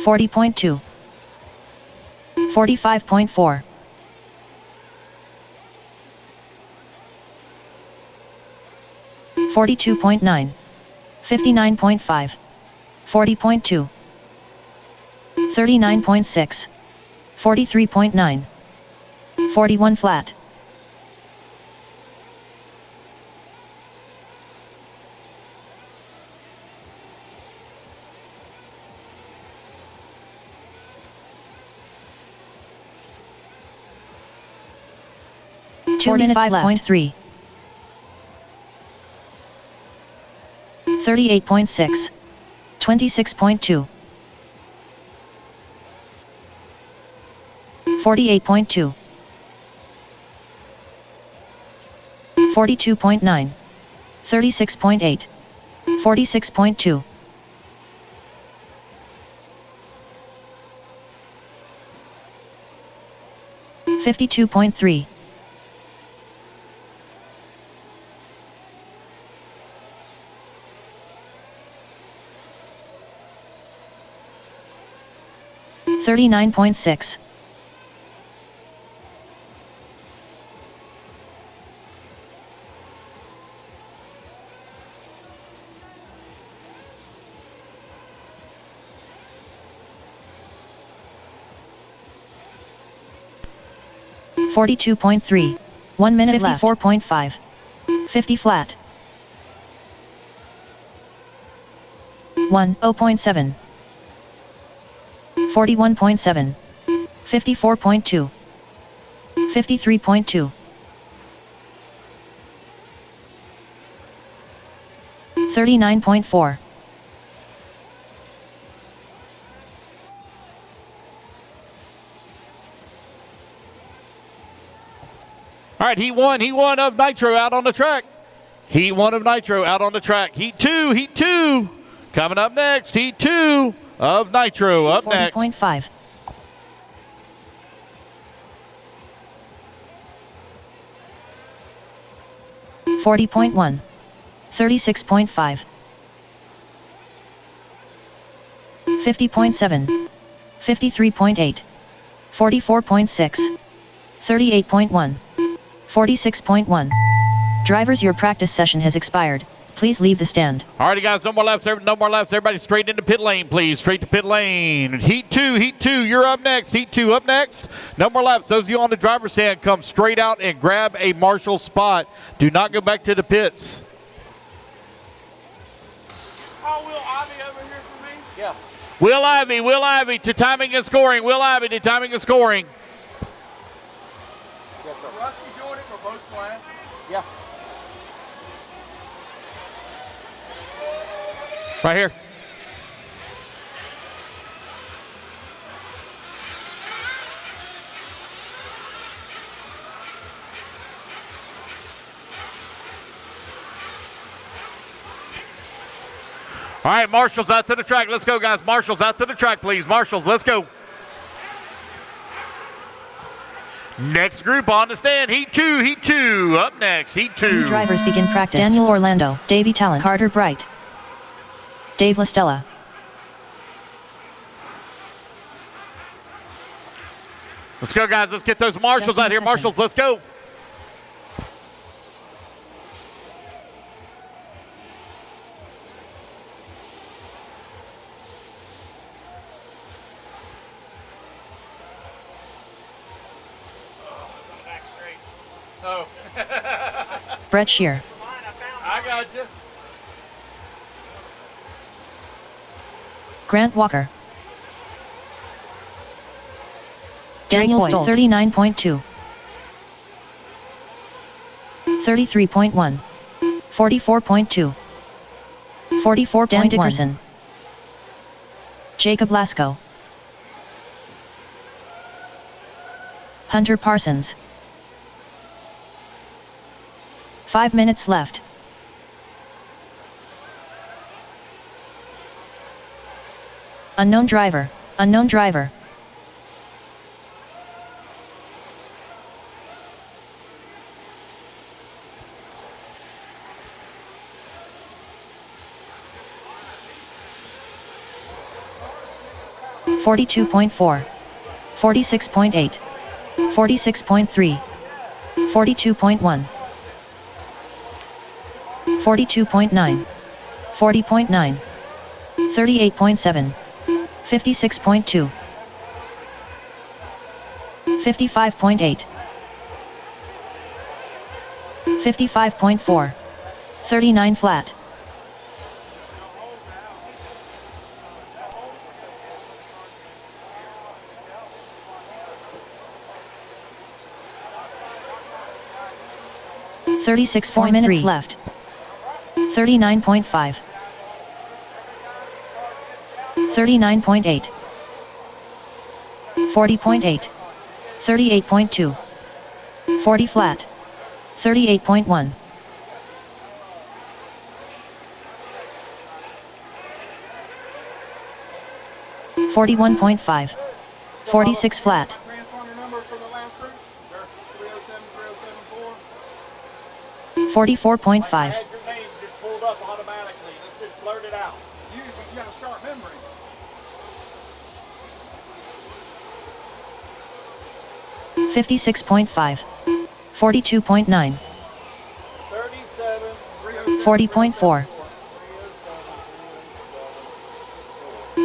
$40.2, $45.4, $42.9, $59.5, $40.2, $39.6, $43.9, 41 flat. Two minutes left. 3. 38.6. 26.2. 48.2. 42.9. 36.8. 46.2. 52.3. 39.6. 42.3. 1 minute left. 54.5. 50 flat. 10.7. 41.7. 54.2. 53.2. 39.4. All right, he won of Nitro out on the track. Heat 1 of Nitro out on the track. Heat 2. Coming up next, Heat 2 of Nitro up next. 40.5. 40.1. 36.5. 50.7. 53.8. 44.6. 38.1. 46.1. Drivers, your practice session has expired. Please leave the stand. All righty, guys, no more laps. No more laps. Everybody straight into pit lane, please. Straight to pit lane. Heat 2, you're up next. Heat 2 up next. No more laps. Those of you on the driver's stand, come straight out and grab a marshal spot. Do not go back to the pits. Oh, Will Ivy over here for me? Yeah. Will Ivy to timing and scoring. Will Ivy to timing and scoring. Yes, sir. Rusty doing it for both classes? Yeah. Right here. All right, marshals out to the track. Let's go, guys. Marshals out to the track, please. Marshals, let's go. Next group on the stand, Heat 2. Up next, Heat 2. New drivers begin practice. Daniel Orlando, Davey Talent, Carter Bright, Dave LaStella. Let's go, guys. Let's get those marshals out here. Marshals, let's go. Oh. Brett Shear, I got you. Grant Walker, Daniel Stolt, 39.2, 33.1, 44.2, 44. Dan Dickerson, Jacob Lasco, Hunter Parsons. 5 minutes left. Unknown driver. 42.4. 46.8. 46.3. 42.1. 42.9. 40.9. 38.7. 56.2. 55.8. 55.4. 39 flat. .4 minutes left. 39.5. 39.8. 40.8. 38.2. 40 flat. 38.1. 41.5. 46 flat. Transponder number for the last group? 30730774. 44.5. Had your name just pulled up automatically. Let's just blurt it out. You got a sharp memory. .5. 42.9. 40.4.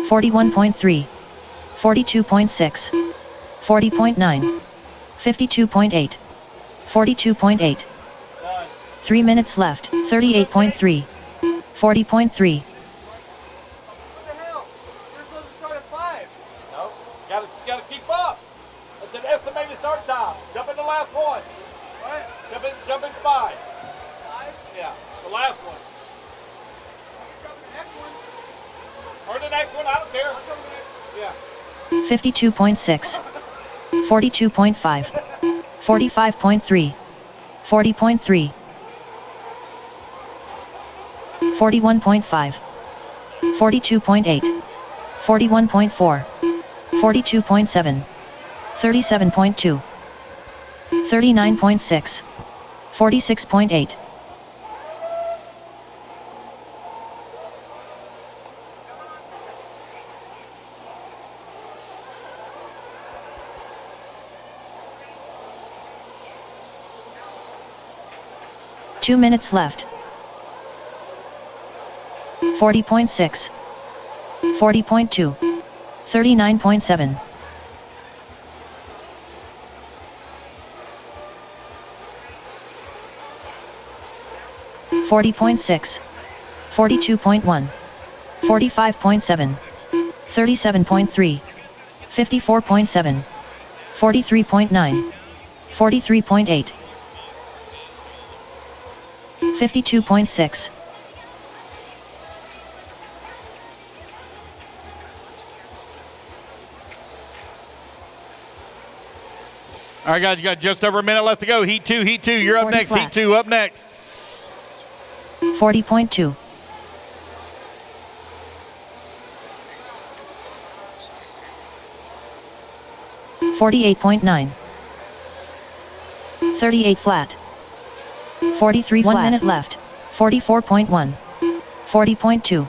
41.3. 42.6. 40.9. 52.8. 42.8. 3 minutes left. 38.3. 40.3. No, gotta keep up. It's an estimated start time. Jump in the last one. What? Jump in 5. 5? Yeah, the last one. Or the next one, I don't care. Yeah. 52.6. 42.5. 45.3. 40.3. 41.5, 42.8, 41.4, 42.7, 37.2, 39.6, 46.8. Two minutes left. 40.6, 40.2, 39.7. 40.6, 42.1, 45.7, 37.3, 54.7, 43.9, 43.8, 52.6. All right, guys, you got just over a minute left to go. Heat 2, Heat 2. You're up next. flat. Heat 2, up next. 40.2, 48.9, 38 flat, 43 flat. 1 minute left. 44.1, 40.2,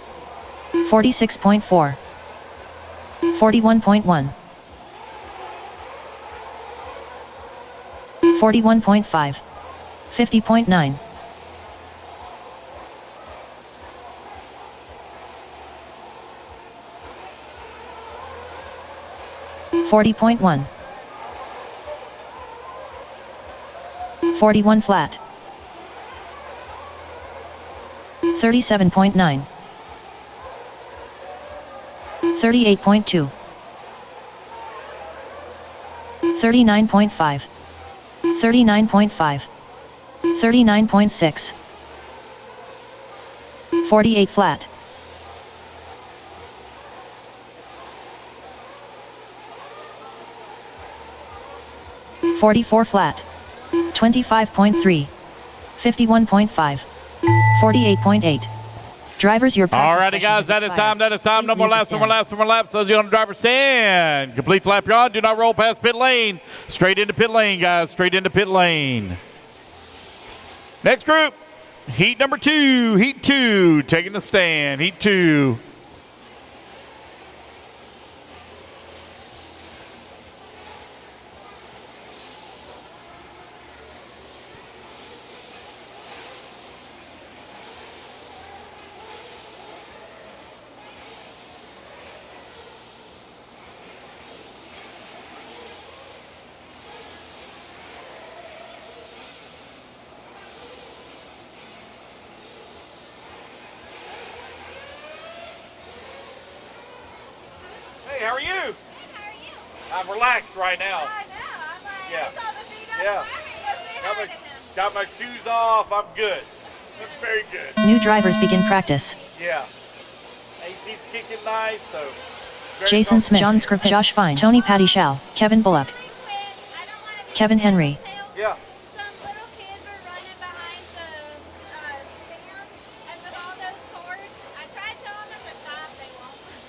46.4, 41.1, 41.5, 50.9. 40.1, 41 flat, 37.9, 38.2, 39.5, 39.5, 39.6, 48 flat, 44 flat, 25.3, 51.5 48.8. Drivers, your practice All righty, session guys, has that is expired. time. That is time. Please No more leave the laps, no more stand. laps, no more laps. Those of you on the driver's stand. Complete lap you're on. Do not roll past pit lane. Straight into pit lane, guys. Straight into pit lane. Next group, heat number 2. Heat 2, taking the stand. Heat 2. Hey, how are you? I'm relaxed right now. Yeah. Yeah. Got my shoes off. I'm good. That's very good. New drivers begin practice. Yeah. AC's kicking nice, so. very Jason Smith, John Scripps, Josh Fine, Tony Patty Shell, Kevin Bullock, Kevin Henry, Yeah.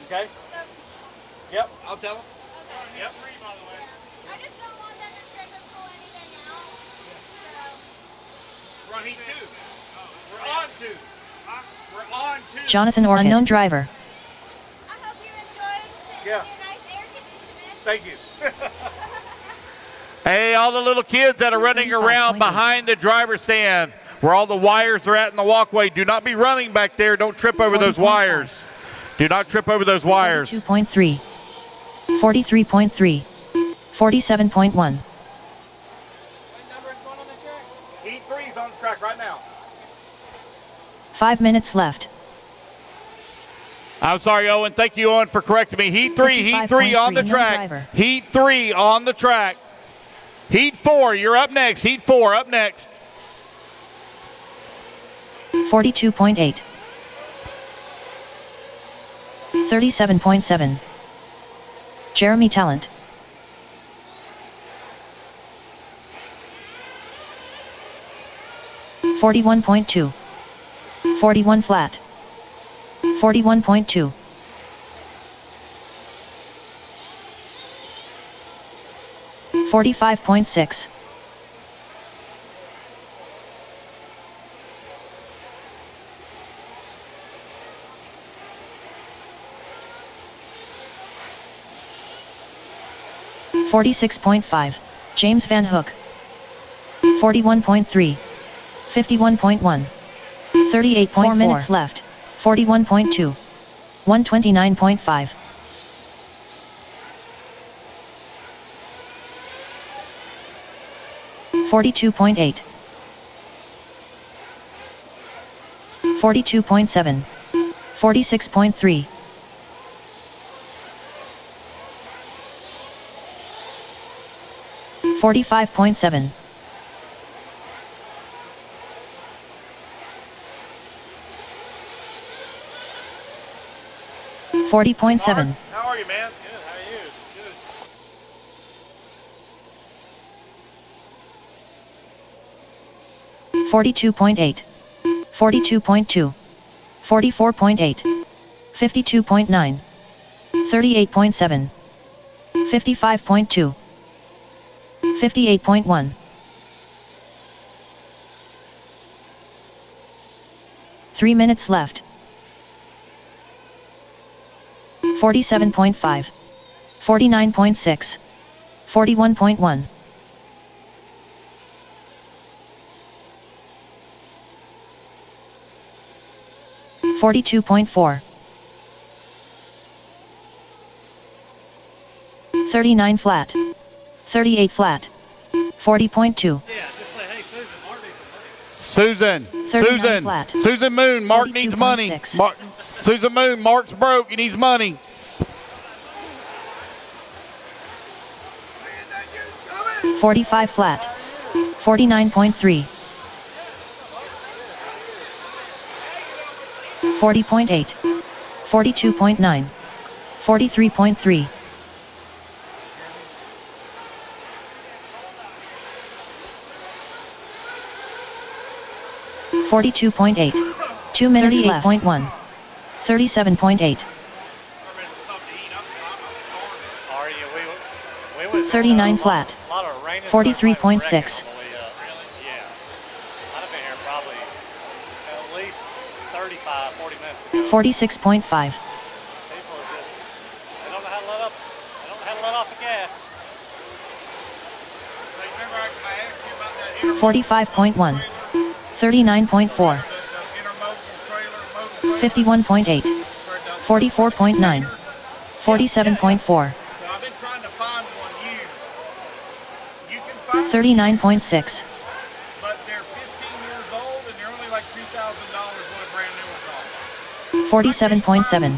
Okay. Yep, I'll tell them. Yep. We're on heat 2. We're on 2. We're on 2. Jonathan Orchid, unknown driver. Yeah. Thank you. Hey, all the little kids that are running around behind the driver's stand where all the wires are at in the walkway, do not be running back there. Don't trip over those wires. Do not trip over those wires. 42.3, 43.3, 47.1. Heat 3's on the track right now. 5 minutes left. I'm sorry, Owen. Thank you, Owen, for correcting me. Heat 3 on the 55.3, track. driver. Heat 3 on the track. Heat 4, you're up next. Heat 4, up next. 42.8, 37.7. Jeremy Talent. 41.2, 41 flat, 41.2. 45.6. 46.5. James Van Hook. 41.3. 51.1. 38.4 minutes left. 41.2. 129.5. 42.8. 42.7. 46.3. 45.7. 40.7. How are you, man? Good. How are you? Good. 42.8. 42.2. 44.8. 52.9. 38.7. 55.2. 58.1. 3 minutes left. 47.5. 49.6. 41.1. 42.4. 39 flat. 38 flat. 40.2. Susan, 39 Susan, flat. Susan Moon, Mark needs money. 42.6. Susan Moon, Mark's broke, he needs money. $45 flat. 49.3. 40.8. 42.9. 43.3. 42.8. 2 minutes left. 38.1. 37.8. 39 flat. 43.6. 46.5. 45.1. 39.4. 51.8. 44.9. 47.4. 39.6. But they're 15 years old and they're only like $2,000 what a brand new one's on. 47.7.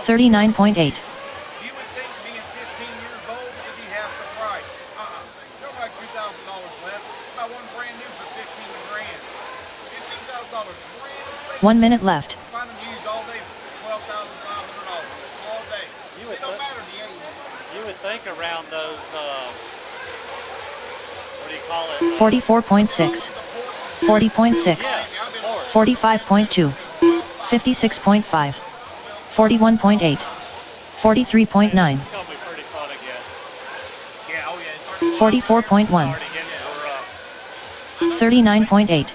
39.8. You would think being 15 years old would be half the price. They're like $2,000 less. About one brand new for 15 grand. $15,000 brand new. 1 minute left. Find them used all day for $12,500 all day. It don't matter the age. You would think around those, what do you call it? 44.6. 40.6. 45.2. 56.5. 41.8. 43.9. 44.1. 39.8.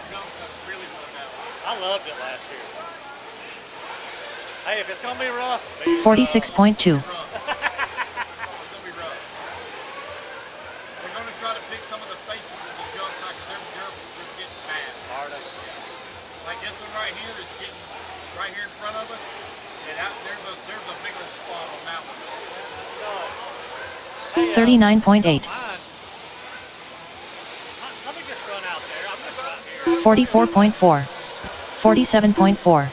I loved it last year. Hey, if it's going to be rough. 46.2. They're going to try to pick some of the faces of the junk because they're getting bad. Like this one right here is getting right here in front of us. And there's a bigger spot on that one. 39.8. Let me just run out there. I'm just out here. 44.4. 47.4.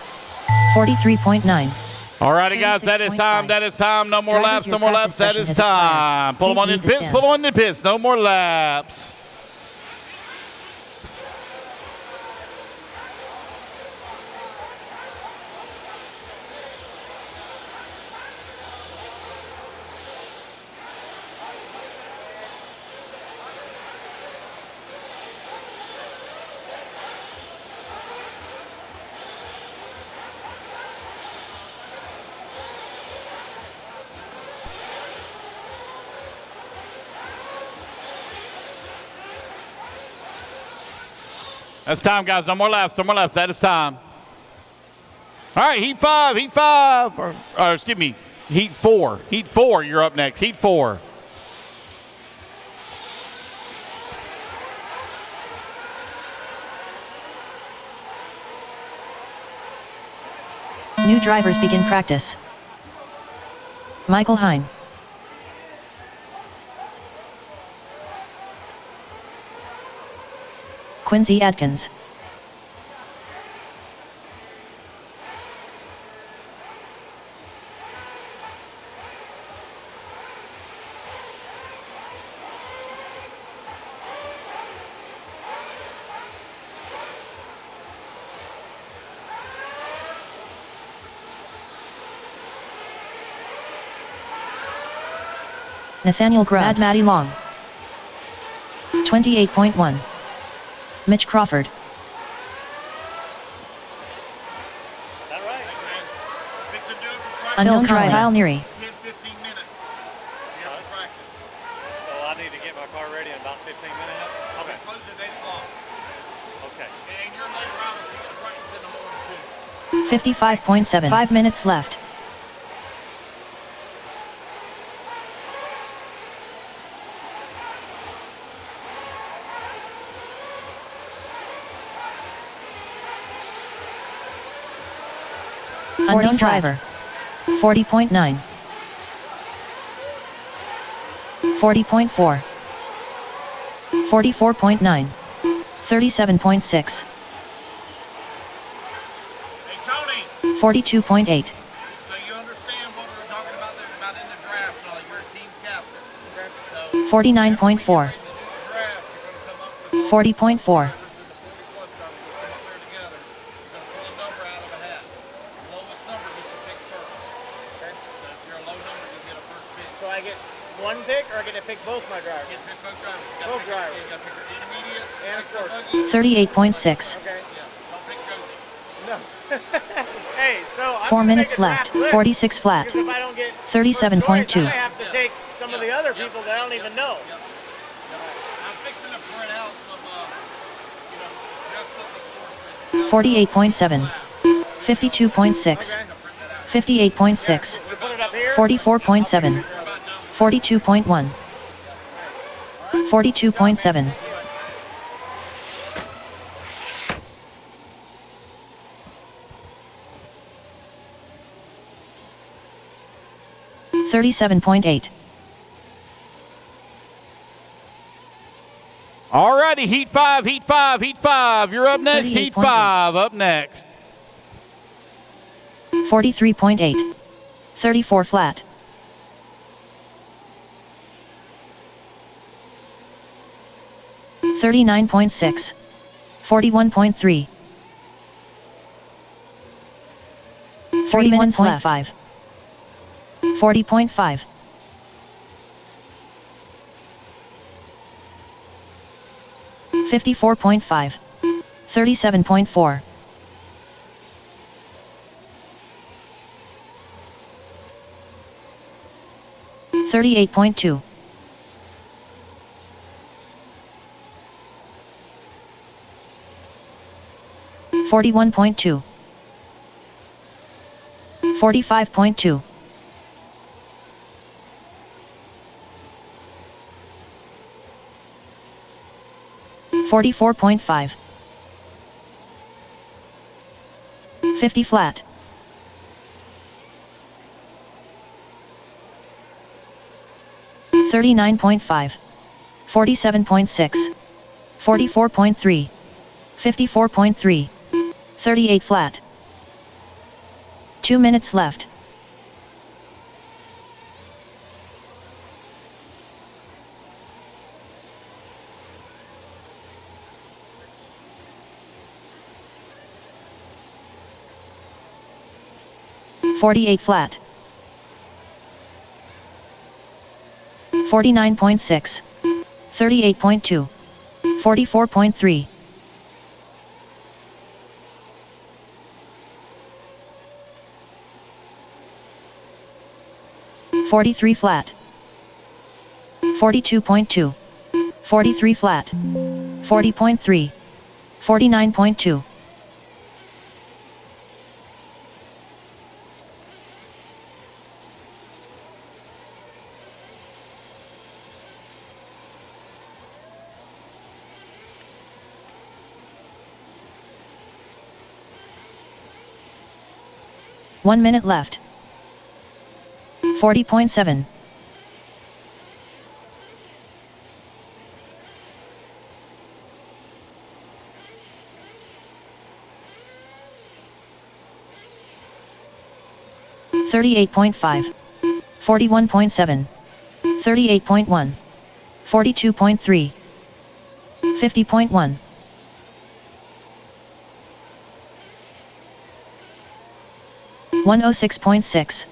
43.9. All righty, guys, that is time. That is time. No more laps. No more laps. That is time. Pull them on in pits. Pull them on in pits. No more laps. That's time, guys. No more laps. No more laps. That is time. All right, heat 5. Heat 5. Or excuse me, heat 4. Heat 4, you're up next. Heat 4. New drivers begin practice. Michael Hine. Quincy Adkins. Nathaniel Grubbs. Maddie Long. 28.1. Mitch Crawford. Unknown driver. Kyle Neary. 10-15 minutes. You have to practice. So I need to get my car ready in about 15 minutes? Okay. Close at 8 o'clock. Okay. And you're later out, so you got to practice in the morning too. 55.7. 5 minutes left. Unknown driver. 40.9. 40.4. 44.9. 37.6. 42.8. So you understand what we were talking about there about in the draft and all, you're a team captain. So 49.4. 40.4. So I get one pick or I get to pick both my drivers? You get to pick both drivers. Both drivers. You got to pick your intermediate And Sportsman. 38.6. Okay. Don't pick Josie. No. Hey, so I'm 4 gonna minutes make a left. draft list, 46 flat. because if I don't get 37.2. first choice, I have to take some of the other people that I don't even know. I'm fixing to print out some, you know, 48.7. 52.6. 58.6. 44.7. 42.1. 42.7. 37.8. All righty, heat 5, heat 5, heat 5. You're up next. Heat 5 up next. 43.8. 34 flat. 39.6. 41.3. 40 minutes left. 40.5. 54.5. 37.4. 38.2. 41.2. 45.2. 44.5. 50 flat. 39.5. 47.6. 44.3. 54.3. 38 flat. 2 minutes left. .48 flat. 49.6. 38.2. 44.3. 43 flat. 42.2. 43 flat. 40.3. 49.2. One minute left. 40.7. $38.5. 41.7. 38.1. 42.3. 50.1. 106.6.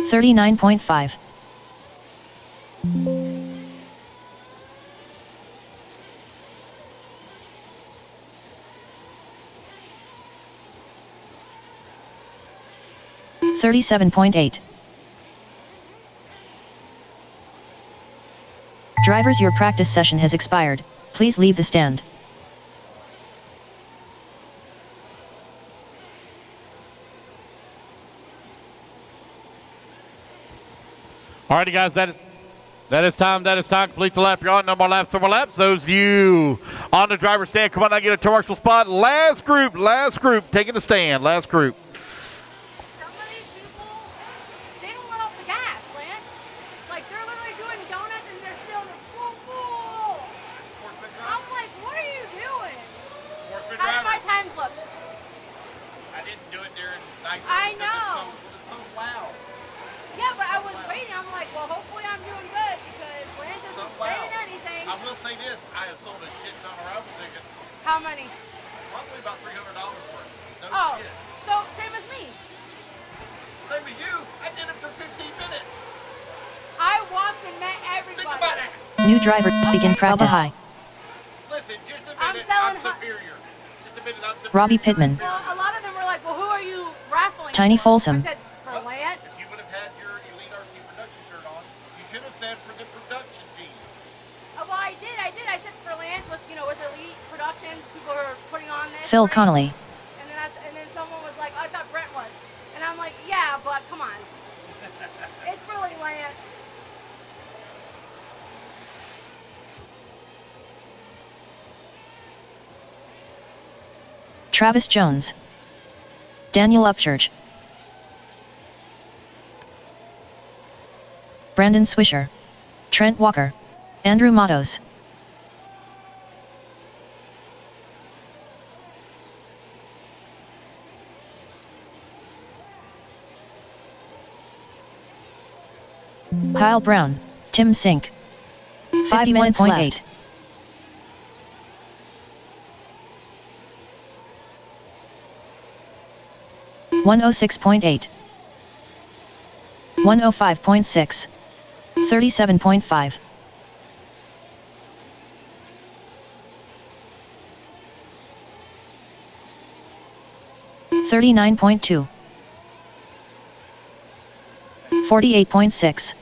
39.5. $37.8. Drivers, your practice session has expired. Please leave the stand. Alrighty, guys, that is time. Complete the lap. You're on. No more laps. Those of you on the driver's stand, come on now, get a commercial spot. Last group taking the stand. Last group. Some of these people, they don't let off the gas, Lance. Like, they're literally doing donuts and they're still full. I'm like, what are you doing? How did my times look? I didn't do it during night. I know. It's so loud. Yeah, but I was waiting. I'm like, well, hopefully I'm doing good because Lance isn't saying anything. I will say this: I have sold a shit ton of Raffle tickets. How many? Probably about $300 worth. No Oh, shit. so same as me. Same as you. I did it for 15 minutes. I walked and met everybody. Think about it. New drivers begin practice. Listen, just a minute. I'm selling superior. Just a minute. I'm superior. Robbie Pittman. Well, a lot of them were like, well, who are you raffling Tiny for? Folsom. I said, for Lance. If you would have had your Elite RC production shirt on, you should have said for the production team. Oh, well, I did. I said for Lance with, with Elite Productions, people who are putting on this. Phil thing. Connolly. And then someone was like, I thought Brent was. And I'm like, yeah, but come on. It's really Lance. Travis Jones. Daniel Upchurch. Brandon Swisher. Trent Walker. Andrew Matos. Kyle Brown. Tim Sink. 5 minutes left. 106.8. 105.6. 37.5. 39.2. 48.6.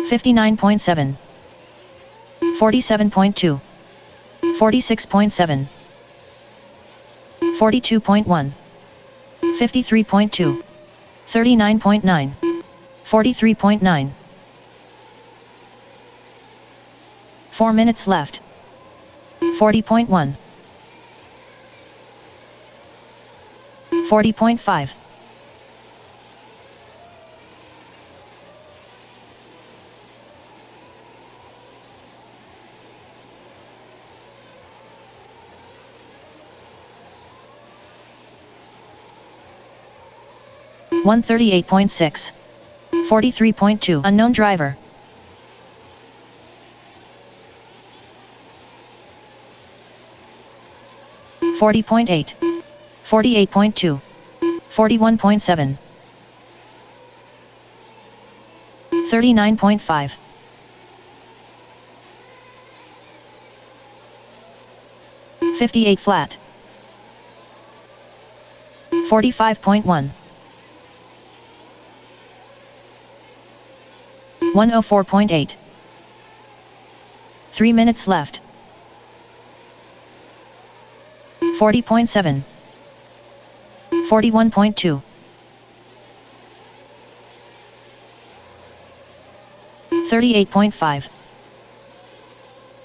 59.7. 47.2. 46.7. 42.1. 53.2. 39.9. 43.9. 4 minutes left. 40.1. 40.5. 138.6. 43.2. Unknown driver. $40.8. 48.2. 41.7. 39.5. 58 flat. 45.1. 104.8. 3 minutes left. 40.7. 41.2. 38.5.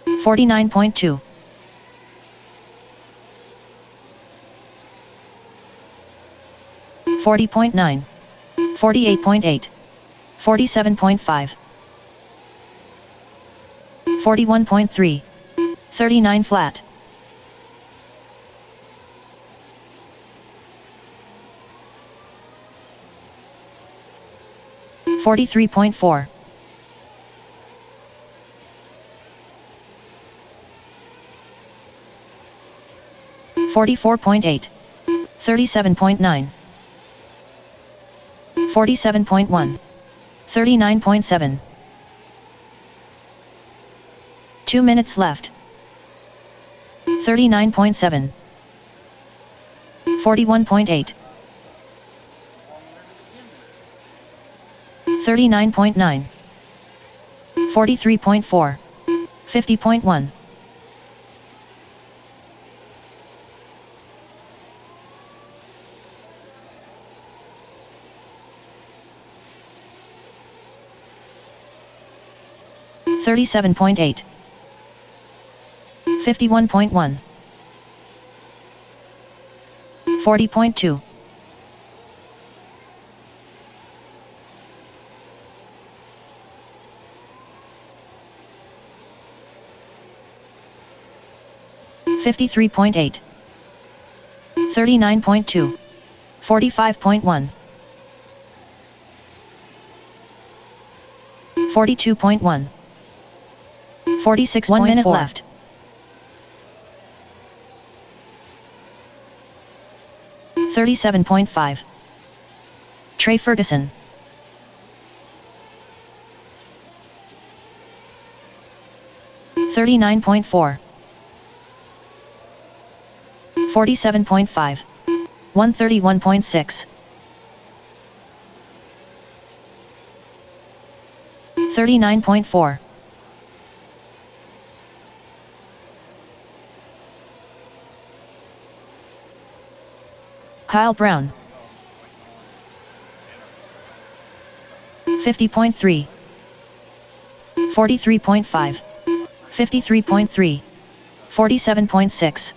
49.2. 40.9. 48.8. 47.5. 41.3. 39 flat. 43.4. 44.8. 37.9. 47.1. 39.7. 2 minutes left. 39.7. 41.8. 39.9. 43.4. 50.1. 37.8. 51.1. 40.2. 53.8. 39.2. 45.1. 42.1. 46. 1 minute left. 37.5. Trey Ferguson. 39.4. 47.5. 131.6. 39.4. 'Kyle Brown. 50.3. 43.5. 53.3. 47.6.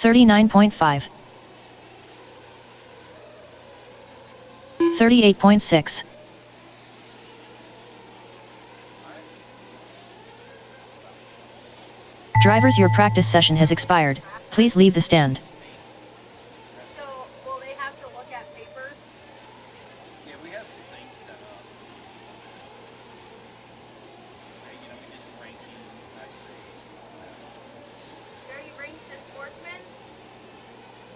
39.5. 38.6. Drivers, your practice session has expired. Please leave the stand. So, will they have to look at papers? Yeah, we have some things set up. Okay, you know, we did some ranking, actually. Are you ranked the Sportsman?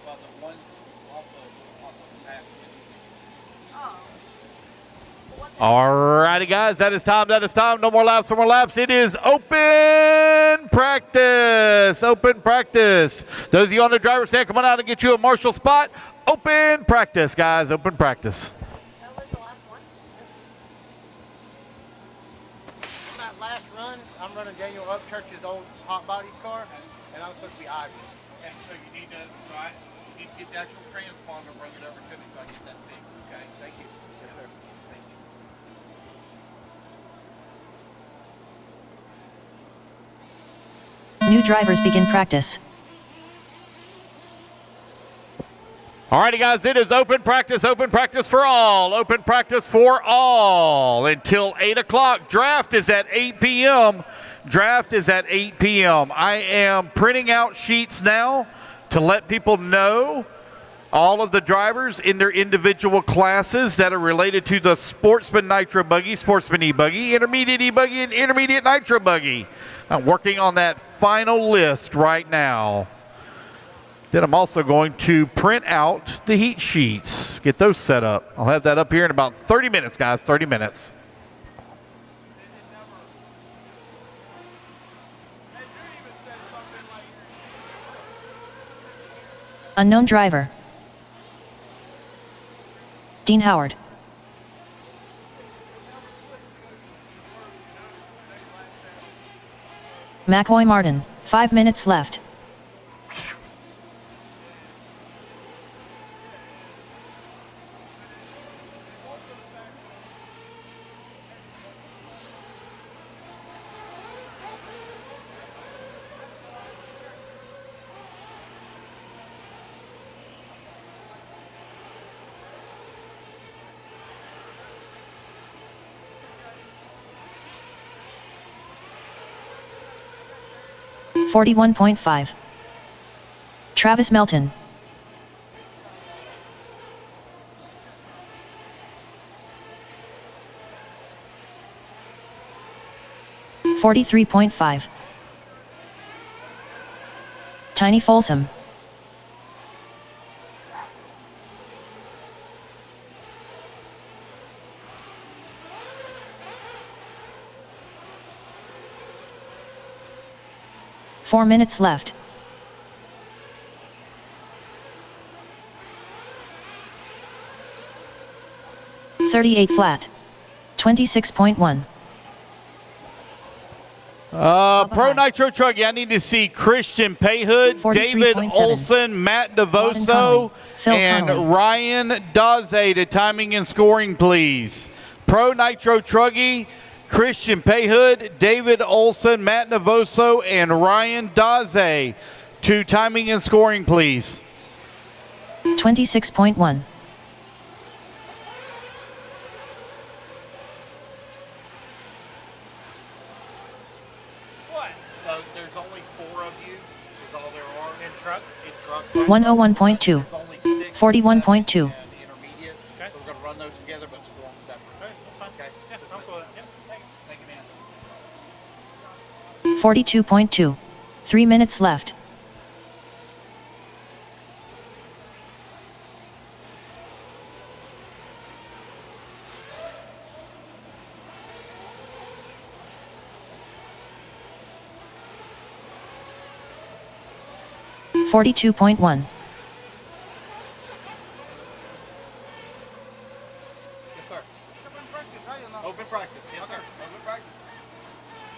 Well, the ones off the package. Oh. Alrighty, guys, that is time. That is time. No more laps. No more laps. It is open practice. Open practice. Those of you on the driver's stand, come on out and get you a marshal spot. Open practice, guys. Open practice. That was the last one? On that last run, I'm running Daniel Upchurch's old hot bodies car, and I'm supposed to be Ivy. Okay, so you need to, you need to get the actual transponder, bring it over to me so I get that fixed. Okay, thank you. Yes, sir. Thank you. New drivers begin practice. Alrighty, guys, it is open practice for all. Open practice for all until 8 o'clock. Draft is at 8 p.m. Draft is at 8 p.m. I am printing out sheets now to let people know all of the drivers in their individual classes that are related to the Sportsman Nitro Buggy, Sportsman E-Buggy, Intermediate E-Buggy, and Intermediate Nitro Buggy. I'm working on that final list right now. Then I'm also going to print out the heat sheets, get those set up. I'll have that up here in about 30 minutes, guys, 30 minutes. Unknown driver. Dean Howard. McCoy Martin, 5 minutes left. $41.5. Travis Melton. $43.5. Tiny Folsom. Four minutes left. $38 flat. 26.1. Pro Nitro Trucking, I need to see Christian Payhood, David Olson, Matt DeVoso, and Ryan Daze to timing and scoring, please. Pro Nitro Trucking, Christian Payhood, David Olson, Matt DeVoso, and Ryan Daze to timing and scoring, please. 26.1. So there's only 4 of you, is all there are in truck? 101.2. 41.2. Intermediate. Okay. So we're going to run those together, but score them separate. Okay. Yeah, I'm cool with it. Yep. Thank you, man. 42.2. 3 minutes left. $42.1. Yes, sir. Open practice. Yes, sir. Open practice.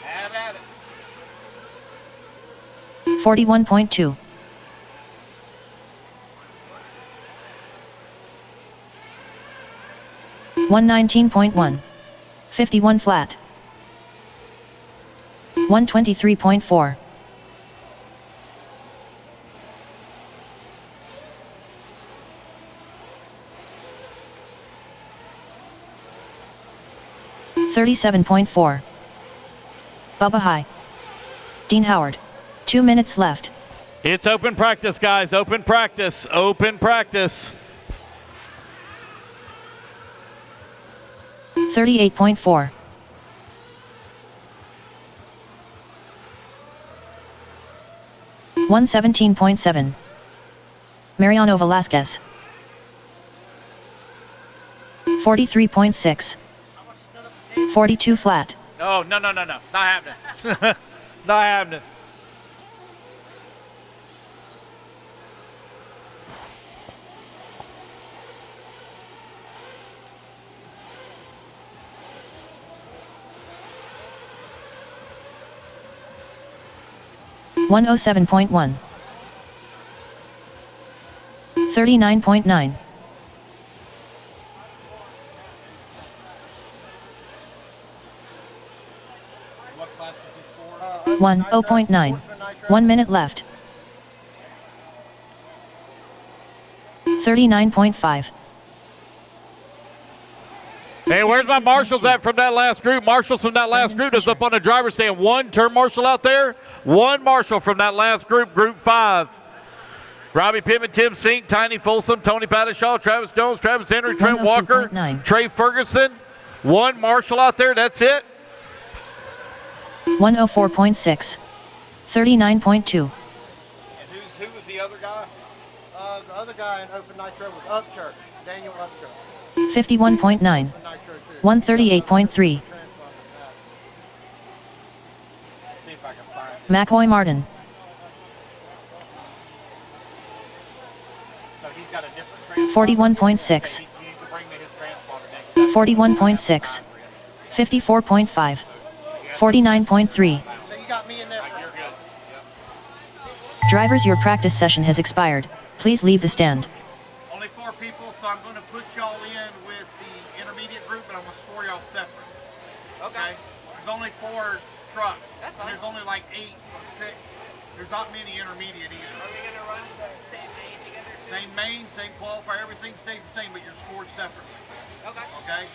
Have at it. 41.2. $119.1. 51 flat. 123.4. $37.4. Bubba High. Dean Howard. 2 minutes left. It's open practice, guys. Open practice. Open practice. 38.4. $117.7. Mariano Velasquez. 43.6. 42 flat. No. Not happening. Not happening. $107.1. 39.9. 10.9. 1 minute left. 39.5. Hey, where's my marshals at from that last group? Marshals from that last group is up on the driver's stand. One turn marshal out there. One marshal from that last group, group 5. Robbie Pittman, Tim Sink, Tiny Folsom, Tony Pattershaw, Travis Jones, Travis Henry, Trent Walker, Trey Ferguson. One marshal out there, that's it. 104.6. 39.2. And who was the other guy? The other guy in Open Nitro was Upchurch, Daniel Upchurch. 51.9. 138.3. See if I can find it. McCoy Martin. 41.6. 41.6. 54.5. 49.3. Drivers, your practice session has expired. Please leave the stand. Only 4 people, so I'm going to put y'all in with the intermediate group, but I'm going to score y'all separate. Okay? There's only 4 trucks. And there's only like 8 or 6. There's not many intermediate either. Are we going to run the same main together? Same main, same qualifier, everything stays the same, but you're scored separately. Okay. Okay?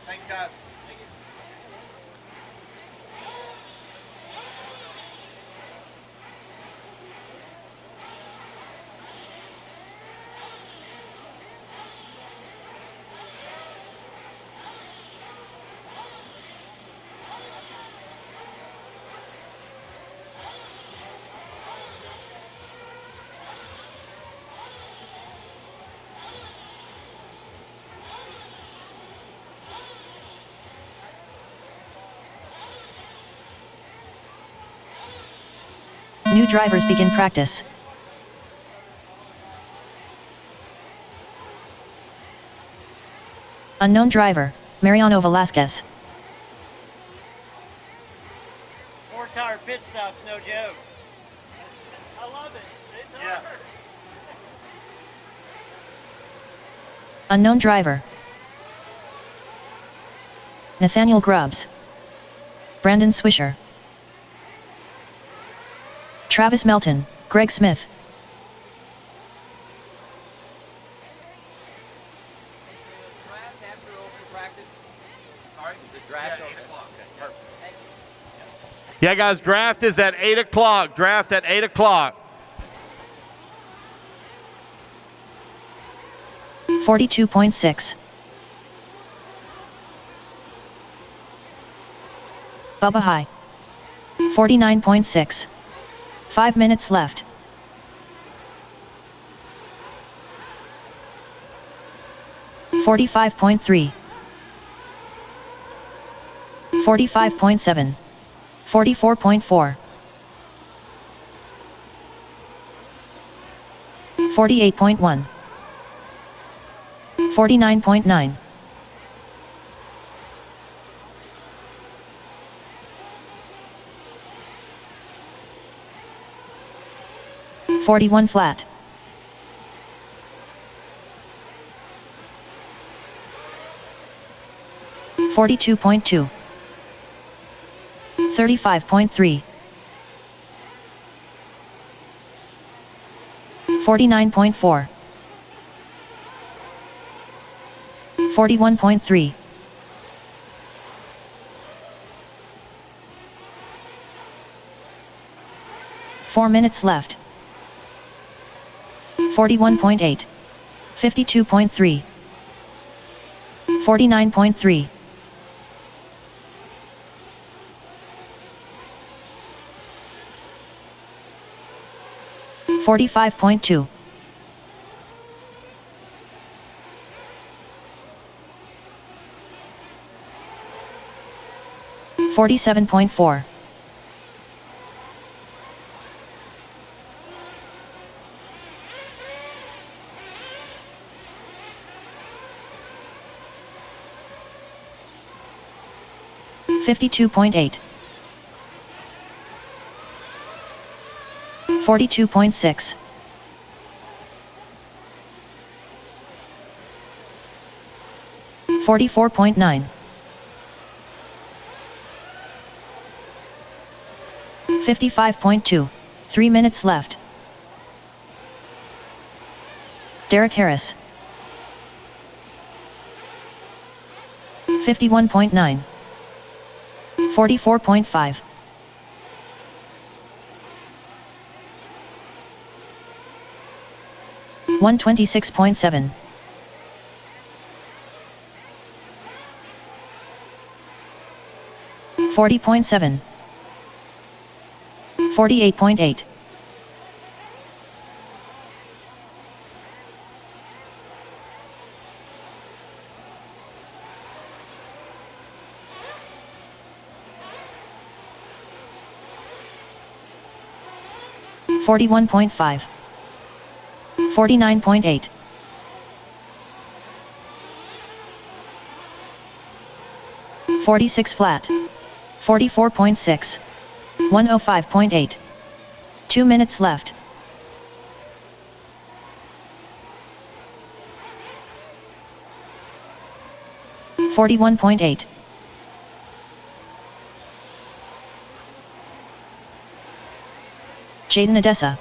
Thanks, guys. Thank you. New drivers begin practice. Unknown driver, Mariano Velasquez. 4-tire pit stop's no joke. I love it. It's hard. Unknown driver. Nathaniel Grubbs. Brandon Swisher. Travis Melton, Greg Smith. Yeah, guys, draft is at 8 o'clock. Draft at 8 o'clock. 42.6. Bubba High. 49.6. 5 minutes left. $45.3. 45.7. 44.4. 48.1. 49.9. 41 flat. 42.2. 35.3. 49.4. 41.3. 4 minutes left. 41.8. 52.3. 49.3. 45.2. 47.4. 52.8. 42.6. 44.9. 55.2. 3 minutes left. Derek Harris. 51.9. 44.5. 126.7. 40.7. 48.8. 41.5. 49.8. 46 flat. 44.6. 105.8. 2 minutes left. $41.8. Jaden Odessa.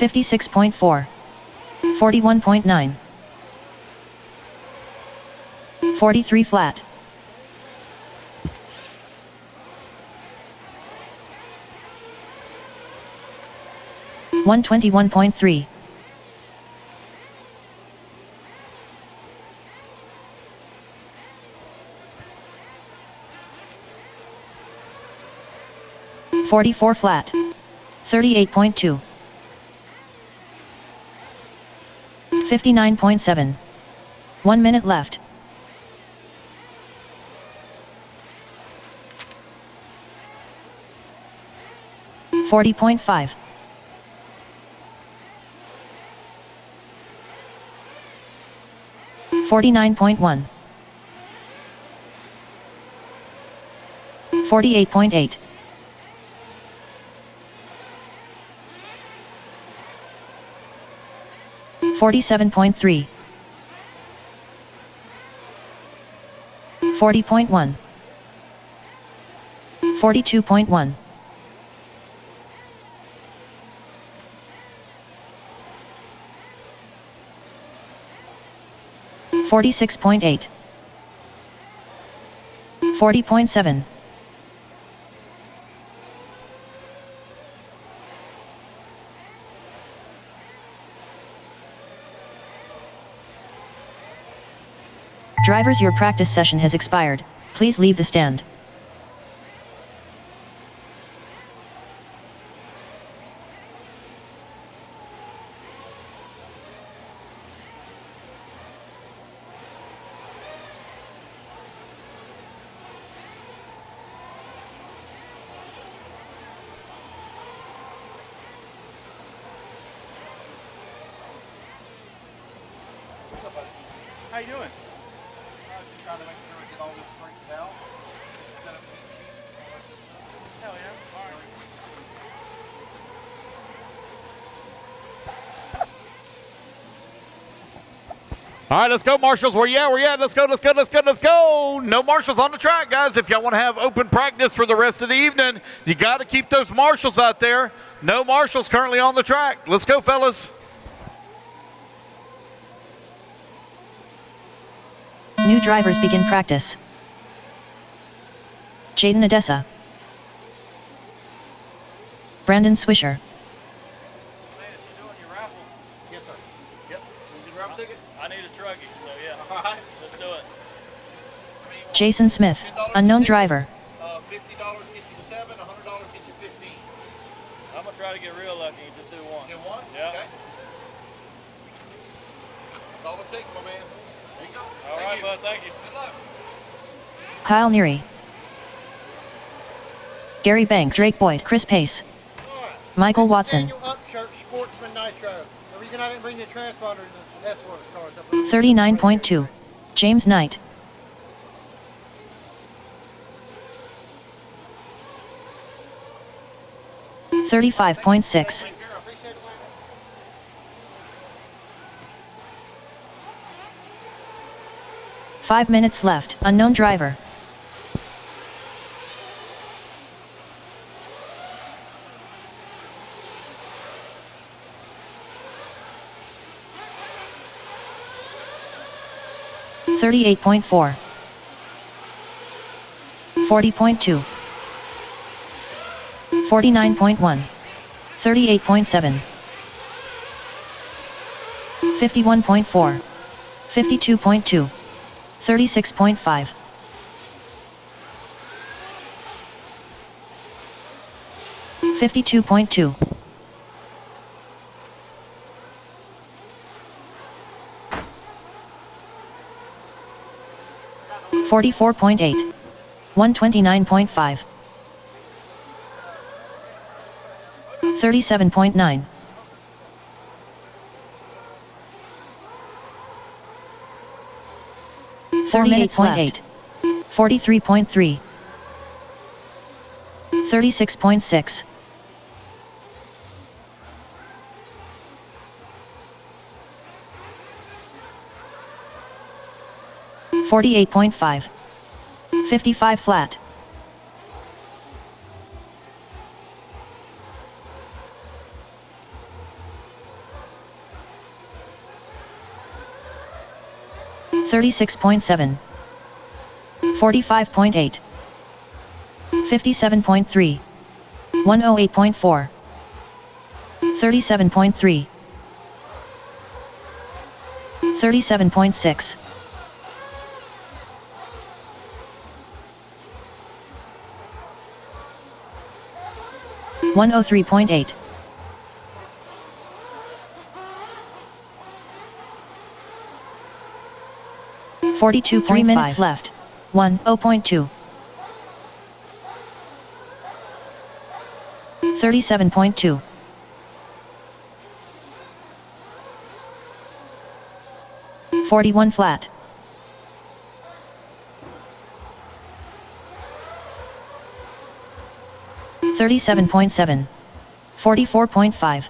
$56.4. 41.9. 43 flat. 121.3. 44 flat. 38.2. 59.7. 1 minute left. $40.5. 49.1. 48.8. 47.3. 40.1. 42.1. 46.8. 40.7. Drivers, your practice session has expired. Please leave the stand. What's up, buddy? How you doing? Just trying to make sure we get all this straightened out. Set up heat sheets and all that good stuff. Hell yeah. All right. All right, let's go, marshals. Where you at? Where you at? Let's go, let's go, let's go, let's go. No marshals on the track, guys. If y'all want to have open practice for the rest of the evening, you got to keep those marshals out there. No marshals currently on the track. Let's go, fellas. New drivers begin practice. Jaden Odessa. Brandon Swisher. Yes, sir. Yep. You grab a ticket? I need a truckie, so yeah. All right. Let's do it. Jason Smith, unknown driver. $50 gets you 7, $100 gets you 15. I'm gonna try to get real lucky and just do one. Do one? Yeah. Okay. That's all it takes, my man. There you go. All right, bud. Thank you. Good luck. Kyle Neary. Gary Banks, Drake Boyd, Chris Pace. Michael Watson. Daniel Upchurch, Sportsman Nitro. The reason I didn't bring the transponder is the S-Works cars up there. 39.2. James Knight. $35.6. 5 minutes left. Unknown driver. $38.4. 40.2. 49.1. 38.7. 51.4. 52.2. 36.5. 52.2. 44.8. 129.5. 37.9. 48.8. 43.3. 36.6. 48.5. 55 flat. 36.7. 45.8. 57.3. 108.4. 37.3. 37.6. 103.8. 42.3 minutes left. 10.2. 37.2. 41 flat. 37.7. 44.5.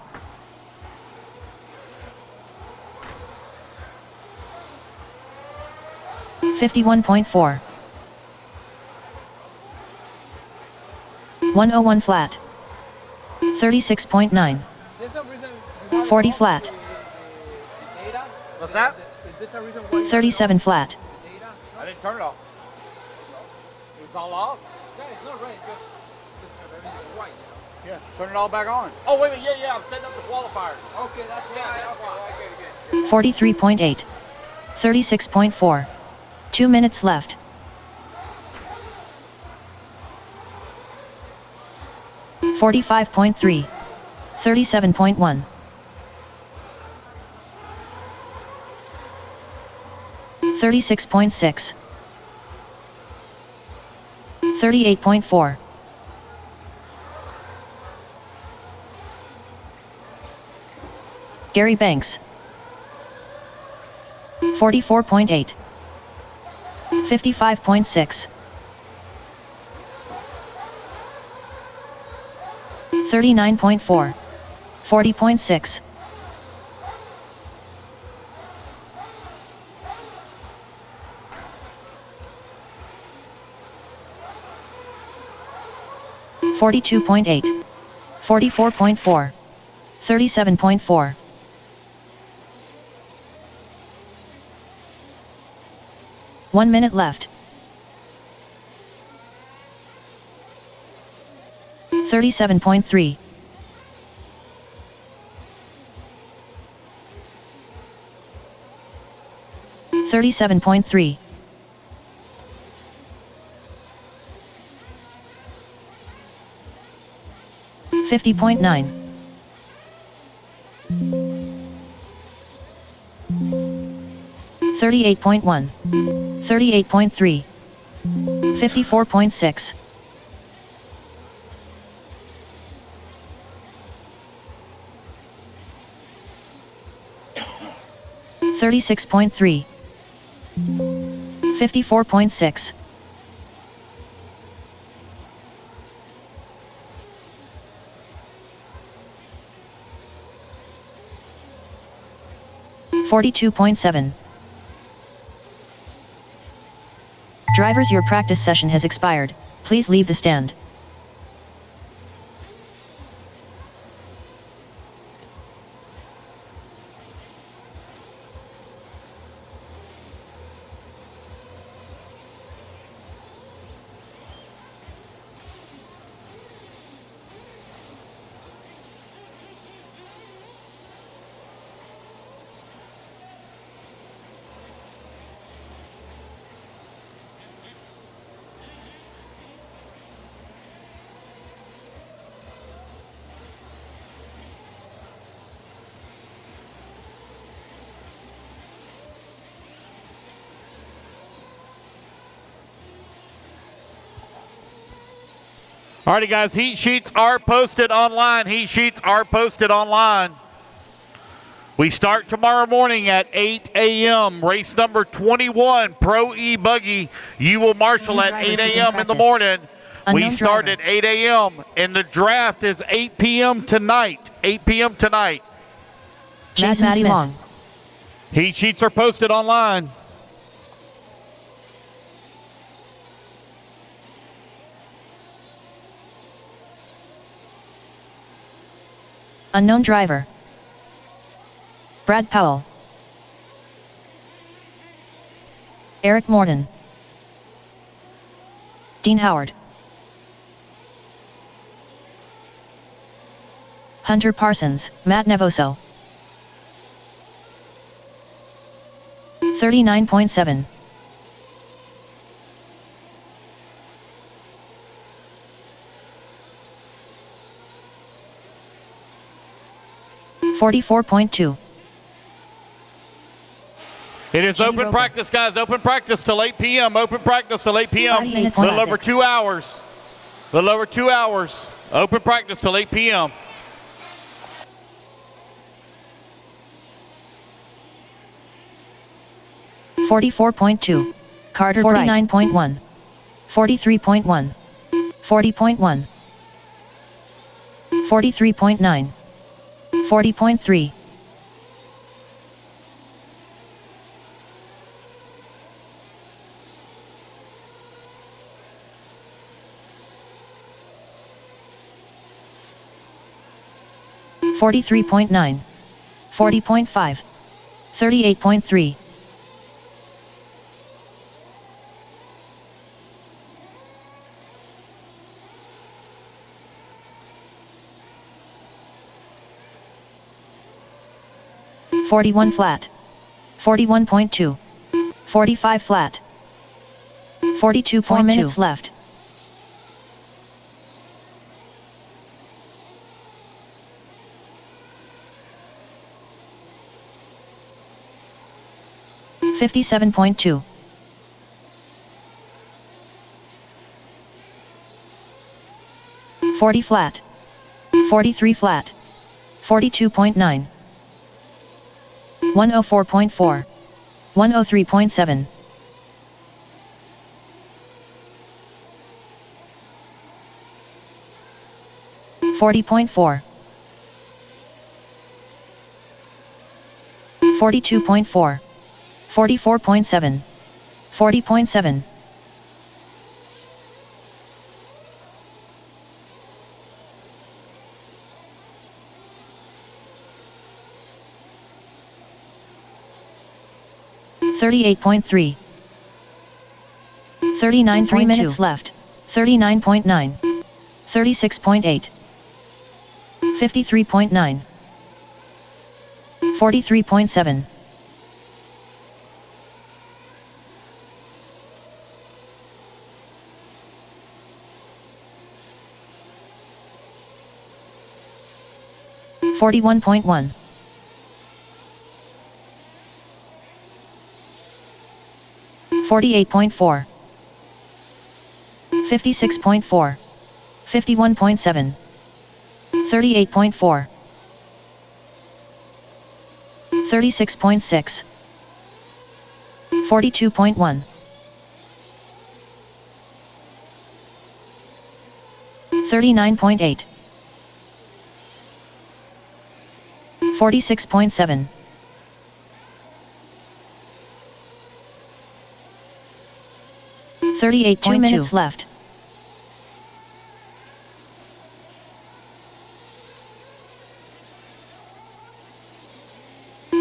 51.4. 101 flat. 36.9. 40 flat. What's that? 37 flat. I didn't turn it off. It was all off? Yeah, it's not right. Just everything's white. Yeah, turn it all back on. Oh, wait a minute. Yeah, I'm setting up the qualifiers. Okay, that's right. Okay, 43.8. 36.4. 2 minutes left. 45.3. 37.1. 36.6. 38.4. 'Bghnc. 44.8. 55.6. 39.4. 40.6. 42.8. 44.4. 37.4. 1 minute left. 37.3. 37.3. 50.9. 38.1. 38.3. 54.6. 36.3. 54.6. 42.7. Drivers, your practice session has expired. Please leave the stand. Alrighty, guys, heat sheets are posted online. Heat sheets are posted online. We start tomorrow morning at 8 a.m. Race number 21, Pro E Buggy. You will marshal at 8 a.m. in the morning. We start at 8 a.m. and the draft is 8 p.m. tonight. 8 p.m. tonight. Jason Smith. Heat sheets are posted online. Unknown driver. Brad Powell. Eric Morton. Dean Howard. Hunter Parsons, Matt Nevoso. 39.7. $44.2. It is open practice, guys. Open practice till 8 p.m. Open practice till 8 p.m. A little over 2 hours. A little over 2 hours. Open practice till 8 p.m. $44.2. Carter 49.1. 43.1. 40.1. 43.9. 40.3. $43.9. 40.5. 38.3. $41 flat. 41.2. 45 flat. 42.2. 4 minutes left. $57.2. $40 flat. 43 flat. 42.9. 104.4. 103.7. $40.4. 42.4. 44.7. 40.7. $38.3. 39. 3 minutes left. 39.9. 36.8. 53.9. 43.7. $41.1. 48.4. 56.4. 51.7. 38.4. 36.6. 42.1. 39.8. 46.7. 38. 2 minutes left.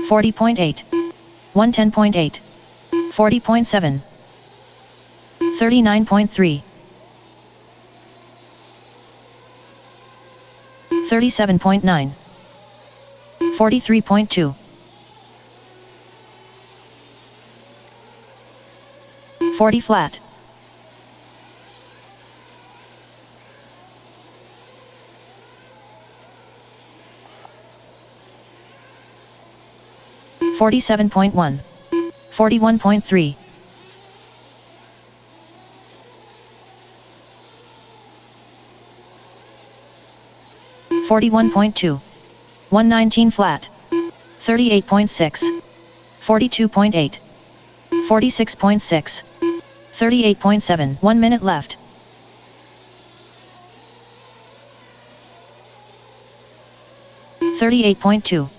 $40.8. 110.8. 40.7. 39.3. 37.9. 43.2. 40 flat. $47.1. 41.3. 41.2. 119 flat. 38.6. 42.8. 46.6. 38.7. 1 minute left. $38.2.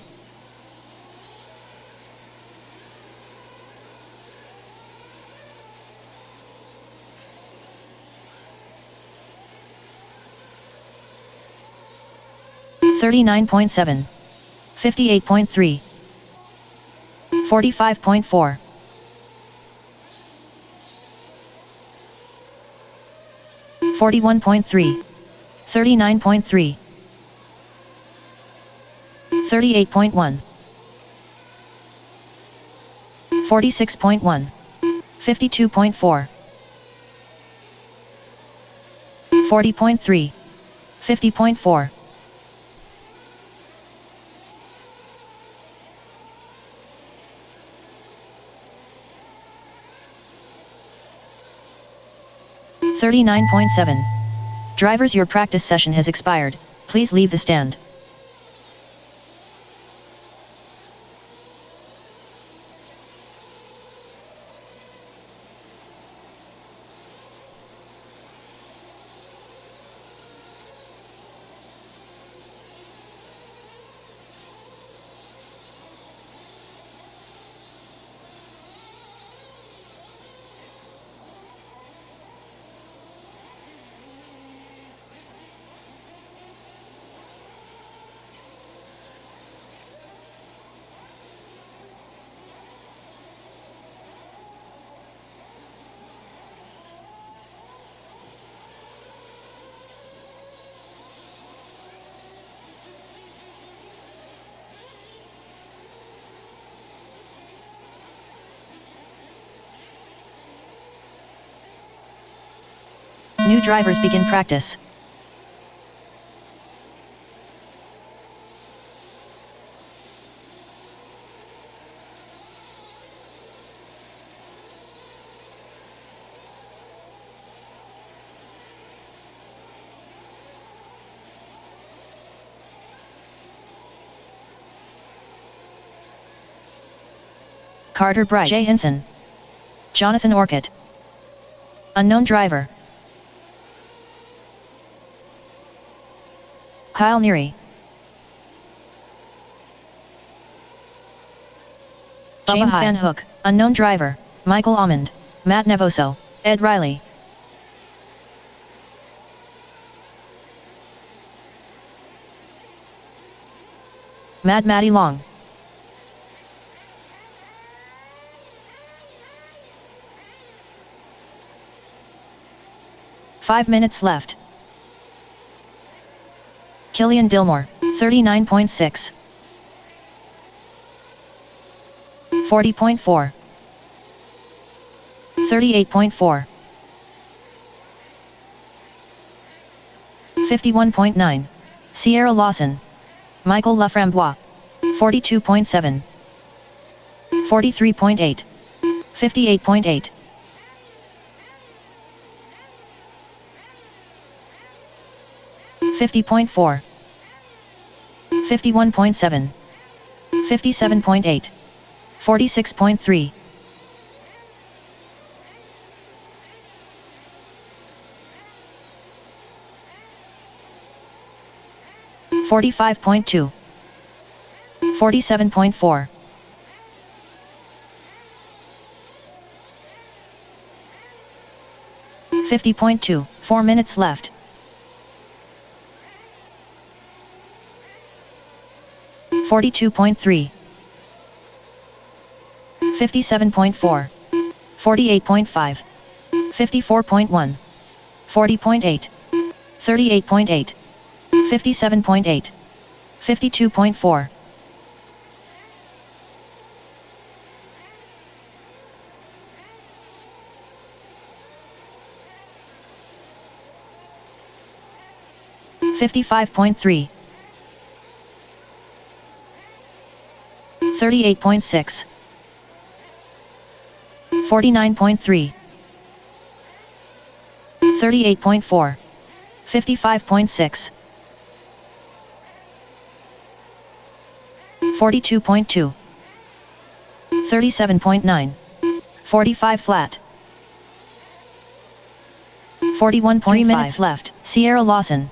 $39.7. 58.3. 45.4. 41.3. 39.3. 38.1. 46.1. 52.4. 40.3. 50.4. $39.7. Drivers, your practice session has expired. Please leave the stand. New drivers begin practice. Carter Bright, Jay Hinson, Jonathan Orcutt. Unknown driver. Kyle Neary. James Van Hook. Unknown driver. Michael Almond. Matt Nevoso. Ed Riley. Matty Long. Five minutes left. Killian Dillmore, 39.6. 40.4. 38.4. 51.9. Sierra Lawson. Michael Laframboise. 42.7. 43.8. 58.8. 50.4. 51.7. 57.8. 46.3. 45.2. 47.4. 50.2. 4 minutes left. 42.3. 57.4. 48.5. 54.1. 40.8. 38.8. 57.8. 52.4. 55.3. 38.6. 49.3. 38.4. 55.6. 42.2. 37.9. 45 flat. 41.3 minutes left. Sierra Lawson.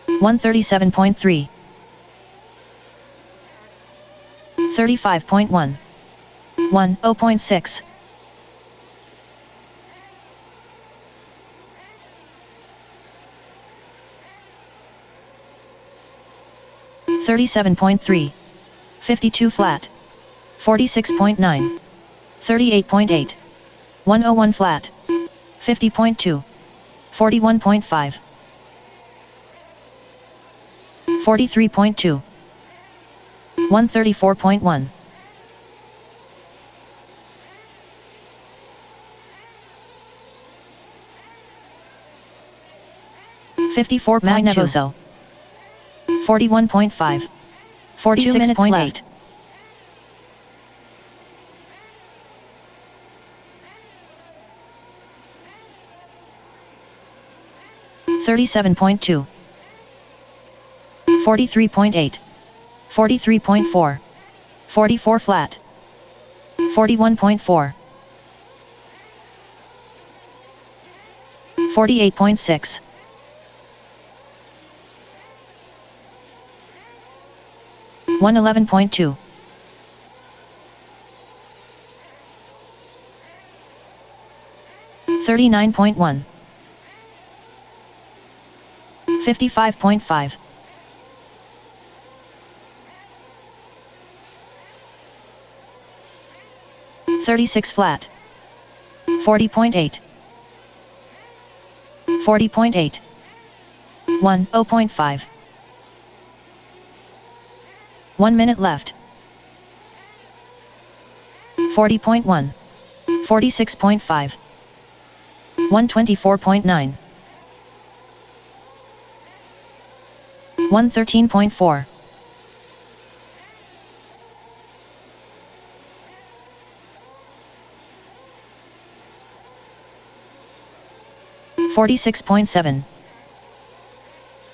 $137.3. 35.1. 0.6. 37.3. 52 flat. 46.9. 38.8. 101 flat. 50.2. 41.5. 43.2. 134.1. 54. Magnevoso. 41.5. 46 minutes left. 37.2. 43.8. 43.4. 44 flat. 41.4. 48.6. 111.2. 39.1. 55.5. 36 flat. 40.8. 40.8. 0.5. 1 minute left. 40.1. 46.5. 124.9. 113.4. 46.7.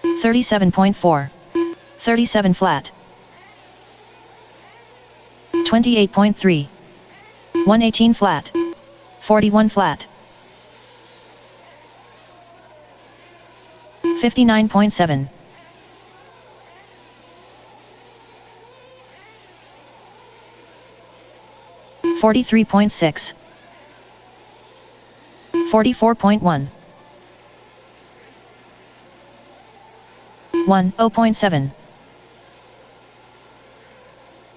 37.4. 37 flat. 28.3. 118 flat. 41 flat. 59.7. 43.6. 44.1. 0.7.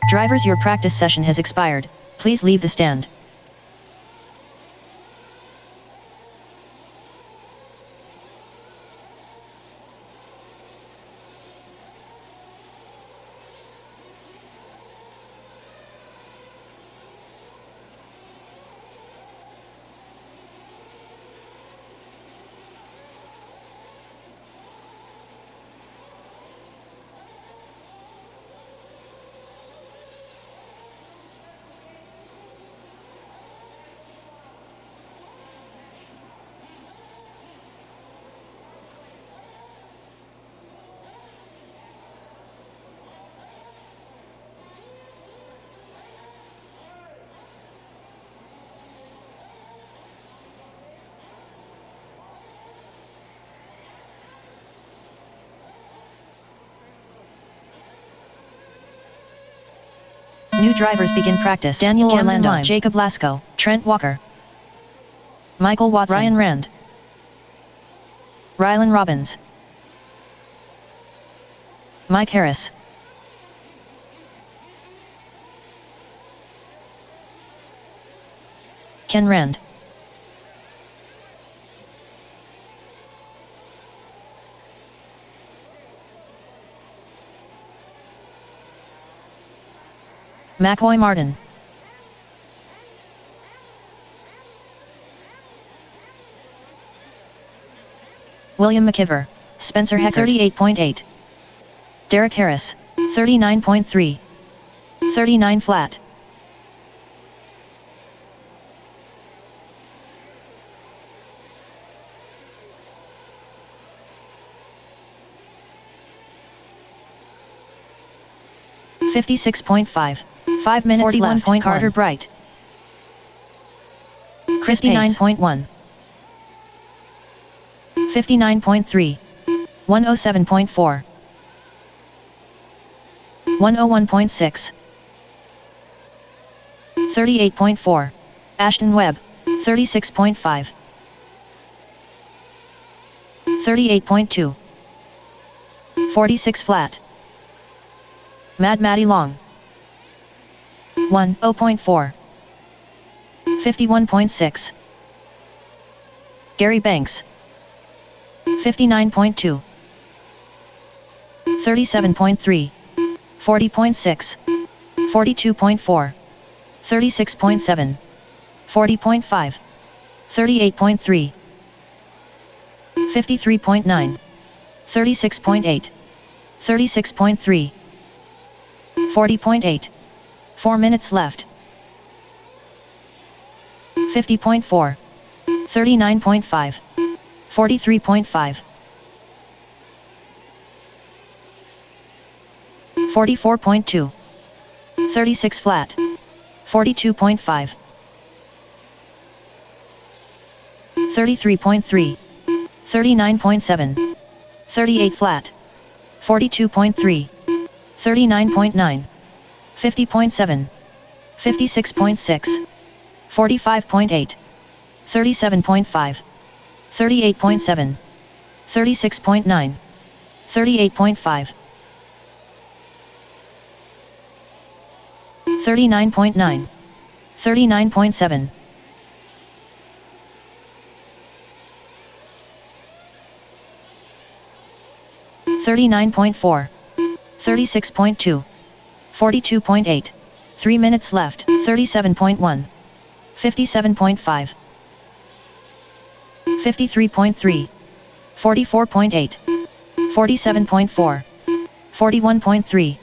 Drivers, your practice session has expired. Please leave the stand. New drivers begin practice. Daniel Orlando, Lime, Jacob Lasco, Trent Walker, Michael Watson, Ryan Rand, Rylan Robbins, Mike Harris, Ken Rand, McCoy Martin, William McKiver, Spencer Heck 38.8, Derek Harris, 39.3, 39 flat, 56.5. 5 minutes 41 left. Point Carter Bright. Chris 59.1. 59.3. 107.4. 101.6. 38.4. Ashton Webb. 36.5. 38.2. 46 flat. Maddie Long. 0.4. 51.6. Gary Banks. 59.2. 37.3. 40.6. 42.4. 36.7. 40.5. 38.3. 53.9. 36.8. 36.3. 40.8. 4 minutes left. 50.4. 39.5. 43.5. 44.2. 36 flat. 42.5. 33.3. 39.7. 38 flat. 42.3. 39.9. 50.7. 56.6. 45.8. 37.5. 38.7. 36.9. 38.5. 39.9. 39.7. 39.4. 36.2. 42.8. 3 minutes left. 37.1. 57.5. 53.3. 44.8. 47.4. 41.3.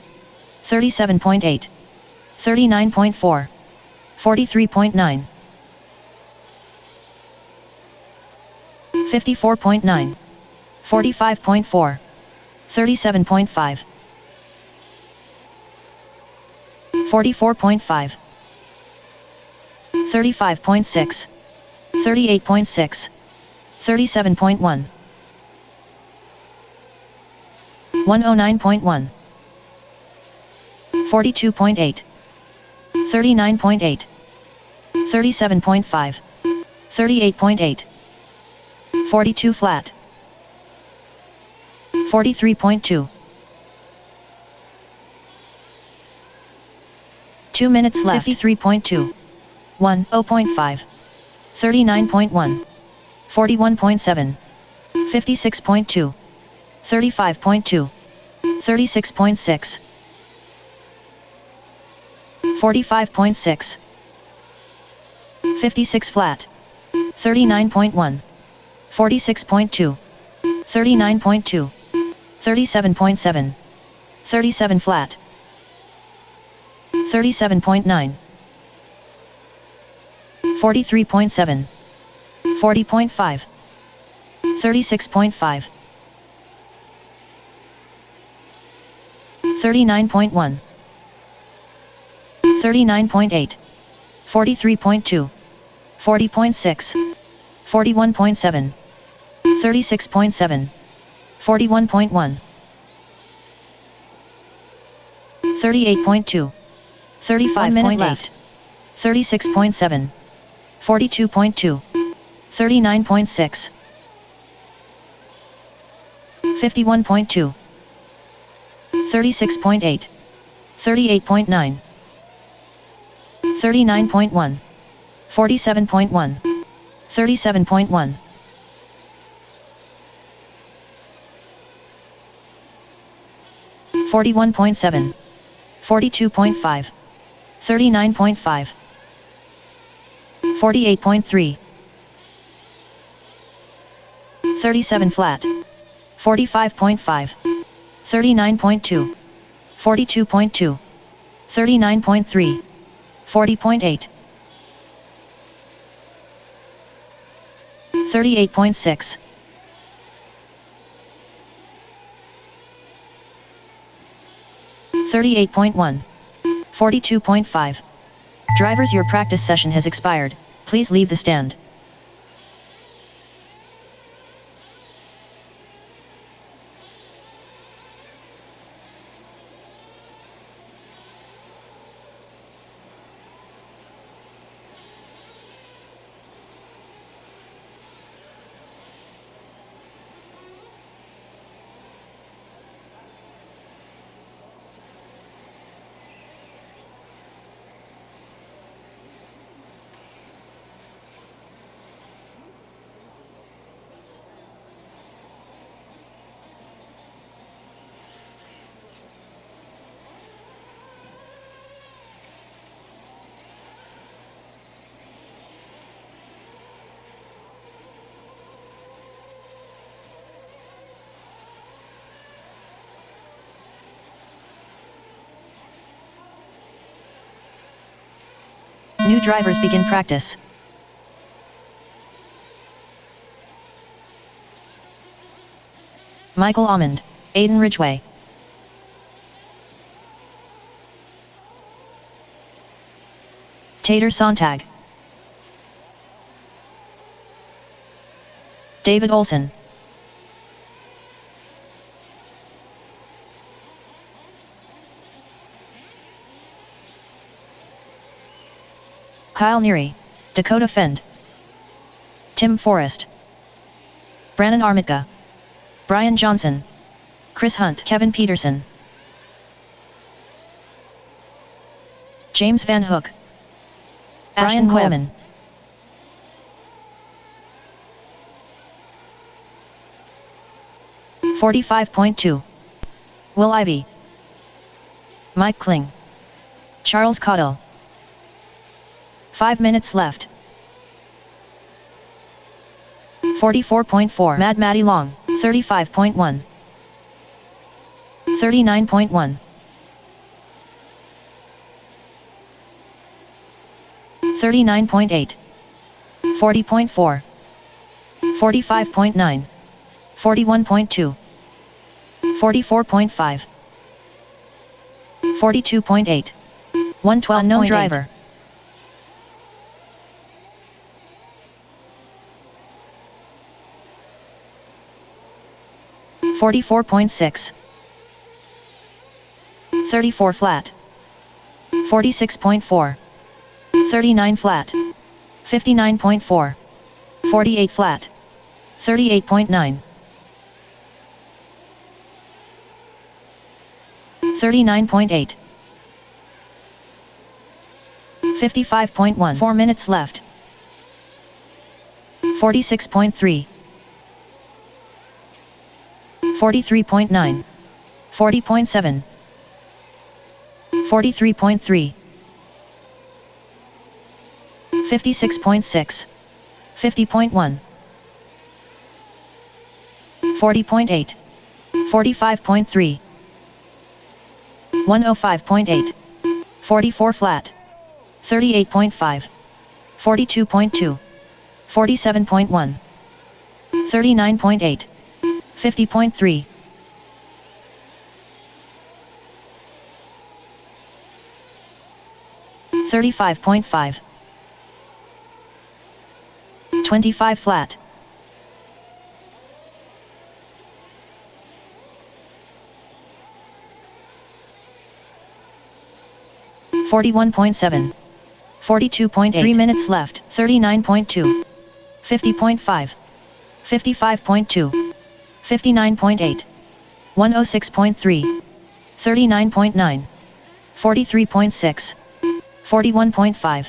37.8. 39.4. 43.9. 54.9. 45.4. 37.5. 44.5. 35.6. 38.6. 37.1. 109.1. 42.8. 39.8. 37.5. 38.8. 42 flat. 43.2. 2 minutes left. 53.2. 0.5. 39.1. 41.7. 56.2. 35.2. 36.6. 45.6. 56 flat. 39.1. 46.2. 39.2. 37.7. 37 flat. 37.9. 43.7. 40.5. 36.5. 39.1. 39.8. 43.2. 40.6. 41.7. 36.7. 41.1. 38.2. 35 minute left. 36.7. 42.2. 39.6. 51.2. 36.8. 38.9. 39.1. 47.1. 37.1. 41.7. 42.5. 39.5. 48.3. 37 flat. 45.5. 39.2. 42.2. 39.3. 40.8. 38.6. 39.1. 38.1. 42.5. Drivers, your practice session has expired. Please leave the stand. New drivers begin practice. Michael Almond, Aiden Ridgway. Tater Sontag. David Olson. Kyle Neary, Dakota Fend. Tim Forrest. Brannon Armitka. Brian Johnson. Chris Hunt. Kevin Peterson. James Van Hook. Brian Coleman. .45.2. Will Ivy. Mike Kling. Charles Caudill. 5 minutes left. 44.4. Mad Matty Long, 35.1. 39.1. 39.8. 40.4. 45.9. 41.2. 44.5. 42.8. 112. Unknown driver. 44.6. 34 flat. 46.4. 39 flat. 59.4. 48 flat. 38.9. 39.8. 55.1. 4 minutes left. 46.3. 43.9. 40.7. 43.3. 56.6. 50.1. 40.8. 45.3. 105.8. 44 flat. 38.5. 42.2. 47.1. 39.8. 50.3. 35.5. 25 flat. 41.7. 42.8. 3 minutes left. 39.2. 50.5. 55.2. 59.8. 106.3. 39.9. 43.6. 41.5.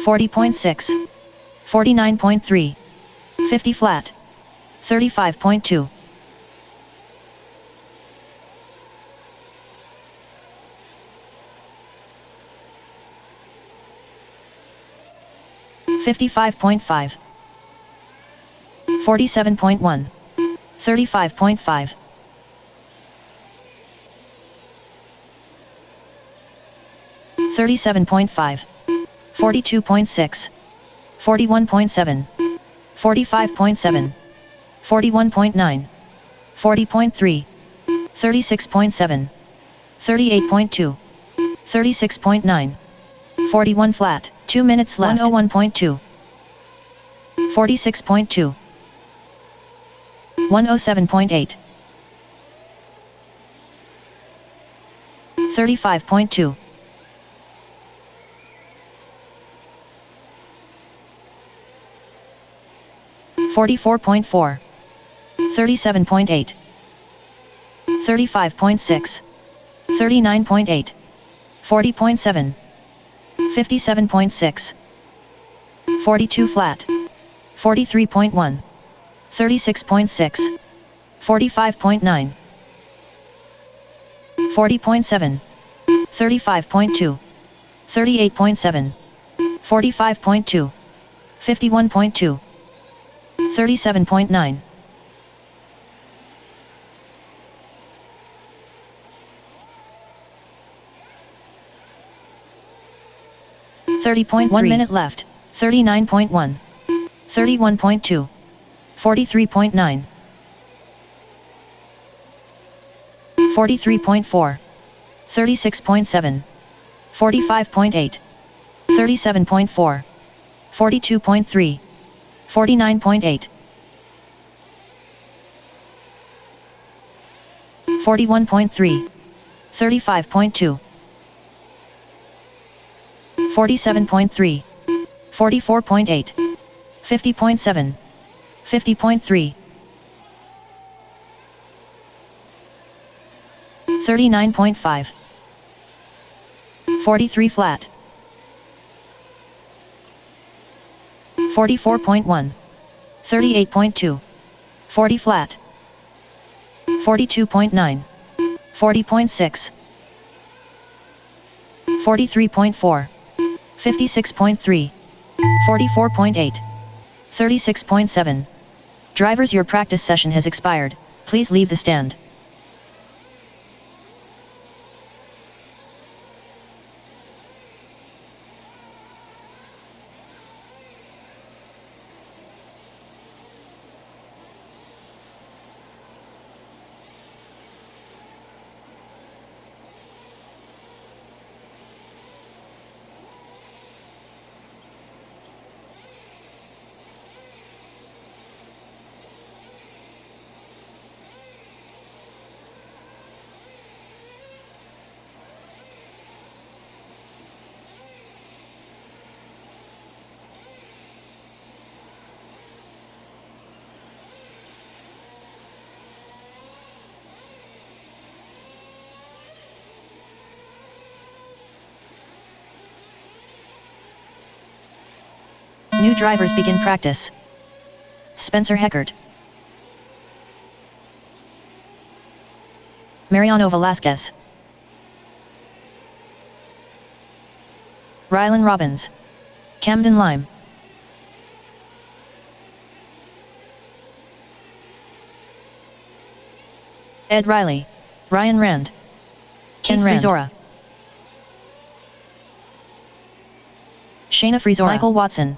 40.6. 49.3. 50 flat. 35.2. 55.5. 47.1. 35.5. 37.5. 42.6. 41.7. 45.7. 41.9. 40.3. 36.7. 38.2. 36.9. 41 flat. 2 minutes left. 101.2. 46.2. 107.8. 35.2. 44.4. 37.8. 35.6. 39.8. 40.7. 57.6. 42 flat. 43.1. 36.6. 45.9. 40.7. 35.2. 38.7. 45.2. 51.2. 37.9. 30.1 minute left. 39.1. 31.2. 43.9. 43.4. 36.7. 45.8. 37.4. 42.3. 49.8. 41.3. 35.2. 47.3. 44.8. 50.7. 50.3. 39.5. 43 flat. 44.1. 38.2. 40 flat. 42.9. 40.6. 43.4. 56.3. 44.8. 36.7. Drivers, your practice session has expired. Please leave the stand. New drivers begin practice. Spencer Heckert, Mariano Velasquez, Rylan Robbins, Camden Lime, Ed Riley, Ryan Rand, Ken Frizora, Shayna Frizora, Michael Watson.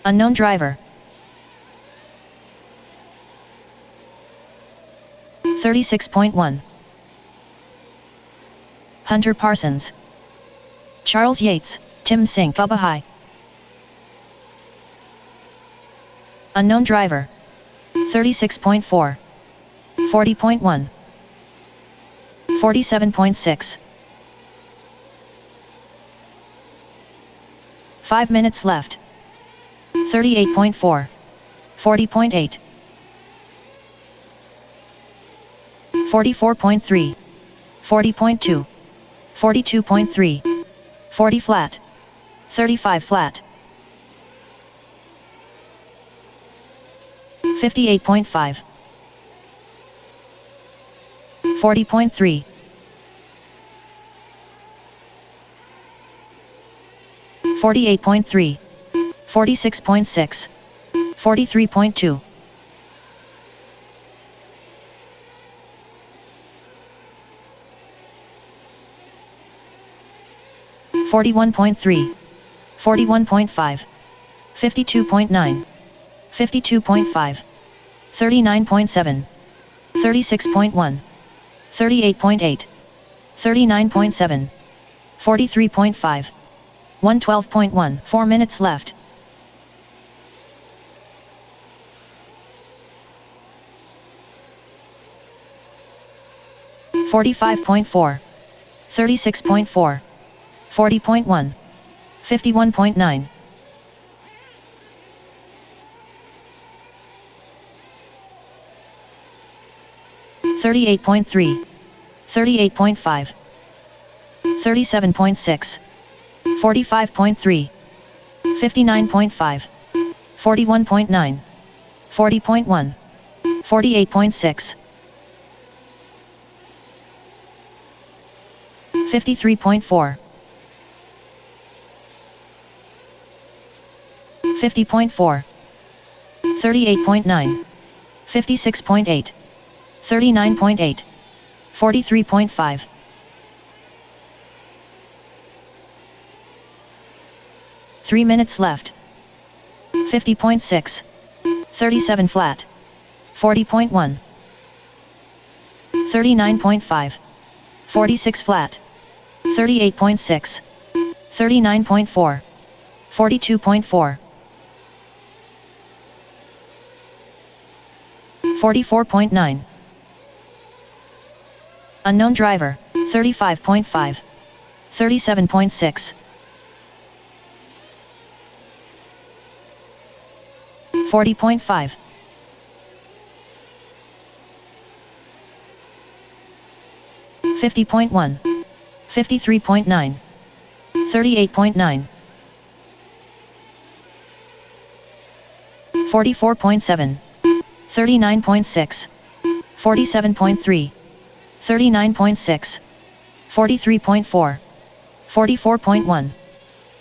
Unknown driver. 36.1. Hunter Parsons, Charles Yates, Tim Sink, Bubba High. Unknown driver. 36.4. 40.1. 47.6. 5 minutes left. 38.4. 40.8. 44.3. 40.2. 42.3. 40 flat. 35 flat. 58.5. 40.3. 48.3. 46.6. 43.2. 41.3. 41.5. 52.9. 52.5. 39.7. 36.1. 38.8, 39.7, 43.5, 112.1. 4 minutes left. $45.4, 36.4, 40.1, 51.9. $38.3, 38.5, 37.6, 45.3, 59.5, 41.9, 40.1, 48.6, 53.4, 50.4, 38.9, 56.8, 39.8, 43.5. 3 minutes left. 50.6, 37 flat, 40.1, 39.5, 46 flat, 38.6, 39.4, 42.4, 44.9. Unknown driver, 35.5, 37.6, 40.5, 50.1, 53.9, 38.9, 44.7, 39.6, 47.3, 39.6, 43.4, 44.1,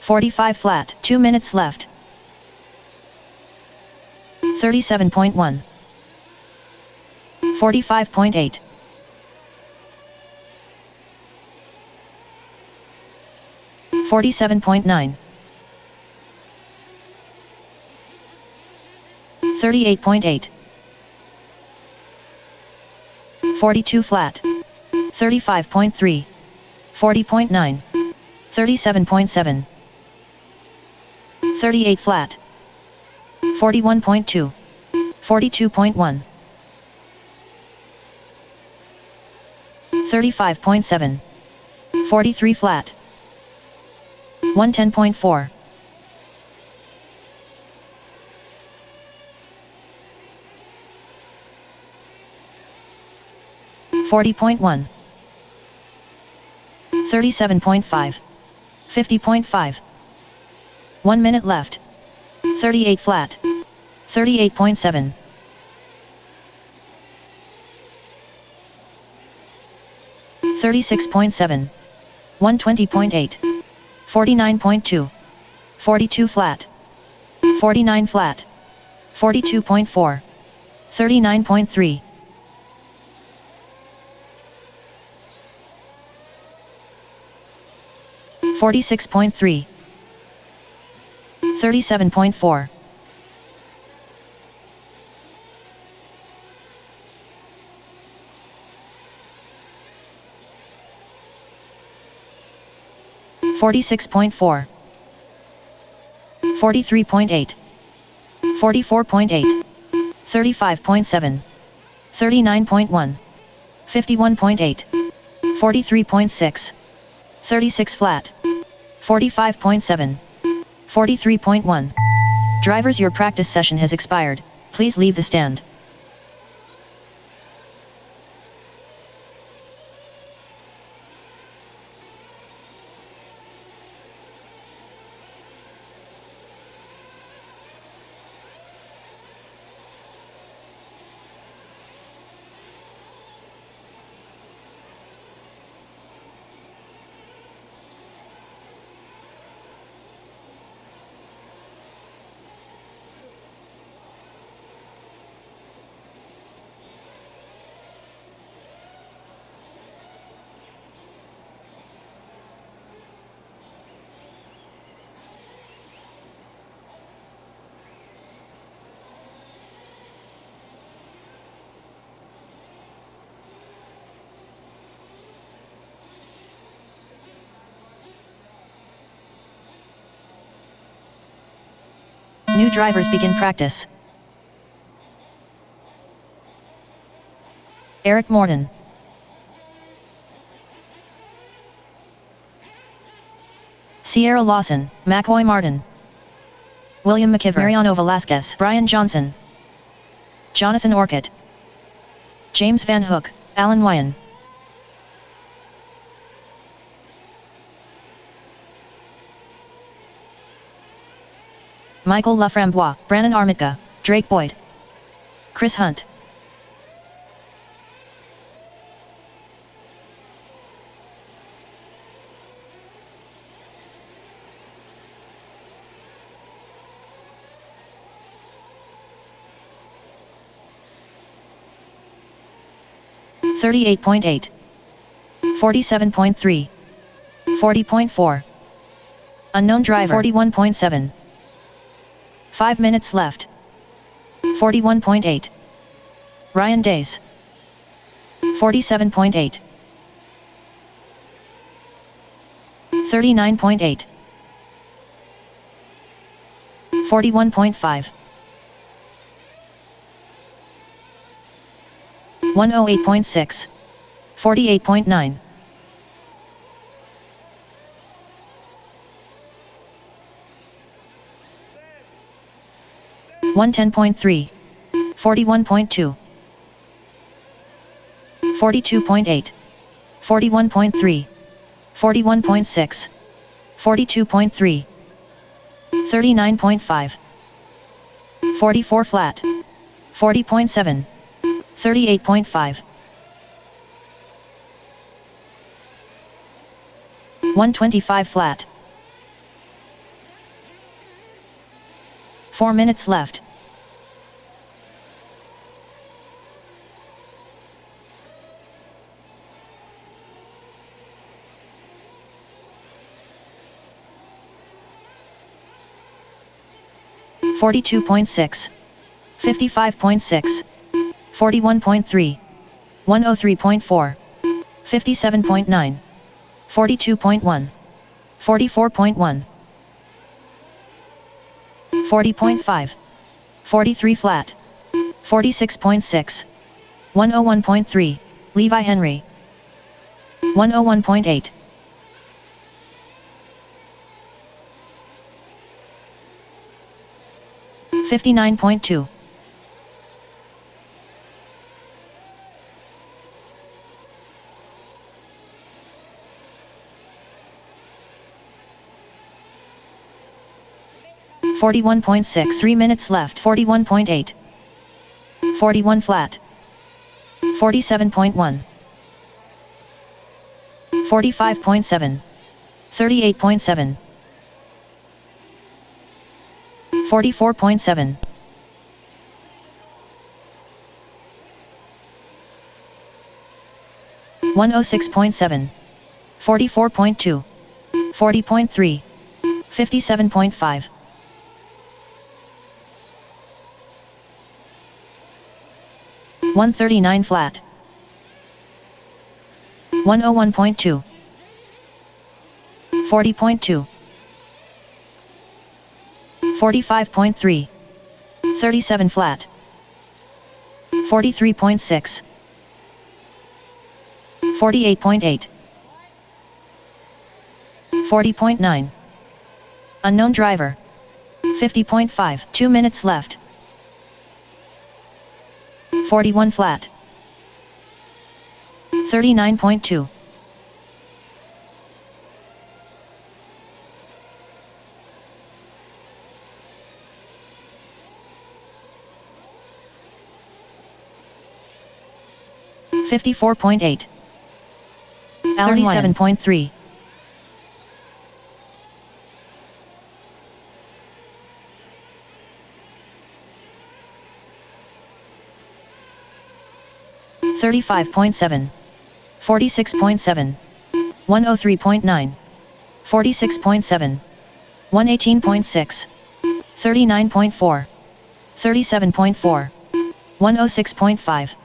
45 flat. 2 minutes left. 37.1, 45.8, 47.9, 38.8, 42 flat, 35.3, 40.9, 37.7, 38 flat, 41.2, 42.1, 35.7, 43 flat, 110.4, 40.1, 37.5, 50.5. 1 minute left. 38 flat, 38.7, 36.7, 120.8, 49.2, 42 flat, 49 flat, 42.4, 39.3, 46.3, 37.4, 46.4, 43.8, 44.8, 35.7, 39.1, 51.8, 43.6, 36 flat, 45.7, 43.1. Drivers, your practice session has expired. Please leave the stand. New drivers begin practice. Eric Morden. Sierra Lawson, McCoy Martin. William McKibber, Mariano Velasquez, Brian Johnson. Jonathan Orcutt. James Van Hook, Alan Wyan. Michael Laframboise, Brannon Armitka, Drake Boyd. Chris Hunt. $38.8. 47.3. 40.4. Unknown driver 41.7. 5 minutes left. 41.8. Ryan Days. 47.8. 39.8. 41.5. 108.6. 48.9. 110.3. 41.2. 42.8. 41.3. 41.6. 42.3. 39.5. 44 flat. 40.7. 38.5. 125 flat. 4 minutes left. $42.6. 55.6. 41.3. 103.4. 57.9. 42.1. 44.1. 40.5. 43 flat. 46.6. 101.3. Levi Henry. 101.8. 59.2. 41.6. 3 minutes left. 41.8. 41 flat. 47.1. 45.7. 38.7. 44.7. 106.7. 44.2. 40.3. 57.5. 139 flat. 101.2. 40.2. 45.3. 37 flat. 43.6. 48.8. 40.9. Unknown driver. 50.5. 2 minutes left. 41 flat. 39.2. 54.8. 37.3. 35.7. 46.7. 103.9. 46.7. 118.6. 39.4. 37.4. 106.5.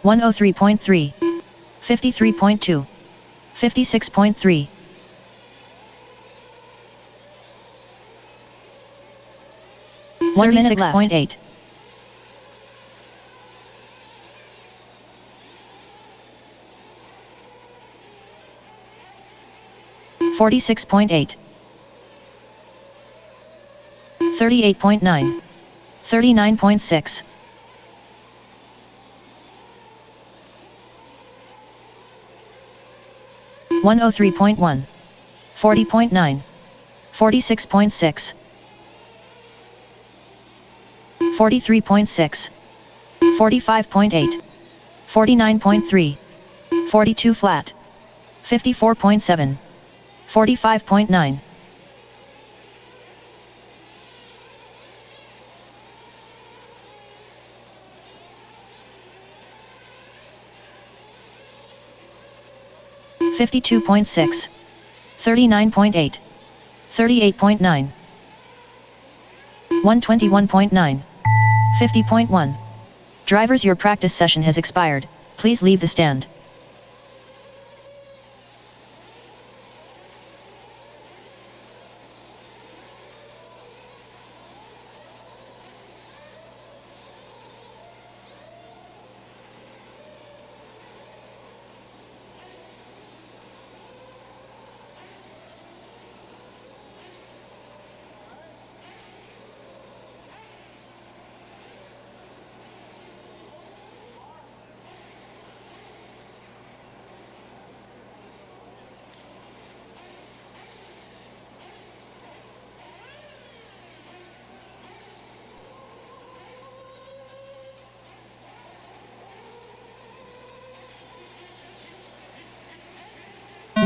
103.3. 53.2. 56.3. 1 minute left. 36.8. 46.8. 38.9. 39.6. 103.1. 40.9. 46.6. 43.6. 45.8. 49.3. 42 flat. 54.7. 45.9. 52.6. 39.8. 38.9. 121.9. 50.1. Drivers, your practice session has expired. Please leave the stand.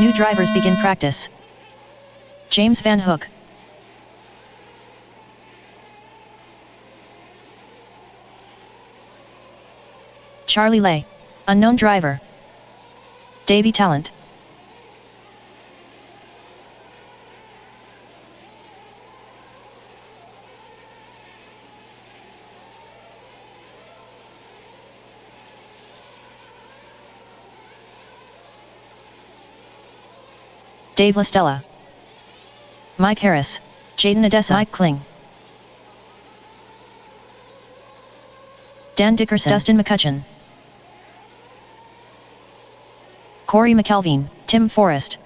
New drivers begin practice. James Van Hook. Charlie Lay. Unknown driver. Davy Talent. Dave Lastella. Mike Harris. Jaden Odessa. Mike Kling. Dan Dickerson. Dustin McCutcheon. Corey McElveen. Tim Forrest.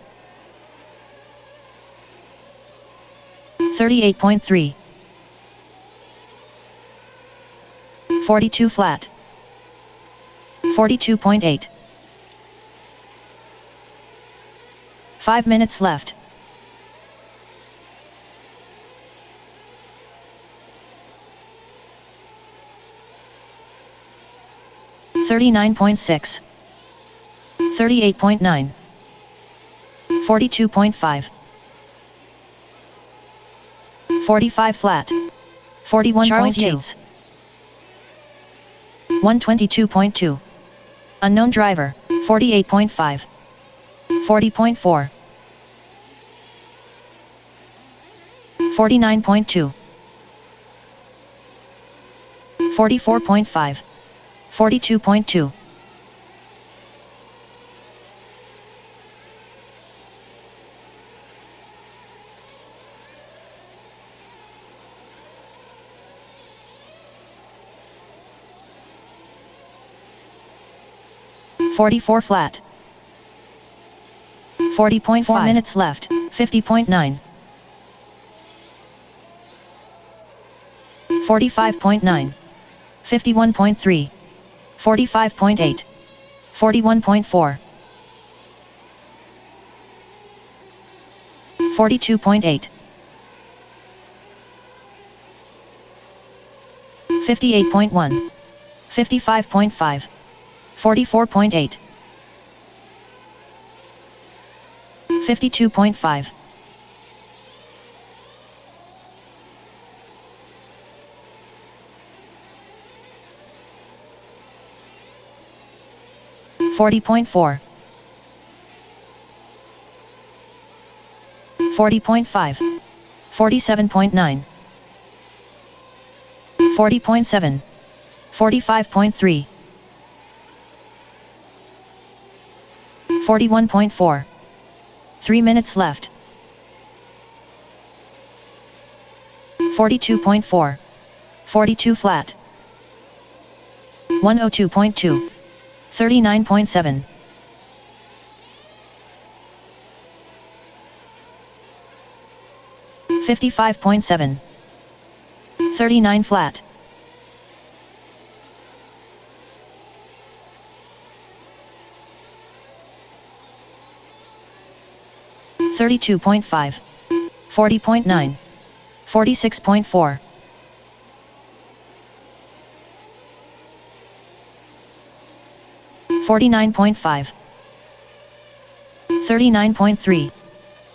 38.3. 42 flat. 42.8. 5 minutes left. $39.6. 38.9. 42.5. 45 flat. 41.8. 122.2. Unknown driver. 48.5. 40.4. 49.2. 44.5. 42.2. 44 flat. 40.4 minutes left. 50.9. 45.9. 51.3. 45.8. 41.4. 42.8. 58.1. 55.5. 44.8. 52.5. 40.4. 40.5. 47.9. 40.7. 45.3. 41.4. 3 minutes left. 42.4. 42 flat. 102.2. 39.7. 55.7. 39 flat. 32.5. 40.9. 46.4. 49.5. 39.3.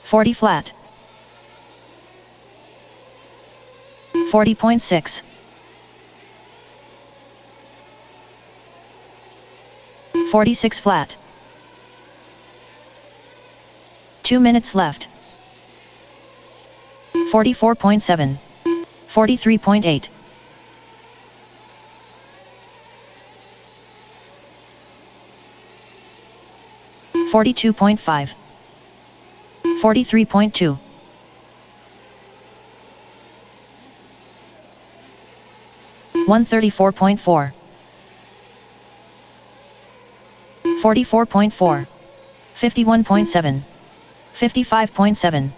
40 flat. 40.6. 46 flat. 2 minutes left. 44.7. 43.8. 42.5. 43.2. 134.4. 44.4. 51.7. 55.7.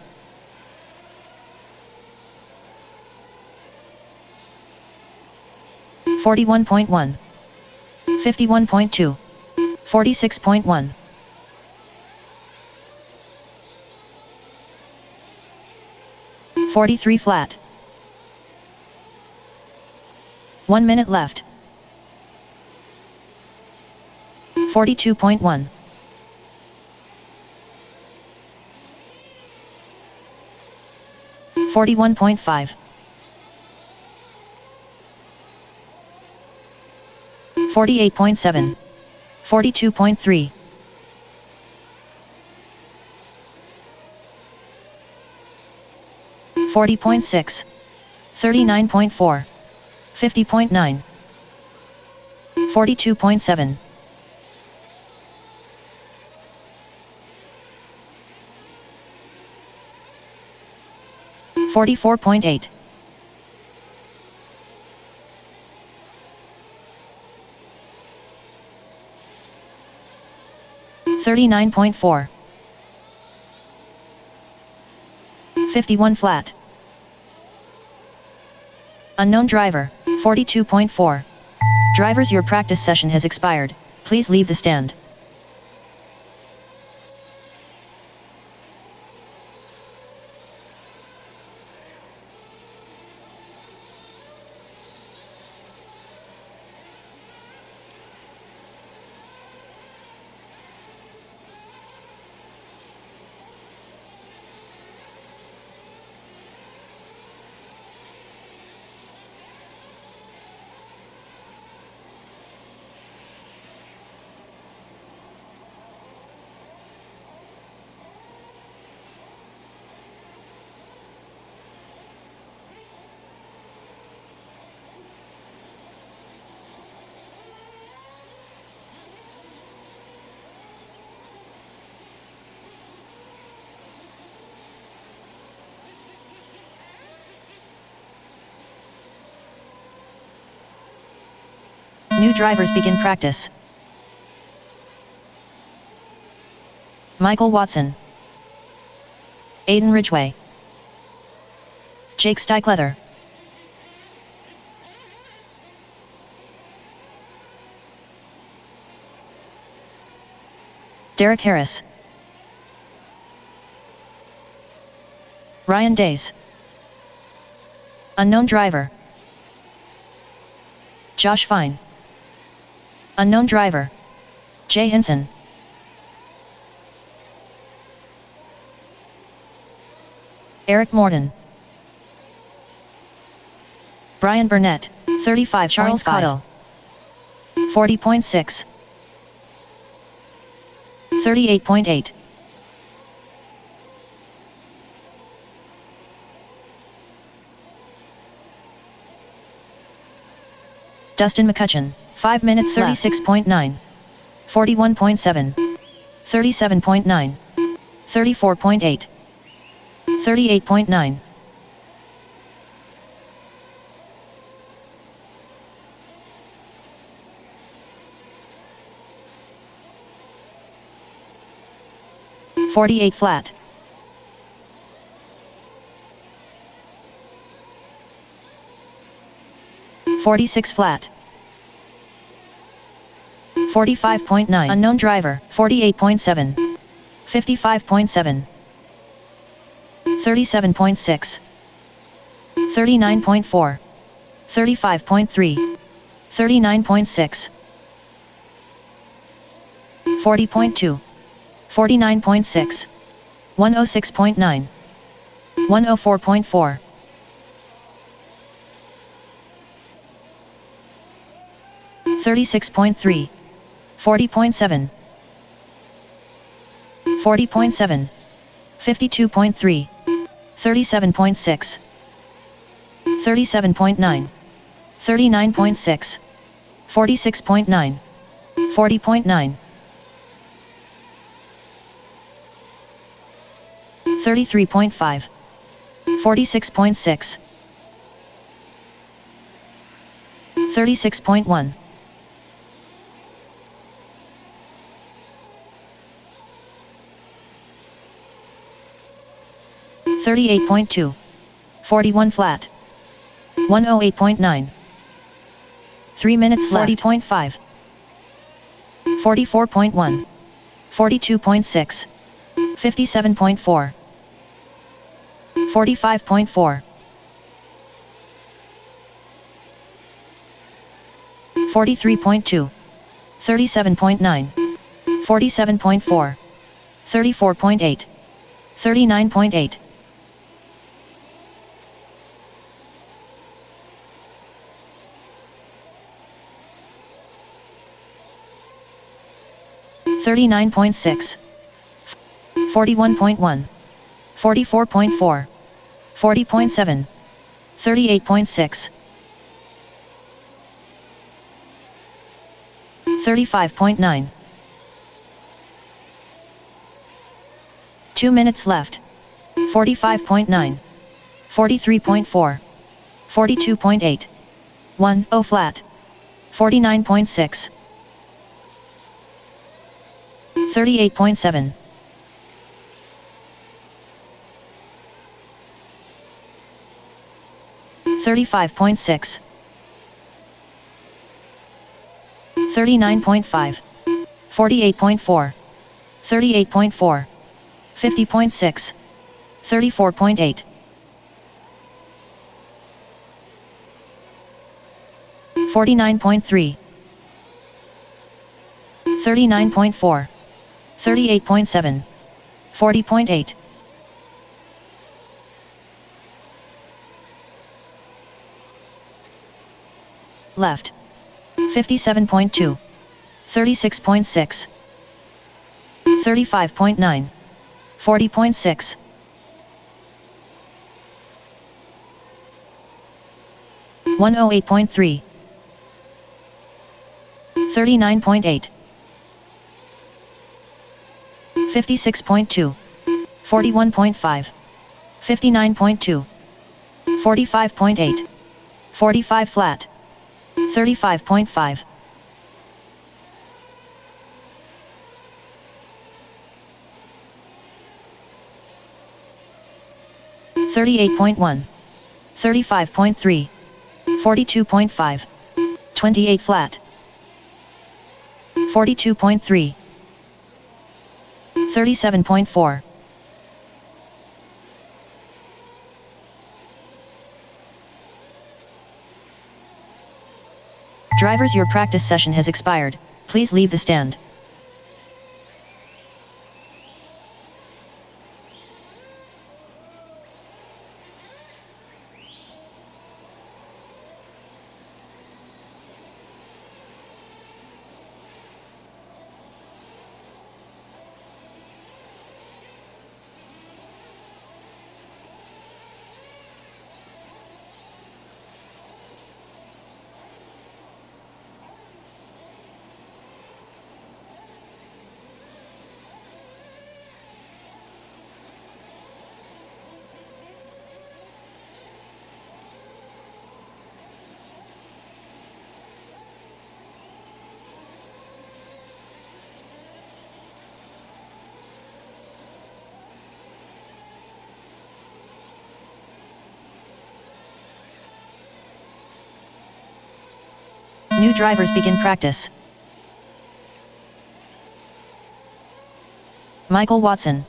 41.1. 51.2. 46.1. 43 flat. 1 minute left. 42.1. 41.5. 48.7. 42.3. 40.6. 39.4. 50.9. 42.7. 44.8. 39.4. 51 flat. Unknown driver, 42.4. Drivers, your practice session has expired. Please leave the stand. New drivers begin practice. Michael Watson, Aiden Ridgway, Jake Steichleather, Derek Harris, Ryan Days. Unknown driver, Josh Fine. Unknown driver, Jay Hinson. Eric Morden, Brian Burnett, 35. Charles Cottle, 40.6. 38.8. Dustin McCutcheon, 5 minutes 36.9. 41.7. 37.9. 34.8. 38.9. 48 flat. 46 flat. 45.9 unknown driver. 48.7. 55.7. 37.6. 39.4. 35.3. 39.6. 40.2. 49.6. 106.9. 104.4. 36.3. 40.7. 40.7. 52.3. 37.6. 37.9. 39.6. 46.9. 40.9. 33.5. 46.6. 36.1. 38.2. 41 flat. 108.9. 3 minutes left. 40.5. 44.1. 42.6. 57.4. 45.4. 43.2. 37.9. 47.4. 34.8. 39.8. 39.6. 41.1. 44.4. 40.7. 38.6. 35.9. 2 minutes left. 45.9. 43.4. 42.8. 1 flat. 49.6. 38.7. 35.6. 39.5. 48.4. 38.4. 50.6. 34.8. 49.3. 39.4. 38.7. 40.8. 'Left. 57.2. 36.6. 35.9. 40.6. 108.3. 39.8. 56.2. 41.5. 59.2. 45.8. 45 flat. 35.5. 38.1. 35.3. 42.5. 28 flat. 42.3. 37.4. Drivers, your practice session has expired. Please leave the stand. New drivers begin practice. Michael Watson.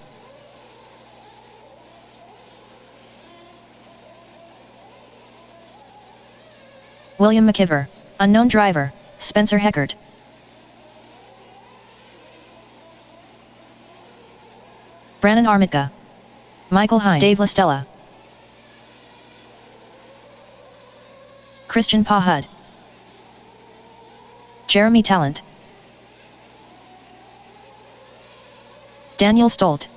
William McKiver. Unknown driver, Spencer Heckert. Brannon Armitka. Michael Hine. Dave Lastella. Christian Pahud. Jeremy Talent. Daniel Stolt.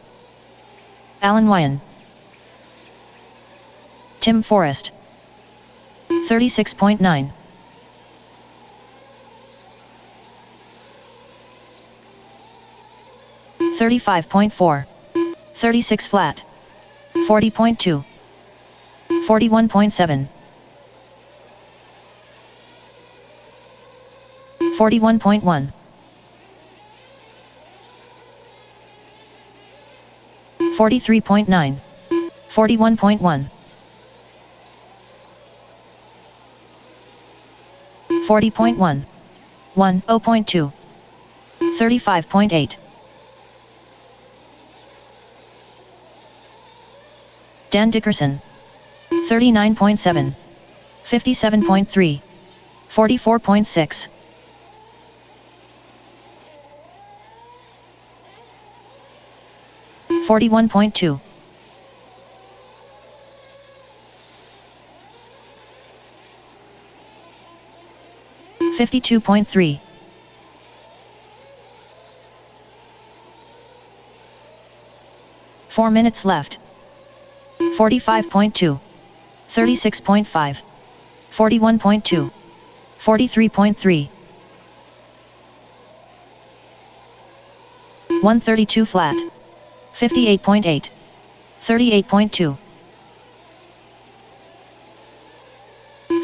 Alan Wyan. Tim Forrest. 36.9. $35.4. 36 flat. 40.2. 41.7. 41.1. 43.9. 41.1. 40.1. 0.2. 35.8. Dan Dickerson. 39.7. 57.3. 44.6. 41.2. 52.3. 4 minutes left. 45.2. 36.5. 41.2. 43.3. 132 flat. 58.8. 38.2.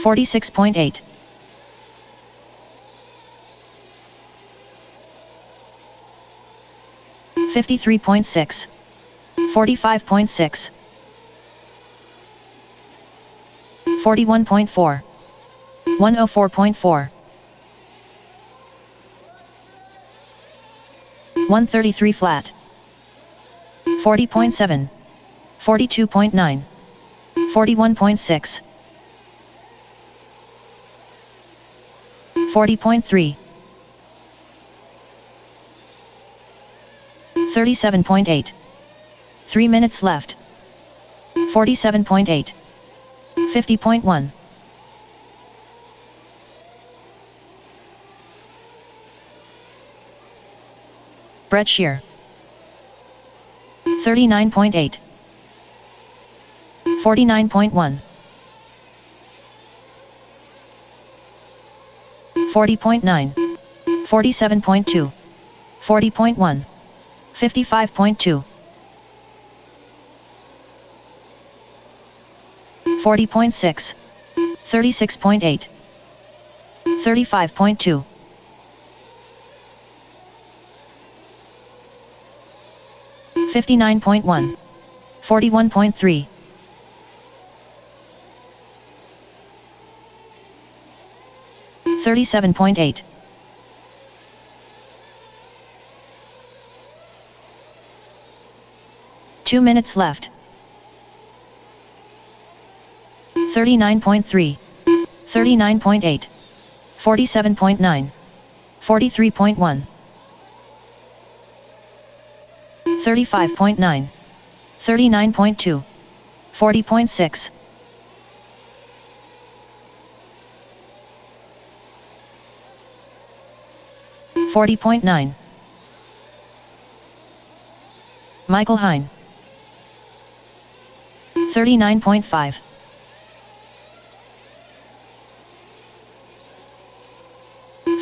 46.8. 53.6. 45.6. 41.4. 104.4. 133 flat. 40.7. 42.9. 41.6. 40.3. 37.8. 3 minutes left. 47.8. 50.1. Brett Shear. 39.8. 49.1. 40.9. 47.2. 40.1. 55.2. 40.6. 36.8. 35.2. 59.1. 41.3. 37.8. 2 minutes left. 39.3. 39.8. 47.9. 43.1. 35.9. 39.2. 40.6. 40.9. Michael Hine. 39.5.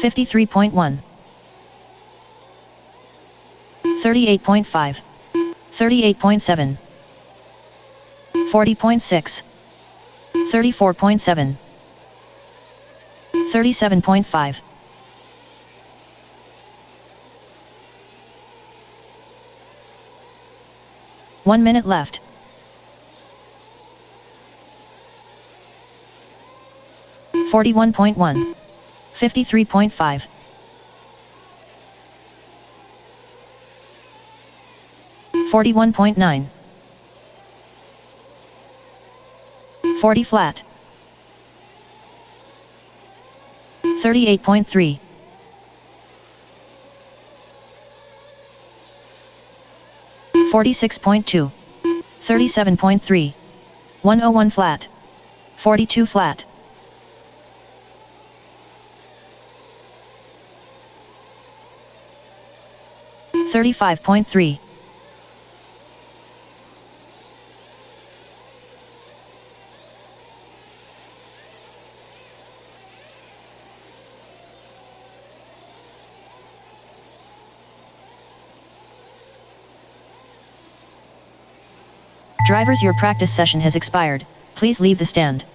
53.1. 38.5. 38.7. 40.6. 34.7. 37.5. 1 minute left. 41.1. 53.5. 41.9. 40 flat. 38.3. 46.2. 37.3. 101 flat. 42 flat. 35.3. Drivers, your practice session has expired. Please leave the stand.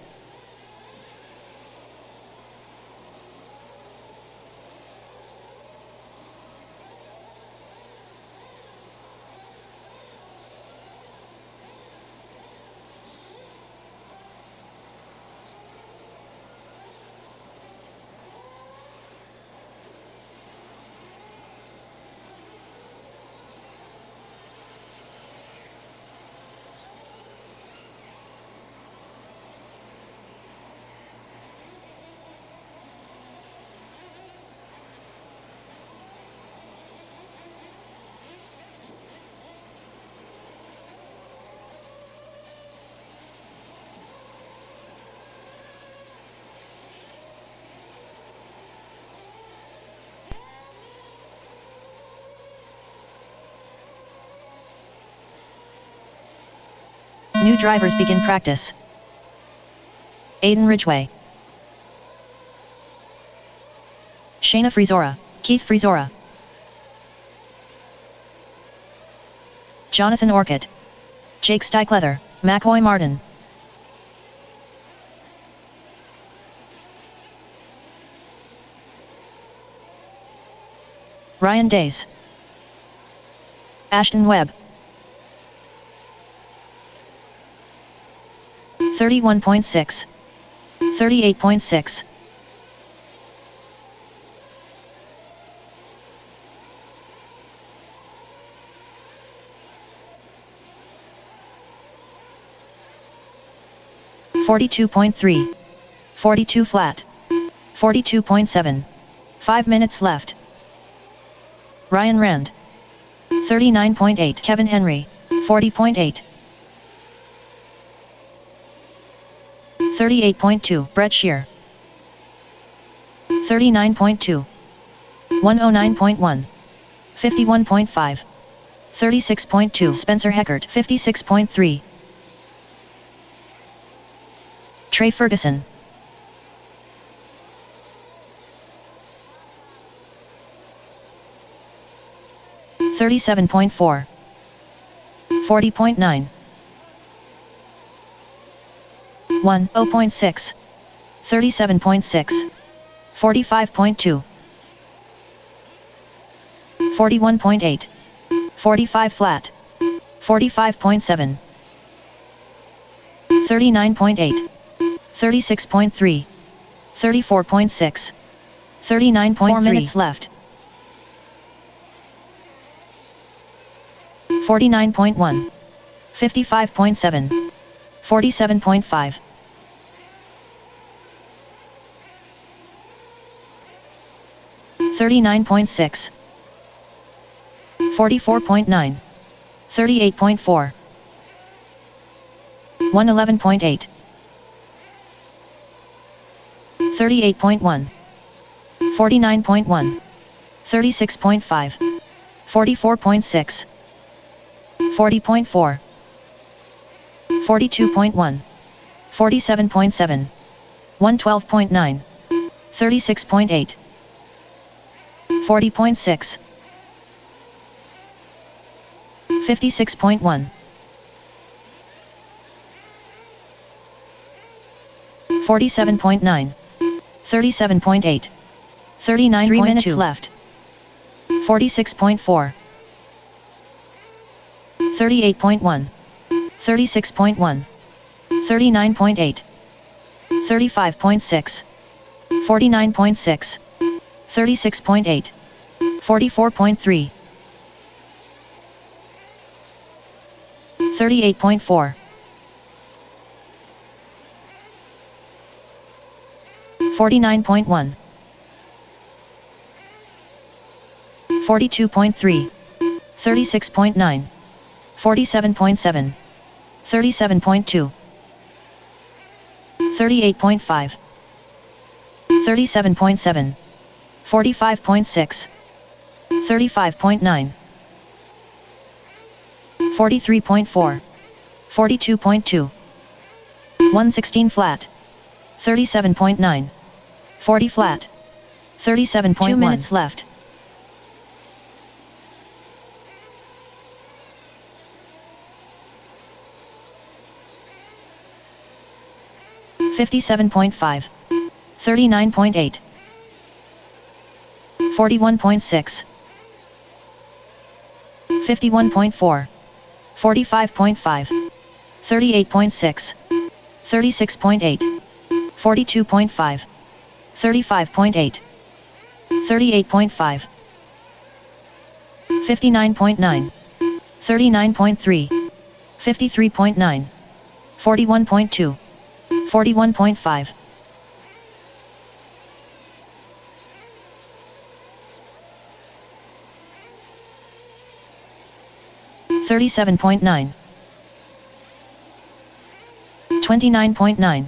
New drivers begin practice. Aiden Ridgway, Shayna Frizora, Keith Frizora, Jonathan Orchid, Jake Stykleather, McCoy Martin, Ryan Days, Ashton Webb, 31.6, 38.6, $42.3, 42 flat, 42.7, 5 minutes left. Ryan Rand, 39.8, Kevin Henry, 40.8, 38.2, Brett Shear, 39.2, 109.1, 51.5, 36.2, Spencer Heckert, 56.3, Trey Ferguson, 37.4, 40.9, 0.6, 37.6, 45.2, 41.8, 45 flat, 45.7, 39.8, 36.3, 34.6, 39.4 minutes left. 49.1, 55.7, 47.5, 39.6, 44.9, 38.4, 111.8, 38.1, 49.1, 36.5, 44.6, 40.4, 42.1, 47.7, 112.9, 36.8, 40.6, 56.1, 47.9, 37.8, 39. 3 minutes left. 46.4, 38.1, 36.1, 39.8, 35.6, 49.6. 36.8. 44.3. 38.4. 49.1. 42.3. 36.9. 47.7. 37.2. 38.5. 37.7. 45.6. 35.9. 43.4. 42.2. 116 flat. 37.9. 40 flat. 37.1. 2 minutes left. $57.5. 39.8. 41.6. 51.4. 45.5. 38.6. 36.8. 42.5. 35.8. 38.5. 59.9. 39.3. 53.9. 41.2. 41.5. 37.9. 29.9.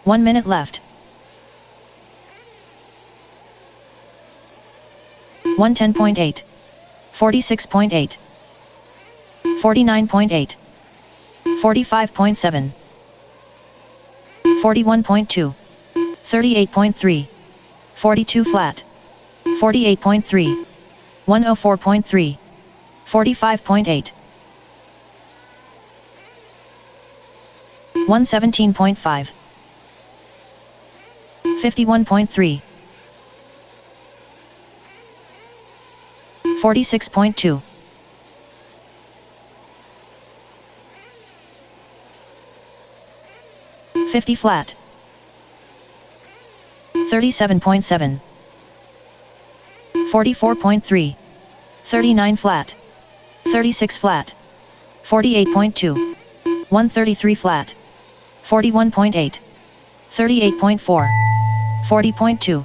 1 minute left. 110.8. 46.8. 49.8. 45.7. 41.2. 38.3. 42 flat. 48.3. 104.3. 45.8. 117.5. 51.3. 46.2. 50 flat. 37.7. 44.3. 39 flat. 36 flat. 48.2. 133 flat. 41.8. 38.4. 40.2.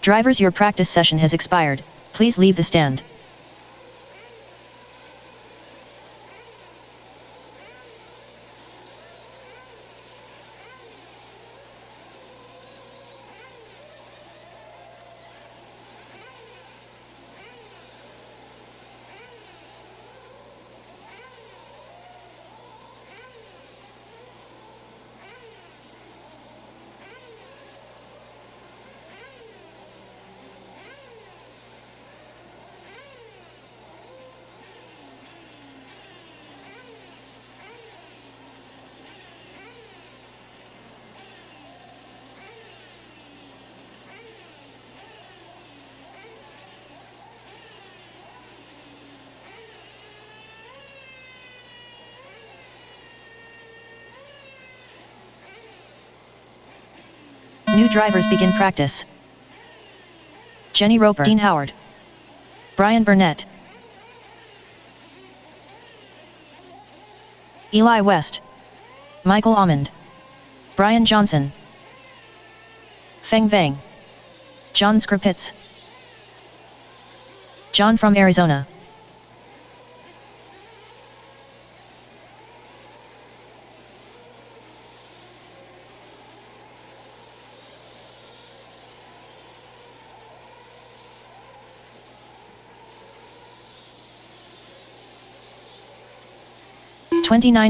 Drivers, your practice session has expired. Please leave the stand. New drivers begin practice. Jenny Roper, Dean Howard, Brian Burnett, Eli West, Michael Almond, Brian Johnson, Feng Vang, John Skrpitz, John from Arizona.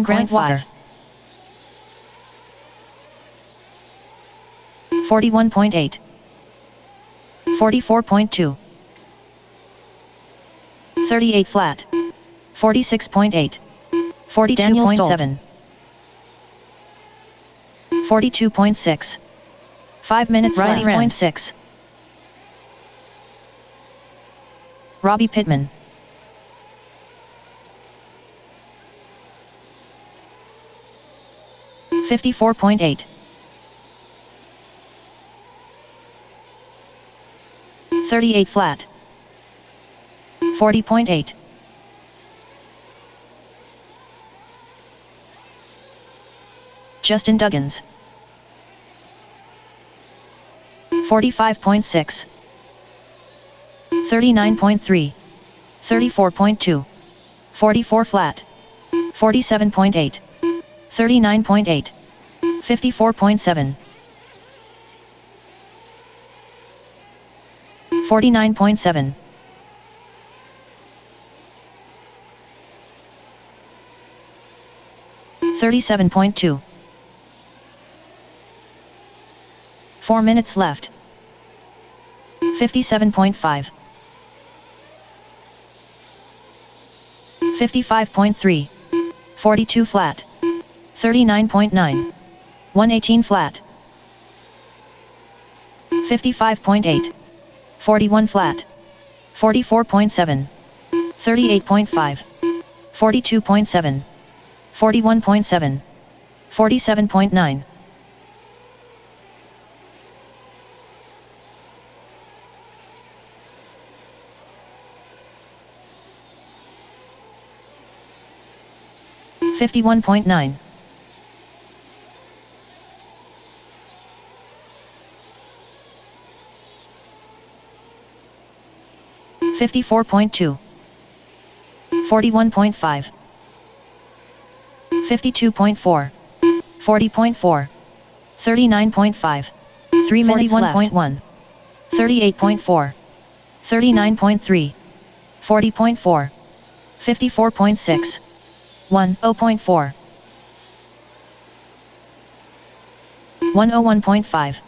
Grant Walker, 41.8, 44.2, 38 flat, 46.8, 42.7, 42.6, 5 minutes left. 0.6. Robbie Pittman, 54.8. 38 flat. 40.8. Justin Duggins. 45.6. 39.3. 34.2. 44 flat. 47.8. 39.8. 54.7. 49.7. 37.2. 4 minutes left. 57.5. 55.3. 42 flat. 39.9. 118 flat. 55.8. 41 flat. 44.7. 38.5. 42.7. 41.7. 47.9. 51.9. 54.2. 41.5. 52.4. 40.4. 39.5. 3 minutes left. 41.1. 38.4. 39.3. 40.4. 54.6. 10.4. 101.5.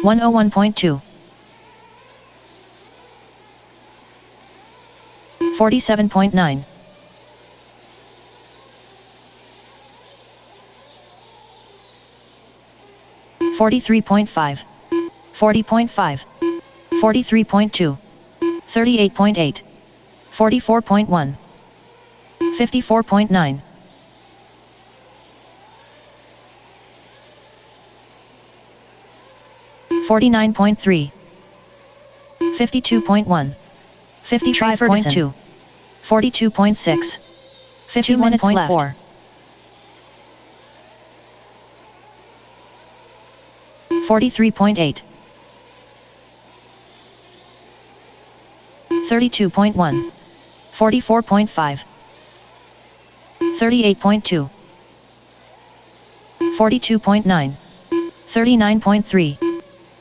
101.2. 47.9. 43.5. 40.5. 43.2. 38.8. 44.1. 54.9. 49.3. 52.1. 55.2. 42.6. 51.4. 43.8. 32.1. 44.5. 38.2. 42.9. 39.3.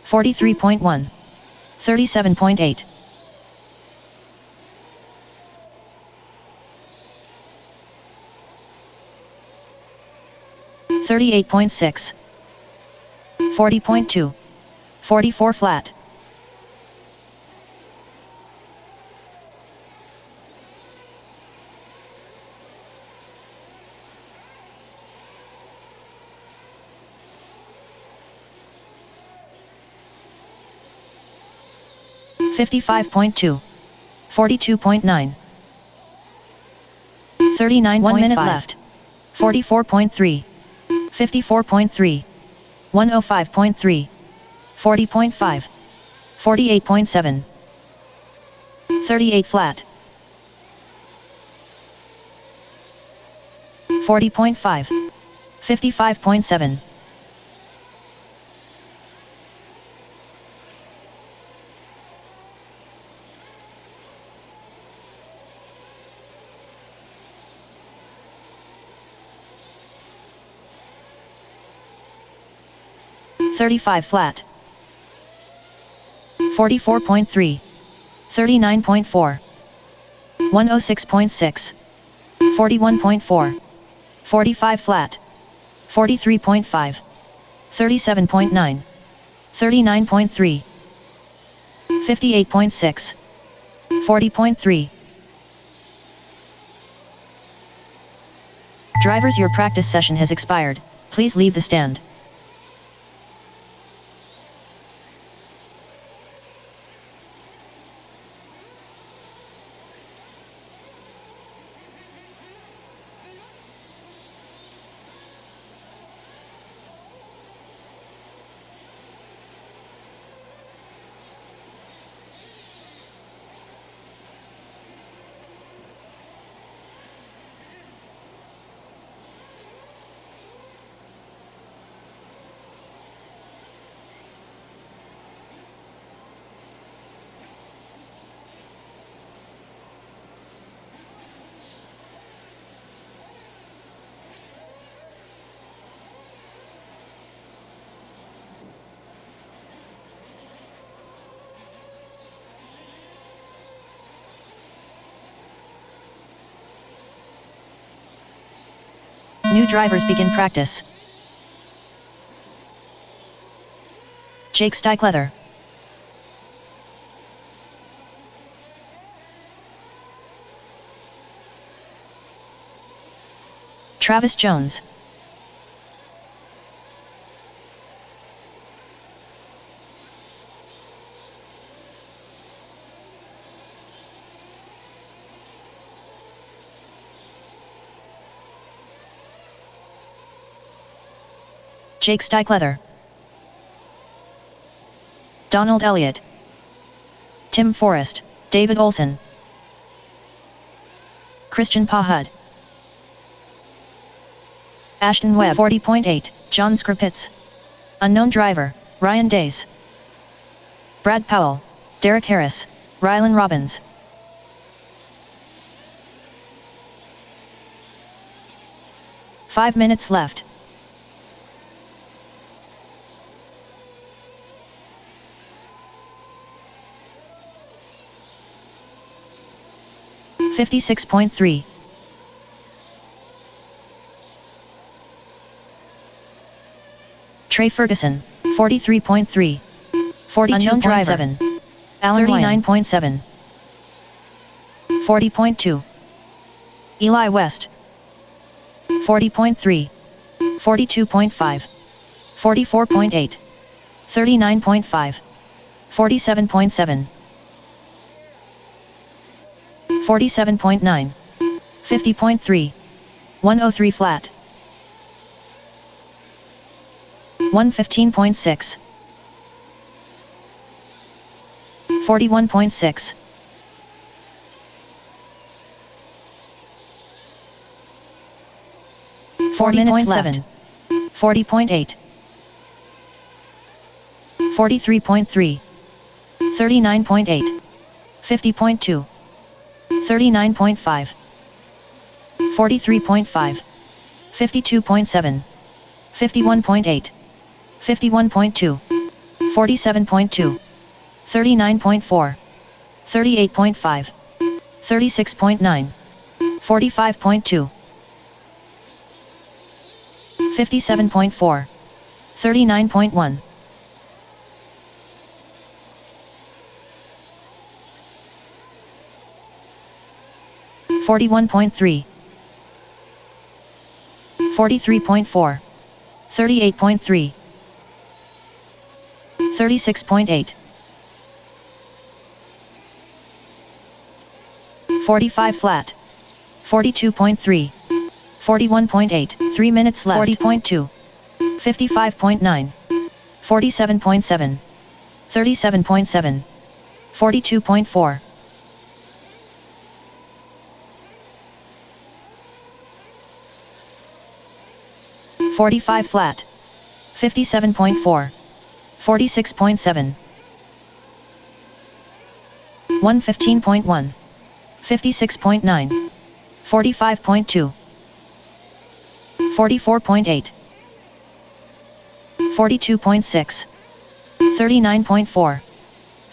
43.1. 37.8. 38.6. 40.2. 44 flat. 55.2. 42.9. 39.5. 1 minute left. 44.3. 54.3. 105.3. 40.5. 48.7. 38 flat. 40.5. 55.7. 35 flat. 44.3. 39.4. 106.6. 41.4. 45 flat. 43.5. 37.9. 39.3. 58.6. 40.3. Drivers, your practice session has expired. Please leave the stand. New drivers begin practice. Jake Steichleather. Travis Jones. Jake Steichleather. Donald Elliott. Tim Forrest, David Olson. Christian Pahud. Ashton Webb 40.8, John Skrpitz. Unknown driver, Ryan Days. Brad Powell, Derek Harris, Rylan Robbins. Five minutes left. $56.3. Trey Ferguson, 43.3. 42.7. Alan 39.7. 40.2. Eli West. 40.3. 42.5. 44.8. 39.5. 47.7. 47.9. 50.3. 103 flat. 115.6. 41.6. 40 minutes left. 40.8. 43.3. 39.8. 50.2. 39.5. 43.5. 52.7. 51.8. 51.2. 47.2. 39.4. 38.5. 36.9. 45.2. 57.4. 39.1. 41.3. 43.4. 38.3. 36.8. 45 flat. 42.3. 41.8. 3 minutes left. 40.2. 55.9. 47.7. 37.7. 42.4. 45 flat. 57.4. 46.7. 115.1. 56.9. 45.2. 44.8. 42.6. 39.4.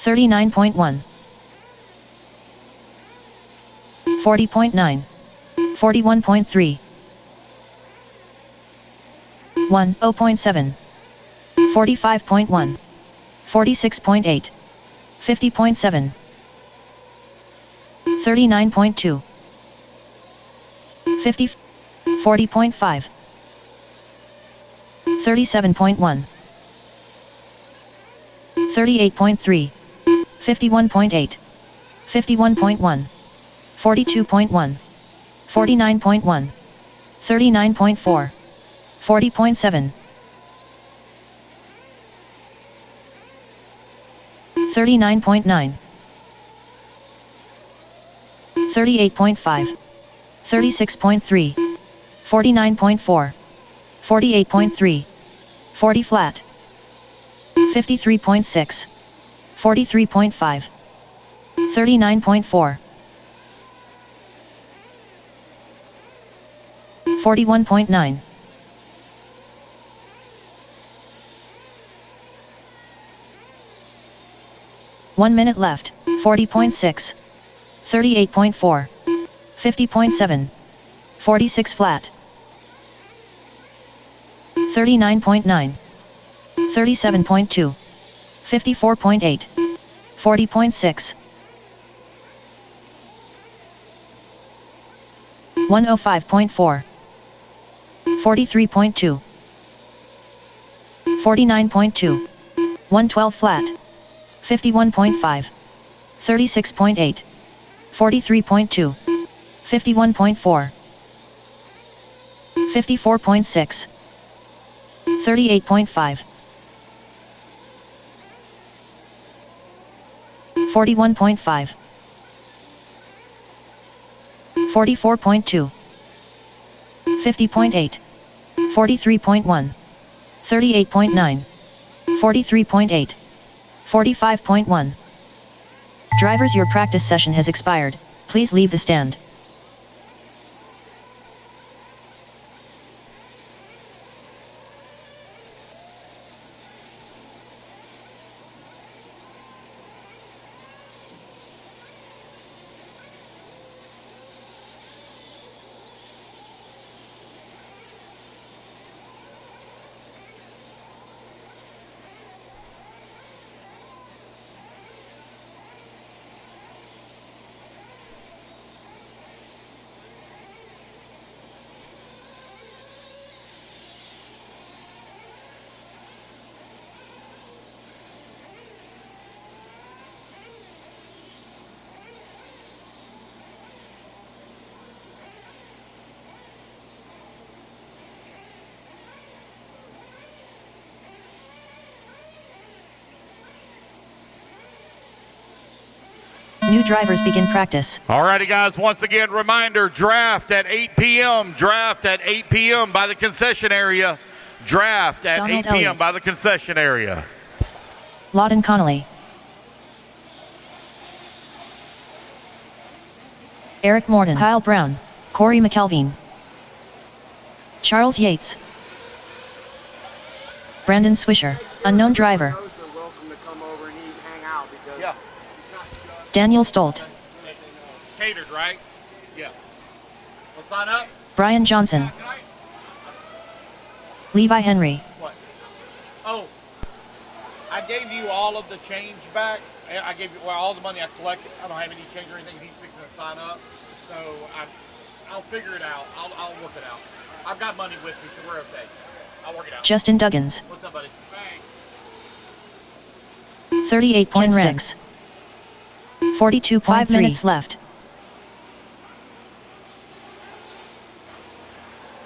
39.1. 40.9. 41.3. 0.7. 45.1. 46.8. 50.7. 39.2. 50. 40.5. 37.1. 38.3. 51.8. 51.1. 42.1. 49.1. 39.4. 40.7. 39.9. 38.5. 36.3. 49.4. 48.3. 40 flat. 53.6. 43.5. 39.4. 41.9. 1 minute left. 40.6. 38.4. 50.7. 46 flat. 39.9. 37.2. 54.8. 40.6. 105.4. 43.2. 49.2. 112 flat. 51.5. 36.8. 43.2. 51.4. 54.6. 38.5. 41.5. 44.2. 50.8. 43.1. 38.9. 43.8. 45.1. Drivers, your practice session has expired. Please leave the stand. New drivers begin practice. Alrighty guys, once again, reminder, draft at 8 p.m. Draft at 8 p.m. by the concession area. Draft at Donald 8 p.m. Elliott. by the concession area. Lawton Connolly. Eric Morden. Kyle Brown. Corey McKelveen. Charles Yates. Brandon Swisher. Unknown driver. Yeah. Daniel Stolt. Catered, right? Yeah. We'll sign up? Brian Johnson. Levi Henry. What? Oh, I gave you all of the change back. I gave you all the money I collected. I don't have any change or anything. He's fixing to sign up. So I'll figure it out. I'll work it out. I've got money with me, so we're okay. I'll work it out. Justin Duggins. What's up, buddy? Thanks. 38.6. 42.3. 5 minutes left.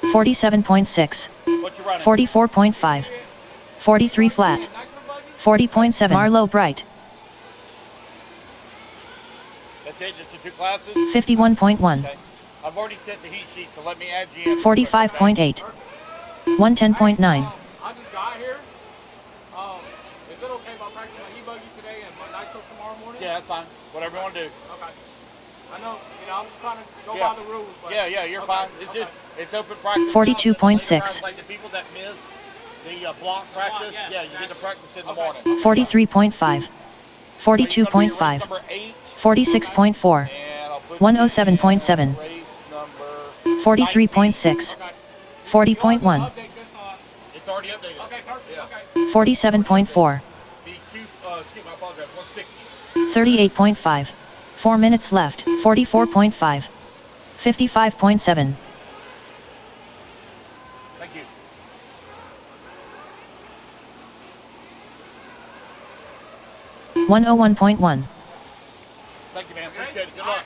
47.6. 44.5. 43 flat. 40.7. Marlo Bright. That's it, just the two classes? 51.1. Okay. I've already sent the heat sheet, so let me add you in. 45.8. 110.9. I just got here. Is it okay if I practice my e-buggy today and my Nitro tomorrow morning? Yeah, that's fine. Whatever you want to do. Okay. I know, I'm just trying to go by the rules. But yeah, you're fine. It's just, it's open practice. 42.6. Like the people that miss the block practice, you get to practice in the morning. 43.5. 42.5. 46.4. 107.7. 43.6. 40.1. It's already updated. Okay, perfect. 47.4. 38.5. 4 minutes left. 44.5. 55.7. Thank you. 101.1. Thank you, man. Appreciate it. Good luck.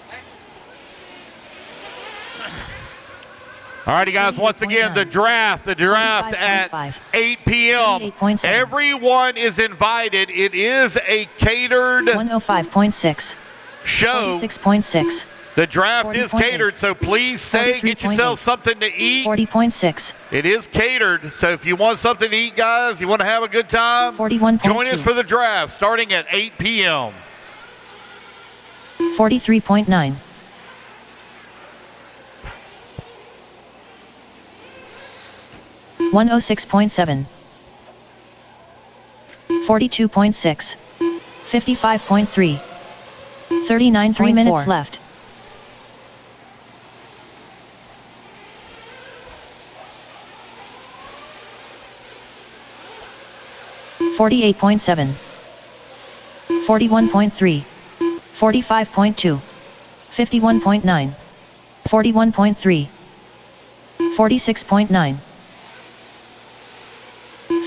Alrighty guys, once again, the draft at 8 p.m. Everyone is invited. It is a catered 105.6. show. 46.6. The draft is catered, so please stay, get yourself something to eat. 40.6. It is catered, so if you want something to eat, guys, you want to have a good time, join us for the draft starting at 8 p.m. 43.9. 106.7. 42.6. 55.3. 39. 3 minutes left. 48.7, 41.3, 45.2, 51.9, 41.3, 46.9,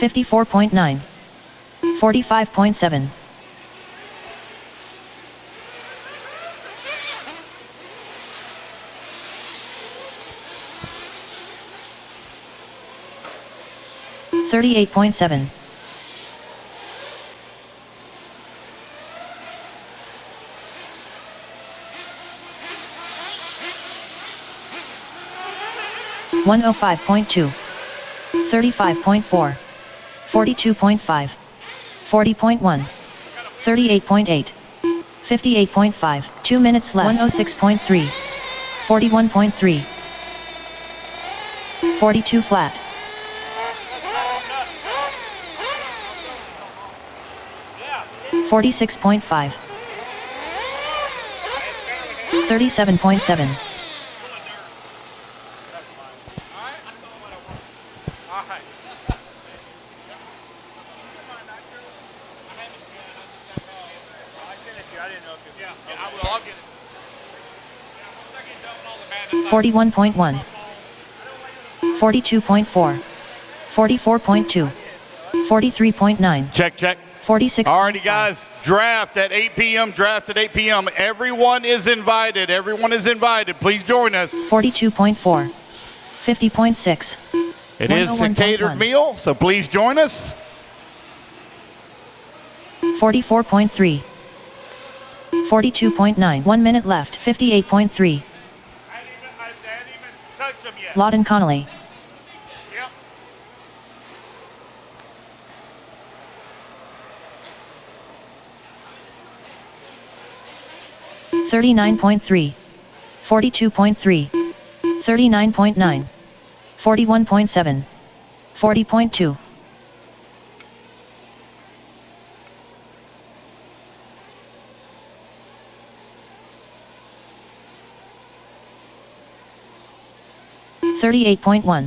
54.9, 45.7. $38.7. $105.2. 35.4. 42.5. 40.1. 38.8. 58.5. 2 minutes left. 106.3. 41.3. 42 flat. 46.5. 37.7. I will. I'll get it. 41.1. 42.4. 44.2. 43.9. Check. 46. Alrighty, guys. Draft at 8 p.m. Draft at 8 p.m. Everyone is invited. Everyone is invited. Please join us. 42.4. 50.6. It is a catered meal, so please join us. 44.3. 42.9. 1 minute left. 58.3. Lawton Connolly. Yep. 39.3. 42.3. 39.9. 41.7. 40.2. $38.1.